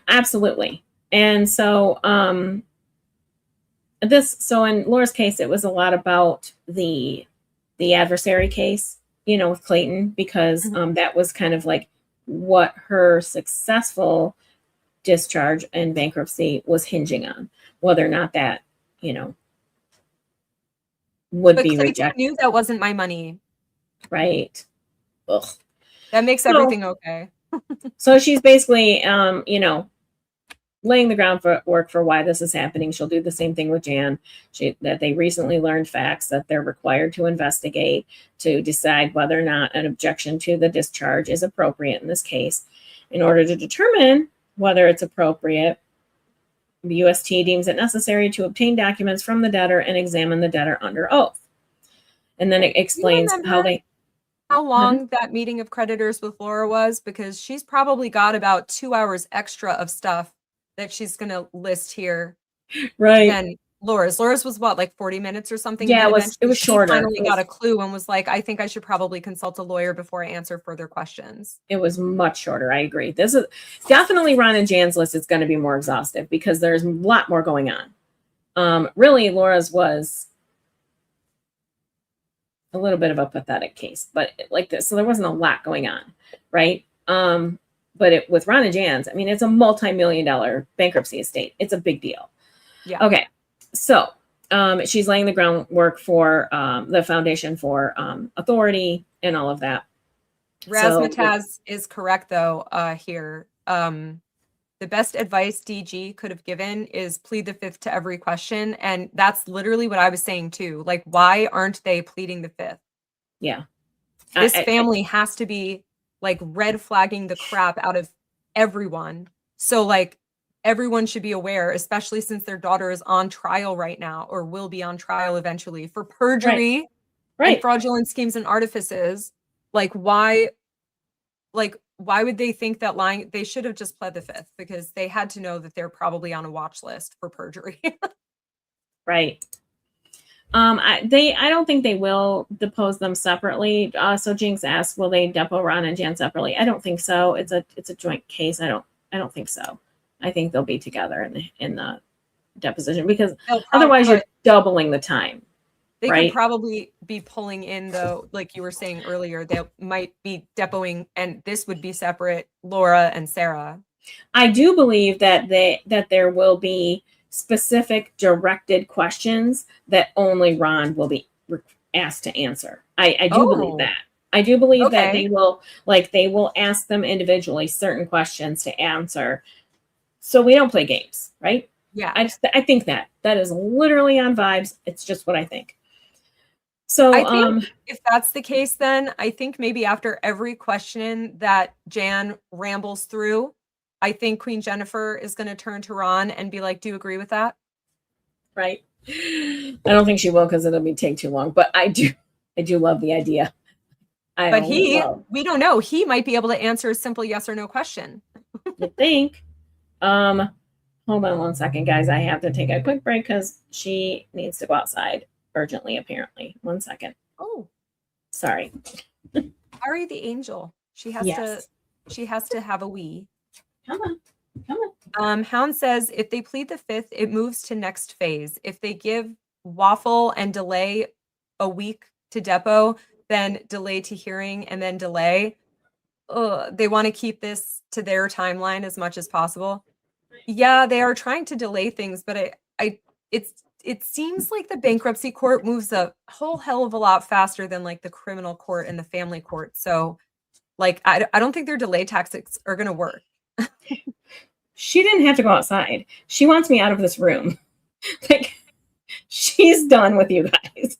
Absolutely. And so, so in Laura's case, it was a lot about the adversary case, with Clayton, because that was kind of like what her successful discharge and bankruptcy was hinging on, whether or not that, would be rejected. Knew that wasn't my money. Right. Ugh. That makes everything okay. So she's basically, laying the groundwork for why this is happening. She'll do the same thing with Jan, that they recently learned facts that they're required to investigate to decide whether or not an objection to the discharge is appropriate in this case. In order to determine whether it's appropriate, the UST deems it necessary to obtain documents from the debtor and examine the debtor under oath. And then it explains how long that meeting of creditors with Laura was, because she's probably got about 2 hours extra of stuff that she's going to list here. Right. And Laura's was what, like 40 minutes or something? Yeah, it was shorter. She finally got a clue and was like, I think I should probably consult a lawyer before I answer further questions. It was much shorter. I agree. This is definitely Ron and Jan's list is going to be more exhaustive because there's a lot more going on. Really, Laura's was a little bit of a pathetic case, but like this. So there wasn't a lot going on, right? But with Ron and Jan's, I mean, it's a multi-million-dollar bankruptcy estate. It's a big deal. Yeah. Okay. So she's laying the groundwork for the foundation for authority and all of that. Razmataz is correct though here. The best advice DG could have given is plead the fifth to every question. And that's literally what I was saying too. Like, why aren't they pleading the fifth? Yeah. This family has to be like red flagging the crap out of everyone. So like everyone should be aware, especially since their daughter is on trial right now or will be on trial eventually for perjury and fraudulent schemes and artifices. Like why would they think that lying? They should have just pled the fifth because they had to know that they're probably on a watch list for perjury. Right. I don't think they will depose them separately. So Jinx asked, will they depo Ron and Jan separately? I don't think so. It's a joint case. I don't think so. I think they'll be together in the deposition because otherwise you're doubling the time. They right? could probably be pulling in though, like you were saying earlier, they might be depoting, and this would be separate, Laura and Sarah. I do believe that there will be specific directed questions that only Ron will be asked to answer. I do believe that. I do believe that they will ask them individually certain questions to answer. So we don't play games, right? Yeah. I think that is literally on vibes. It's just what I think. So I think if that's the case, then I think maybe after every question that Jan rambles through, I think Queen Jennifer is going to turn to Ron and be like, do you agree with that? Right. I don't think she will because it'll take too long, but I do love the idea. We don't know. He might be able to answer a simple yes or no question. You think? Hold on one second, guys. I have to take a quick break because she needs to go outside urgently, apparently. 1 second. Oh, sorry. Ari the angel. She has to have a wee. Come on. Hound says if they plead the fifth, it moves to next phase. If they give waffle and delay a week to depo, then delay to hearing and then delay. They want to keep this to their timeline as much as possible. Yeah, they are trying to delay things, but it seems like the bankruptcy court moves a whole hell of a lot faster than like the criminal court and the family court. So like, I don't think their delay tactics are going to work. She didn't have to go outside. She wants me out of this room. Like, she's done with you guys.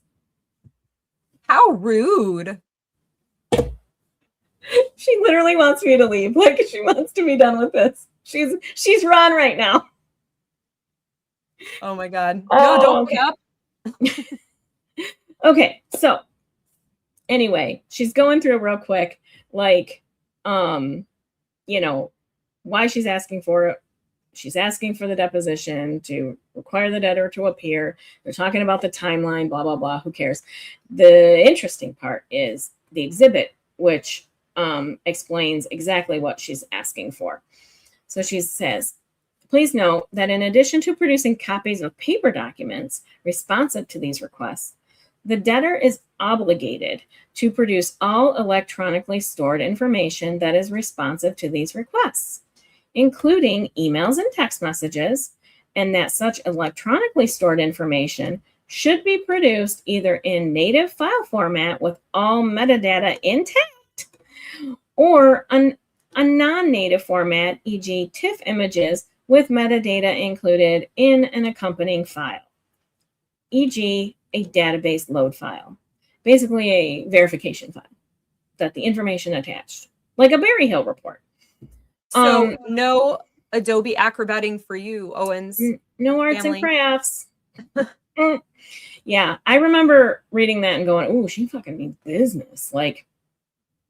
How rude. She literally wants me to leave. Like, she wants to be done with this. She's Ron right now. Oh my God. No, don't wake up. Okay, so anyway, she's going through real quick, like, why she's asking for it. She's asking for the deposition to require the debtor to appear. They're talking about the timeline, blah, blah, blah. Who cares? The interesting part is the exhibit, which explains exactly what she's asking for. So she says, please note that in addition to producing copies of paper documents responsive to these requests, the debtor is obligated to produce all electronically stored information that is responsive to these requests, including emails and text messages, and that such electronically stored information should be produced either in native file format with all metadata intact or a non-native format, e.g. TIFF images with metadata included in an accompanying file, e.g. a database load file, basically a verification file that the information attached, like a Berry Hill report. So no Adobe Acrobating for you, Owens. No arts and crafts. Yeah, I remember reading that and going, "Ooh, she fucking means business." Like,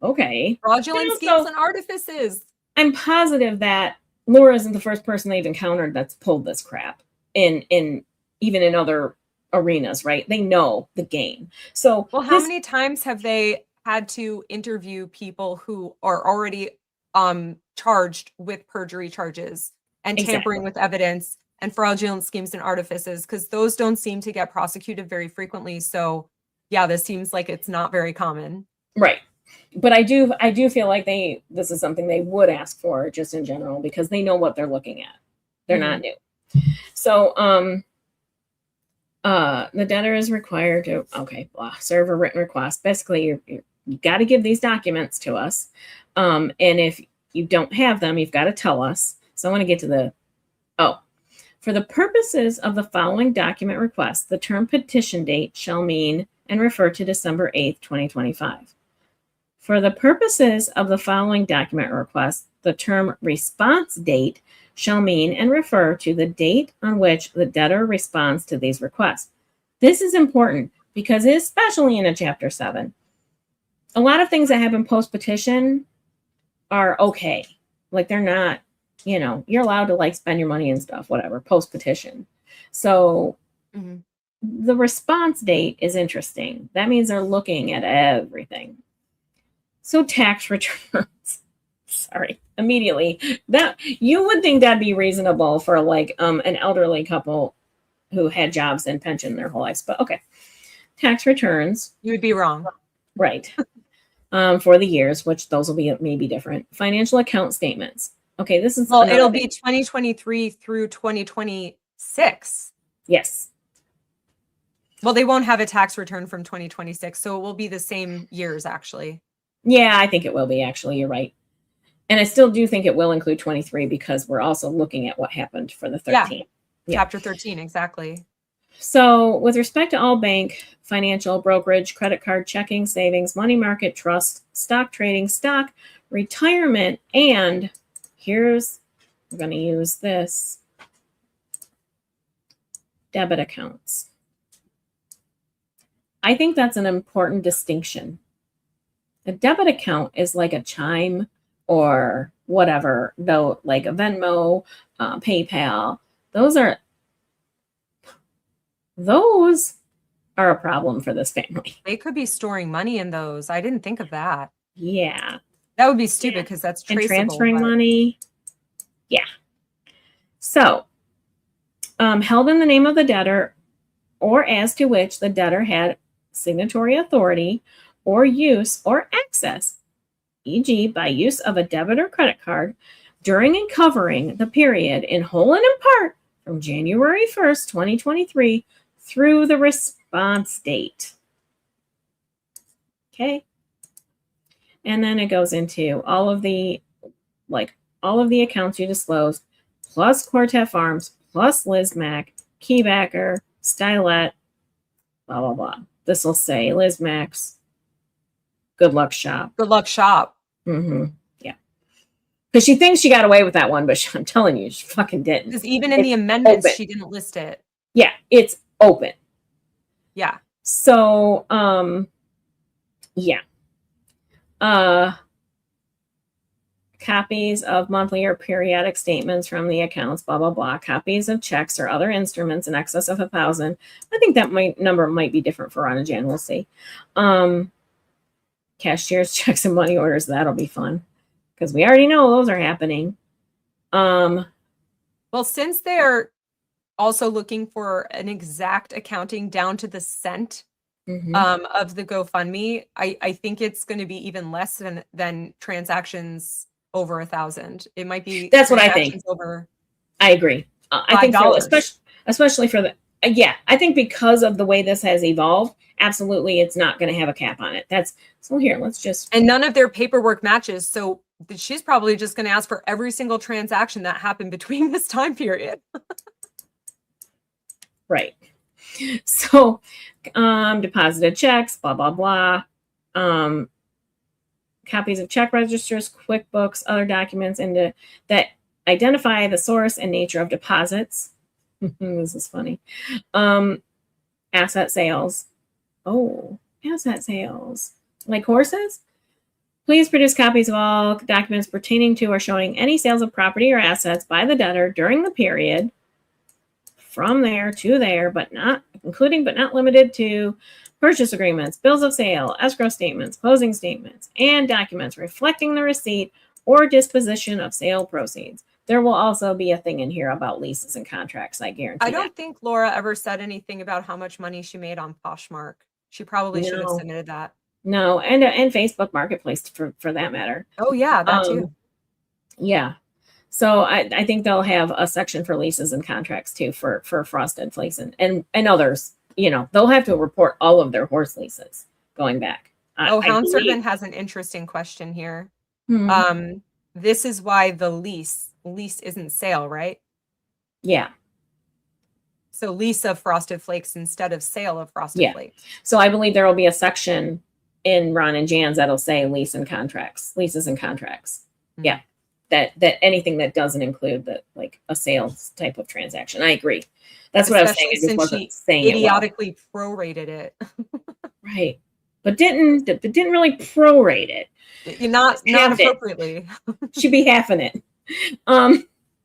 okay, fraudulent schemes and artifices. I'm positive that Laura isn't the first person they've encountered that's pulled this crap in even in other arenas, right? They know the game. So, well, how many times have they had to interview people who are already charged with perjury charges and tampering with evidence and fraudulent schemes and artifices? Because those don't seem to get prosecuted very frequently. So yeah, this seems like it's not very common. Right. But I do feel like this is something they would ask for just in general because they know what they're looking at. They're not new. So The debtor is required to, serve a written request. Basically, you got to give these documents to us. And if you don't have them, you've got to tell us. So I want to get to for the purposes of the following document request, the term petition date shall mean and refer to December 8th, 2025. For the purposes of the following document request, the term response date shall mean and refer to the date on which the debtor responds to these requests. This is important because, especially in a Chapter 7, a lot of things that happen post-petition are okay. Like, they're not, you're allowed to like spend your money and stuff, whatever, post-petition. So the response date is interesting. That means they're looking at everything. So tax returns. Sorry, immediately. That you would think that'd be reasonable for like an elderly couple who had jobs and pension their whole lives. But okay. Tax returns. You would be wrong. Right. For the years, which those will be maybe different. Financial account statements. Okay, this is it'll be 2023 through 2026. Yes. Well, they won't have a tax return from 2026, so it will be the same years actually. Yeah, I think it will be actually. You're right. And I still do think it will include 23 because we're also looking at what happened for the 13. Yeah. Chapter 13, exactly. So with respect to all bank, financial, brokerage, credit card, checking, savings, money market, trust, stock trading, stock, retirement, and we're going to use this, debit accounts. I think that's an important distinction. A debit account is like a Chime or whatever, though, like a Venmo, PayPal. Those are a problem for this family. They could be storing money in those. I didn't think of that. Yeah. That would be stupid because that's traceable. And transferring money. Yeah. So, held in the name of the debtor or as to which the debtor had signatory authority or use or access, e.g. by use of a debit or credit card during and covering the period in whole and in part from January 1st, 2023 through the response date. Okay. And then it goes into all of the accounts you disclosed, plus Quartet Farms, plus Liz Mac, Keybacker, Stylet, blah, blah, blah. This will say Liz Mac's Good Luck Shop. Good Luck Shop. Yeah. Because she thinks she got away with that one, but I'm telling you, she fucking didn't. Because even in the amendments, she didn't list it. Yeah, it's open. Yeah. So, yeah. Copies of monthly or periodic statements from the accounts, blah, blah, blah. Copies of checks or other instruments in excess of 1,000. I think that number might be different for Ron Jan. We'll see. Cashier's checks and money orders. That'll be fun because we already know those are happening. Well, since they're also looking for an exact accounting down to the cent of the GoFundMe, I think it's going to be even less than transactions over 1,000. It might be. That's what I think. I agree. I think especially for the I think because of the way this has evolved, absolutely, it's not going to have a cap on it. Let's just. And none of their paperwork matches, so she's probably just going to ask for every single transaction that happened between this time period. Right. So, deposited checks, blah, blah, blah. Copies of check registers, QuickBooks, other documents that identify the source and nature of deposits. This is funny. Asset sales. Oh, asset sales. Like horses? Please produce copies of all documents pertaining to or showing any sales of property or assets by the debtor during the period from there to there, but not including but not limited to purchase agreements, bills of sale, escrow statements, closing statements, and documents reflecting the receipt or disposition of sale proceeds. There will also be a thing in here about leases and contracts, I guarantee. I don't think Laura ever said anything about how much money she made on Poshmark. She probably should have submitted that. No, and Facebook Marketplace for that matter. Oh yeah, that too. Yeah. So I think they'll have a section for leases and contracts too for Frosted Flakes and others. You know, they'll have to report all of their horse leases going back. Oh, I Hound believe. Servant has an interesting question here. Hmm. This is why the lease isn't sale, right? Yeah. So lease of Frosted Flakes instead of sale of Frosted Yeah. Flakes. So I believe there will be a section in Ron and Jan's that'll say leases and contracts. Hmm. Yeah. That anything that doesn't include the like a sales type of transaction. I agree. That's what I was saying. I Especially just wasn't since saying she it well. idiotically prorated it. Right. But didn't really prorate it. Not Halved it. appropriately. Should be halving it.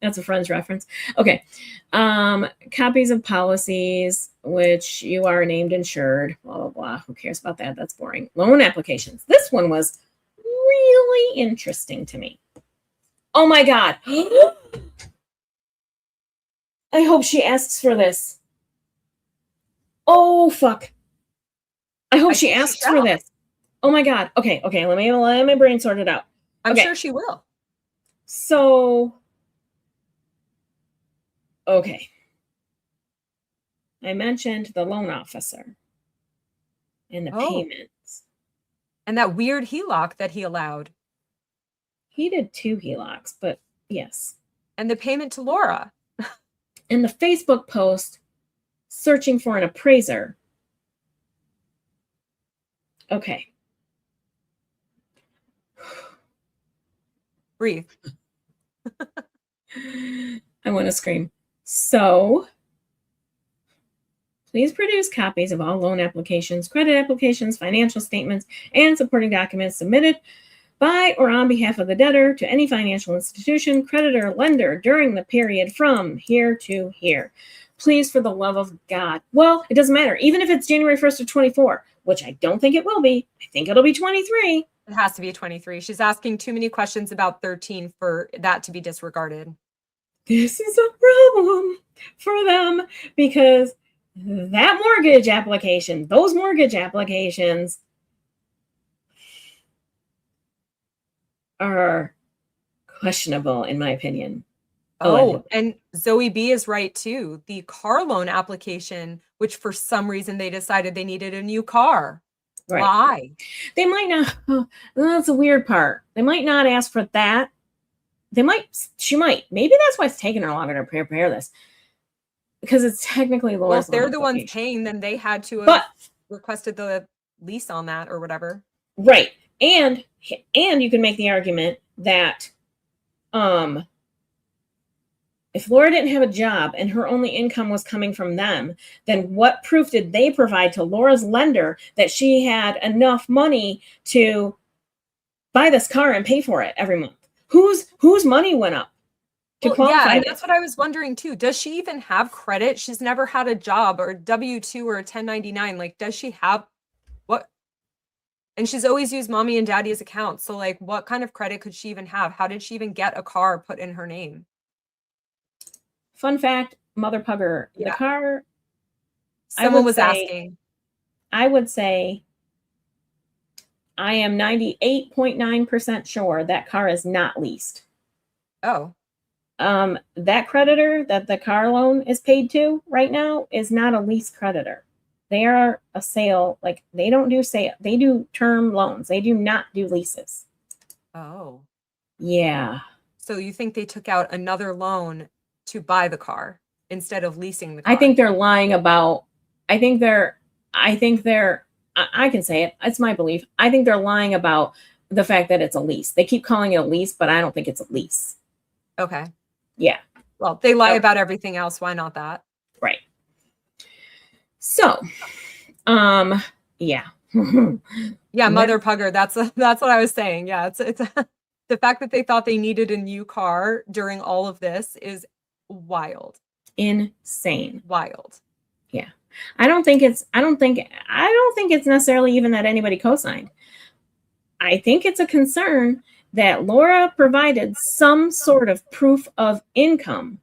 That's a Friends reference. Okay. Copies of policies, which you are named insured, blah, blah, blah. Who cares about that? That's boring. Loan applications. This one was really interesting to me. Oh my God. I hope she asks for this. Oh, fuck. I hope she asks for this. Oh my God. Okay. Let my brain sort it out. I'm sure she will. So, okay. I mentioned the loan officer and the payments. And that weird HELOC that he allowed. He did 2 HELOCs, but yes. And the payment to Laura. And the Facebook post searching for an appraiser. Okay. Breathe. I want to scream. So, please produce copies of all loan applications, credit applications, financial statements, and supporting documents submitted by or on behalf of the debtor to any financial institution, creditor, lender during the period from here to here. Please, for the love of God. Well, it doesn't matter. Even if it's January 1st of 24, which I don't think it will be. I think it'll be 23. It has to be 23. She's asking too many questions about 13 for that to be disregarded. This is a problem for them because that mortgage application, those mortgage applications are questionable, in my opinion. Oh, and Zoe B is right too. The car loan application, which for some reason they decided they needed a new car. Right. Why? They might not. That's the weird part. They might not ask for that. She might. Maybe that's why it's taking her longer to prepare this. Because it's technically Laura's. Well, if they're the ones paying, then they had to have requested the lease on that or whatever. Right. And you can make the argument that if Laura didn't have a job and her only income was coming from them, then what proof did they provide to Laura's lender that she had enough money to buy this car and pay for it every month? Whose money went up to qualify? Yeah, that's what I was wondering too. Does she even have credit? She's never had a job or W-2 or a 1099. Like, does she have what? And she's always used mommy and daddy's accounts. So like, what kind of credit could she even have? How did she even get a car put in her name? Fun fact, Mother Pugger, the car. Someone was asking. I would say I am 98.9% sure that car is not leased. Oh. That creditor that the car loan is paid to right now is not a lease creditor. They are a sale, like they don't do sale. They do term loans. They do not do leases. Oh. Yeah. So you think they took out another loan to buy the car instead of leasing the car? I think they're lying about, I can say it. It's my belief. I think they're lying about the fact that it's a lease. They keep calling it a lease, but I don't think it's a lease. Okay. Yeah. Well, they lie about everything else. Why not that? Right. So, yeah. Yeah, Mother Pugger. That's what I was saying. Yeah, it's the fact that they thought they needed a new car during all of this is wild. Insane. Wild. Yeah. I don't think it's necessarily even that anybody co-signed. I think it's a concern that Laura provided some sort of proof of income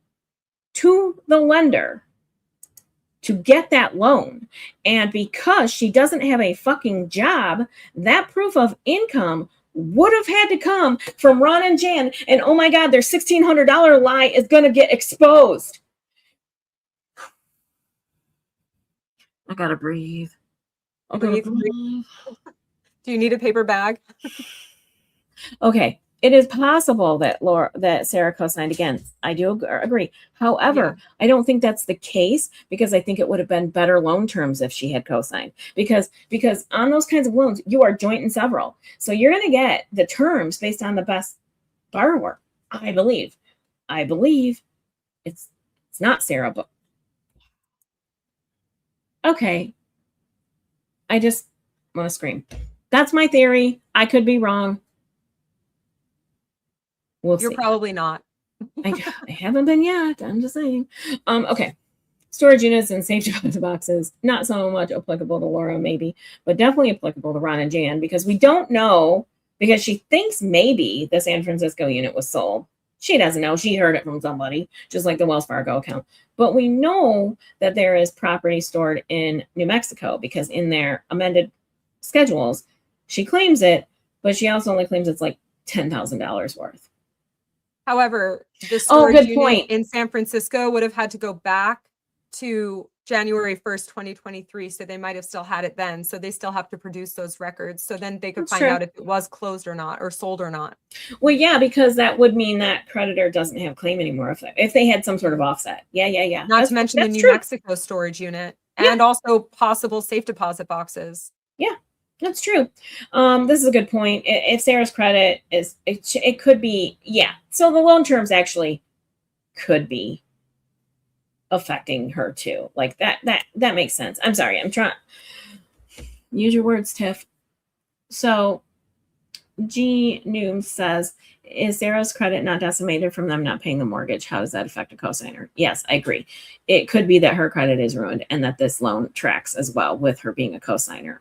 to the lender to get that loan. And because she doesn't have a fucking job, that proof of income would have had to come from Ron and Jan, and oh my God, their $1,600 lie is going to get exposed. I gotta breathe. Breathe. Do you need a paper bag? Okay, it is possible that Sarah co-signed again. I do agree. However, I don't think that's the case, because I think it would have been better loan terms if she had co-signed. Because on those kinds of loans, you are joint and several, so you're going to get the terms based on the best borrower. I believe it's not Sarah, but okay. I just want to scream. That's my theory. I could be wrong. You're see. Probably not. I haven't been yet. I'm just saying. Okay. Storage units and safe deposit boxes, not so much applicable to Laura, maybe, but definitely applicable to Ron and Jan, because we don't know, because she thinks maybe the San Francisco unit was sold. She doesn't know. She heard it from somebody, just like the Wells Fargo account. But we know that there is property stored in New Mexico, because in their amended schedules, she claims it, but she also only claims it's like $10,000 worth. However, the storage unit point. in San Francisco would have had to go back to January 1st, 2023. So they might have still had it then. So they still have to produce those records. So then they could find out if it was closed or not, or sold or not. Well, yeah, because that would mean that creditor doesn't have claim anymore if they had some sort of offset. Yeah. Not to mention the New Mexico storage unit and also possible safe deposit boxes. Yeah. That's true. This is a good point. If Sarah's credit is, it could be, yeah. So the loan terms actually could be affecting her too. Like that makes sense. I'm sorry. I'm trying. Use your words, Tiff. So G. Nooms says, is Sarah's credit not decimated from them not paying the mortgage? How does that affect a cosigner? Yes, I agree. It could be that her credit is ruined and that this loan tracks as well with her being a cosigner.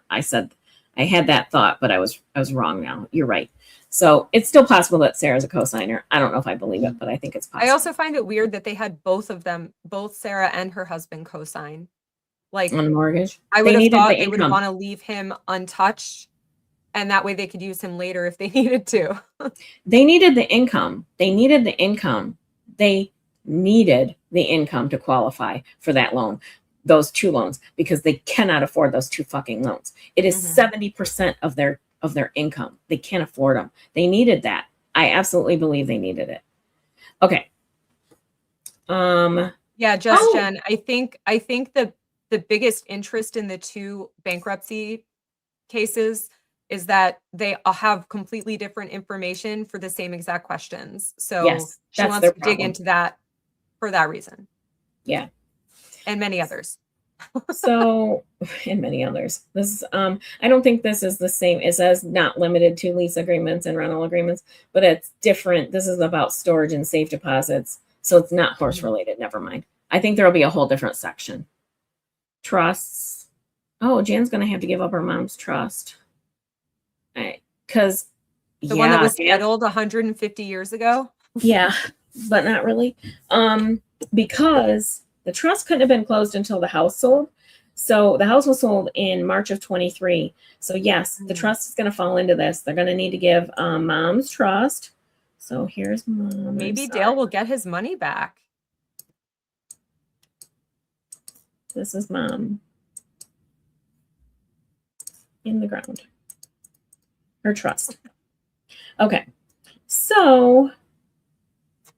I had that thought, but I was wrong now. You're right. So it's still possible that Sarah's a cosigner. I don't know if I believe it, but I think it's possible. I also find it weird that they had both of them, both Sarah and her husband co-sign. Like on the mortgage. I would have thought they would want to leave him untouched, and that way they could use him later if they needed to. They needed the income. They needed the income to qualify for that loan. Those two loans, because they cannot afford those two fucking loans. It is 70% of their income. They can't afford them. They needed that. I absolutely believe they needed it. Okay. Yeah, Jen, I think the biggest interest in the two bankruptcy cases is that they all have completely different information for the same exact questions. So yes, she wants to dig into that for that reason. Yeah. And many others. So, and many others. This I don't think this is the same. It says not limited to lease agreements and rental agreements, but it's different. This is about storage and safe deposits. So it's not horse related. Never mind. I think there'll be a whole different section. Trusts. Oh, Jan's going to have to give up her mom's trust. Because the one that was settled 150 years ago. Yeah, but not really. Because the trust couldn't have been closed until the house sold. So the house was sold in March of 23. So yes, the trust is going to fall into this. They're going to need to give mom's trust. So here's mom. Maybe Dale will get his money back. This is mom. In the ground. Her trust. Okay. So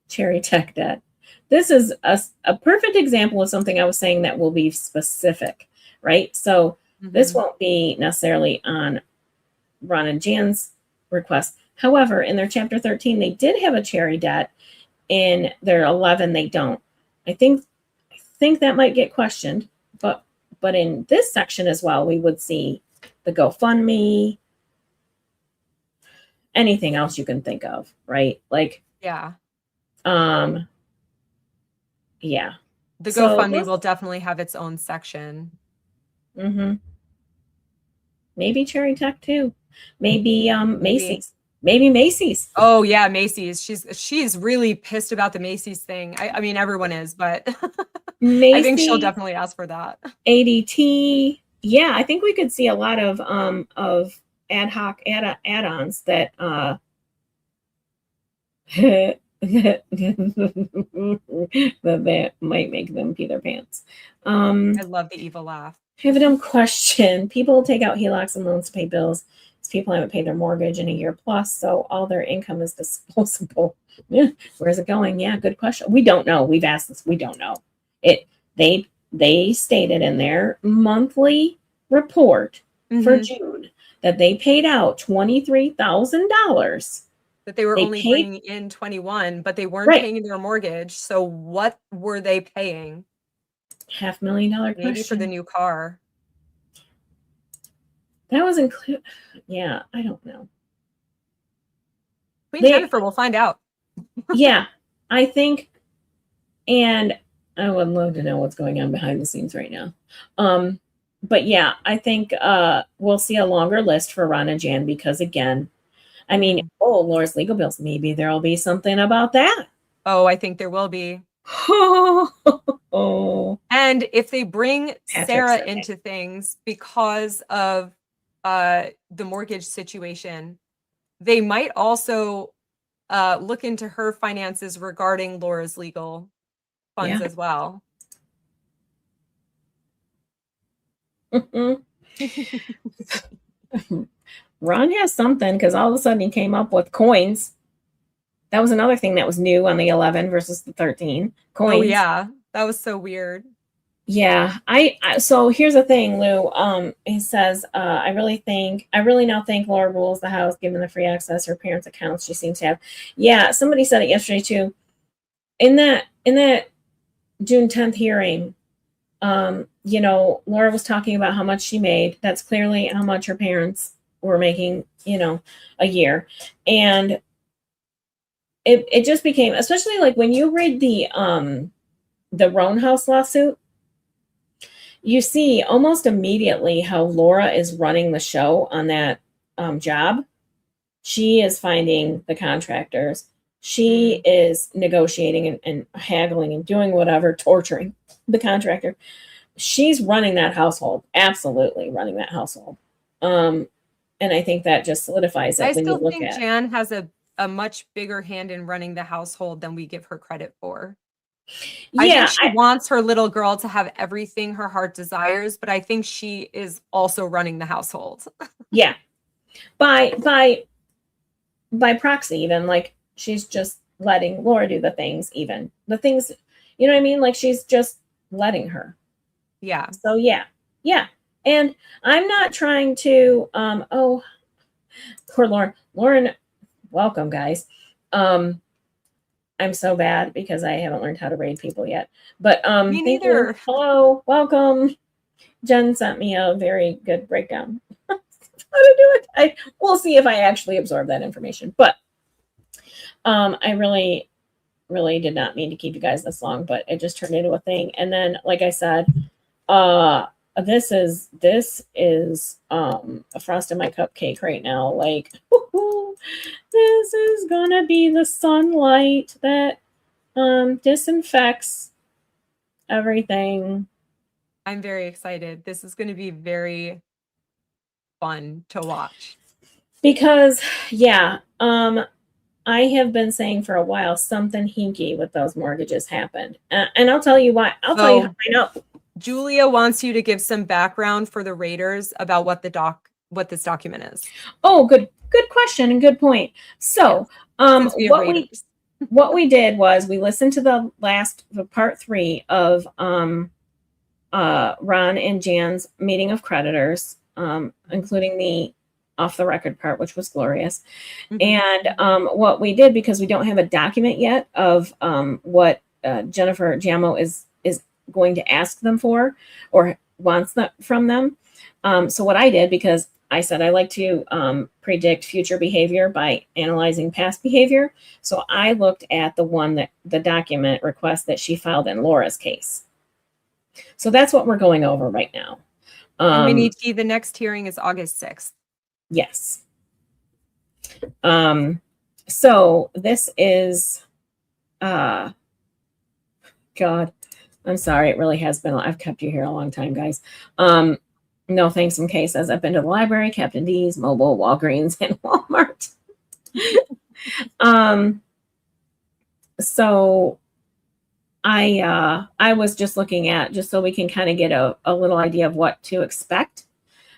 Cherry Tech debt. This is a perfect example of something I was saying that will be specific, right? So this won't be necessarily on Ron and Jan's request. However, in their chapter 13, they did have a Cherry debt. In their 11, they don't. I think that might get questioned, but in this section as well, we would see the GoFundMe, anything else you can think of, right? Like, yeah. Yeah. The GoFundMe will definitely have its own section. Maybe Cherry Tech too. Maybe Macy's. Maybe Macy's. Oh yeah, Macy's. She's really pissed about the Macy's thing. I mean, everyone is, but I think she'll definitely ask for that. ADT. Yeah, I think we could see a lot of ad hoc add-ons that that might make them pee their pants. I love the evil laugh. I have a dumb question. People take out HELOCs and loans to pay bills. These people haven't paid their mortgage in a year plus, so all their income is disposable. Yeah, where's it going? Yeah, good question. We don't know. We've asked this. We don't know. They stated in their monthly report for June that they paid out $23,000. That they were only bringing in 21, but they weren't paying their mortgage. So what were they paying? $500,000 question. Maybe for the new car. That was included. Yeah, I don't know. Queen Jennifer, we'll find out. Yeah, I think, and I would love to know what's going on behind the scenes right now. But yeah, I think we'll see a longer list for Ron and Jan because again, I mean, Laura's legal bills. Maybe there'll be something about that. Oh, I think there will be. And if they bring Sarah into things because of the mortgage situation, they might also look into her finances regarding Laura's legal funds as well. Ron has something because all of a sudden he came up with coins. That was another thing that was new on the 11 versus the 13 coins. Oh yeah, that was so weird. Yeah, so here's the thing, Lou. He says, I really now think Laura rules the house, given the free access her parents' accounts she seems to have. Yeah, somebody said it yesterday too. In that June 10th hearing, you know, Laura was talking about how much she made. That's clearly how much her parents were making, you know, a year. And it just became, especially like when you read the Roan House lawsuit, you see almost immediately how Laura is running the show on that job. She is finding the contractors. She is negotiating and haggling and doing whatever, torturing the contractor. She's running that household, absolutely running that household. And I think that just solidifies it. I still think Jan has a much bigger hand in running the household than we give her credit for. I think she wants her little girl to have everything her heart desires, but I think she is also running the household. Yeah. By proxy, even like she's just letting Laura do the things, even the things, you know what I mean? Like she's just letting her. Yeah. So yeah. And I'm not trying to, poor Lauren. Lauren, welcome guys. I'm so bad because I haven't learned how to raid people yet. But me neither. Hello, welcome. Jen sent me a very good breakdown how to do it. We'll see if I actually absorb that information. But I really, really did not mean to keep you guys this long, but it just turned into a thing. And then, like I said, this is a frost in my cupcake right now. Like, this is gonna be the sunlight that disinfects everything. I'm very excited. This is going to be very fun to watch. Because I have been saying for a while something hinky with those mortgages happened, and I'll tell you why. I'll tell you how I know. Julia wants you to give some background for the Raiders about what this document is. Oh, good question and good point. So, what we did was we listened to the part 3 of Ron and Jan's meeting of creditors, including the off the record part, which was glorious. And what we did, because we don't have a document yet of what Jennifer Giamo is going to ask them for or wants that from them. So what I did, because I said I like to predict future behavior by analyzing past behavior. So I looked at the document request that she filed in Laura's case. So that's what we're going over right now. The next hearing is August 6th. Yes. So this is, God, I'm sorry. It really has been, I've kept you here a long time, guys. No thanks in case, as I've been to the library, Captain D's, Mobile, Walgreens, and Walmart. So I was just looking at, just so we can kind of get a little idea of what to expect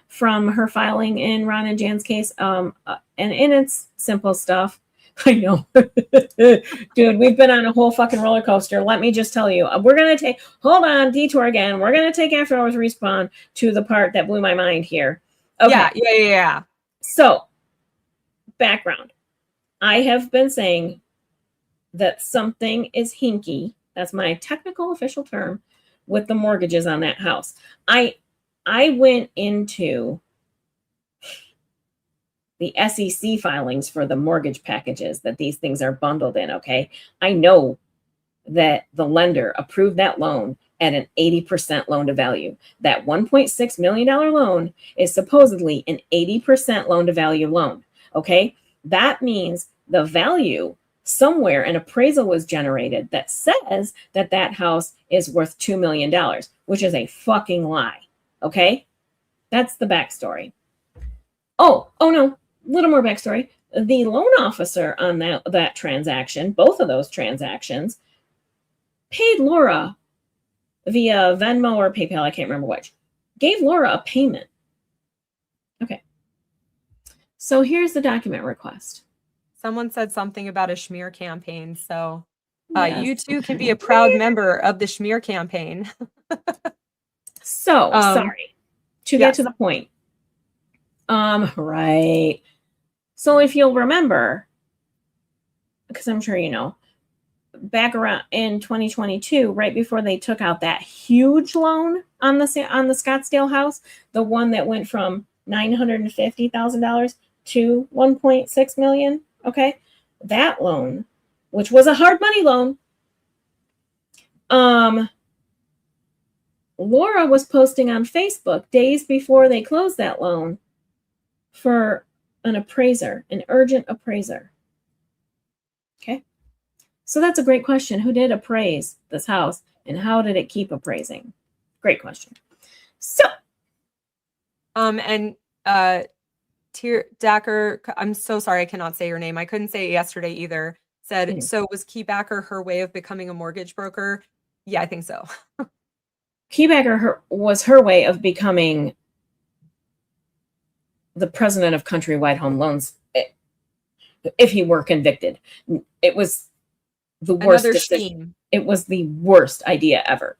from her filing in Ron and Jan's case. And it's simple stuff. I know. Dude, we've been on a whole fucking roller coaster. Let me just tell you, we're going to hold on, detour again. We're going to take After Hours Respawn to the part that blew my mind here. Okay. Yeah. So, background. I have been saying that something is hinky. That's my technical official term with the mortgages on that house. I went into the SEC filings for the mortgage packages that these things are bundled in, okay? I know that the lender approved that loan at an 80% loan to value. That $1.6 million loan is supposedly an 80% loan to value loan, okay? That means the value somewhere, an appraisal was generated that says that that house is worth $2 million, which is a fucking lie, okay? That's the backstory. Oh no, little more backstory. The loan officer on that transaction, both of those transactions, paid Laura via Venmo or PayPal, I can't remember which, gave Laura a payment. Okay. So here's the document request. Someone said something about a schmear campaign. So Yes. you too can be a proud member of the schmear campaign. So, sorry. To get yes. to the point. Right. So if you'll remember, because I'm sure you know, back around in 2022, right before they took out that huge loan on the Scottsdale house, the one that went from $950,000 to $1.6 million, okay? That loan, which was a hard money loan, Laura was posting on Facebook days before they closed that loan for an appraiser, an urgent appraiser. Okay. So that's a great question. Who did appraise this house and how did it keep appraising? Great question. So. And Dacker, I'm so sorry I cannot say your name. I couldn't say it yesterday either. Said, so was Keybacker her way of becoming a mortgage broker? Yeah, I think so. Keybacker was her way of becoming the president of Countrywide Home Loans if he were convicted. It was the worst decision. It was the worst idea ever.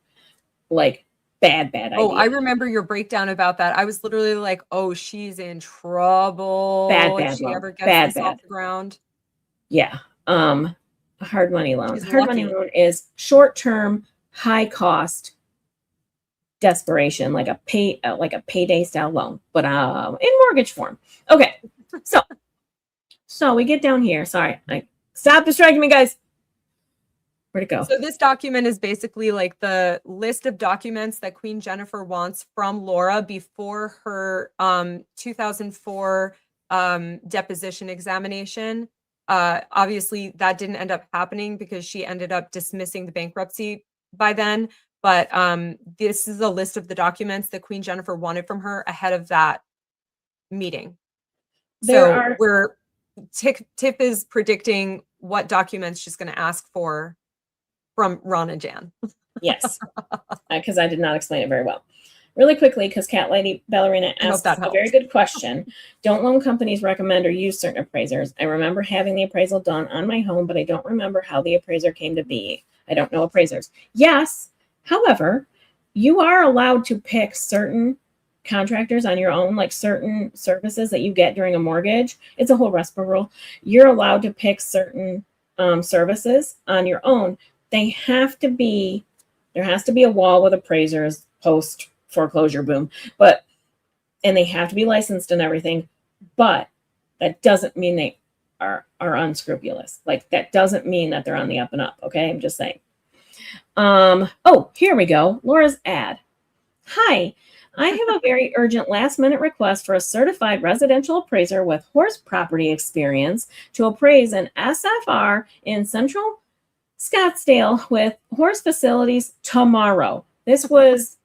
Like, bad idea. Oh, I remember your breakdown about that. I was literally like, oh, she's in trouble. Bad if she loan. ever gets this off the ground. Yeah. A hard money loan. Hard money loan is short-term, high-cost desperation, like a payday style loan, but in mortgage form. Okay. So we get down here. Sorry. Stop distracting me, guys. Where'd it go? So this document is basically like the list of documents that Queen Jennifer wants from Laura before her 2004 deposition examination. Obviously, that didn't end up happening because she ended up dismissing the bankruptcy by then. But this is a list of the documents that Queen Jennifer wanted from her ahead of that meeting. Tip is predicting what documents she's going to ask for from Ron and Jan. Yes, because I did not explain it very well. Really quickly, because Cat Lady Ballerina asked a very good question. Don't loan companies recommend or use certain appraisers? I remember having the appraisal done on my home, but I don't remember how the appraiser came to be. I don't know appraisers. Yes, however, you are allowed to pick certain contractors on your own, like certain services that you get during a mortgage. It's a whole RESPA rule. You're allowed to pick certain services on your own. There has to be a wall with appraisers post foreclosure boom, and they have to be licensed and everything, but that doesn't mean they are unscrupulous. Like, that doesn't mean that they're on the up and up. Okay. I'm just saying. Oh, here we go. Laura's ad. Hi, I have a very urgent last-minute request for a certified residential appraiser with horse property experience to appraise an SFR in Central Scottsdale with horse facilities tomorrow. This was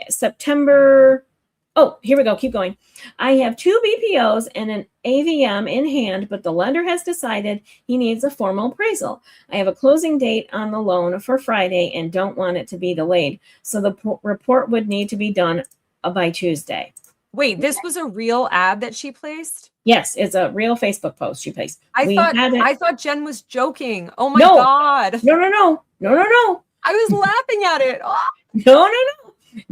September. Oh, here we go. Keep going. I have 2 BPOs and an AVM in hand, but the lender has decided he needs a formal appraisal. I have a closing date on the loan for Friday and don't want it to be delayed. So the report would need to be done by Tuesday. Wait, this was a real ad that she placed? Yes, it's a real Facebook post she placed. I thought Jen was joking. Oh my No. God. No. I was laughing at it. Oh. No.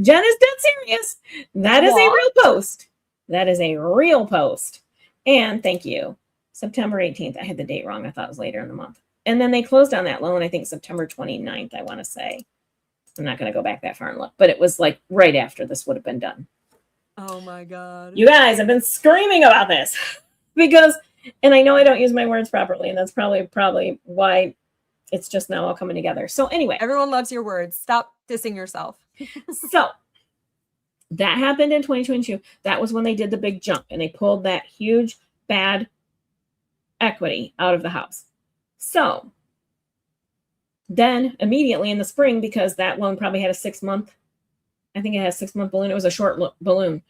Jen is dead serious. That is a real post. That is a real post. And thank you. September 18th. I had the date wrong. I thought it was later in the month. And then they closed on that loan, I think September 29th, I want to say. I'm not going to go back that far and look, but it was like right after this would have been done. Oh my God. You guys have been screaming about this because, and I know I don't use my words properly, and that's probably why it's just now all coming together. So anyway. Everyone loves your words. Stop dissing yourself. So that happened in 2022. That was when they did the big jump and they pulled that huge bad equity out of the house. So then immediately in the spring, because that loan probably had a 6-month, I think it had a 6-month balloon. It was a short balloon.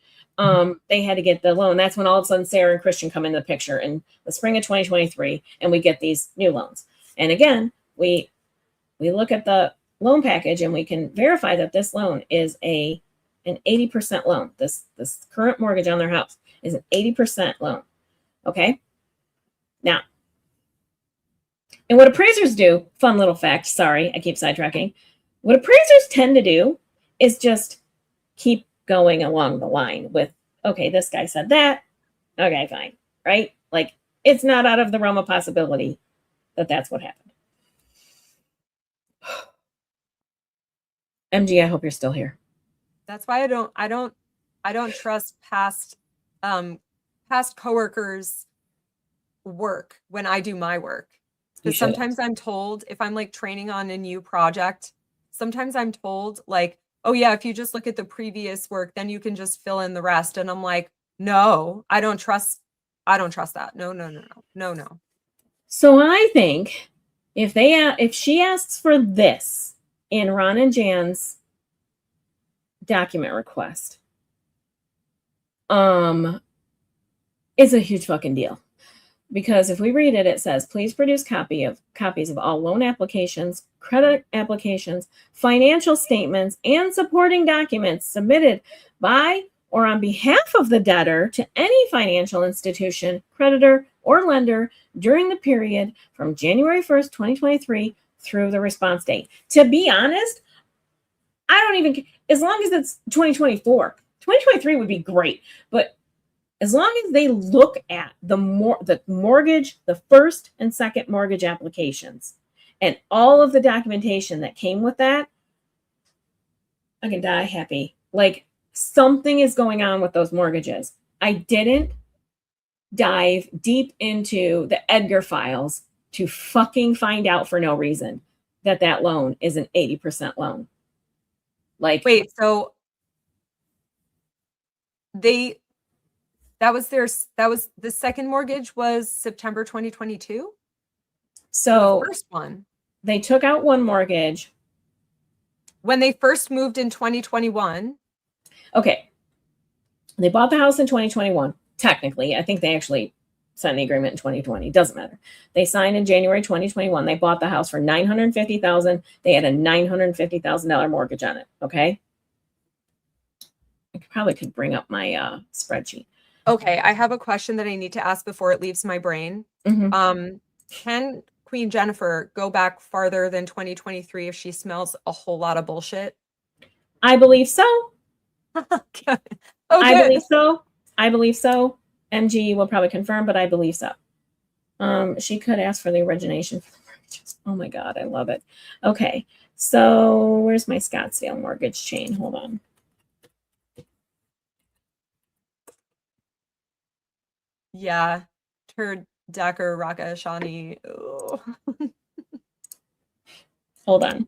They had to get the loan. That's when all of a sudden Sarah and Christian come into the picture in the spring of 2023, and we get these new loans. And again, we look at the loan package and we can verify that this loan is an 80% loan. This current mortgage on their house is an 80% loan. Okay. Now, and what appraisers do, fun little fact, sorry, I keep sidetracking. What appraisers tend to do is just keep going along the line with, okay, this guy said that. Okay, fine. Right? Like, it's not out of the realm of possibility that that's what happened. MG, I hope you're still here. That's why I don't trust past coworkers' work when I do my work. Because sometimes I'm told, if I'm like training on a new project, sometimes I'm told like, oh yeah, if you just look at the previous work, then you can just fill in the rest. And I'm like, no, I don't trust that. No. So I think if she asks for this in Ron and Jan's document request, it's a huge fucking deal. Because if we read it, it says, please produce copies of all loan applications, credit applications, financial statements, and supporting documents submitted by or on behalf of the debtor to any financial institution, creditor, or lender during the period from January 1st, 2023 through the response date. To be honest, I don't even, as long as it's 2024, 2023 would be great. But as long as they look at the mortgage, the first and second mortgage applications, and all of the documentation that came with that, I can die happy. Like, something is going on with those mortgages. I didn't dive deep into the Edgar files to fucking find out for no reason that loan is an 80% loan. Like, wait, so that was the second mortgage was September 2022. So the first one, they took out one mortgage when they first moved in 2021. Okay. They bought the house in 2021. Technically, I think they actually signed the agreement in 2020. Doesn't matter. They signed in January 2021. They bought the house for $950,000. They had a $950,000 mortgage on it. Okay. I probably could bring up my spreadsheet. Okay, I have a question that I need to ask before it leaves my brain. Mm-hmm. Can Queen Jennifer go back farther than 2023 if she smells a whole lot of bullshit? I believe so. Okay. I believe so. MG will probably confirm, but I believe so. She could ask for the origination for the mortgages. Oh my God, I love it. Okay, so where's my Scottsdale mortgage chain? Hold on. Yeah, Tur Decker Raka Shani. Hold on.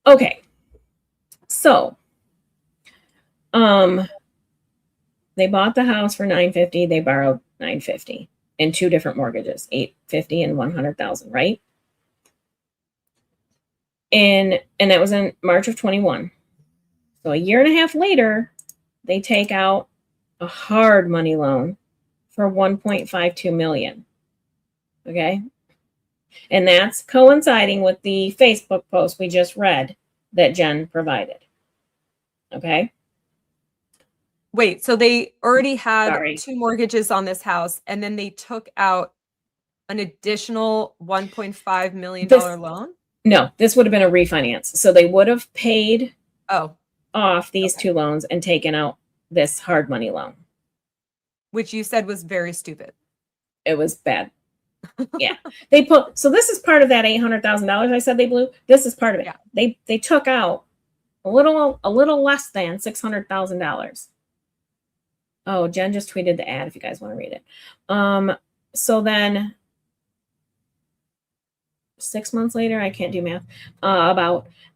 Okay. So, they bought the house for $950,000. They borrowed $950,000 in two different mortgages, $850,000 and $100,000, right? And that was in March of 21. So a year and a half later, they take out a hard money loan for 1.52 million. Okay. And that's coinciding with the Facebook post we just read that Jen provided. Okay. Wait, so they already had Sorry. 2 mortgages on this house, and then they took out an additional $1.5 million loan? No, this would have been a refinance. So they would have paid off these Okay. 2 loans and taken out this hard money loan. Which you said was very stupid. It was bad. Yeah. So this is part of that $800,000 I said they blew. This is part of it. Yeah. They took out a little less than $600,000. Oh, Jen just tweeted the ad if you guys want to read it. So then 6 months later, I can't do math,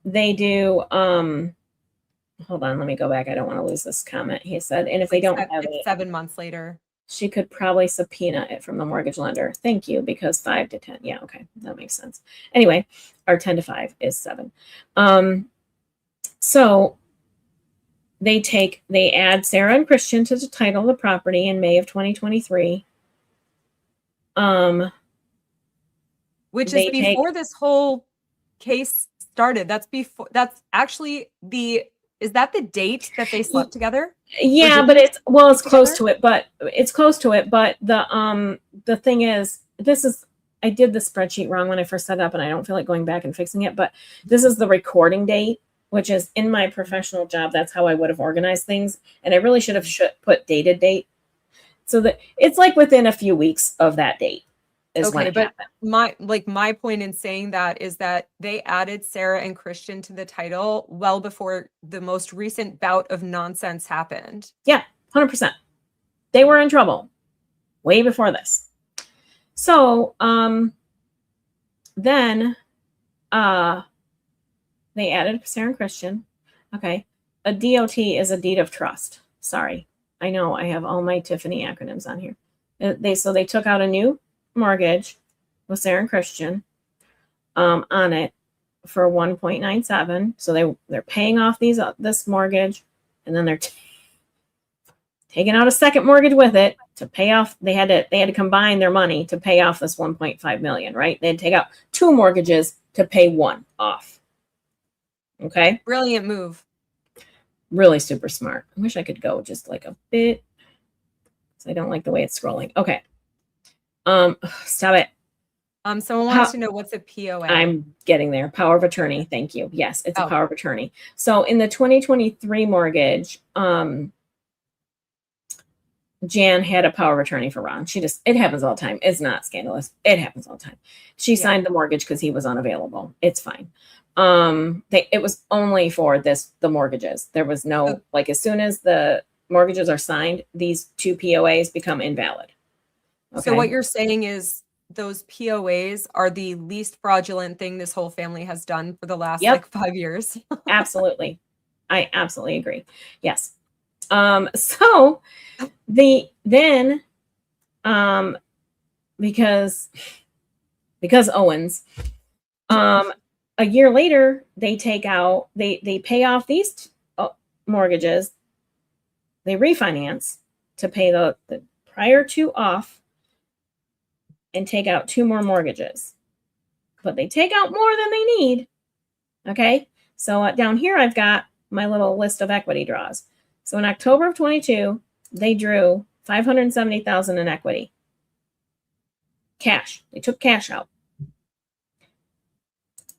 they do, hold on, let me go back. I don't want to lose this comment. He said, and if they don't have it, 7 months later, she could probably subpoena it from the mortgage lender. Thank you, because 5 to 10. Yeah, okay, that makes sense. Anyway, our 10 to 5 is 7. So they add Sarah and Christian to the title of the property in May of 2023. Which is before this whole case started. That's actually is that the date that they slept together? Yeah, but it's close to it, but the thing is, I did the spreadsheet wrong when I first set it up, and I don't feel like going back and fixing it, but this is the recording date, which is in my professional job. That's how I would have organized things. And I really should have put dated date, so that it's like within a few weeks of that date. Okay, but my point in saying that is that they added Sarah and Christian to the title well before the most recent bout of nonsense happened. Yeah, 100%. They were in trouble way before this. So then they added Sarah and Christian. Okay. A DOT is a deed of trust. Sorry. I know I have all my Tiffany acronyms on here. They took out a new mortgage with Sarah and Christian on it for 1.97. So they're paying off this mortgage, and then they're taking out a second mortgage with it to pay off. They had to combine their money to pay off this 1.5 million, right? They'd take out 2 mortgages to pay 1 off. Okay. Brilliant move. Really super smart. I wish I could go just like a bit. I don't like the way it's scrolling. Okay. Stop it. Someone wants to know what's a POA. I'm getting there. Power of attorney. Thank you. Yes, it's a power of attorney. So in the 2023 mortgage, Jan had a power of attorney for Ron. It happens all the time. It's not scandalous. It happens all the time. She signed the mortgage because he was unavailable. It's fine. It was only for the mortgages. There was no, like, as soon as the mortgages are signed, these 2 POAs become invalid. Okay. So what you're saying is those POAs are the least fraudulent thing this whole family has done for the last 5 years. Absolutely. I absolutely agree. Yes. So because Owens, a year later, they pay off these mortgages. They refinance to pay the prior 2 off and take out 2 more mortgages. But they take out more than they need. Okay. So down here, I've got my little list of equity draws. So in October of 22, they drew $570,000 in equity. Cash. They took cash out.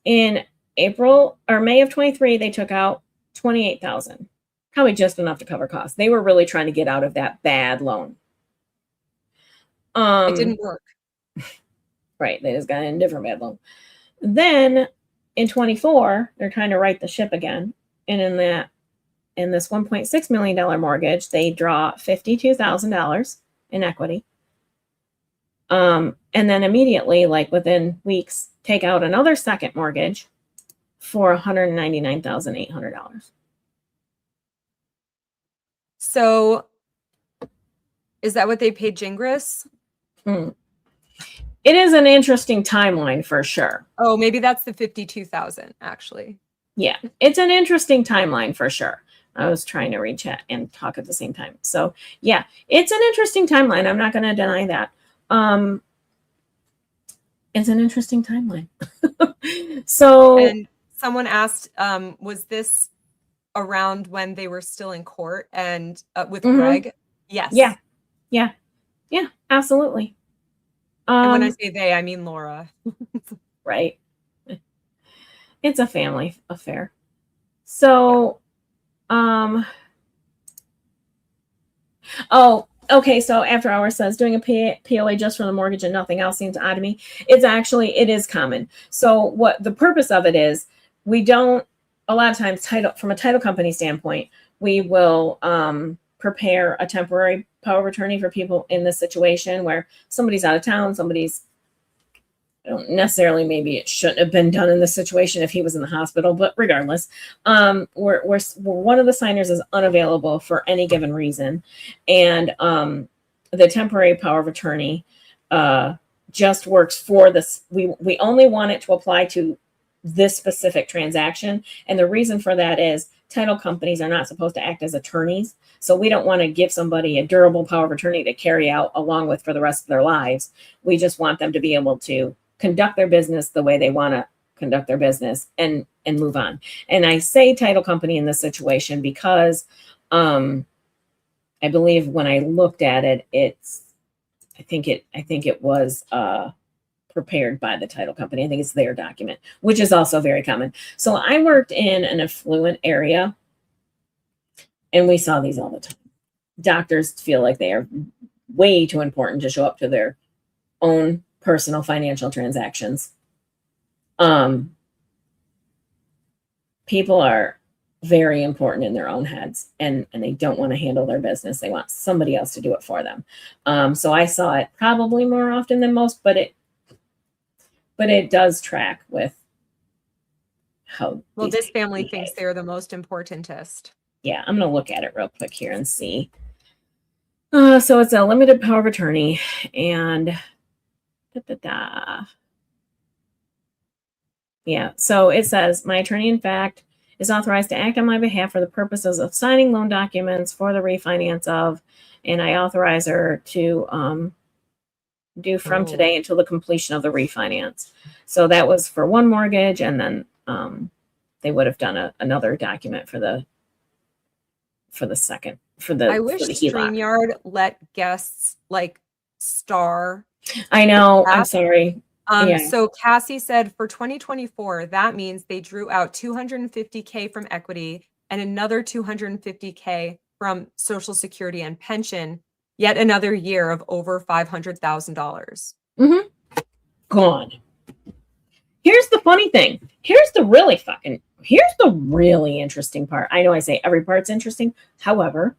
In April or May of 23, they took out $28,000. Probably just enough to cover costs. They were really trying to get out of that bad loan. It didn't work. Right. They just got in a different bad loan. Then in 24, they're trying to right the ship again. And in this $1.6 million mortgage, they draw $52,000 in equity. And then immediately, like within weeks, take out another second mortgage for $199,800. So is that what they paid Gingras? it is an interesting timeline for sure. Oh, maybe that's the 52,000 actually. Yeah, it's an interesting timeline for sure. I was trying to reach out and talk at the same time. So yeah, it's an interesting timeline. I'm not going to deny that. It's an interesting timeline. So, And someone asked, was this around when they were still in court and with Greg? Yes. yeah, absolutely. And when I say they, I mean Laura. Right. It's a family affair. So, oh, okay. So After Hours says doing a POA just for the mortgage and nothing else seems odd to me. It is common. So what the purpose of it is, we don't, a lot of times from a title company standpoint, we will prepare a temporary power of attorney for people in this situation where somebody's out of town, I don't necessarily, maybe it shouldn't have been done in this situation if he was in the hospital, but regardless, where one of the signers is unavailable for any given reason. And the temporary power of attorney just works for this. We only want it to apply to this specific transaction. And the reason for that is title companies are not supposed to act as attorneys. So we don't want to give somebody a durable power of attorney to carry out along with for the rest of their lives. We just want them to be able to conduct their business the way they want to conduct their business and move on. And I say title company in this situation because I believe when I looked at it, I think it was prepared by the title company. I think it's their document, which is also very common. So I worked in an affluent area and we saw these all the time. Doctors feel like they are way too important to show up to their own personal financial transactions. People are very important in their own heads and they don't want to handle their business. They want somebody else to do it for them. So I saw it probably more often than most, but it does track with how. Well, this family thinks they're the most importantest. Yeah, I'm going to look at it real quick here and see. So it's a limited power of attorney and yeah, so it says, my attorney, in fact, is authorized to act on my behalf for the purposes of signing loan documents for the refinance of, and I authorize her to do from today until the completion of the refinance. So that was for one mortgage, and then they would have done another document for the second, for the I wish for the HELOC. StreamYard let guests like star. I know. I'm sorry. Yeah. So Cassie said for 2024, that means they drew out $250K from equity and another $250K from Social Security and pension, yet another year of over $500,000. Gone. Here's the funny thing. Here's the really interesting part. I know I say every part's interesting. However,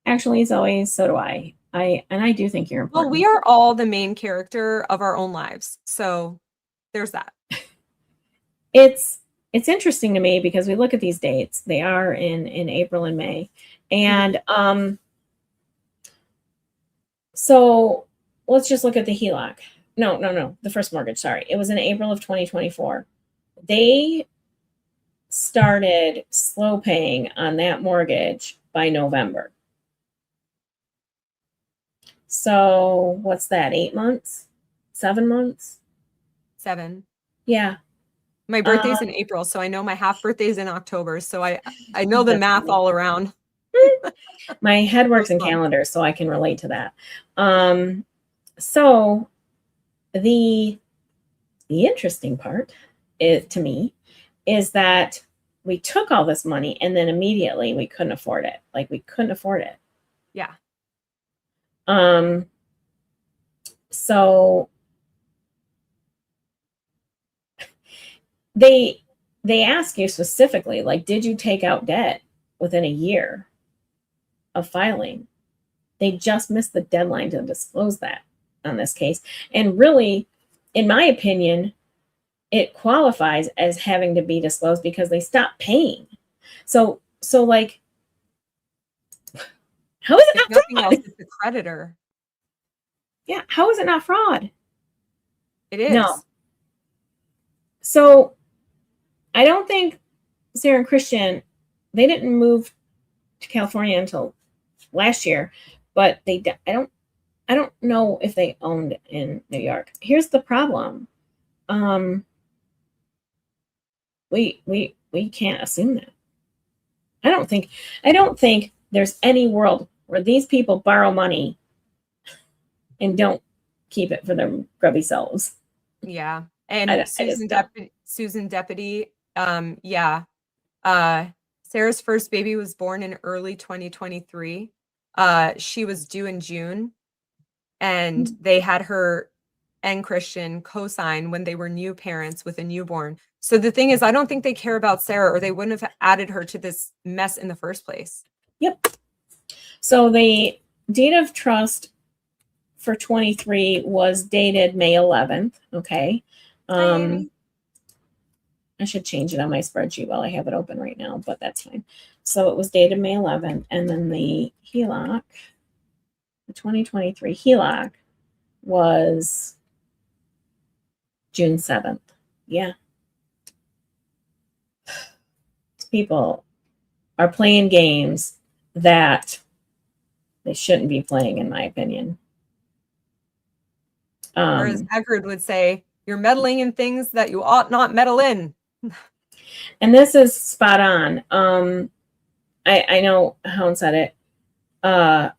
actually, Zoe, so do I. I do think you're important. Well, we are all the main character of our own lives. So there's that. It's interesting to me because we look at these dates. They are in April and May. And so let's just look at the HELOC. No, the first mortgage, sorry. It was in April of 2024. They started slow paying on that mortgage by November. So what's that, 8 months? 7 months? 7. Yeah. My birthday's in April, so I know my half birthday's in October. So I know the math all around. My head works in calendars, so I can relate to that. So the interesting part to me is that we took all this money and then immediately we couldn't afford it. Like we couldn't afford it. Yeah. So they ask you specifically, like, did you take out debt within a year of filing? They just missed the deadline to disclose that on this case. And really, in my opinion, it qualifies as having to be disclosed because they stopped paying. So like, how is it not nothing fraud? else is the creditor? Yeah. How is it not fraud? It is. No. So I don't think Sarah and Christian, they didn't move to California until last year, but I don't know if they owned in New York. Here's the problem. We can't assume that. I don't think there's any world where these people borrow money and don't keep it for their grubby selves. Yeah. And Susan Deputy, yeah. Sarah's first baby was born in early 2023. She was due in June, and they had her and Christian co-sign when they were new parents with a newborn. So the thing is, I don't think they care about Sarah, or they wouldn't have added her to this mess in the first place. Yep. So the deed of trust for 23 was dated May 11th. Okay. I should change it on my spreadsheet while I have it open right now, but that's fine. So it was dated May 11th, and then the HELOC, the 2023 HELOC was June 7th. Yeah. People are playing games that they shouldn't be playing, in my opinion. Or as Eckerd would say, you're meddling in things that you ought not meddle in. And this is spot on. I know Helen said it. The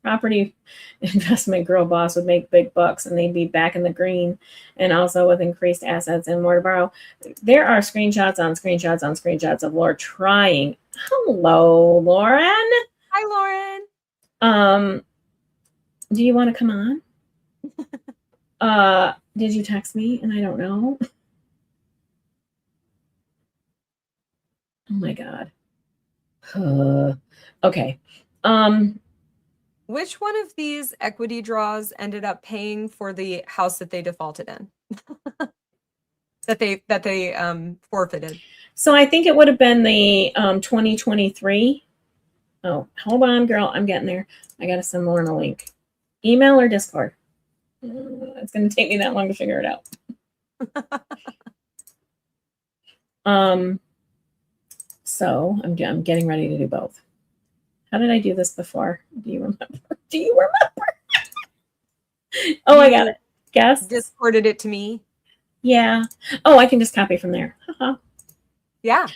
property investment girl boss would make big bucks and they'd be back in the green, and also with increased assets and more to borrow. There are screenshots on screenshots on screenshots of Laura trying. Hello, Lauren. Hi, Lauren. Do you want to come on? Did you text me and I don't know? Oh my God. Okay. Which one of these equity draws ended up paying for the house that they defaulted in? that they forfeited? So I think it would have been the 2023. Oh, hold on, girl. I'm getting there. I got to send Lauren a link. Email or Discord? It's going to take me that long to figure it out. So I'm getting ready to do both. How did I do this before? Do you remember? Oh, I got it. Guess. Discorded it to me. Yeah. Oh, I can just copy from there. Yeah.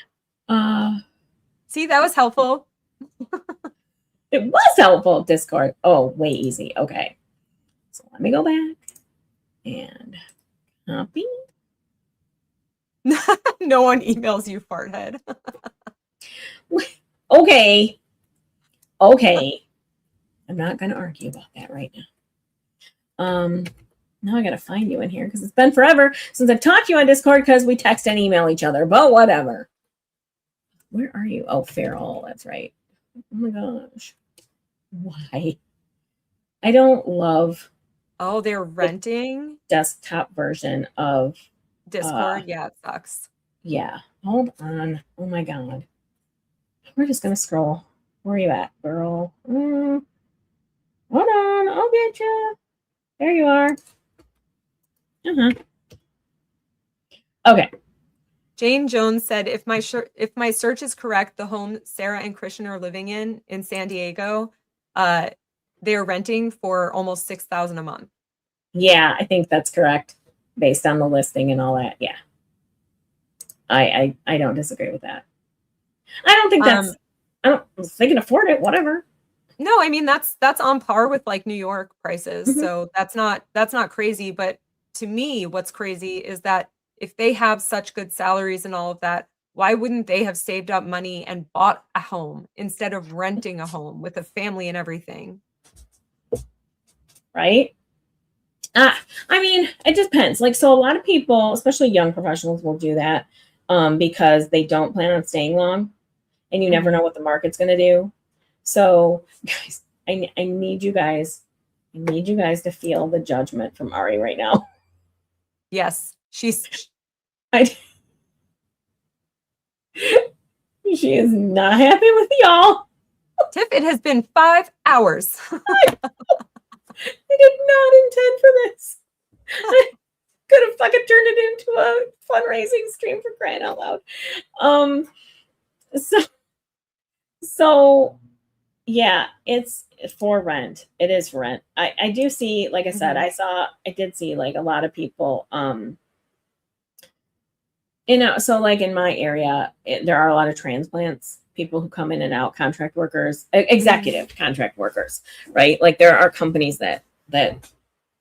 See, that was helpful. It was helpful. Discord. Oh, way easy. Okay. So let me go back and copy. No one emails you, farthead. Okay. I'm not going to argue about that right now. Now I got to find you in here because it's been forever since I've talked to you on Discord because we text and email each other, but whatever. Where are you? Oh, Farrell. That's right. Oh my gosh. Why? I don't love. Oh, they're renting desktop version of Discord. Yeah, it sucks. Yeah. Hold on. Oh my God. We're just going to scroll. Where are you at, girl? Hold on. I'll get you. There you are. Okay. Jane Jones said, if my search is correct, the home Sarah and Christian are living in San Diego, they are renting for almost $6,000 a month. Yeah, I think that's correct based on the listing and all that. Yeah. I don't disagree with that. I don't think if they can afford it, whatever. No, I mean that's on par with like New York prices. Mm-hmm. So that's not crazy. But to me, what's crazy is that if they have such good salaries and all of that, why wouldn't they have saved up money and bought a home instead of renting a home with a family and everything? Right? I mean, it depends. Like, so a lot of people, especially young professionals, will do that because they don't plan on staying long, and you never know what the market's going to do. So, guys, I need you guys to feel the judgment from Ari right now. Yes, she is not happy with y'all. Tiff, it has been 5 hours. I did not intend for this. I could have fucking turned it into a fundraising stream for crying out loud. So yeah, it's for rent. It is for rent. I do see, like I said, I did see like a lot of people, so like in my area, there are a lot of transplants, people who come in and out, contract workers, executive contract workers, right? Like there are companies that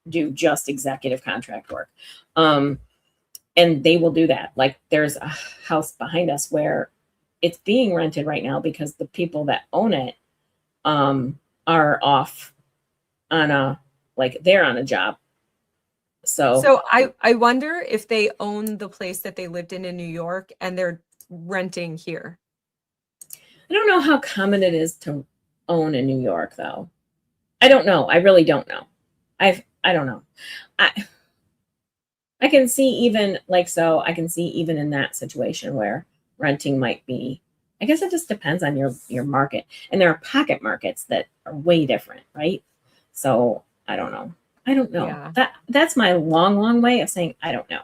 do just executive contract work. And they will do that. Like there's a house behind us where it's being rented right now because the people that own it are off on they're on a job. So I wonder if they own the place that they lived in New York and they're renting here. I don't know how common it is to own in New York, though. I don't know. I really don't know. I don't know. I can see even I can see even in that situation where renting might be, I guess it just depends on your market. And there are pocket markets that are way different, right? So I don't know. Yeah. That's my long way of saying I don't know.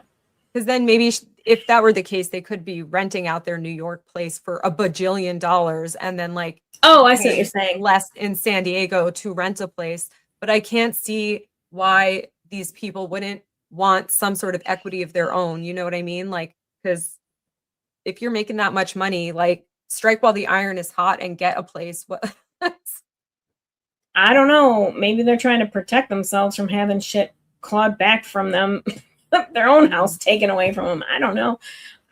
Because then maybe if that were the case, they could be renting out their New York place for $1 bajillion and then I see what you're saying. Less in San Diego to rent a place. But I can't see why these people wouldn't want some sort of equity of their own. You know what I mean? Because if you're making that much money, strike while the iron is hot and get a place. I don't know. Maybe they're trying to protect themselves from having shit clawed back from them, their own house taken away from them. I don't know.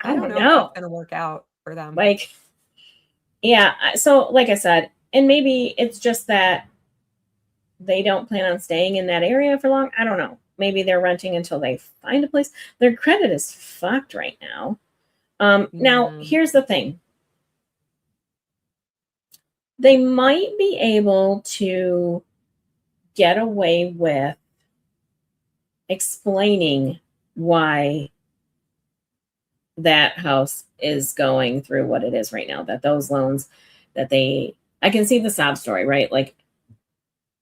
I don't know if it's going to work out for them. Yeah. So like I said, and maybe it's just that they don't plan on staying in that area for long. I don't know. Maybe they're renting until they find a place. Their credit is fucked right now. Now, here's the thing. They might be able to get away with explaining why that house is going through what it is right now, that those loans that I can see the sob story, right? Like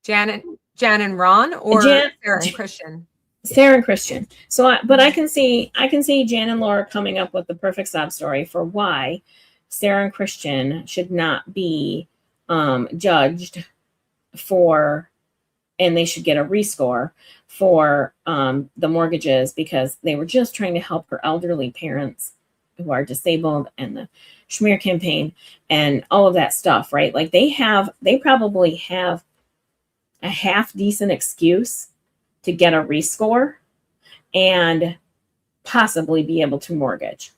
Jan and Ron, or Sarah and Christian? Sarah and Christian. But I can see Jan and Laura coming up with the perfect sob story for why Sarah and Christian should not be judged for, and they should get a rescore for the mortgages because they were just trying to help her elderly parents who are disabled, and the Schmear campaign and all of that stuff, right? Like they probably have a half decent excuse to get a rescore and possibly be able to mortgage.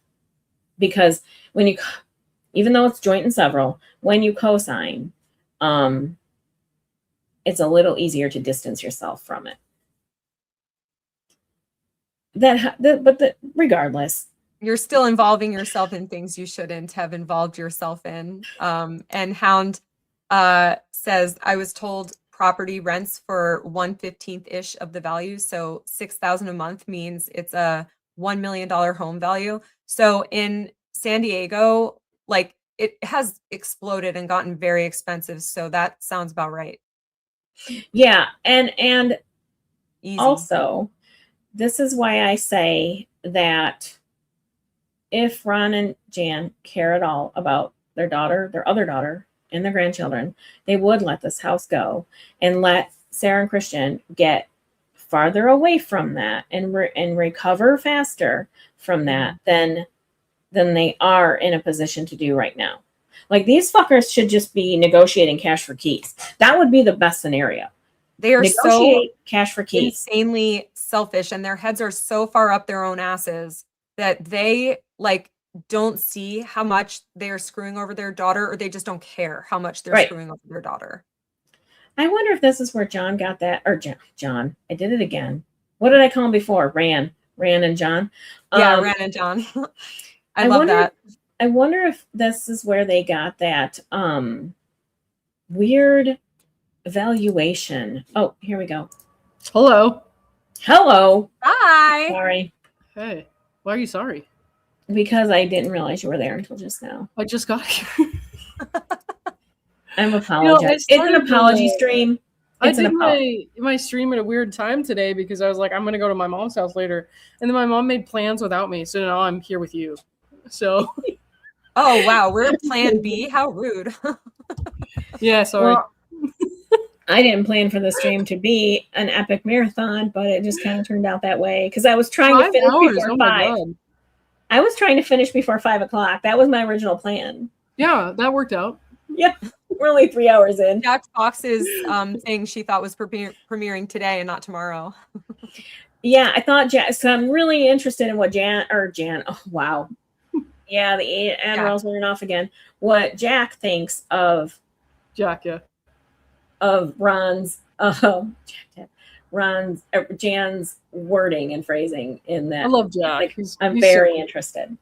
Because even though it's joint and several, when you co-sign, it's a little easier to distance yourself from it. Regardless, you're still involving yourself in things you shouldn't have involved yourself in. And Hound says, I was told property rents for 1/15 ish of the value. So $6,000 a month means it's a $1 million home value. So in San Diego, it has exploded and gotten very expensive. So that sounds about right. Yeah. And Easy. Also, this is why I say that if Ron and Jan care at all about their other daughter, and their grandchildren, they would let this house go and let Sarah and Christian get farther away from that and recover faster from that than they are in a position to do right now. Like these fuckers should just be negotiating cash for keys. That would be the best scenario. They are so cash for keys. Insanely selfish, and their heads are so far up their own asses that they don't see how much they are screwing over their daughter, or they just don't care how much they're screwing over their daughter. I wonder if this is where John got that, or John. I did it again. What did I call him before? Ran and John. Yeah, Ran and John. I love that. I wonder if this is where they got that weird valuation. Oh, here we go. Hello. Hi. Sorry. Hey, why are you sorry? Because I didn't realize you were there until just now. I just got here. I'm apologizing. It's an started apology the- stream. I It's an did apology. my stream at a weird time today because I was like, I'm gonna go to my mom's house later, and then my mom made plans without me, so now I'm here with you. So Oh wow, we're plan B. How rude. yeah, sorry. Well, I didn't plan for the stream to be an epic marathon, but it just kind of turned out that way because I was trying to 5 finish hours. before Oh my 5. god. I was trying to finish before 5 o'clock. That was my original plan. Yeah, that worked out. Yeah, we're only 3 hours in. Jack Fox is saying she thought was premiering today and not tomorrow. Yeah, I thought so I'm really interested in what Jan. Oh, wow. Yeah, the Admiral's wearing off again. What Jack thinks of Jack, yeah. Ron's Jan's wording and phrasing in that. I love Jack. Like, He's very so cool. interested.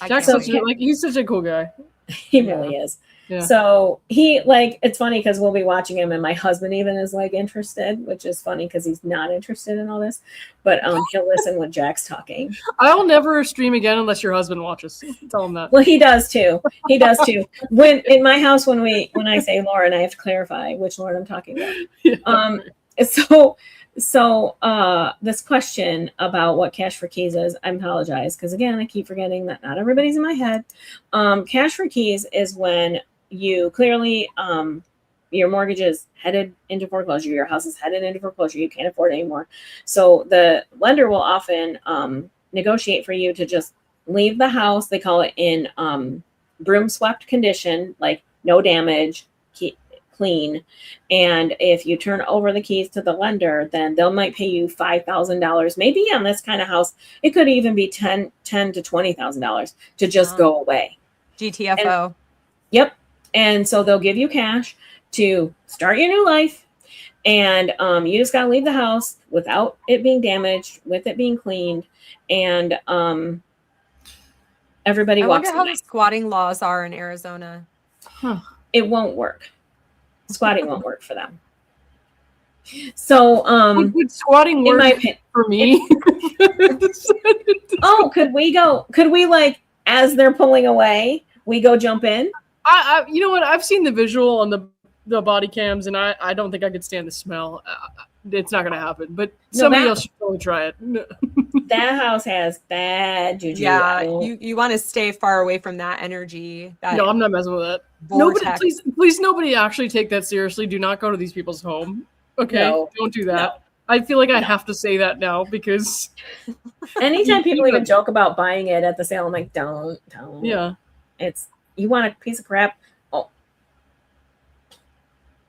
Jack's So he's such a cool guy. He really is. Yeah. So it's funny because we'll be watching him and my husband even is like interested, which is funny because he's not interested in all this, but he'll listen when Jack's talking. I'll never stream again unless your husband watches. Tell him that. Well, he does too. He does too. When in my house, when I say Lauren, I have to clarify which Lauren I'm talking about. Yeah. So this question about what cash for keys is, I apologize because again, I keep forgetting that not everybody's in my head. Cash for keys is when you clearly your mortgage is headed into foreclosure, your house is headed into foreclosure, you can't afford it anymore. So the lender will often negotiate for you to just leave the house. They call it in broom swept condition, like no damage, clean. And if you turn over the keys to the lender, then they might pay you $5,000. Maybe on this kind of house, it could even be $10,000 to $20,000 to just go away. GTFO. Yep. And so they'll give you cash to start your new life. And you just got to leave the house without it being damaged, with it being cleaned. And everybody I walks wonder how away. the squatting laws are in Arizona. It won't work. Squatting won't work for them. So would squatting in work my opinion, for me? could we like as they're pulling away, we go jump in? I you know what? I've seen the visual on the body cams, and I don't think I could stand the smell. It's not gonna happen. But somebody else should probably try it. That house has bad juju. Yeah, you want to stay far away from that energy. No, I'm not messing with that. Vortex. Nobody, please, nobody actually take that seriously. Do not go to these people's home. Okay, No. don't do that. No. I feel like I have to say that now because Anytime people even joke about buying it at the sale, I'm like, don't. Yeah. It's you want a piece of crap. Oh.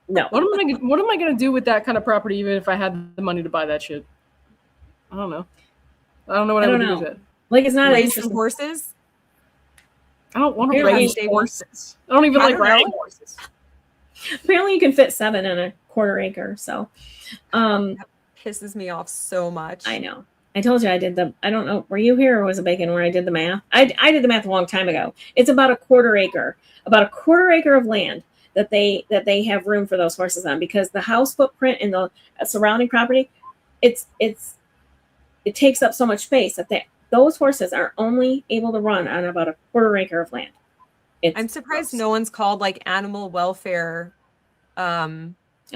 No. What am I gonna do with that kind of property even if I had the money to buy that shit? I don't know. I don't know what I would do with it. Like it's not Raise some horses. I don't want to Apparently- raise horses. I don't even I like don't riding know. horses. Apparently you can fit 7 in a quarter acre. So Pisses me off so much. I know. I told you I don't know, were you here or was it Bacon where I did the math? I did the math a long time ago. It's about a quarter acre of land that they have room for those horses on because the house footprint and the surrounding property, it takes up so much space that those horses are only able to run on about a quarter acre of land. I'm surprised no one's called like animal welfare.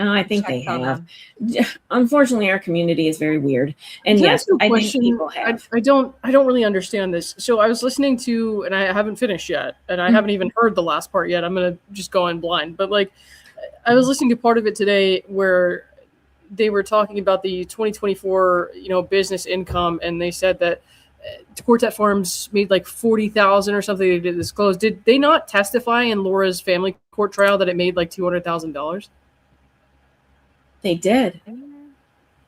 I think they checks on have. them. Unfortunately, our community is very weird. And Can I yes, ask you a I think question? people have. I don't really understand this. So I was listening to, and I haven't finished yet, and I haven't even heard the last part yet. I'm gonna just go in blind. But like, I was listening to part of it today where they were talking about the 2024, business income, and they said that Quartet Farms made like $40,000 or something. They did disclose. Did they not testify in Laura's family court trial that it made like $200,000? They did.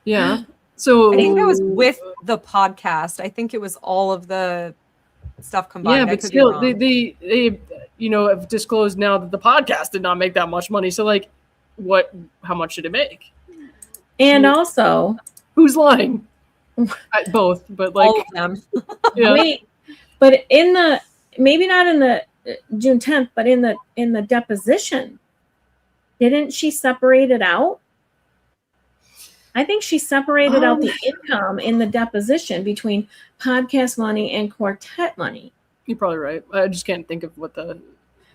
Yeah. So I think that was with the podcast. I think it was all of the stuff combined. yeah, I but could be still, wrong. they have disclosed now that the podcast did not make that much money. So like, how much did it make? And also, Who's lying? Both, but like, all of them. yeah. wait, but maybe not in the June 10th, but in the deposition, didn't she separate it out? I think she separated out the income in the deposition between podcast money and quartet money. You're probably right. I just can't think of what the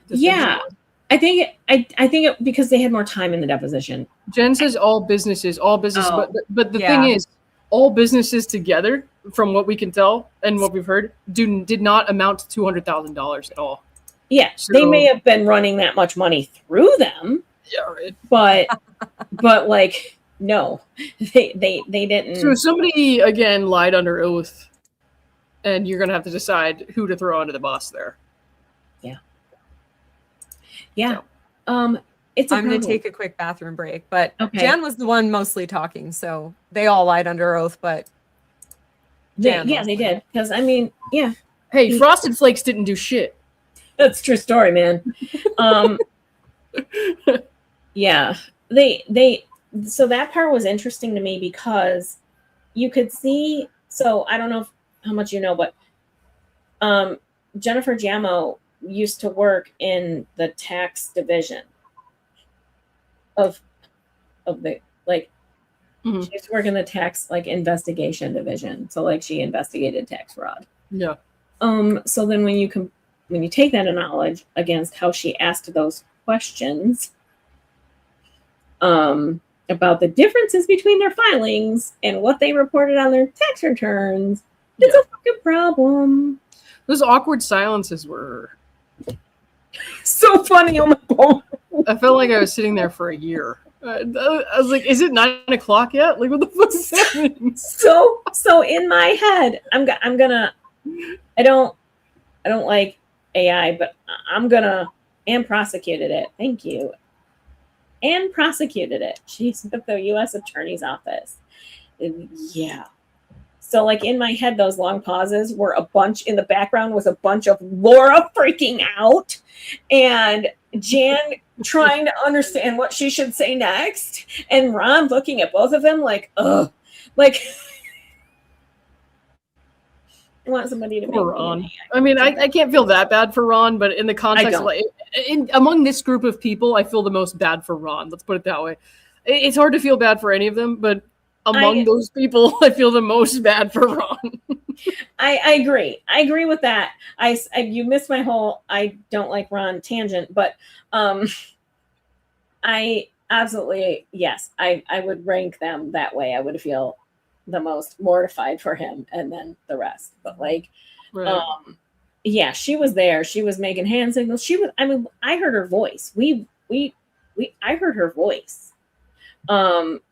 Yeah. distinction was. I think it because they had more time in the deposition. Jen says all businesses, Oh. but the Yeah. thing is, all businesses together, from what we can tell and what we've heard, did not amount to $200,000 at all. Yeah, they may have been running that much money through them, Yeah, right. but like no, they didn't. So somebody again lied under oath, and you're gonna have to decide who to throw under the bus there. Yeah. So. It's a I'm going to problem. take a quick bathroom break, but Okay. Jan was the one mostly talking, so they all lied under oath, but Jan They mostly. did because I mean, yeah, Hey, Frosted Flakes didn't do shit. that's a true story, man. Yeah, so that part was interesting to me because you could see. So I don't know how much you know, but Jennifer Giammo used to work in the tax division of the like. Mhm. She used to work in the tax like investigation division. So like she investigated tax fraud. Yeah. So then when you take that knowledge against how she asked those questions about the differences between their filings and what they reported on their tax returns, it's a fucking problem. Those awkward silences were. So funny. Oh my god. I felt like I was sitting there for a year. I was like, "Is it 9 o'clock yet? Like, what the fuck is happening?" So in my head, I'm gonna. I don't like AI, but I'm gonna and prosecuted it. Thank you. And prosecuted it. She's with the U.S. Attorney's Office. Yeah. So like in my head, those long pauses were a bunch in the background was a bunch of Laura freaking out and Jan trying to understand what she should say next, and Ron looking at both of them like, ugh, like. I want somebody to make Poor Ron. I mean, I can't feel that bad for Ron, but in the context of like, among this group of people, I feel the most bad for Ron. Let's put it that way. It's hard to feel bad for any of them, but among those people, I feel the most bad for Ron. I agree. I agree with that. You missed my whole I don't like Ron tangent, but I absolutely yes. I would rank them that way. I would feel the most mortified for him and then the rest. But like Right. yeah, she was there. She was making hand signals. She was I heard her voice. I heard her voice.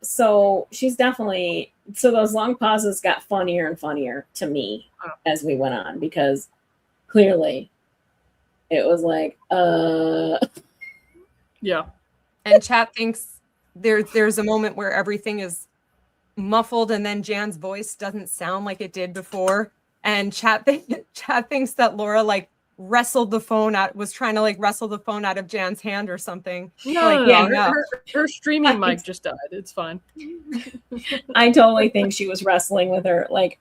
So she's definitely so those long pauses got funnier and funnier to me as we went on because clearly it was like Yeah. And chat thinks there's a moment where everything is muffled and then Jan's voice doesn't sound like it did before. And chat thinks that Laura like wrestled the phone out, was trying to like wrestle the phone out of Jan's hand or something. No, her streaming mic just died. It's fine. I totally think she was wrestling with her like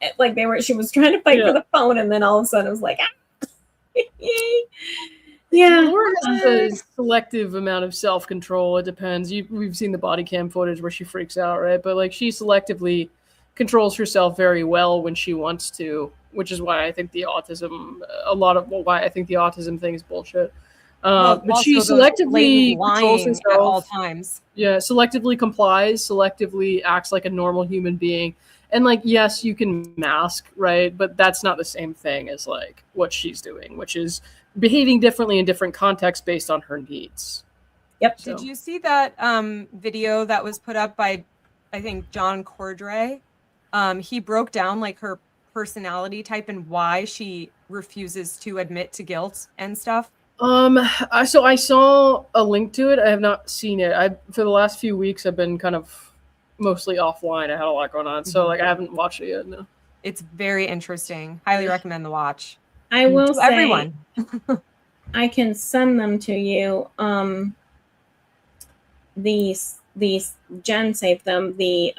she was trying to fight for the phone and then all of a sudden it was like yeah. Laura has a selective amount of self-control. It depends. We've seen the body cam footage where she freaks out, right? But like she selectively controls herself very well when she wants to, which is why I think the autism thing is bullshit. But she selectively controls herself at all times. Yeah, selectively complies, selectively acts like a normal human being. And like, yes, you can mask, right? But that's not the same thing as like what she's doing, which is behaving differently in different contexts based on her needs. Yep. Did you see that video that was put up by, I think, John Cordray? He broke down like her personality type and why she refuses to admit to guilt and stuff. So I saw a link to it. I have not seen it. For the last few weeks I've been kind of mostly offline. I had a lot going on, so like I haven't watched it yet. No. It's very interesting. Highly recommend the watch. I will say everyone. I can send them to you. These Jen saved them, the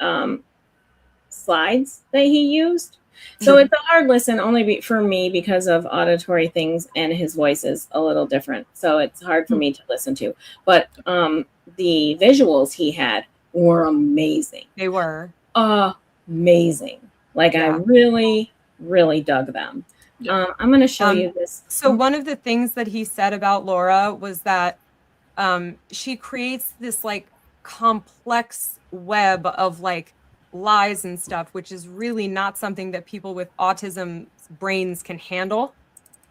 slides that he used. So it's a hard listen only for me because of auditory things and his voice is a little different. So it's hard for me to listen to. But the visuals he had were amazing. They were amazing. Like I really, really dug them. I'm going to show you this. So one of the things that he said about Laura was that she creates this like complex web of like lies and stuff, which is really not something that people with autism brains can handle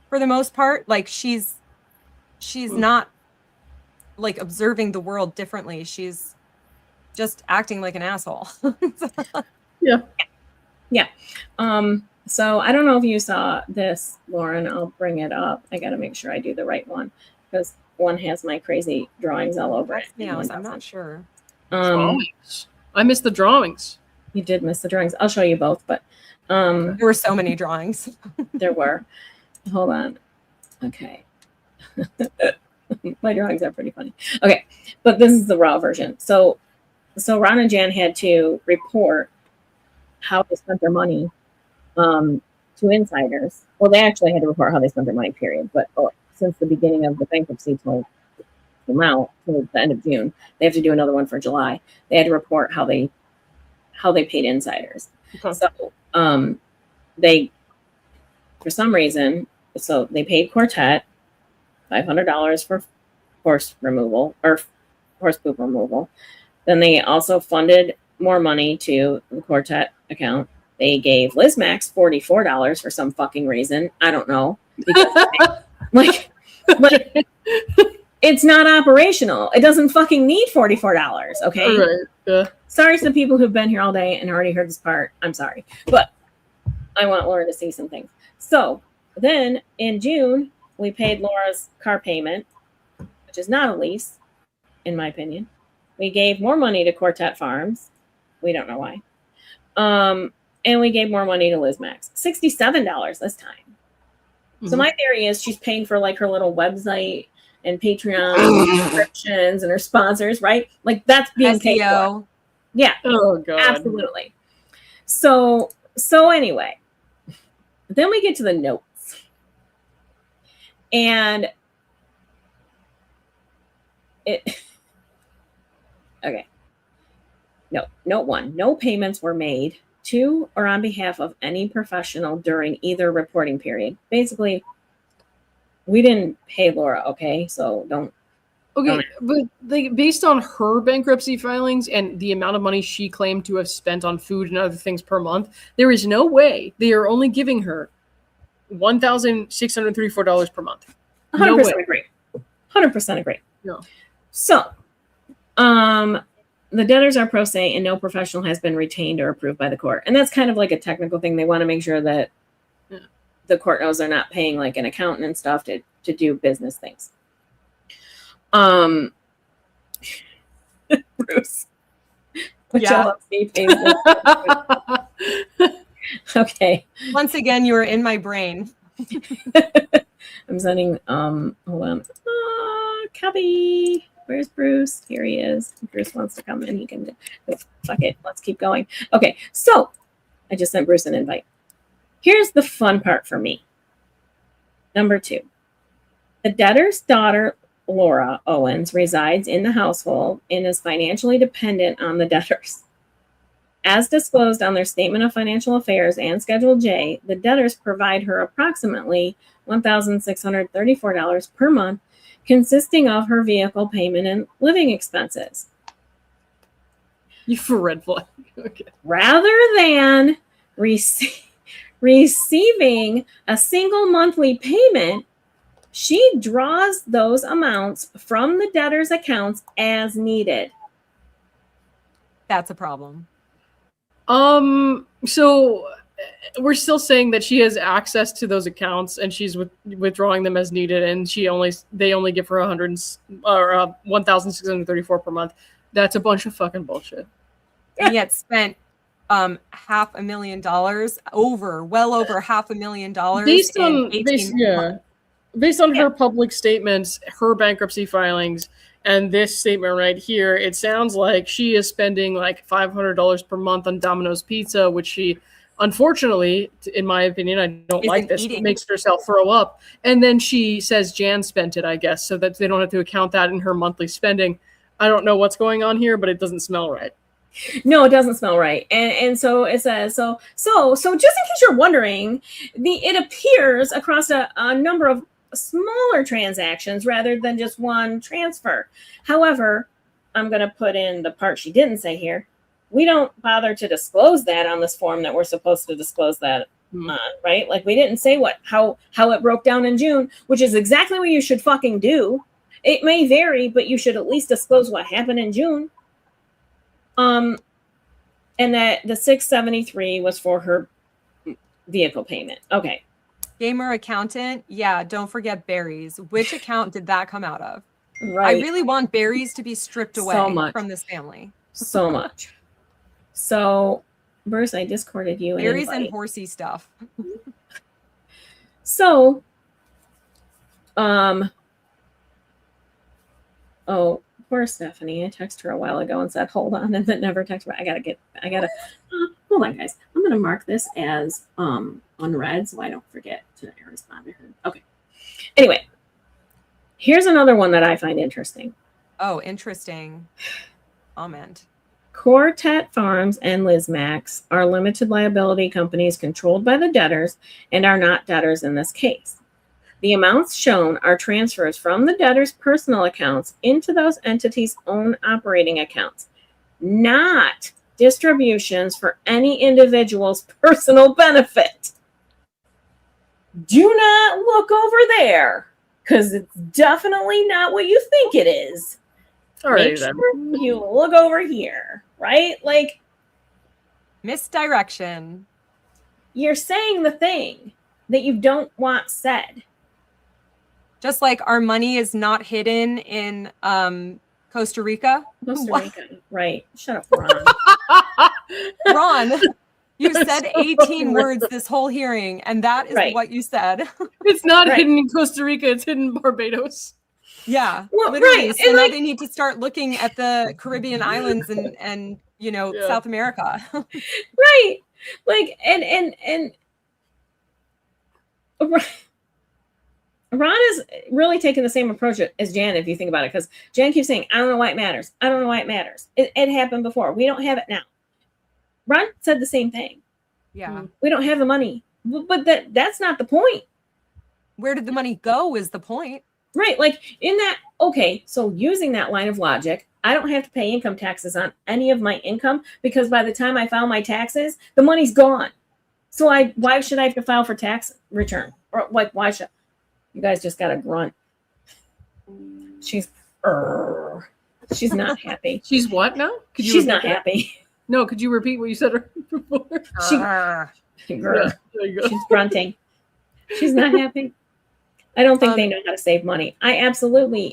for the most part. Like she's not like observing the world differently. She's just acting like an asshole. Yeah. Yeah. So I don't know if you saw this, Lauren. I'll bring it up. I got to make sure I do the right one because one has my crazy drawings all over it. Yeah, I'm not sure. Drawings. I missed the drawings. You did miss the drawings. I'll show you both, but there were so many drawings. there were. Hold on. Okay. My drawings are pretty funny. Okay, but this is the raw version. So Ron and Jan had to report how they spent their money to insiders. Well, they actually had to report how they spent their money, period. But since the beginning of the bankruptcy till now, till the end of June, they have to do another one for July. They had to report how they paid insiders. Okay. So they, for some reason, so they paid Quartet $500 for horse removal or horse poop removal. Then they also funded more money to the Quartet account. They gave Liz Max $44 for some fucking reason. I don't know. Because like it's not operational. It doesn't fucking need $44. Okay. Right. Yeah. Sorry to the people who've been here all day and already heard this part. I'm sorry. But I want Laura to see some things. So then in June, we paid Laura's car payment, which is not a lease, in my opinion. We gave more money to Quartet Farms. We don't know why. And we gave more money to Liz Max. $67 this time. Mm-hmm. So my theory is she's paying for like her little website and Patreon subscriptions and her sponsors, right? Like that's being paid for. Yeah. Oh god. Absolutely. So anyway, then we get to the notes. And okay. No, note 1. No payments were made to or on behalf of any professional during either reporting period. Basically, we didn't pay Laura, okay? So don't. Okay, but like based on her bankruptcy filings and the amount of money she claimed to have spent on food and other things per month, there is no way they are only giving her $1,634 per month. 100% agree. 100% agree. No. So, the debtors are pro se and no professional has been retained or approved by the court. And that's kind of like a technical thing. They want to make sure that the court knows they're not paying like an accountant and stuff to do business things. Bruce. Yeah. Okay. Once again, you were in my brain. I'm sending, hold on. Cubby. Where's Bruce? Here he is. If Bruce wants to come in, he can. Fuck it. Let's keep going. Okay. So I just sent Bruce an invite. Here's the fun part for me. Number 2. The debtor's daughter, Laura Owens, resides in the household and is financially dependent on the debtors. As disclosed on their Statement of Financial Affairs and Schedule J, the debtors provide her approximately $1,634 per month, consisting of her vehicle payment and living expenses. You for red flag. Okay. Rather than receiving a single monthly payment, she draws those amounts from the debtor's accounts as needed. That's a problem. So we're still saying that she has access to those accounts and she's withdrawing them as needed, and they only give her $1,634 per month. That's a bunch of fucking bullshit. And yet spent well over $500,000 based on her public statements, her bankruptcy filings, and this statement right here, it sounds like she is spending like $500 per month on Domino's Pizza, which she, unfortunately, in my opinion, I don't like this, makes herself throw up. And then she says Jan spent it, I guess, so that they don't have to account that in her monthly spending. I don't know what's going on here, but it doesn't smell right. No, it doesn't smell right. And so it says, so just in case you're wondering, it appears across a number of smaller transactions rather than just one transfer. However, I'm going to put in the part she didn't say here. We don't bother to disclose that on this form that we're supposed to disclose that on, right? Like we didn't say how it broke down in June, which is exactly what you should fucking do. It may vary, but you should at least disclose what happened in June. And that the $673 was for her vehicle payment. Okay. Gamer accountant. Yeah, don't forget berries. Which account did that come out of? Right. I really want berries to be stripped away from this family. So much. So, Bruce, I discorded you. Berries and horsey stuff. So, poor Stephanie. I texted her a while ago and said, hold on, and then never texted her. Hold on, guys. I'm going to mark this as unread so I don't forget to respond to her. Okay. Anyway, here's another one that I find interesting. Oh, interesting. Comment. Quartet Farms and Lizmax are limited liability companies controlled by the debtors and are not debtors in this case. The amounts shown are transfers from the debtor's personal accounts into those entities' own operating accounts, not distributions for any individual's personal benefit. Do not look over there, because it's definitely not what you think it is. All right, Make sure you look over here, right? Like, misdirection. You're saying the thing that you don't want said. Just like our money is not hidden in Costa Rica. Costa Rica, right. Shut up, Ron. Ron, you said 18 words this whole hearing, and that is what you said. It's not hidden in Costa Rica, it's hidden in Barbados. Yeah, well, literally. Right. So and now like, they need to start looking at the Caribbean islands and South America. Right. Like, and Ron is really taking the same approach as Jan, if you think about it, because Jan keeps saying, I don't know why it matters. I don't know why it matters. It happened before. We don't have it now. Ron said the same thing. Yeah. We don't have the money. But that's not the point. Where did the money go is the point. Right. Like in that, okay, so using that line of logic, I don't have to pay income taxes on any of my income because by the time I file my taxes, the money's gone. So why should I have to file for tax return? Or like, why should you guys just got a grunt? She's not happy. She's what now? She's not happy. No, could you repeat what you said before? She's grunting. She's not happy. I don't think they know how to save money.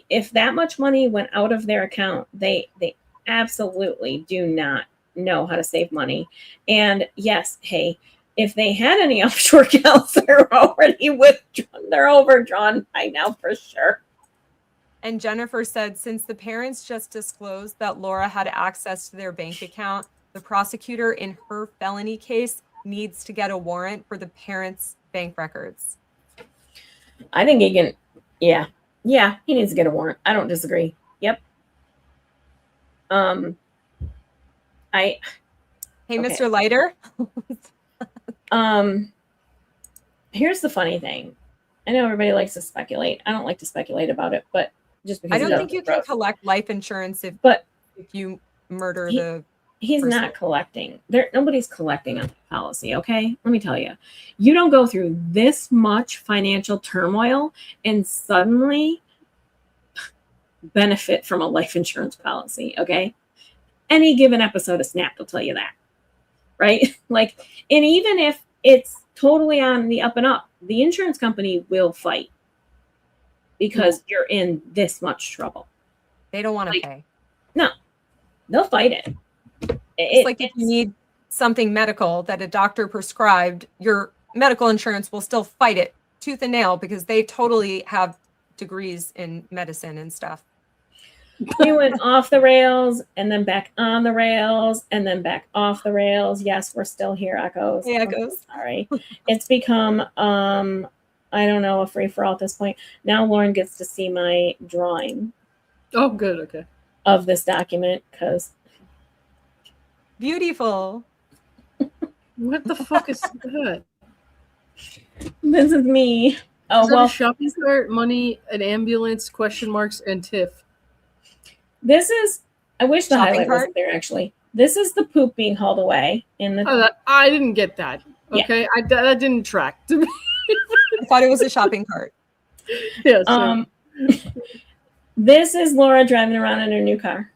If that much money went out of their account, they absolutely do not know how to save money. And yes, hey, if they had any offshore accounts, they're already withdrawn. They're overdrawn by now for sure. And Jennifer said, since the parents just disclosed that Laura had access to their bank account, the prosecutor in her felony case needs to get a warrant for the parents' bank records. I think he can, yeah, he needs to get a warrant. I don't disagree. Yep. Hey, okay. Mr. Leiter. Here's the funny thing. I know everybody likes to speculate. I don't like to speculate about it, but just because I don't think you can collect life insurance if you murder He's not collecting. Nobody's collecting on the policy, okay? Let me tell you. You don't go through this much financial turmoil and suddenly benefit from a life insurance policy, okay? Any given episode of Snap will tell you that, right? Like, and even if it's totally on the up and up, the insurance company will fight because you're in this much trouble. They don't want to pay. No, they'll fight it. It's like if you need something medical that a doctor prescribed, your medical insurance will still fight it tooth and nail because they totally have degrees in medicine and stuff. We went off the rails and then back on the rails and then back off the rails. Yes, we're still here, Echoes. Hey, Echoes. Sorry. It's become, I don't know, a free-for-all at this point. Now Lauren gets to see my drawing. Oh, good. Okay. Of this document because beautiful. What the fuck is that? This is me. Oh Is that a well, shopping cart, money, an ambulance, question marks, and TIFF? this is. I wish the Shopping highlight cart? wasn't there. Actually, this is the poop being hauled away in the. Oh, I didn't get that. Yeah. Okay, that didn't track to me. I thought it was a shopping cart. Yeah, so, This is Laura driving around in her new car.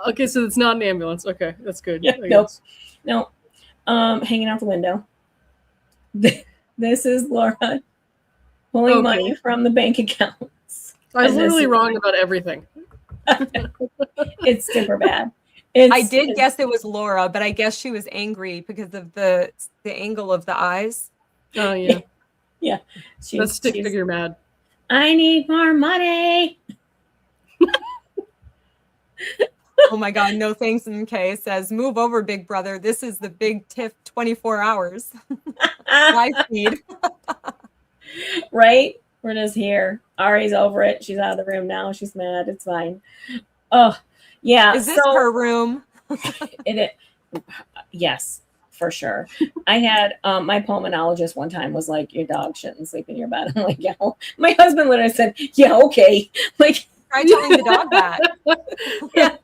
okay, so it's not an ambulance. Okay, that's good. Yeah, I nope. guess. No, hanging out the window. This is Laura pulling Okay. money from the bank accounts. I was And this literally is- wrong about everything. It's super bad. I did guess it was Laura, but I guess she was angry because of the angle of the eyes. Oh yeah, that's stick she's- figure mad. I need more money. Oh my God, no thanks. MK says, move over, big brother. This is the big TIFF 24 hours. Live feed. Right? We're just here. Ari's over it. She's out of the room now. She's mad. It's fine. Oh, yeah. Is this her room? Yes, for sure. I had my pulmonologist one time was like, your dog shouldn't sleep in your bed. I'm like, yeah. My husband literally said, yeah, okay. Like, Try telling the dog that. yeah,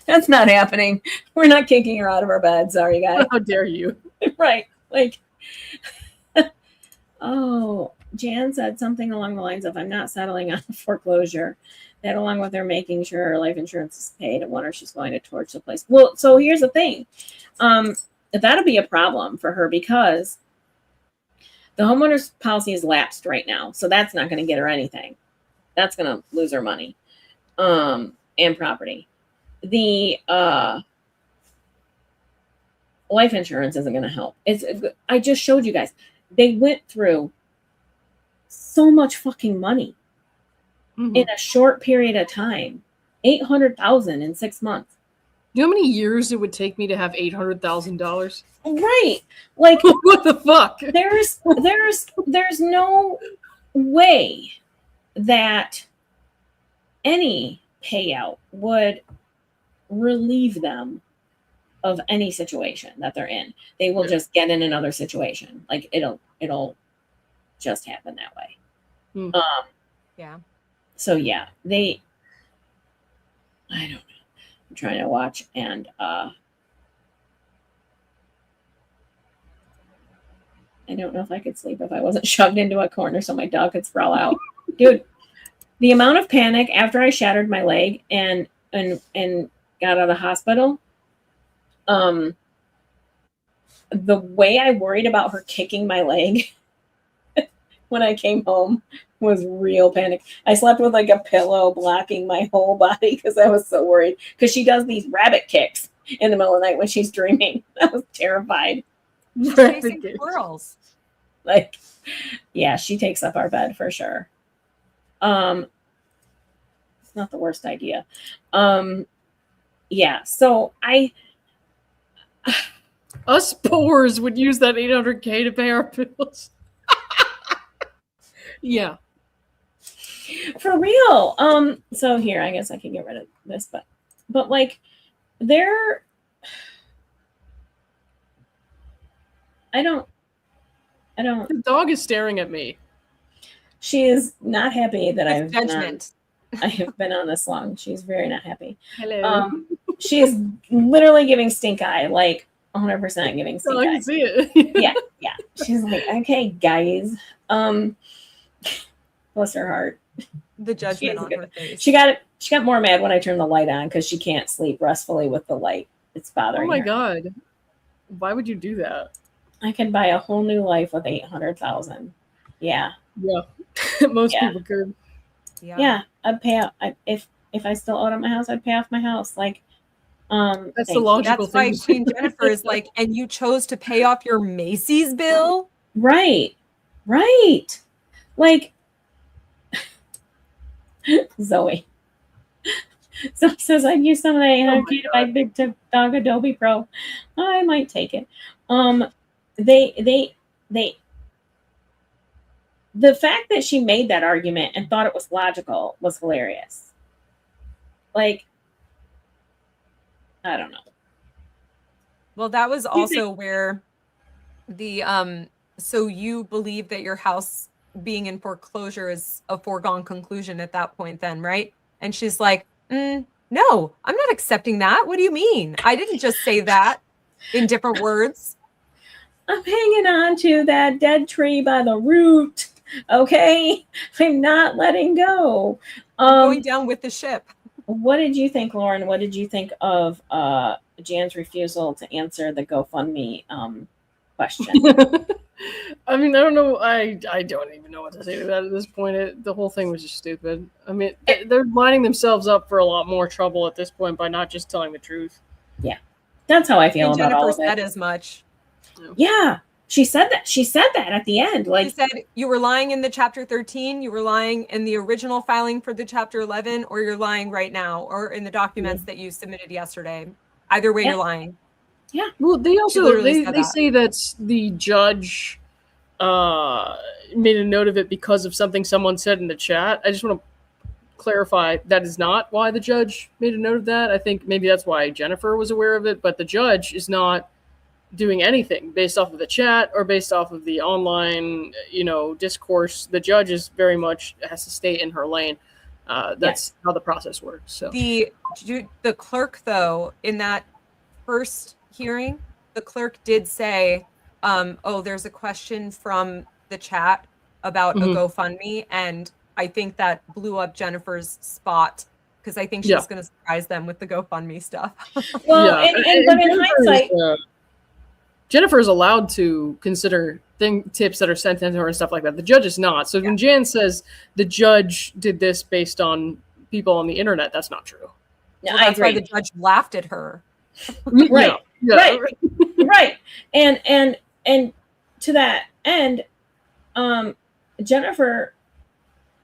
that's not happening. We're not kicking her out of her bed. Sorry, guys. How dare you? Right. Like, oh, Jan said something along the lines of, I'm not settling on foreclosure. That along with her making sure her life insurance is paid and wonder she's going to torch the place. Well, so here's the thing. That'll be a problem for her because the homeowner's policy is lapsed right now. So that's not going to get her anything. That's going to lose her money and property. The life insurance isn't going to help. I just showed you guys. They went through so much fucking money in a short period of time. 800,000 in 6 months. You know how many years it would take me to have $800,000? Right. Like What the fuck? there's no way that any payout would relieve them of any situation that they're in. They will just get in another situation. Like it'll just happen that way. Yeah. So yeah, I don't know. I'm trying to watch and I don't know if I could sleep if I wasn't shoved into a corner so my dog could sprawl out. Dude, the amount of panic after I shattered my leg and got out of the hospital, the way I worried about her kicking my leg when I came home was real panic. I slept with like a pillow blocking my whole body because I was so worried. Because she does these rabbit kicks in the middle of the night when she's dreaming. I was terrified. She's chasing squirrels. Like, yeah, she takes up our bed for sure. It's not the worst idea. Yeah, so Us poors would use that $800K to pay our bills. Yeah. for real. So here, I guess I can get rid of this, but like I don't The dog is staring at me. she is not happy that That's judgment. I have been on this long. She's very not happy. Hello. She is literally giving stink eye, like 100% giving stink I eye. can see it. Yeah. She's like, okay, guys. Bless her heart. The judgment on good. her face. She got more mad when I turned the light on because she can't sleep restfully with the light. It's Oh bothering my her. god. Why would you do that? I could buy a whole new life with 800,000. Yeah. Yeah. Most Yeah. people could. Yeah. I'd pay out. If I still owed on my house, I'd pay off my house. Like, That's thank the you. logical That's why thing. Queen Jennifer is like, and you chose to pay off your Macy's bill? Right. Like, Zoe. So says I'd use some of the 800 to buy Big Dog Adobe Pro. I might take it. The fact that she made that argument and thought it was logical was hilarious. Like, I don't know. Well, that was also where the so you believe that your house being in foreclosure is a foregone conclusion at that point then, right? And she's like, no, I'm not accepting that. What do you mean? I didn't just say that in different words. I'm hanging on to that dead tree by the root. Okay, I'm not letting go. Going down with the ship. What did you think, Lauren? What did you think of Jan's refusal to answer the GoFundMe question? I mean, I don't know. I don't even know what to say to that at this point. The whole thing was just stupid. I mean, they're lining themselves up for a lot more trouble at this point by not just telling the truth. Yeah, that's how I feel And about all Jennifer of said it. as much. Yeah, she said that. She said that at the end. Like, She said, you were lying in the chapter 13, you were lying in the original filing for the chapter 11, or you're lying right now, or in the documents that you submitted yesterday. Either way, Yeah. you're lying. yeah, Well, they also literally they said that. say that the judge made a note of it because of something someone said in the chat. I just want to clarify that is not why the judge made a note of that. I think maybe that's why Jennifer was aware of it, but the judge is not doing anything based off of the chat or based off of the online, discourse. The judge is very much has to stay in her lane. That's how the process works. So The clerk, though, in that first hearing, the clerk did say, there's a question from the chat about a GoFundMe, and I think that blew up Jennifer's spot because I think she's going to surprise them with the GoFundMe stuff. well, and but in hindsight, Jennifer is allowed to consider tips that are sent in to her and stuff like that. The judge is not. So when Jan says the judge did this based on people on the internet, that's not true. no, Well, I that's why agree. the judge laughed at her. Right. Yeah. Right. And to that end, Jennifer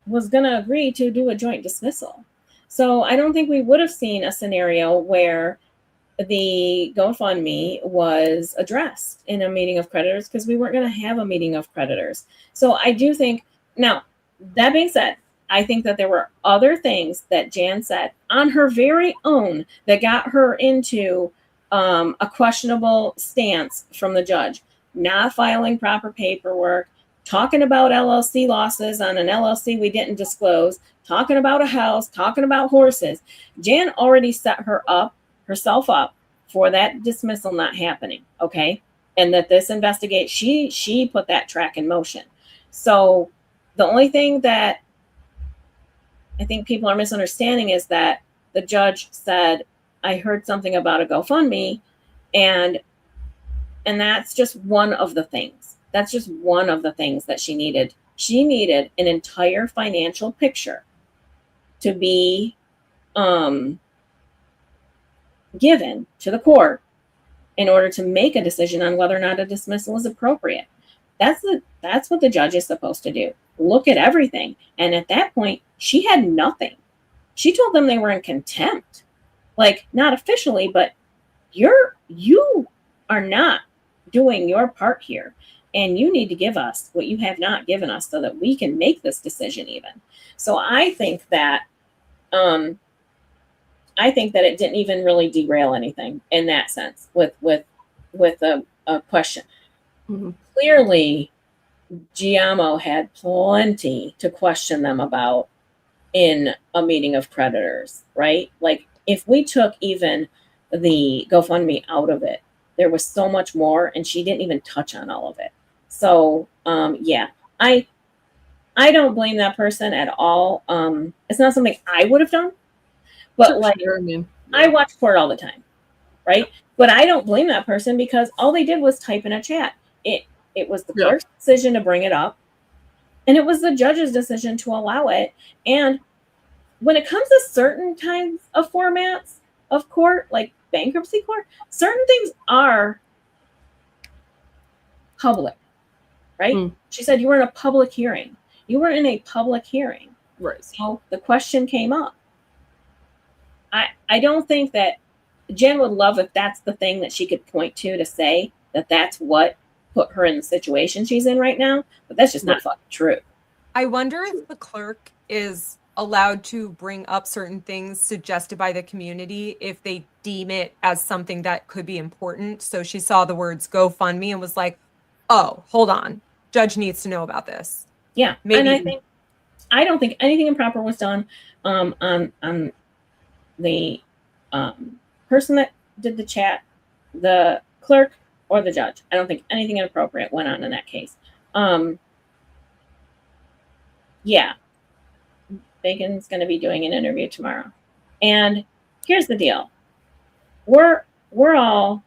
was going to agree to do a joint dismissal. So I don't think we would have seen a scenario where the GoFundMe was addressed in a meeting of creditors because we weren't going to have a meeting of creditors. So I do think, now, that being said, I think that there were other things that Jan said on her very own that got her into a questionable stance from the judge, not filing proper paperwork, talking about LLC losses on an LLC we didn't disclose, talking about a house, talking about horses. Jan already set herself up for that dismissal not happening, okay? And that this she put that track in motion. So the only thing that I think people are misunderstanding is that the judge said, I heard something about a GoFundMe, and that's just one of the things. That's just one of the things that she needed. She needed an entire financial picture to be given to the court in order to make a decision on whether or not a dismissal is appropriate. That's what the judge is supposed to do. Look at everything. And at that point, she had nothing. She told them they were in contempt. Like, not officially, but you are not doing your part here. And you need to give us what you have not given us so that we can make this decision even. So I think that it didn't even really derail anything in that sense with a question. Mm-hmm. Clearly, Giamo had plenty to question them about in a meeting of creditors, right? Like, if we took even the GoFundMe out of it, there was so much more, and she didn't even touch on all of it. So, I don't blame that person at all. It's not something I would have done, but I watch court all the time, right? But I don't blame that person because all they did was type in a chat. It was the clerk's decision to bring it up, and it was the judge's decision to allow it. And when it comes to certain kinds of formats of court, like bankruptcy court, certain things are public, right? She said you were in a public hearing. You were in a public hearing. Right. So the question came up. I don't think that Jen would love if that's the thing that she could point to say that that's what put her in the situation she's in right now, but that's just not fucking true. I wonder if the clerk is allowed to bring up certain things suggested by the community if they deem it as something that could be important. So she saw the words GoFundMe and was like, oh, hold on. Judge needs to know about this. Yeah, Maybe. and I don't think anything improper was done on the person that did the chat, the clerk, or the judge. I don't think anything inappropriate went on in that case. Yeah, Bacon's going to be doing an interview tomorrow, and here's the deal: we're all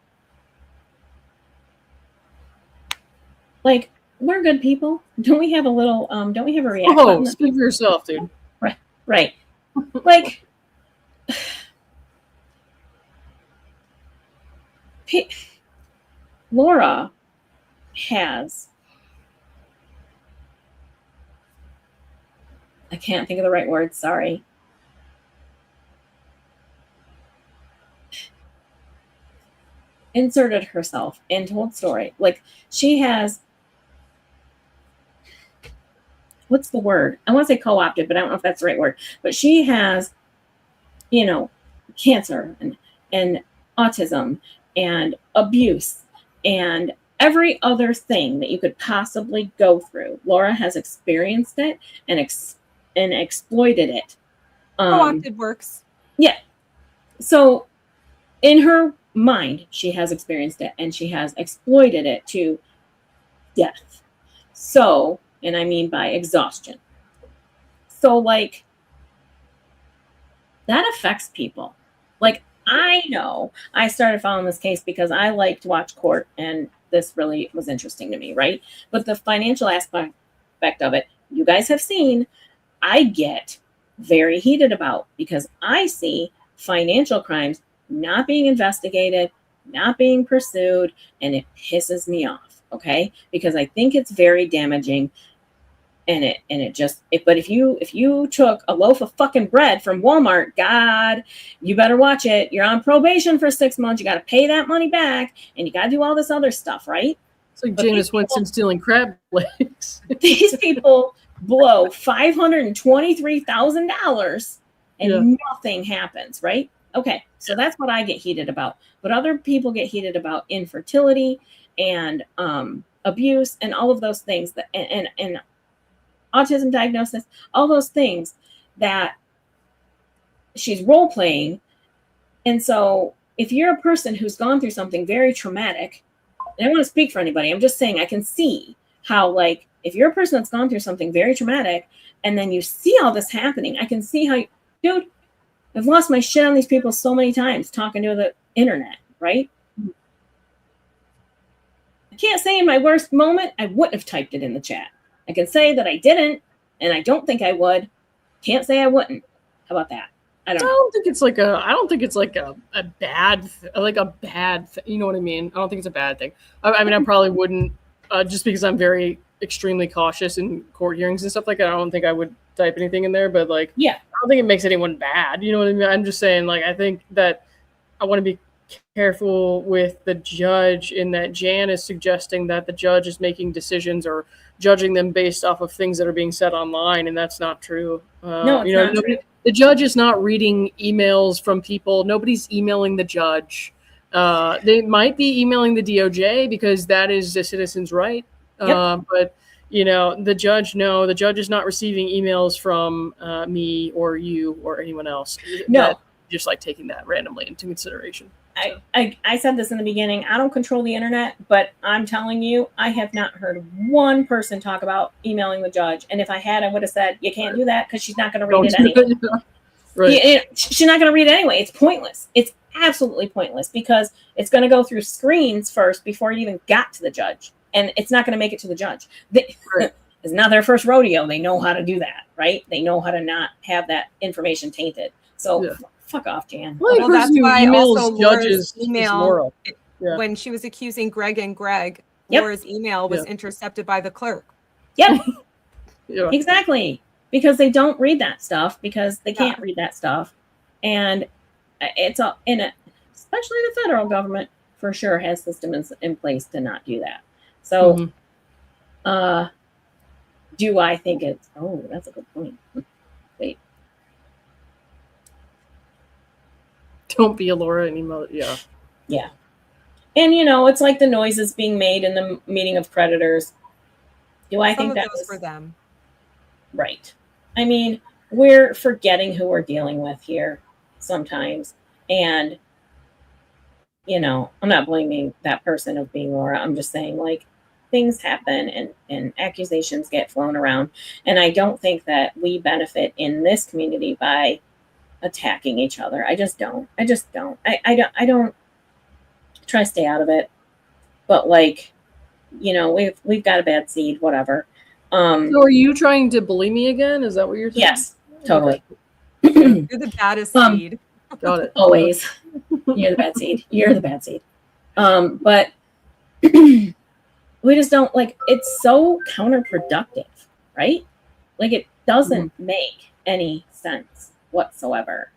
like, we're good people. Don't we have a little? Don't we have a react Oh, button? speak for yourself, dude. Right. Like, Laura has, I can't think of the right word, sorry. Inserted herself and told story. Like, she has, what's the word? I want to say co-opted, but I don't know if that's the right word. But she has, you know, cancer and autism and abuse and every other thing that you could possibly go through. Laura has experienced it and exploited it. Co-opted works. Yeah. So in her mind, she has experienced it and she has exploited it to death. So, and I mean by exhaustion. So, like, that affects people. Like, I know I started following this case because I like to watch court, and this really was interesting to me, right? But the financial aspect of it, you guys have seen, I get very heated about, because I see financial crimes not being investigated, not being pursued, and it pisses me off, okay? Because I think it's very damaging. But if you took a loaf of fucking bread from Walmart, God, you better watch it. You're on probation for 6 months. You got to pay that money back, and you got to do all this other stuff, right? It's like Jameis Winston stealing crab legs. These people blow $523,000 and nothing happens, right? Okay, so that's what I get heated about. But other people get heated about infertility and abuse and all of those things and autism diagnosis, all those things that she's role playing. And so if you're a person who's gone through something very traumatic, and I don't want to speak for anybody, I'm just saying I can see how, like, if you're a person that's gone through something very traumatic and then you see all this happening, I can see how, dude, I've lost my shit on these people so many times talking to the internet, right? I can't say in my worst moment, I wouldn't have typed it in the chat. I can say that I didn't, and I don't think I would. Can't say I wouldn't. How about that? I don't think it's like a bad, you know what I mean? I don't think it's a bad thing. I mean, I probably wouldn't, just because I'm very extremely cautious in court hearings and stuff like that. I don't think I would type anything in there, but like, yeah, I don't think it makes anyone bad. You know what I mean? I'm just saying, like, I think that I want to be careful with the judge in that Jan is suggesting that the judge is making decisions or judging them based off of things that are being said online, and that's not true. No, it's not true. The judge is not reading emails from people. Nobody's emailing the judge. They might be emailing the DOJ because that is a citizen's right. Yep. But the judge is not receiving emails from me or you or anyone else. No. Just like taking that randomly into consideration. I said this in the beginning. I don't control the internet, but I'm telling you, I have not heard one person talk about emailing the judge. And if I had, I would have said, you can't do that because she's not going to read it anyway. Right. She's not going to read it anyway. It's pointless. It's absolutely pointless because it's going to go through screens first before it even got to the judge. And it's not going to make it to the judge. Right. It's not their first rodeo. They know how to do that, right? They know how to not have that information tainted. So fuck off, Jan. Well, that's why also Laura's email, when she was accusing Greg and Greg, Laura's email was intercepted by the clerk. Yep. Exactly. Because they don't read that stuff because they can't read that stuff. And it's all in it, especially the federal government for sure has systems in place to not do that. So do I think it's that's a good point. Wait. Don't be a Laura and email it. Yeah. Yeah. And it's like the noises being made in the meeting of creditors. Do I think that was for them? Right. I mean, we're forgetting who we're dealing with here sometimes. And, you know, I'm not blaming that person of being Laura. I'm just saying, like, things happen and accusations get flown around. And I don't think that we benefit in this community by attacking each other. I just don't. I don't try to stay out of it. But like, you know, we've got a bad seed, whatever. So are you trying to bully me again? Is that what you're saying? Yes, totally. You're the baddest seed. Got it. Always. You're the bad seed. You're the bad seed. But we just don't, like, it's so counterproductive, right? Like, it doesn't make any sense whatsoever.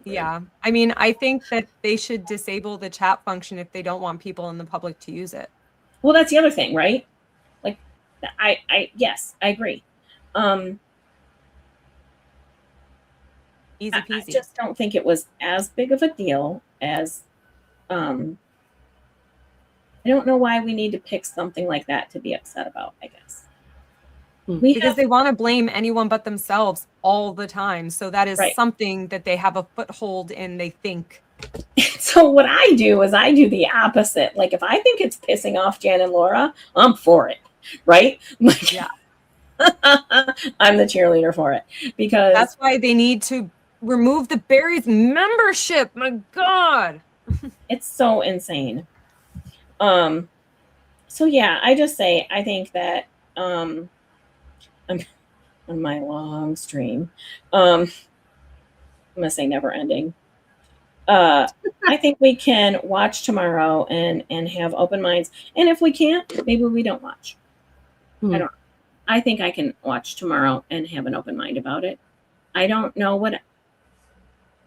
Yeah. I mean, I think that they should disable the chat function if they don't want people in the public to use it. Well, that's the other thing, right? Like, yes, I agree. Easy I peasy. just don't think it was as big of a deal as, I don't know why we need to pick something like that to be upset about, I guess. Because they want to blame anyone but themselves all the time. So that is Right. something that they have a foothold in, they think. So what I do is I do the opposite. Like, if I think it's pissing off Jan and Laura, I'm for it, right? Like, Yeah. I'm the cheerleader for it because That's why they need to remove the Barry's membership. My God. it's so insane. So yeah, I just say I think that I'm on my long stream. I'm gonna say never ending. I think we can watch tomorrow and have open minds. And if we can't, maybe we don't watch. I think I can watch tomorrow and have an open mind about it. I don't know what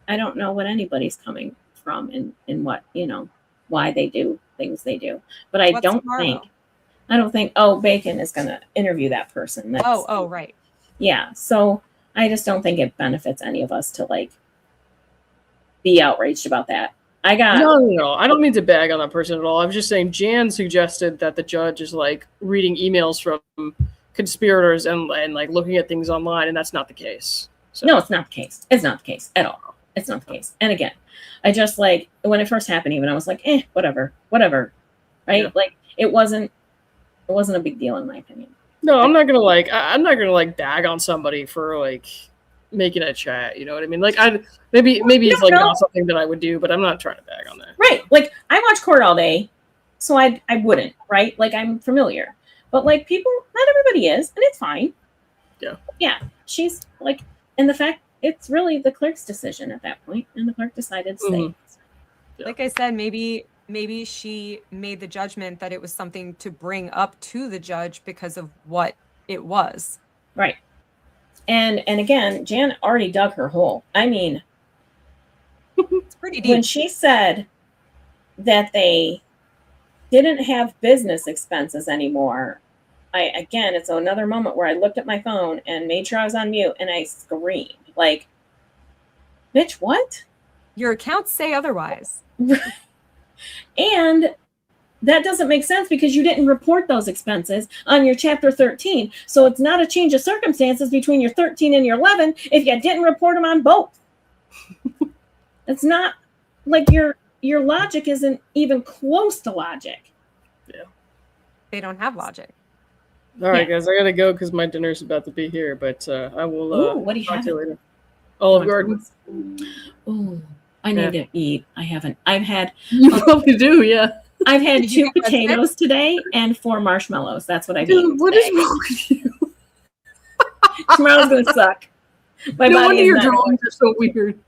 anybody's coming from and what, you know, why they do things they do. But I don't think Bacon is gonna interview that person. Oh, right. Yeah. So I just don't think it benefits any of us to like be outraged about that. No. I don't mean to bag on that person at all. I'm just saying Jan suggested that the judge is like reading emails from conspirators and like looking at things online, and that's not the case. So. No, it's not the case. It's not the case at all. It's not the case. And again, I just like when it first happened, even I was like, whatever, right? Yeah. Like it wasn't a big deal in my opinion. No, I'm not gonna bag on somebody for like making a chat. You know what I mean? Like maybe it's like not something that I would do, but I'm not trying to bag on that. Right? Like I watch court all day, so I wouldn't. Right? Like I'm familiar, but like people, not everybody is, and it's fine. Yeah. Yeah. She's like, and the fact it's really the clerk's decision at that point, and the clerk decided to stay. Yeah. Like I said, maybe she made the judgment that it was something to bring up to the judge because of what it was. Right. And again, Jan already dug her hole. I mean, it's pretty deep. When she said that they didn't have business expenses anymore, it's another moment where I looked at my phone and made sure I was on mute and I screamed like, bitch, what? Your accounts say otherwise. And that doesn't make sense because you didn't report those expenses on your Chapter 13. So it's not a change of circumstances between your 13 and your 11 if you didn't report them on both. It's not like your logic isn't even close to logic. Yeah. They don't have logic. All right, guys, I gotta go because my dinner's about to be here, but I will what do you talk have? to you later. Olive Garden. Oh, I need to eat. I haven't. I've had. You probably do, yeah. I've had 2 potatoes today and 4 marshmallows. That's what I've eaten. What is wrong with you? Tomorrow's gonna suck. My no body wonder is your not drawings are so weird.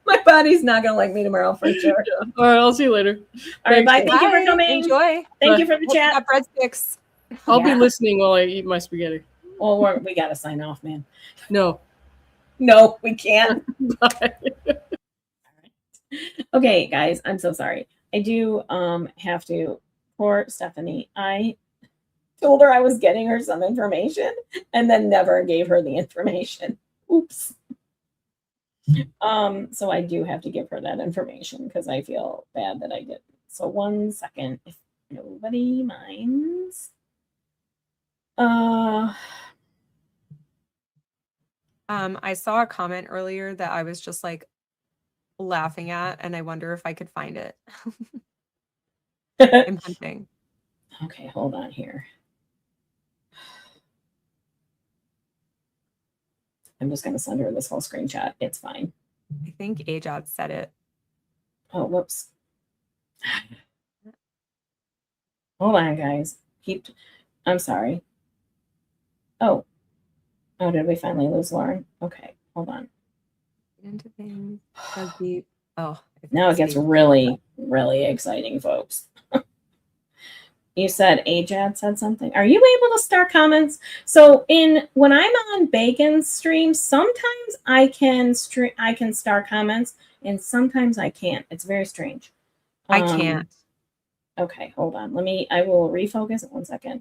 My body's not gonna like me tomorrow for sure. Yeah. All right, I'll see you later. All right, bye. Thank you for coming. Enjoy. Thank you for the chat. Got breadsticks. I'll be listening while I eat my spaghetti. Well, we gotta sign off, man. No, we can't. Bye. Okay, guys, I'm so sorry. I do have to. Poor Stephanie. I told her I was getting her some information and then never gave her the information. Oops. So I do have to give her that information because I feel bad that I didn't. So 1 second, if nobody minds. I saw a comment earlier that I was just like laughing at, and I wonder if I could find it. I'm hunting. Okay, hold on here. I'm just gonna send her this whole screenshot. It's fine. I think Ajad said it. Oh, whoops. Hold on, guys. I'm sorry. Oh, did we finally lose Lauren? Okay, hold on. Into things. Does the oh Now it gets really, really exciting, folks. You said Ajad said something. Are you able to start comments? So when I'm on Bacon's stream, sometimes I can start comments, and sometimes I can't. It's very strange. I can't. Okay, hold on. I will refocus it 1 second.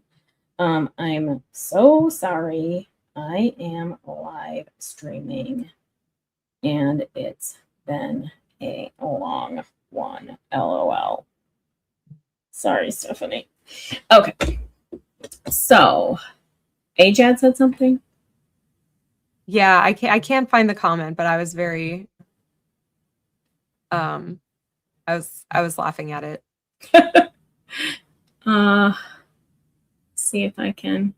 I'm so sorry. I am live streaming, and it's been a long one. LOL. Sorry, Stephanie. Okay. So, Ajad said something? Yeah, I can't find the comment, but I was very I was laughing at it. See if I can.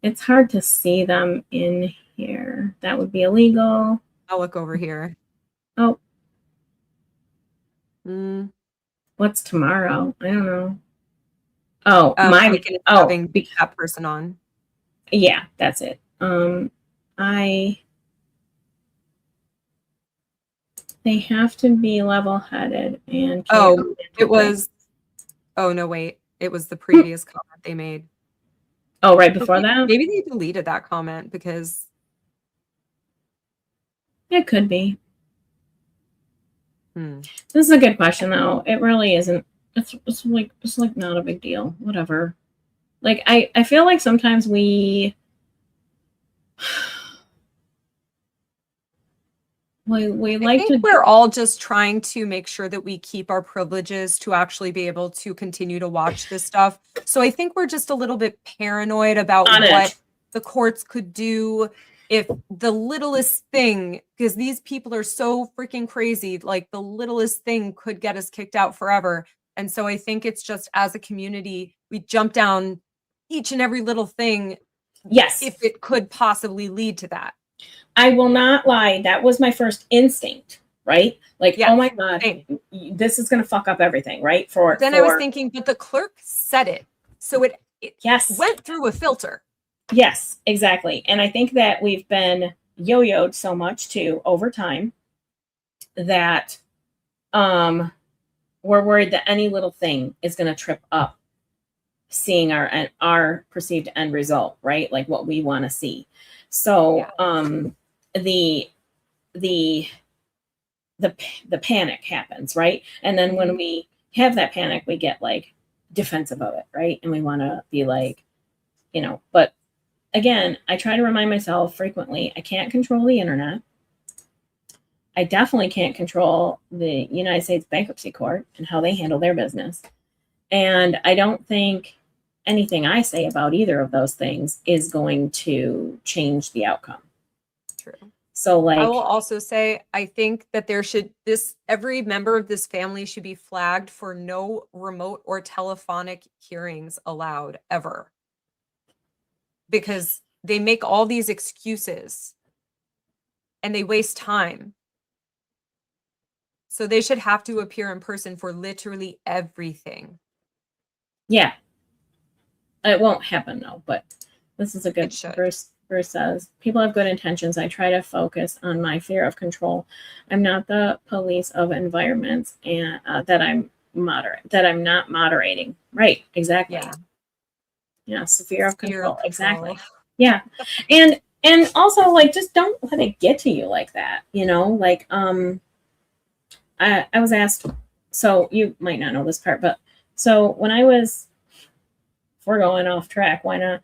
It's hard to see them in here. That would be illegal. I'll look over here. Oh, What's tomorrow? I don't know. Oh, Bacon is having that person on. Yeah, that's it. They have to be level-headed and it was no, wait. It was the previous comment they made. Oh, right before that? Maybe they deleted that comment because it could be. This is a good question, though. It really isn't. It's like not a big deal. Whatever. Like I feel like sometimes we I think we're all just trying to make sure that we keep our privileges to actually be able to continue to watch this stuff. So I think we're just a little bit paranoid about what the courts could do if the littlest thing, because these people are so freaking crazy, like the littlest thing could get us kicked out forever. And so I think it's just as a community, we jump down each and every little thing. Yes. If it could possibly lead to that. I will not lie. That was my first instinct, right? Like, oh my God, this is going to fuck up everything, right? I was thinking, but the clerk said it. So it went through a filter. Yes, exactly. And I think that we've been yo-yoed so much too over time that we're worried that any little thing is going to trip up seeing our perceived end result, right? Like what we want to see. So the panic happens, right? And then when we have that panic, we get like defensive of it, right? And we want to be like, but again, I try to remind myself frequently, I can't control the internet. I definitely can't control the United States Bankruptcy Court and how they handle their business. And I don't think anything I say about either of those things is going to change the outcome. True. So like, I will also say, I think that every member of this family should be flagged for no remote or telephonic hearings allowed ever. Because they make all these excuses and they waste time. So they should have to appear in person for literally everything. Yeah. It won't happen though, but this is a good Bruce says, people have good intentions. I try to focus on my fear of control. I'm not the police of environments and that I'm not moderating. Right. Exactly. Yeah. Yes, fear of control. Exactly. Yeah. And also like just don't let it get to you like that. Like I was asked, so you might not know this part, but so when we're going off track, why not?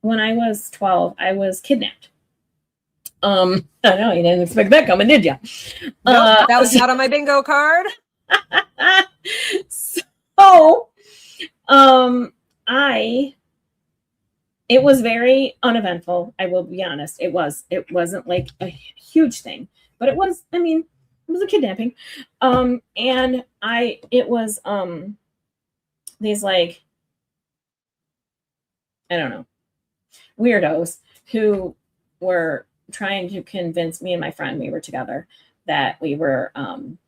When I was 12, I was kidnapped. I know you didn't expect that coming, did you? Nope, that was not on my bingo card. So, I it was very uneventful. I will be honest. It wasn't like a huge thing, but it was, I mean, it was a kidnapping. And it was, these like, I don't know, weirdos who were trying to convince me and my friend, we were together, that we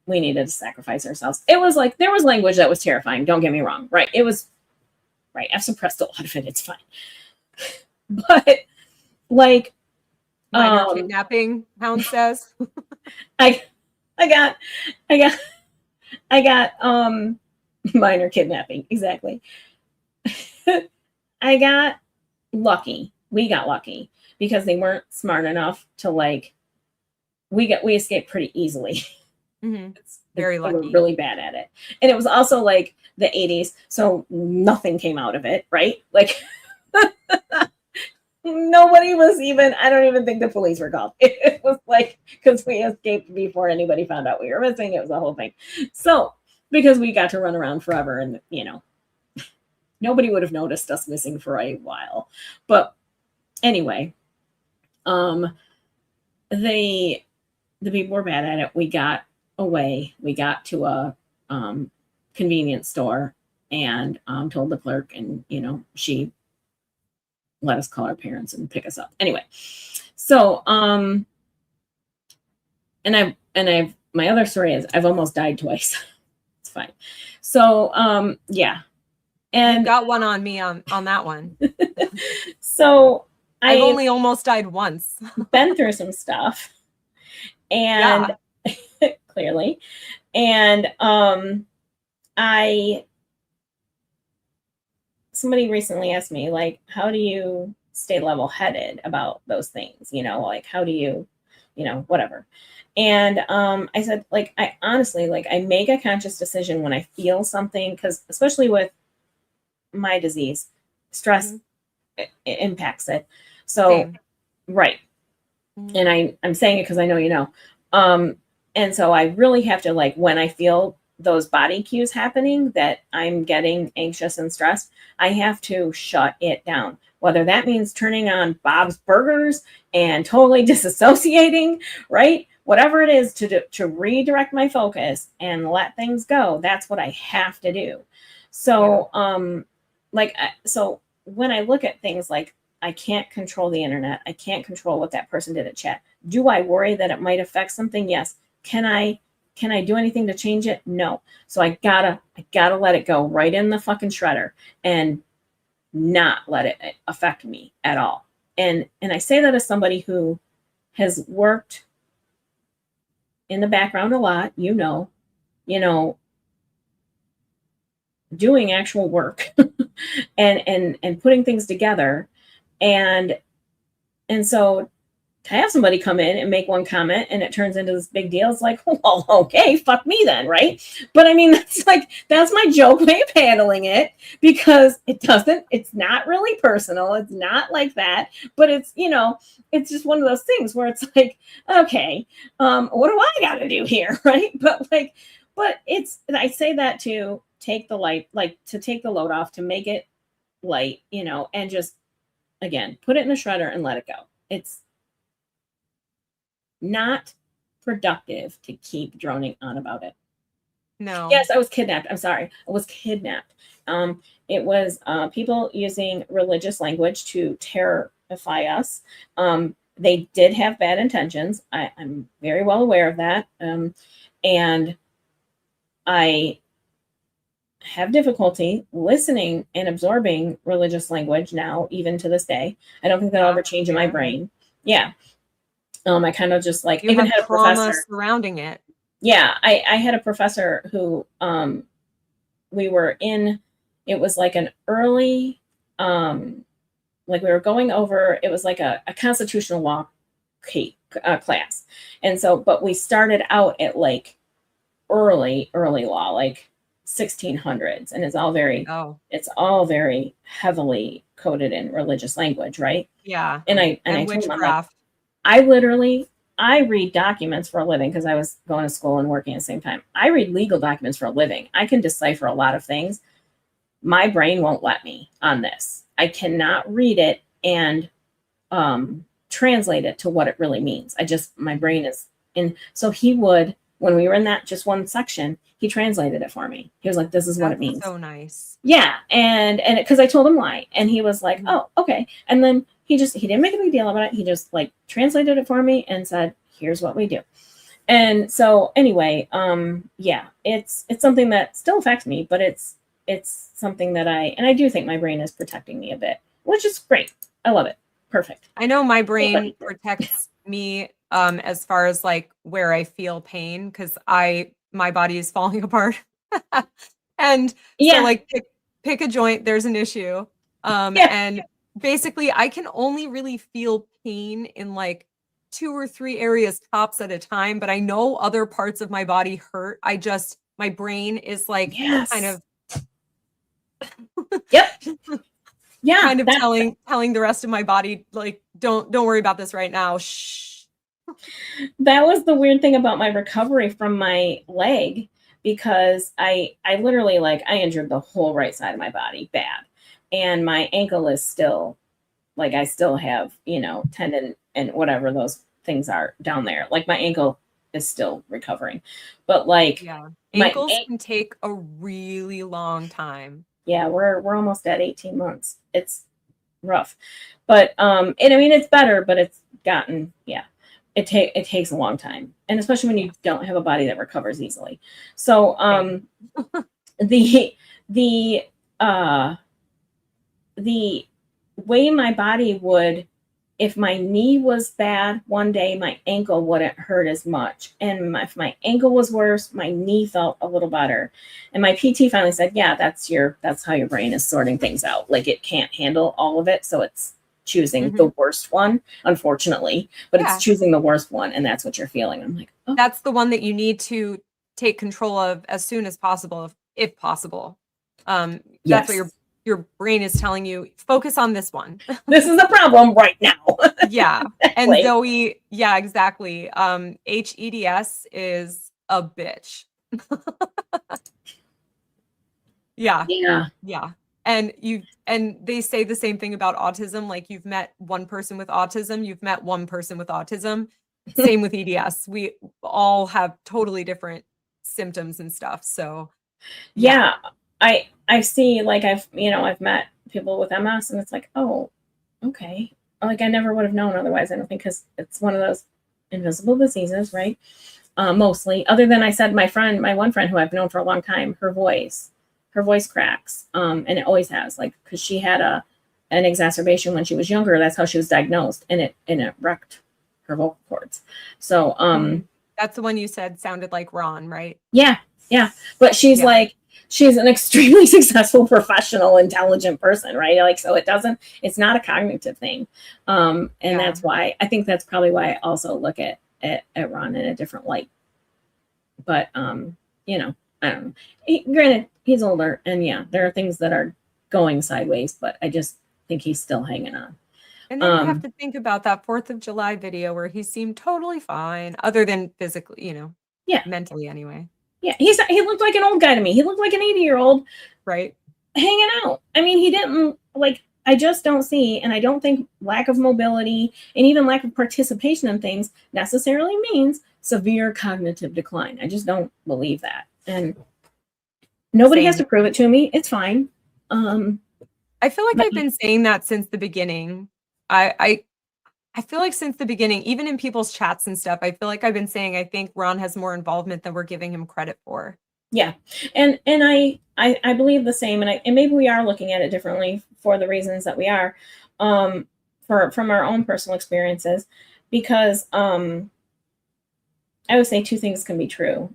needed to sacrifice ourselves. It was like, there was language that was terrifying. Don't get me wrong. Right. It was right. I've suppressed a lot of it. It's fine. But like, Minor kidnapping, Hound says. I got minor kidnapping. Exactly. I got lucky. We got lucky because they weren't smart enough to like, we escaped pretty easily. Mm-hmm. Very they lucky. were really bad at it. And it was also like the 80s. So nothing came out of it. Right. Like nobody was even, I don't even think the police were called. It was like, because we escaped before anybody found out we were missing. It was a whole thing. So, because we got to run around forever and, you know, nobody would have noticed us missing for a while. But anyway, the people were bad at it. We got away. We got to a convenience store and told the clerk, and, you know, she let us call our parents and pick us up. Anyway, so and my other story is I've almost died twice. It's fine. So yeah. And you got one on me on that one. So I've only almost died once. Been through some stuff. And clearly. And somebody recently asked me, like, how do you stay level-headed about those things? You know, like, how do you, you know, whatever. And I said, like, I honestly, like, I make a conscious decision when I feel something, because especially with my disease, stress it impacts it. So, Same. Right. And I'm saying it because I know you know. And so I really have to, like, when I feel those body cues happening that I'm getting anxious and stressed, I have to shut it down. Whether that means turning on Bob's Burgers and totally disassociating, right? Whatever it is to redirect my focus and let things go, that's what I have to do. So, so when I look at things like, I can't control the internet, I can't control what that person did at chat. Do I worry that it might affect something? Yes. Can I do anything to change it? No. So I gotta let it go right in the fucking shredder and not let it affect me at all. And I say that as somebody who has worked in the background a lot, you know, doing actual work and putting things together. And so to have somebody come in and make one comment and it turns into this big deal, it's like, well, okay, fuck me then, right? But I mean, that's my joke way of handling it, because it's not really personal. It's not like that, but it's, you know, it's just one of those things where it's like, okay, what do I got to do here? Right. But I say that to take the load off, to make it light, you know, and just, again, put it in the shredder and let it go. It's not productive to keep droning on about it. No. Yes, I was kidnapped. I'm sorry. I was kidnapped. It was people using religious language to terrify us. They did have bad intentions. I'm very well aware of that. And I have difficulty listening and absorbing religious language now, even to this day. I don't think that'll ever change in my brain. Yeah. I kind of just like, you even have had a professor surrounding it. Yeah. I had a professor who, we were in, it was like an early, like we were going over, it was like a constitutional law class. And so, but we started out at like early law, like 1600s, and it's all very heavily coded in religious language, right? Yeah. And I told witchcraft. him, I read documents for a living because I was going to school and working at the same time. I read legal documents for a living. I can decipher a lot of things. My brain won't let me on this. I cannot read it and translate it to what it really means. My brain is in. So he would, when we were in that just one section, he translated it for me. He was like, this is what it means. So nice. Yeah. And because I told him why, and he was like, oh, okay. And then he didn't make a big deal about it. He just like translated it for me and said, here's what we do. And so anyway, yeah, it's something that still affects me, but it's something that I do think my brain is protecting me a bit, which is great. I love it. Perfect. I know my brain protects me as far as like where I feel pain, because my body is falling apart. And Yeah. so like pick a joint, there's an issue. And basically I can only really feel pain in like 2 or 3 areas tops at a time, but I know other parts of my body hurt. My brain is like kind of Yep. Yeah. kind of telling the rest of my body, like, don't worry about this right now. Shh. That was the weird thing about my recovery from my leg, because I literally, like, I injured the whole right side of my body bad. And my ankle is still, like, I still have, tendon and whatever those things are down there. Like, my ankle is still recovering. But like, ankles can take a really long time. Yeah, we're almost at 18 months. It's rough. But and I mean, it's better, but it's gotten, it takes a long time. And especially when you don't have a body that recovers easily. So the way my body would, if my knee was bad one day, my ankle wouldn't hurt as much. And if my ankle was worse, my knee felt a little better. And my PT finally said, yeah, that's how your brain is sorting things out. Like, it can't handle all of it. So it's choosing the worst one, unfortunately, but it's choosing the worst one. And that's what you're feeling. I'm like, oh. That's the one that you need to take control of as soon as possible, if possible. That's what your brain is telling you, focus on this one. This is the problem right now. Yeah. And Zoe, yeah, exactly. HEDS is a bitch. Yeah. And they say the same thing about autism. Like, you've met one person with autism, you've met one person with autism. Same with EDS. We all have totally different symptoms and stuff. So yeah. I see, like, I've met people with MS, and it's like, oh, okay. Like, I never would have known otherwise, I don't think, because it's one of those invisible diseases, right? Mostly, other than, I said, my one friend who I've known for a long time, her voice cracks. And it always has, like, because she had an exacerbation when she was younger. That's how she was diagnosed, and it wrecked her vocal cords. So that's the one you said sounded like Ron, right? Yeah. But she's like, she's an extremely successful, professional, intelligent person, right? Like, so it's not a cognitive thing. And that's why, I think that's probably why I also look at Ron in a different light. But, I don't know. Granted, he's older, and there are things that are going sideways, but I just think he's still hanging on. And then you have to think about that 4th of July video where he seemed totally fine, other than physically, mentally anyway. Yeah, he looked like an old guy to me. He looked like an 80-year-old, right, hanging out. I mean, he didn't, like, I just don't see, and I don't think lack of mobility and even lack of participation in things necessarily means severe cognitive decline. I just don't believe that. And nobody has to prove it to me. It's fine. I feel like I've been saying that since the beginning. I feel like since the beginning, even in people's chats and stuff, I feel like I've been saying I think Ron has more involvement than we're giving him credit for. Yeah. And I believe the same. And maybe we are looking at it differently for the reasons that we are, from our own personal experiences, because I would say 2 things can be true.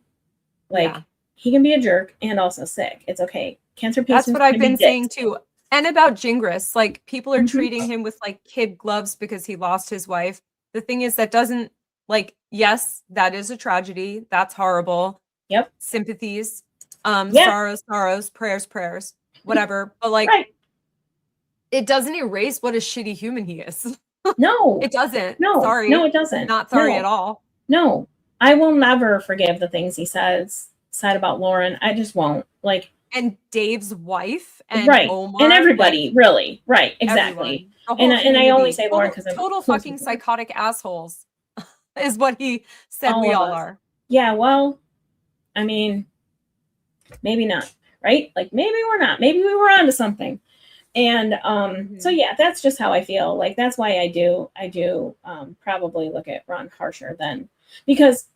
Like, he can be a jerk and also sick. It's okay. Cancer patients. That's what I've been saying too. And about Gingras, like, people are treating him with like kid gloves because he lost his wife. The thing is, that doesn't, like, yes, that is a tragedy. That's horrible. Yep. Sympathies, sorrows, prayers, whatever. But like, it doesn't erase what a shitty human he is. No, it doesn't. No, sorry. No, it doesn't. Not sorry at all. No, I will never forgive the things he said about Lauren. I just won't. Like, and Dave's wife and right. Omar And everybody, like, really. Right. Exactly. everyone, the whole And I only community. say Lauren because I'm total close fucking with Lauren. psychotic assholes is what he said All we of all us. are. Yeah, well, I mean, maybe not, right? Like maybe we're not. Maybe we were onto something. And so yeah, that's just how I feel. Like that's why I do probably look at Ron harsher than, because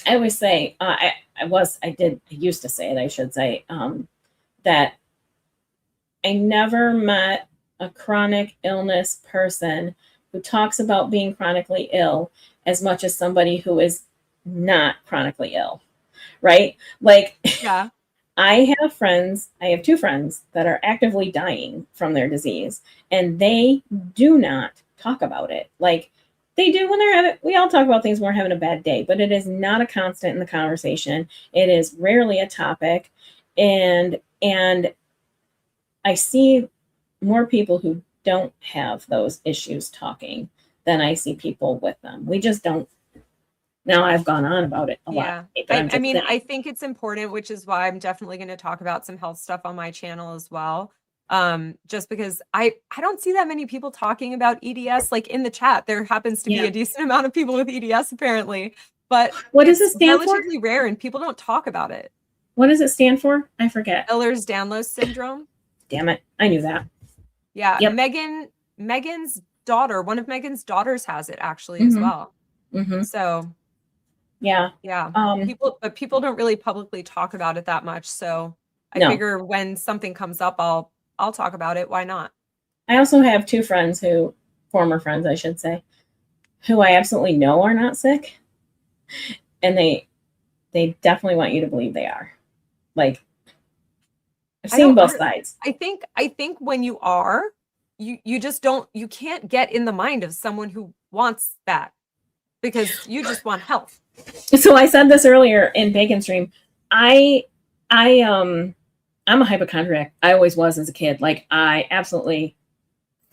I always say I used to say it, I should say, that I never met a chronic illness person who talks about being chronically ill as much as somebody who is not chronically ill, right? Like, Yeah. I have two friends that are actively dying from their disease, and they do not talk about it. Like, they do when we all talk about things when we're having a bad day, but it is not a constant in the conversation. It is rarely a topic. And I see more people who don't have those issues talking than I see people with them. We just don't. Now I've gone on about it a lot. I mean, I think it's important, which is why I'm definitely going to talk about some health stuff on my channel as well. Just because I don't see that many people talking about EDS, like in the chat. There happens to be a decent amount of people with EDS apparently, but what does it stand for? Relatively rare, and people don't talk about it. What does it stand for? I forget. Ehlers-Danlos syndrome. Damn it. I knew that. Yeah. Yep. Megan's daughter, one of Megan's daughters has it actually as well. Mm-hmm. So yeah. People don't really publicly talk about it that much. So I figure when something comes up, I'll talk about it. Why not? I also have two friends former friends, I should say, who I absolutely know are not sick. And they definitely want you to believe they are. Like, I've seen both sides. I think when you are, you just you can't get in the mind of someone who wants that, because you just want health. So I said this earlier in Bacon Stream. I'm a hypochondriac. I always was as a kid. Like, I absolutely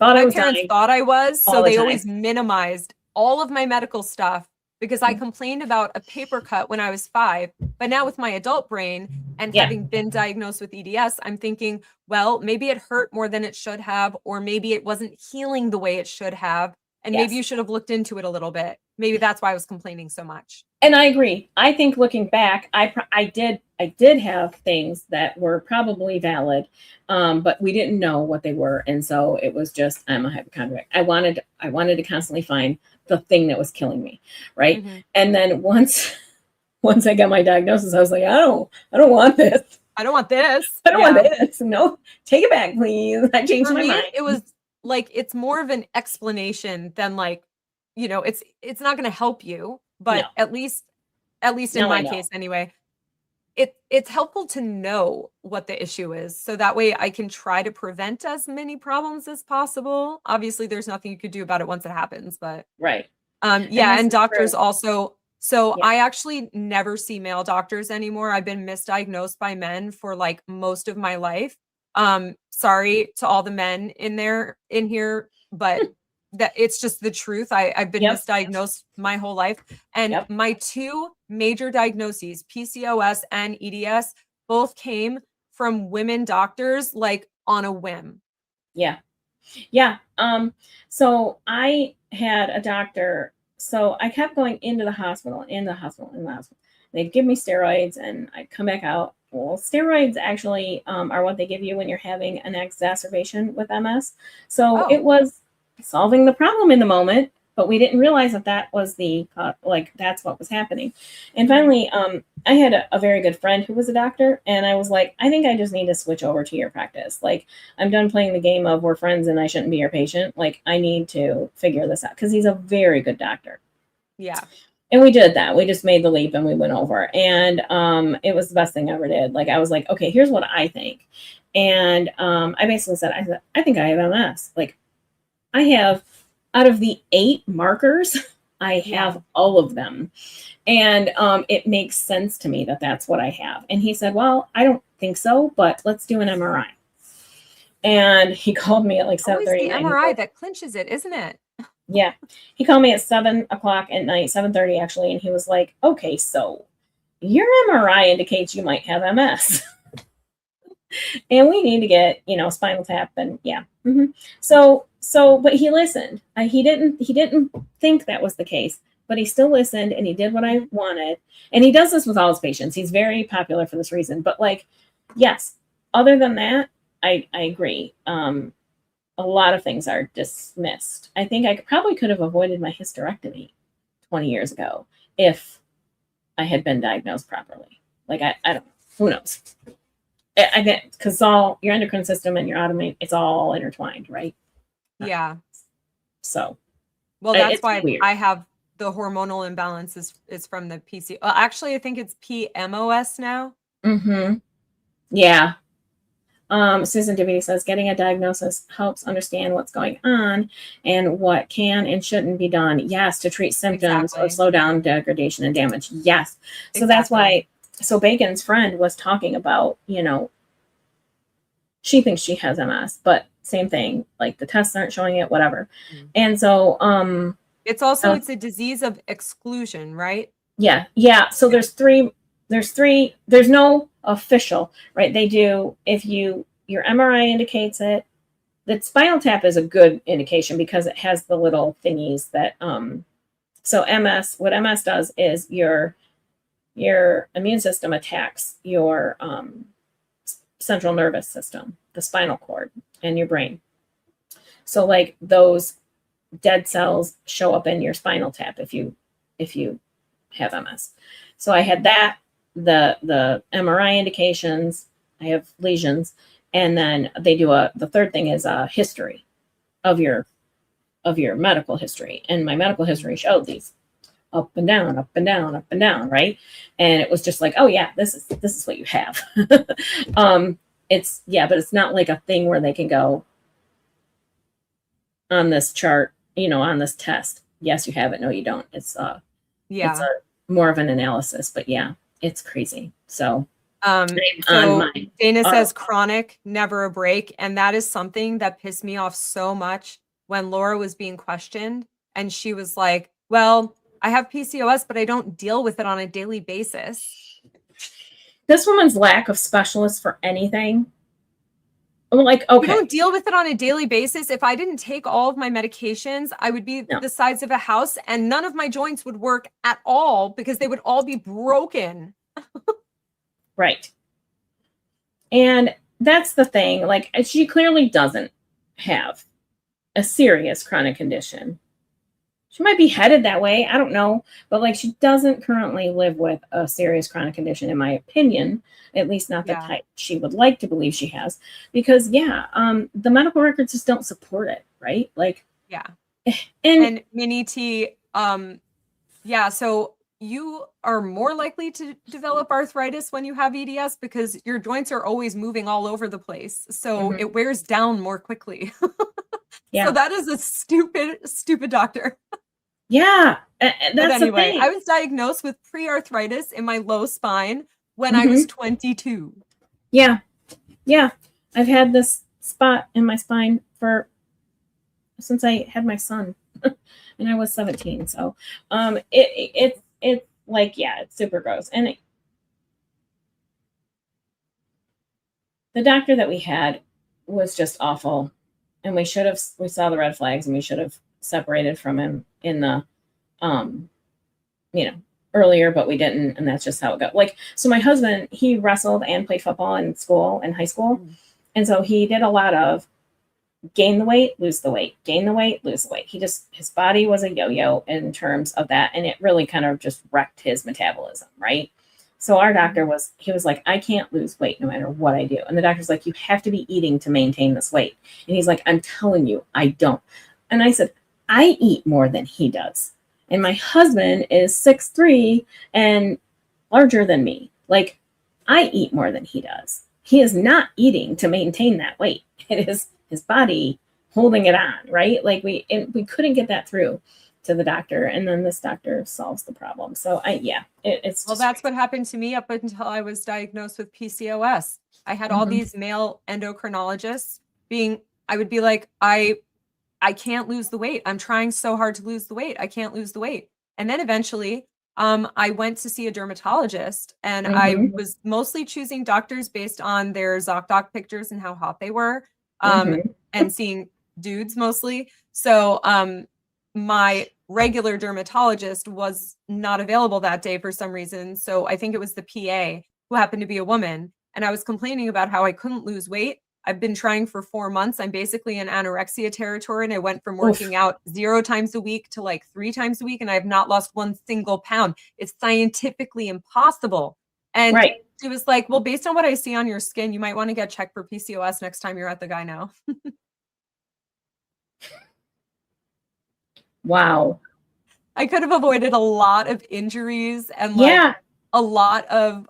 thought I was dying. My parents thought I was, so they always time. minimized all of my medical stuff because I complained about a paper cut when I was 5. But now with my adult brain and having been diagnosed with EDS, I'm thinking, well, maybe it hurt more than it should have, or maybe it wasn't healing the way it should have. And maybe you should have looked into it a little bit. Maybe that's why I was complaining so much. And I agree. I think looking back, I did have things that were probably valid, but we didn't know what they were, and so it was just, I'm a hypochondriac. I wanted to constantly find the thing that was killing me, right? Mm-hmm. And then once I got my diagnosis, I was like, I don't want this. I don't want this. I don't want this. No, take it back, please. I changed my mind. It was like, it's more of an explanation than like, it's not going to help you, but at least in my case anyway, it's helpful to know what the issue is. So that way I can try to prevent as many problems as possible. Obviously there's nothing you could do about it once it happens, but right. And doctors also. So I actually never see male doctors anymore. I've been misdiagnosed by men for like most of my life. Sorry to all the men in here, but that it's just the truth. I've been misdiagnosed my whole life. And my 2 major diagnoses, PCOS and EDS, both came from women doctors, like on a whim. Yeah. So I had a doctor. So I kept going into the hospital. They'd give me steroids and I'd come back out. Well, steroids actually are what they give you when you're having an exacerbation with MS. So it was solving the problem in the moment, but we didn't realize that was that's what was happening. And finally, I had a very good friend who was a doctor, and I was like, I think I just need to switch over to your practice. Like, I'm done playing the game of we're friends and I shouldn't be your patient. Like, I need to figure this out, because he's a very good doctor. Yeah. And we did that. We just made the leap and we went over, and it was the best thing I ever did. Like, I was like, okay, here's what I think. And I basically said, I think I have MS. Like, I have, out of the 8 markers, I have all of them. And it makes sense to me that that's what I have. And he said, well, I don't think so, but let's do an MRI. And he called me at like 7:30. Always the MRI that clinches it, isn't it? Yeah. He called me at 7:00 at night, 7:30 actually. And he was like, okay, so your MRI indicates you might have MS. and we need to get, spinal tap and yeah. But he listened. He didn't think that was the case, but he still listened and he did what I wanted. And he does this with all his patients. He's very popular for this reason. But like, yes, other than that, I agree. A lot of things are dismissed. I think I probably could have avoided my hysterectomy 20 years ago if I had been diagnosed properly. Like, I don't know. Who knows? I get, because all your endocrine system and your autoimmune, it's all intertwined, right? Yeah. So, well, that's it's why weird. I have the hormonal imbalance is from the PC. Actually, I think it's PMOS now. Mm-hmm. Yeah. Susan Divity says getting a diagnosis helps understand what's going on and what can and shouldn't be done. Yes, to treat symptoms or slow down degradation and damage. Yes. So that's why. So Bacon's friend was talking about, she thinks she has MS, but same thing. Like the tests aren't showing it, whatever. And so, it's also it's a disease of exclusion, right? Yeah. So there's no official, right? They do, if your MRI indicates it, that spinal tap is a good indication because it has the little thingies that, so what MS does is your immune system attacks your central nervous system, the spinal cord, and your brain. So like those dead cells show up in your spinal tap if you have MS. So I had that, the MRI indications, I have lesions, and then they do the third thing is a history of your medical history. And my medical history showed these up and down, up and down, up and down, right? And it was just like, oh yeah, this is what you have. But it's not like a thing where they can go on this chart, on this test. Yes, you have it. No, you don't. It's more of an analysis, but yeah, it's crazy. So Dana says chronic, never a break. And that is something that pissed me off so much when Laura was being questioned. And she was like, well, I have PCOS, but I don't deal with it on a daily basis. This woman's lack of specialists for anything. I'm like, okay. You don't deal with it on a daily basis. If I didn't take all of my medications, I would be the size of a house and none of my joints would work at all because they would all be broken. Right. And that's the thing. Like, she clearly doesn't have a serious chronic condition. She might be headed that way. I don't know. But like, she doesn't currently live with a serious chronic condition, in my opinion, at least not the type she would like to believe she has. Because the medical records just don't support it. Right. Like, yeah. And Minnie T, so you are more likely to develop arthritis when you have EDS because your joints are always moving all over the place. So it wears down more quickly. So that is a stupid doctor. Yeah. That's but anyway, the thing. I was diagnosed with pre-arthritis in my low spine when I was 22. Yeah. Yeah. I've had this spot in my spine since I had my son and I was 17. So it's like, it's super gross. And the doctor that we had was just awful. And we saw the red flags and we should have separated from him in the, earlier, but we didn't. And that's just how it goes. Like, so my husband, he wrestled and played football in high school. And so he did a lot of gain the weight, lose the weight, gain the weight, lose the weight. His body was a yo-yo in terms of that. And it really kind of just wrecked his metabolism. Right. So our doctor was like, I can't lose weight no matter what I do. And the doctor's like, you have to be eating to maintain this weight. And he's like, I'm telling you, I don't. And I said, I eat more than he does. And my husband is 6'3" and larger than me. Like, I eat more than he does. He is not eating to maintain that weight. It is his body holding it on, right? Like we couldn't get that through to the doctor, and then this doctor solves the problem. So it's that's what happened to me up until I was diagnosed with PCOS. I had all these male endocrinologists I would be like, I can't lose the weight. I'm trying so hard to lose the weight. I can't lose the weight. And then eventually I went to see a dermatologist, and I Mhm. was mostly choosing doctors based on their ZocDoc pictures and how hot they were, Mhm. and seeing dudes mostly. So my regular dermatologist was not available that day for some reason. So I think it was the PA, who happened to be a woman. And I was complaining about how I couldn't lose weight. I've been trying for 4 months. I'm basically in anorexia territory. And I went from Oof. working out 0 times a week to like 3 times a week. And I have not lost 1 single pound. It's scientifically impossible. And Right. she was like, well, based on what I see on your skin, you might want to get checked for PCOS next time you're at the gyno. Wow. I could have avoided a lot of injuries and Yeah. a lot of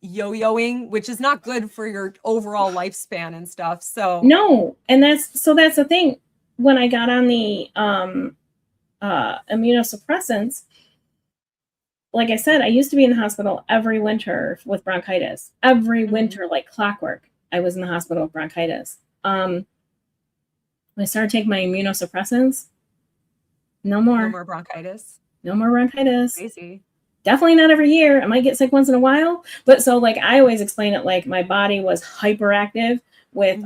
yo-yoing, which is not good for your overall lifespan and stuff. So No, and that's the thing. When I got on the immunosuppressants, like I said, I used to be in the hospital every winter with bronchitis. Every winter, like clockwork, I was in the hospital with bronchitis. When I started taking my immunosuppressants, no no more more bronchitis. bronchitis. Crazy. Definitely not every year. I might get sick once in a while, but so like I always explain it like my body was hyperactive with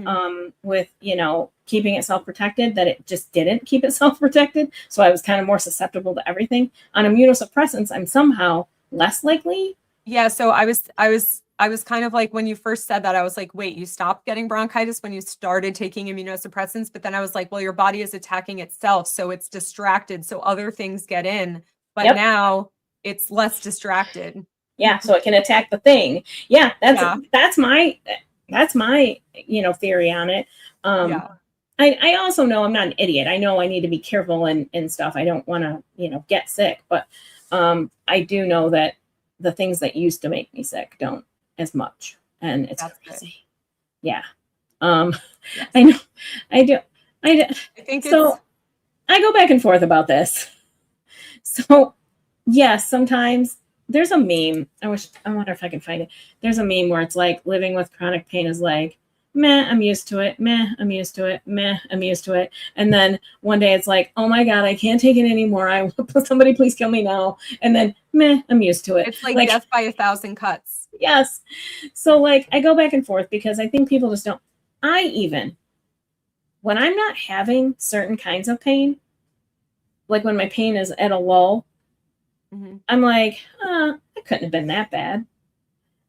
keeping itself protected, that it just didn't keep itself protected. So I was kind of more susceptible to everything. On immunosuppressants, I'm somehow less likely. Yeah, so I was kind of like, when you first said that, I was like, wait, you stopped getting bronchitis when you started taking immunosuppressants? But then I was like, well, your body is attacking itself, so it's distracted, so other things get in. But Yep. now it's less distracted. Yeah, so it can attack the thing. Yeah, that's my theory on it. Yeah. I also know I'm not an idiot. I know I need to be careful and stuff. I don't want to, get sick, but I do know that the things that used to make me sick don't as much. And it's That's crazy. good. Yeah. Yes. I know. I do. I think So I go back and forth about this. So yes, sometimes there's a meme. I wonder if I can find it. There's a meme where it's like living with chronic pain is like, meh, I'm used to it. Meh, I'm used to it. Meh, I'm used to it. And then one day it's like, oh my God, I can't take it anymore. Somebody please kill me now. And then meh, I'm used to it. it's like death by 1,000 cuts. Yes. So like I go back and forth because I think people just don't. When I'm not having certain kinds of pain, like when my pain is at a lull, I'm like, it couldn't have been that bad.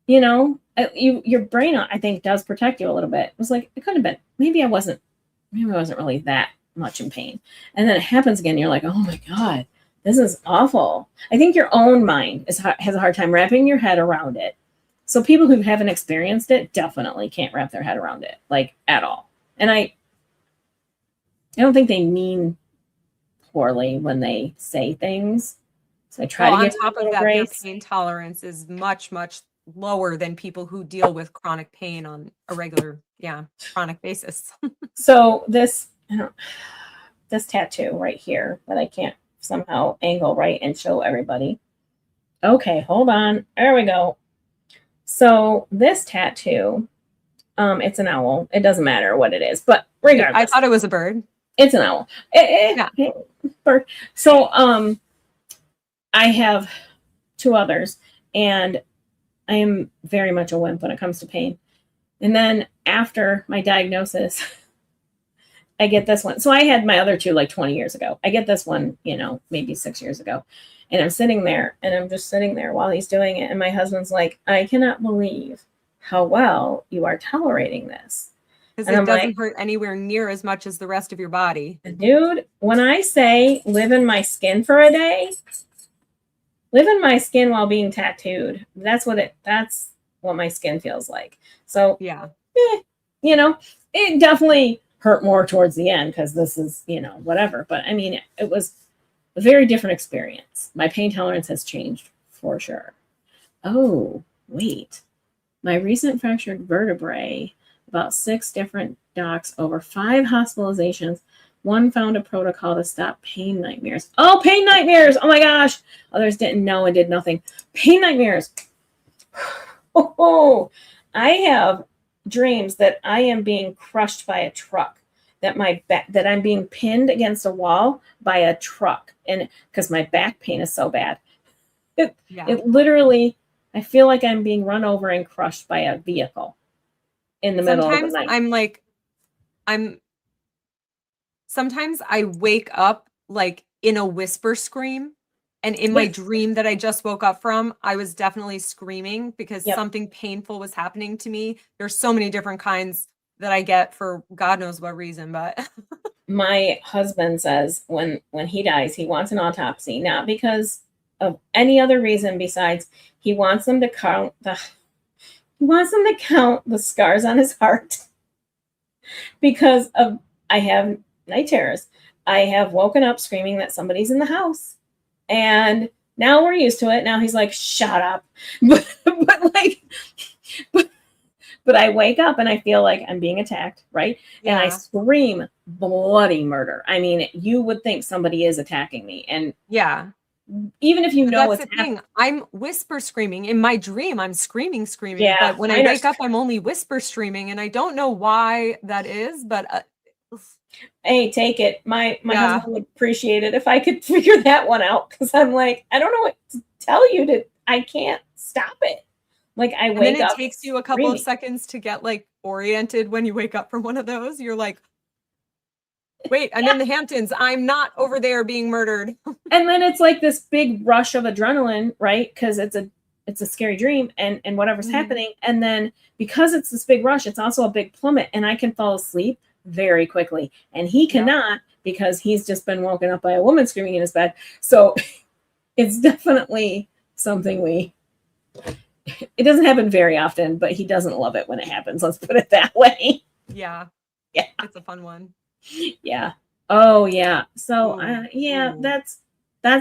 Your brain, I think, does protect you a little bit. It was like, it couldn't have been. Maybe I wasn't really that much in pain. And then it happens again. You're like, oh my God, this is awful. I think your own mind has a hard time wrapping your head around it. So people who haven't experienced it definitely can't wrap their head around it, like at all. And I don't think they mean poorly when they say things. So I try to give on top them a of little that, their grace. pain tolerance is much, much lower than people who deal with chronic pain on a regular, chronic basis. So this tattoo right here that I can't somehow angle right and show everybody. Okay, hold on. There we go. So this tattoo, it's an owl. It doesn't matter what it is, but regardless. I thought it was a bird. It's an owl. Bird. So I have 2 others, and I am very much a wimp when it comes to pain. And then after my diagnosis, I get this one. So I had my other 2 like 20 years ago. I get this one, maybe 6 years ago. And I'm sitting there, and I'm just sitting there while he's doing it. And my husband's like, I cannot believe how well you are tolerating this. Because it doesn't hurt anywhere near as much as the rest of your body. Dude, when I say live in my skin for a day, live in my skin while being tattooed. That's what my skin feels like. So yeah, it definitely hurt more towards the end because this is, whatever. But I mean, it was a very different experience. My pain tolerance has changed for sure. Oh, wait. My recent fractured vertebrae, about 6 different docs, over 5 hospitalizations. One found a protocol to stop pain nightmares. Oh, pain nightmares. Oh my gosh. Others didn't know and did nothing. Pain nightmares. Oh, I have dreams that I am being crushed by a truck, that I'm being pinned against a wall by a truck, and because my back pain is so bad. Yeah. It literally, I feel like I'm being run over and crushed by a vehicle in the middle of the Sometimes night. I'm like, sometimes I wake up like in a whisper scream. And in my Yes. dream that I just woke up from, I was definitely screaming because Yep. something painful was happening to me. There's so many different kinds that I get for God knows what reason, but My husband says when he dies, he wants an autopsy, not because of any other reason besides he wants them to count the scars on his heart because of I have night terrors. I have woken up screaming that somebody's in the house. And now we're used to it. Now he's like, shut up. But I wake up and I feel like I'm being attacked, right? And I yeah. scream bloody murder. I mean, you would think somebody is attacking me. And Yeah. even if you But know that's it's the thing. I'm whisper screaming. In my dream, I'm screaming. Yeah, But when I mine are wake up, I'm only whisper screaming. And I don't know why that is, but hey, take it. My Yeah. husband would appreciate it if I could figure that one out because I'm like, I don't know what to tell you I can't stop it. Like I and wake then it up takes you a couple of screaming. seconds to get like oriented when you wake up from one of those. You're like, wait, I'm in the Hamptons. I'm not over there being murdered. And then it's like this big rush of adrenaline, right? Because it's a scary dream and whatever's Mhm. happening. And then because it's this big rush, it's also a big plummet, and I can fall asleep very quickly. And he cannot because he's just been woken up by a woman screaming in his bed. So it's definitely something it doesn't happen very often, but he doesn't love it when it happens. Let's put it that way. Yeah. Yeah. It's a fun one. Yeah. Oh yeah. So Ooh, yeah, ooh. that's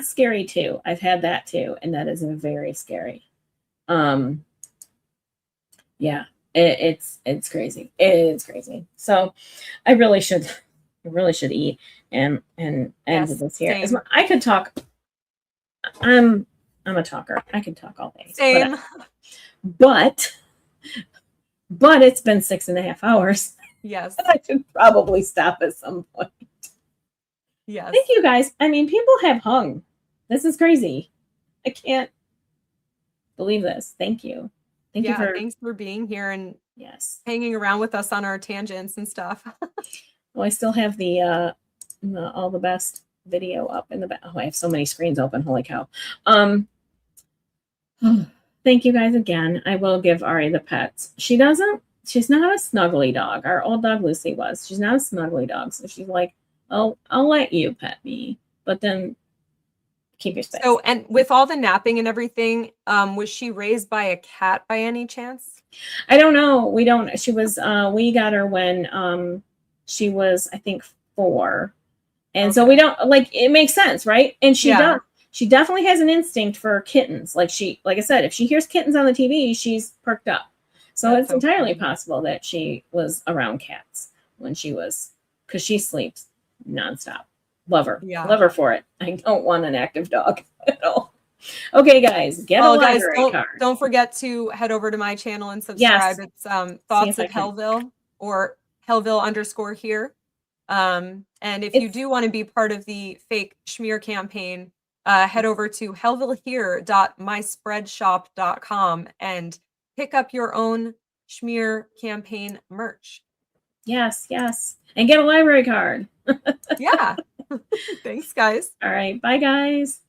scary too. I've had that too, and that is very scary. Yeah, it's crazy. It's crazy. So I really should eat and end Yes, this here. same. I could talk. I'm a talker. I could talk all day. Same. But it's been 6.5 hours. Yes. I should probably stop at some point. Yes. Thank you guys. I mean, people have hung. This is crazy. I can't believe this. Thank you. Thank you for Thanks for being here and yes. hanging around with us on our tangents and stuff. Well, I still have the all the best video up in the back. Oh, I have so many screens open. Holy cow. Thank you guys again. I will give Ari the pets. She's not a snuggly dog. Our old dog Lucy was. She's not a snuggly dog. So she's like, I'll let you pet me, but then keep your space. So, and with all the napping and everything, was she raised by a cat by any chance? I don't know. We don't. She was. We got her when she was, I think, 4, and so we don't like. It makes sense, right? And she does. She definitely has an instinct for kittens. Like I said, if she hears kittens on the TV, she's perked up. So it's entirely possible that she was around cats when she was, because she sleeps nonstop. Love her. Yeah. Love her for it. I don't want an active dog at all. Okay, guys, get a library card. Don't forget to head over to my channel and subscribe. Yes. It's Thoughts of Hellville or Hellville_here. And if you do want to be part of the fake schmear campaign, head over to hellvillehere.myspreadshop.com and pick up your own schmear campaign merch. Yes. And get a library card. Yeah. Thanks, guys. All right. Bye, guys.